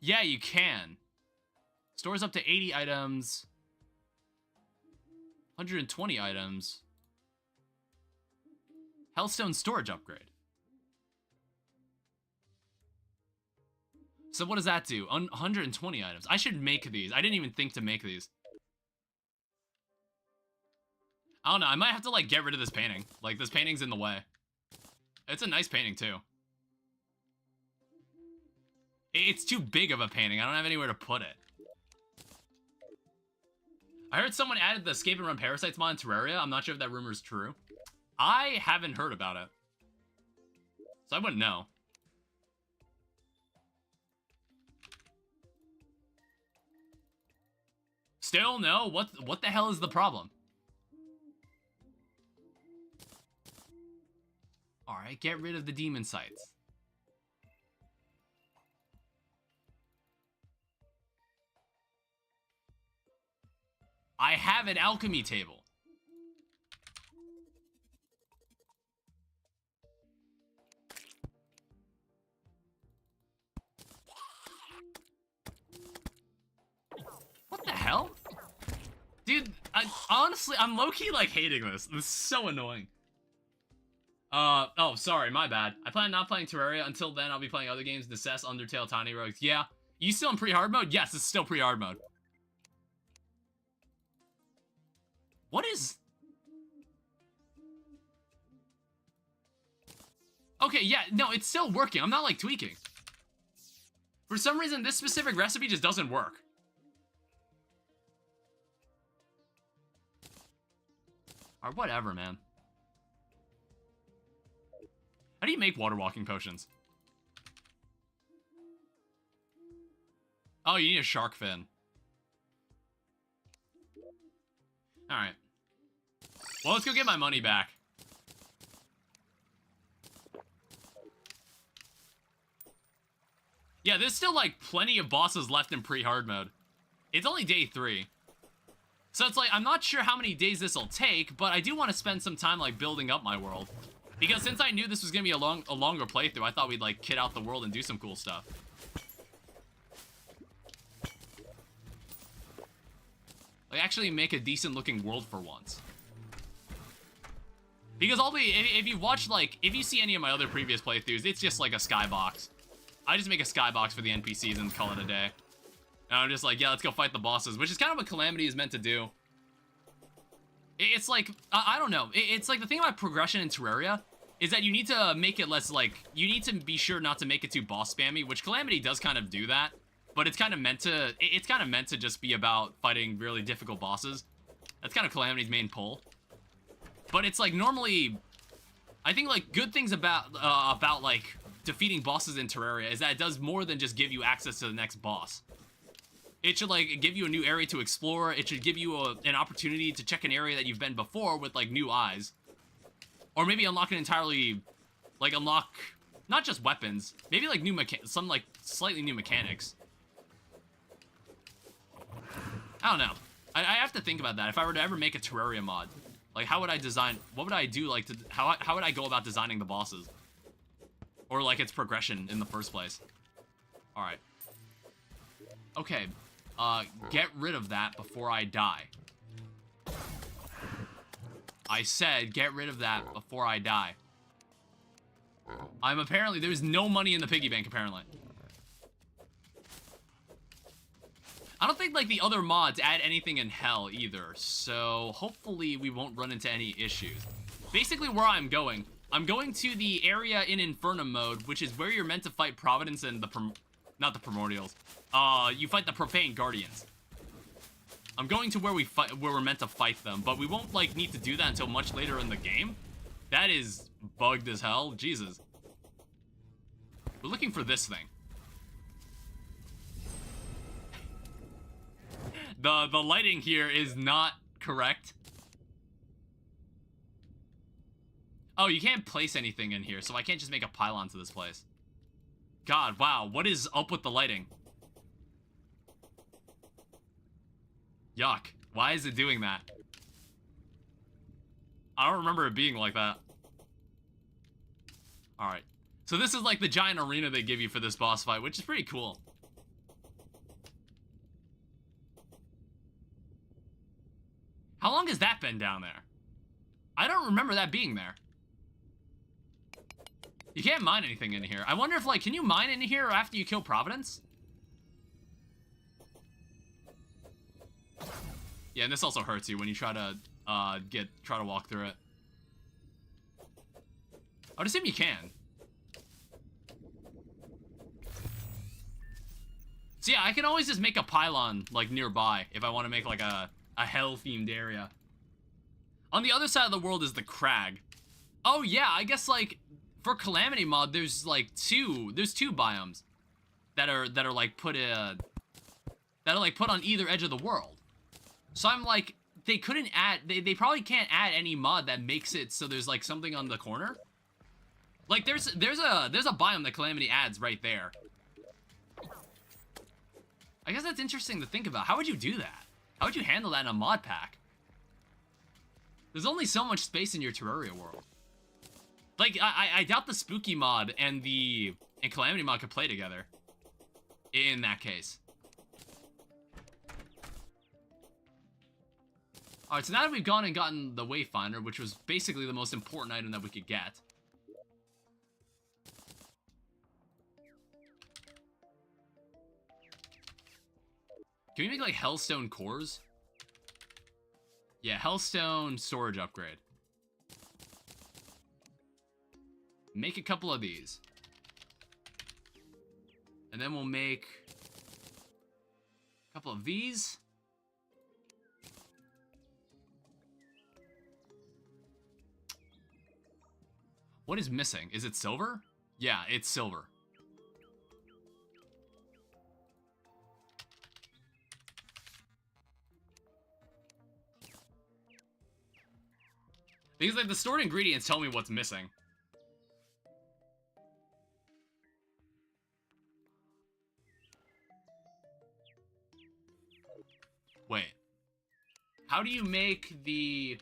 Yeah, you can. Stores up to 80 items. 120 items. Hellstone storage upgrade. So what does that do? 120 items. I should make these. I didn't even think to make these. I don't know. I might have to, like, get rid of this painting. Like, this painting's in the way. It's a nice painting, too. It's too big of a painting. I don't have anywhere to put it. I heard someone added the Escape and Run Parasites mod in Terraria. I'm not sure if that rumor is true. I haven't heard about it. So I wouldn't know. Still no? What the hell is the problem? Alright, get rid of the demon sites. I have an alchemy table. What the hell? Dude, honestly, I'm low-key, like, hating this. This is so annoying. Oh, sorry, my bad. I plan on not playing Terraria. Until then, I'll be playing other games, Necess, Undertale, Tiny Rogues. Yeah. You still in pre-hard mode? Yes, it's still pre-hard mode. What is... Okay, yeah, no, it's still working. I'm not, like, tweaking. For some reason, this specific recipe just doesn't work. Or whatever, man. How do you make water walking potions? Oh, you need a shark fin. Alright. Well, let's go get my money back. Yeah, there's still, like, plenty of bosses left in pre-hard mode. It's only day 3. So it's like, I'm not sure how many days this will take, but I do want to spend some time, like, building up my world. Because since I knew this was going to be a longer playthrough, I thought we'd, like, kit out the world and do some cool stuff. Like, actually make a decent-looking world for once. Because if you watch, like, if you see any of my other previous playthroughs, it's just, like, a skybox. I just make a skybox for the NPCs and call it a day. And I'm just like, yeah, let's go fight the bosses, which is kind of what Calamity is meant to do. It's like, I don't know. It's like the thing about progression in Terraria is that you need to make it less, like, you need to be sure not to make it too boss spammy, which Calamity does kind of do that. But it's kind of meant to just be about fighting really difficult bosses. That's kind of Calamity's main pull. But it's like normally, I think like good things about like defeating bosses in Terraria is that it does more than just give you access to the next boss. It should like give you a new area to explore. It should give you an opportunity to check an area that you've been before with like new eyes. Or maybe unlock an entirely, like unlock not just weapons, maybe like some like slightly new mechanics. I don't know. I have to think about that. If I were to ever make a Terraria mod, like how would I design, what would I do, like how would I go about designing the bosses? Or like its progression in the first place. Alright. Okay. Get rid of that before I die. I said get rid of that before I die. There's no money in the piggy bank apparently. I don't think, like, the other mods add anything in hell either, so hopefully we won't run into any issues. Basically, where I'm going to the area in Inferno mode, which is where you're meant to fight Providence and not the Primordials. You fight the Profane Guardians. I'm going to where we're meant to fight them, but we won't, like, need to do that until much later in the game. That is bugged as hell. Jesus. We're looking for this thing. The lighting here is not correct. Oh, you can't place anything in here, so I can't just make a pylon to this place. God, wow, what is up with the lighting? Yuck. Why is it doing that? I don't remember it being like that. Alright. So this is like the giant arena they give you for this boss fight, which is pretty cool. How long has that been down there? I don't remember that being there. You can't mine anything in here. I wonder if, like, can you mine in here after you kill Providence? Yeah, and this also hurts you when you try to walk through it. I would assume you can. So yeah, I can always just make a pylon, like, nearby if I want to make, like, a hell-themed area. On the other side of the world is the crag. Oh yeah, I guess, like, for Calamity mod, there's two biomes that are like put on either edge of the world. So I'm like, they couldn't add, they probably can't add any mod that makes it so there's like something on the corner. Like there's a biome that Calamity adds right there. I guess that's interesting to think about. How would you do that? How would you handle that in a mod pack? There's only so much space in your Terraria world. Like, I doubt the Spooky mod and Calamity mod could play together. In that case. Alright, so now that we've gone and gotten the Wayfinder, which was basically the most important item that we could get. Can we make, like, Hellstone cores? Yeah, Hellstone storage upgrade. Make a couple of these. And then we'll make a couple of these. What is missing? Is it silver? Yeah, it's silver. Because, like, the stored ingredients tell me what's missing. Wait. How do you make the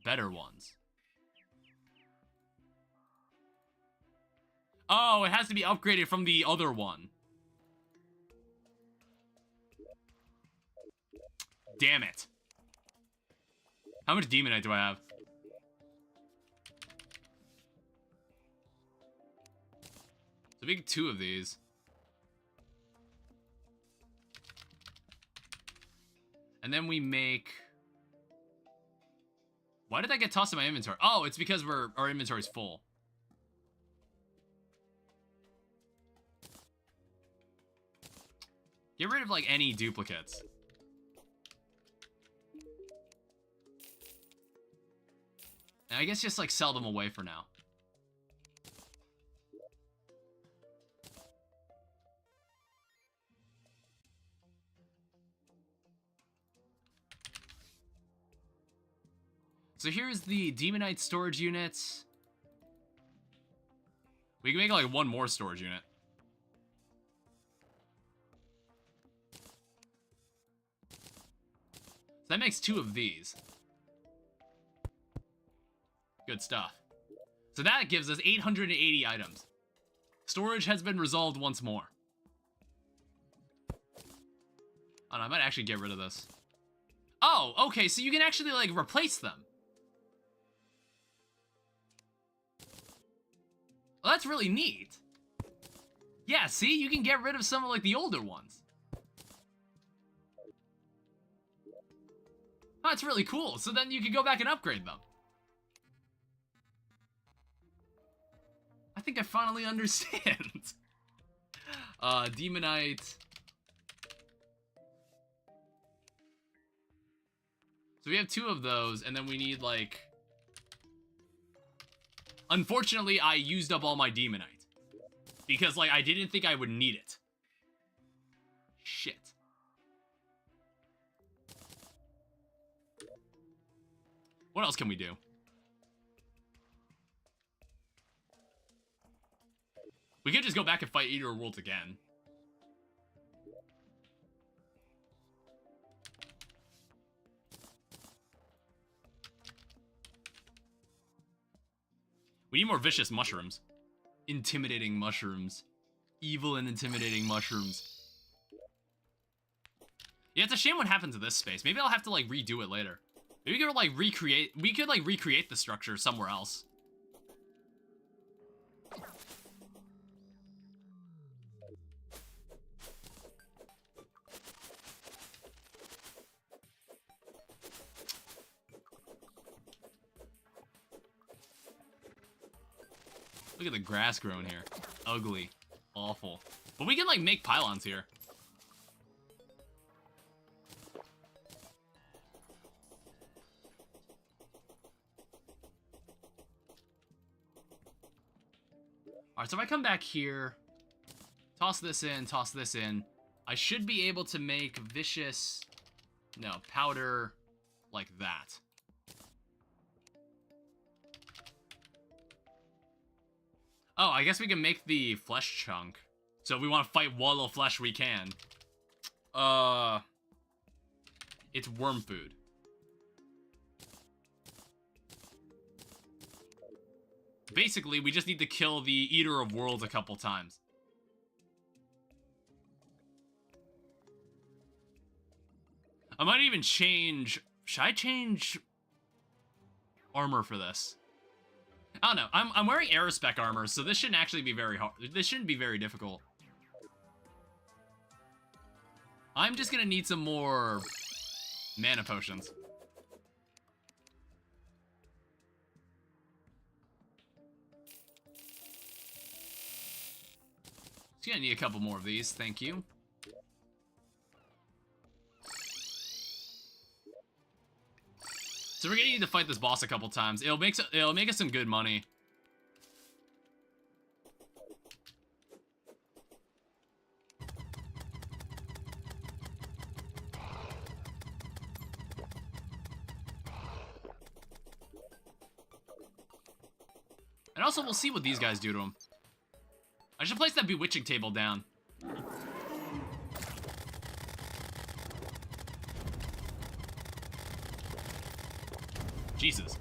better ones? Oh, it has to be upgraded from the other one. Damn it. How much Demonite do I have? So make 2 of these. And then we make... Why did that get tossed in my inventory? Oh, it's because our inventory's full. Get rid of, like, any duplicates. And I guess just, like, sell them away for now. So here's the Demonite storage units. We can make, like, 1 more storage unit. So that makes 2 of these. Good stuff. So that gives us 880 items. Storage has been resolved once more. Oh, no, I might actually get rid of this. Oh, okay, so you can actually, like, replace them. Well, that's really neat. Yeah, see? You can get rid of some of, like, the older ones. Oh, that's really cool. So then you can go back and upgrade them. I think I finally understand. Demonite. So we have 2 of those, and then we need, like... Unfortunately, I used up all my Demonite. Because, like, I didn't think I would need it. Shit. What else can we do? We could just go back and fight Eater of Worlds again. We need more vicious mushrooms. Intimidating mushrooms. Evil and intimidating mushrooms. Yeah, it's a shame what happened to this space. Maybe I'll have to, like, redo it later. Maybe we could, like, recreate the structure somewhere else. Look at the grass growing here. Ugly. Awful. But we can, like, make pylons here. Alright, so if I come back here, toss this in, I should be able to make vicious... No, powder like that. Oh, I guess we can make the flesh chunk. So if we want to fight wall of flesh, we can. It's worm food. Basically, we just need to kill the Eater of Worlds a couple times. I might even change... Should I change armor for this? I don't know. I'm wearing Aerospec armor, so this shouldn't actually be very hard. This shouldn't be very difficult. I'm just gonna need some more mana potions. Just gonna need a couple more of these, thank you. So we're gonna need to fight this boss a couple times. It'll make us some good money. And also, we'll see what these guys do to him. I should place that bewitching table down. Jesus.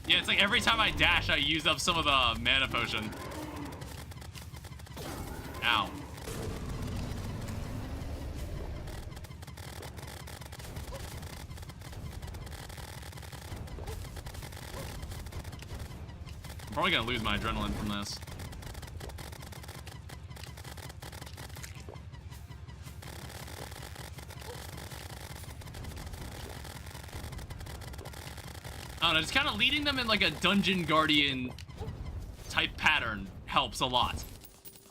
Yeah, it's like every time I dash, I use up some of the mana potion. Ow. I'm probably gonna lose my adrenaline from this. I don't know, just kind of leading them in like a dungeon guardian type pattern helps a lot.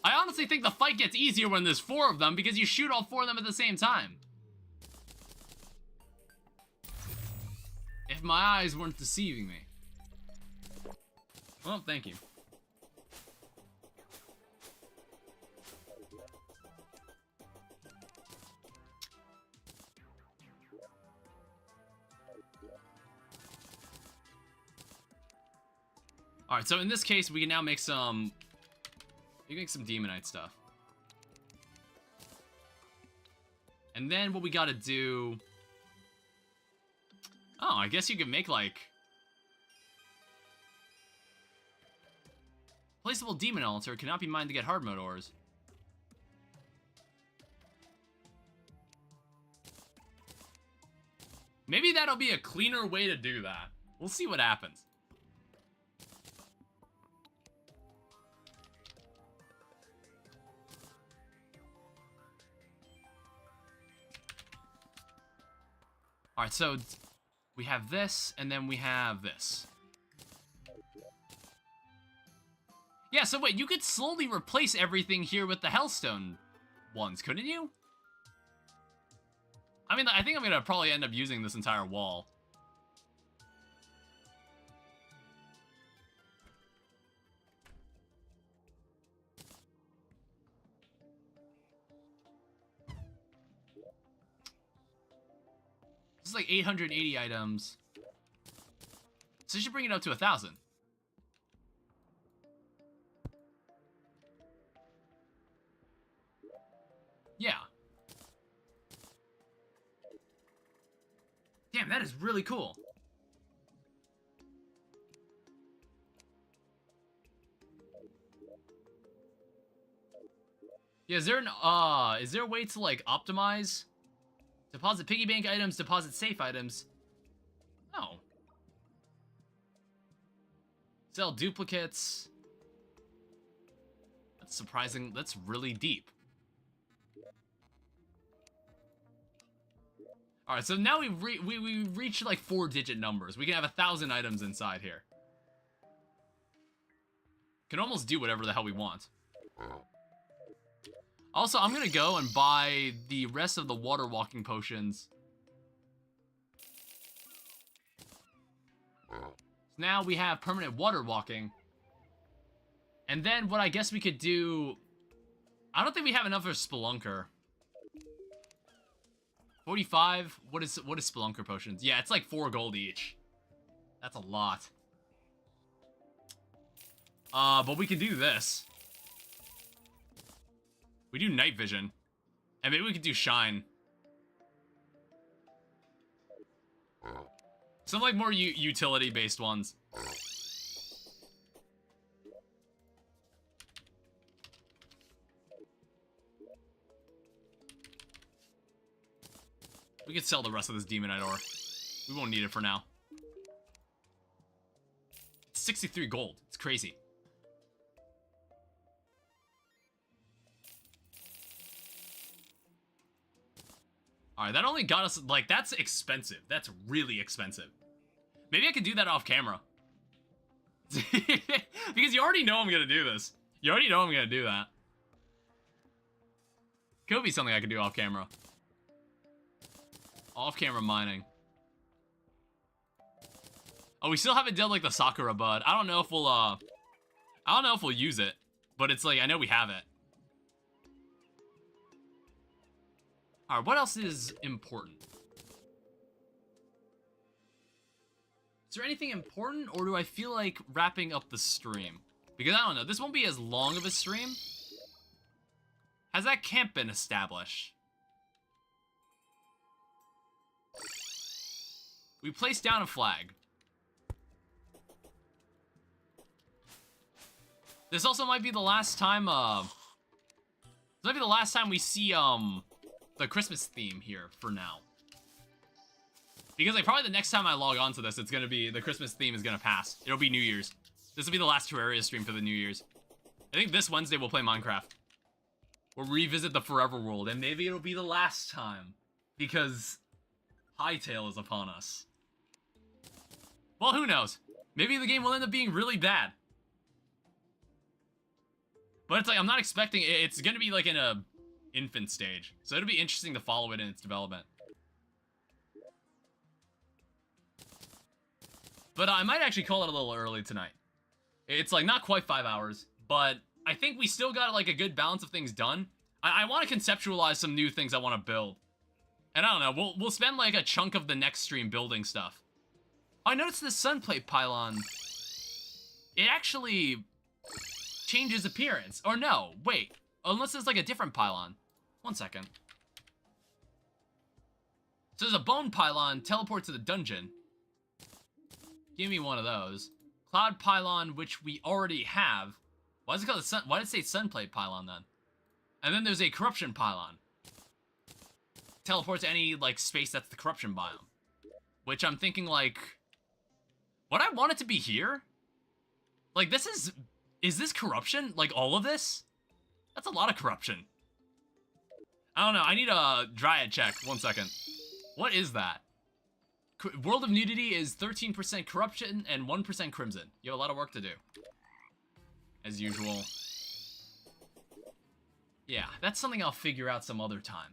I honestly think the fight gets easier when there's 4 of them because you shoot all 4 of them at the same time. If my eyes weren't deceiving me. Well, thank you. Alright, so in this case, we can now make some... We can make some Demonite stuff. And then what we gotta do... Oh, I guess you can make, like... Placeable Demon Altar cannot be mined to get hard mode ores. Maybe that'll be a cleaner way to do that. We'll see what happens. Alright, so we have this, and then we have this. Yeah, so wait, you could slowly replace everything here with the Hellstone ones, couldn't you? I mean, I think I'm gonna probably end up using this entire wall. This is like 880 items. So you should bring it up to 1,000. Yeah. Damn, that is really cool. Yeah, is there a way to like optimize? Deposit piggy bank items, deposit safe items. Oh. Sell duplicates. That's surprising. That's really deep. Alright, so now we reached like 4-digit numbers. We can have 1,000 items inside here. Can almost do whatever the hell we want. Also, I'm gonna go and buy the rest of the water walking potions. So now we have permanent water walking. And then what I guess we could do... I don't think we have enough for Spelunker. 45? What is Spelunker potions? Yeah, it's like 4 gold each. That's a lot. But we can do this. We do night vision. And maybe we could do shine. Some like more utility based ones. We could sell the rest of this Demonite ore. We won't need it for now. It's 63 gold. It's crazy. Alright, that only got us, like, that's expensive. That's really expensive. Maybe I could do that off camera. Because you already know I'm gonna do this. You already know I'm gonna do that. Could be something I could do off camera. Off-camera mining. Oh, we still haven't done like the Sakura bud. I don't know if we'll use it, but it's like I know we have it. All right, what else is important? Is there anything important, or do I feel like wrapping up the stream? Because I don't know, this won't be as long of a stream. Has that camp been established? We placed down a flag. This also might be the last time, this might be the last time we see, the Christmas theme here for now. Because, like, probably the next time I log on to this, it's gonna be, the Christmas theme is gonna pass. It'll be New Year's. This will be the last Terraria stream for the New Year's. I think this Wednesday we'll play Minecraft. We'll revisit the Forever World, and maybe it'll be the last time. Because Hightail is upon us. Well, who knows? Maybe the game will end up being really bad. But it's like, I'm not expecting it. It's gonna be like in a infant stage. So it'll be interesting to follow it in its development. But I might actually call it a little early tonight. It's like not quite 5 hours, but I think we still got like a good balance of things done. I want to conceptualize some new things I want to build. And I don't know, we'll spend like a chunk of the next stream building stuff. I noticed this sunplate pylon. It actually changes appearance. Or no, wait. Unless there's like a different pylon. 1 second. So there's a bone pylon, teleport to the dungeon. Give me one of those. Cloud pylon, which we already have. Why is it called a sun? Why did it say sunplate pylon then? And then there's a corruption pylon. Teleport to any like space that's the corruption biome. Which I'm thinking like, would I want it to be here? Like this is this corruption? Like all of this? That's a lot of corruption. I don't know, I need a dryad check. 1 second. What is that? World of Nudity is 13% corruption and 1% crimson. You have a lot of work to do. As usual. Yeah, that's something I'll figure out some other time.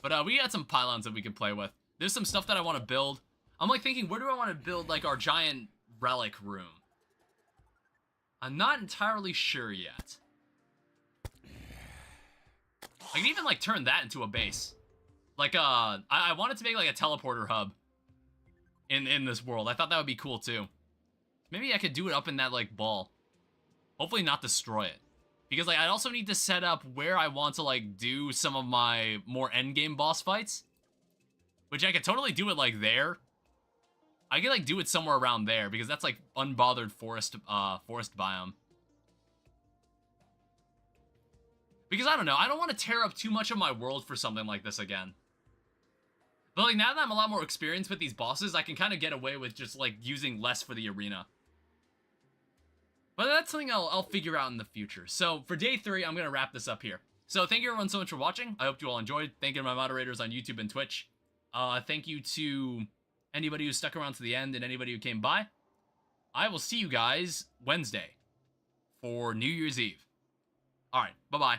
But we got some pylons that we can play with. There's some stuff that I want to build. I'm like thinking, where do I want to build like our giant relic room? I'm not entirely sure yet. I can even like turn that into a base. Like I wanted to make like a teleporter hub in this world. I thought that would be cool too. Maybe I could do it up in that like ball. Hopefully not destroy it. Because like I also need to set up where I want to like do some of my more endgame boss fights. Which I could totally do it like there. I could like do it somewhere around there because that's like unbothered forest biome. Because I don't know, I don't want to tear up too much of my world for something like this again. But like now that I'm a lot more experienced with these bosses, I can kind of get away with just like using less for the arena. But that's something I'll figure out in the future. So for day 3, I'm going to wrap this up here. So thank you everyone so much for watching. I hope you all enjoyed. Thank you to my moderators on YouTube and Twitch. Thank you to anybody who stuck around to the end and anybody who came by. I will see you guys Wednesday for New Year's Eve. Alright, bye-bye.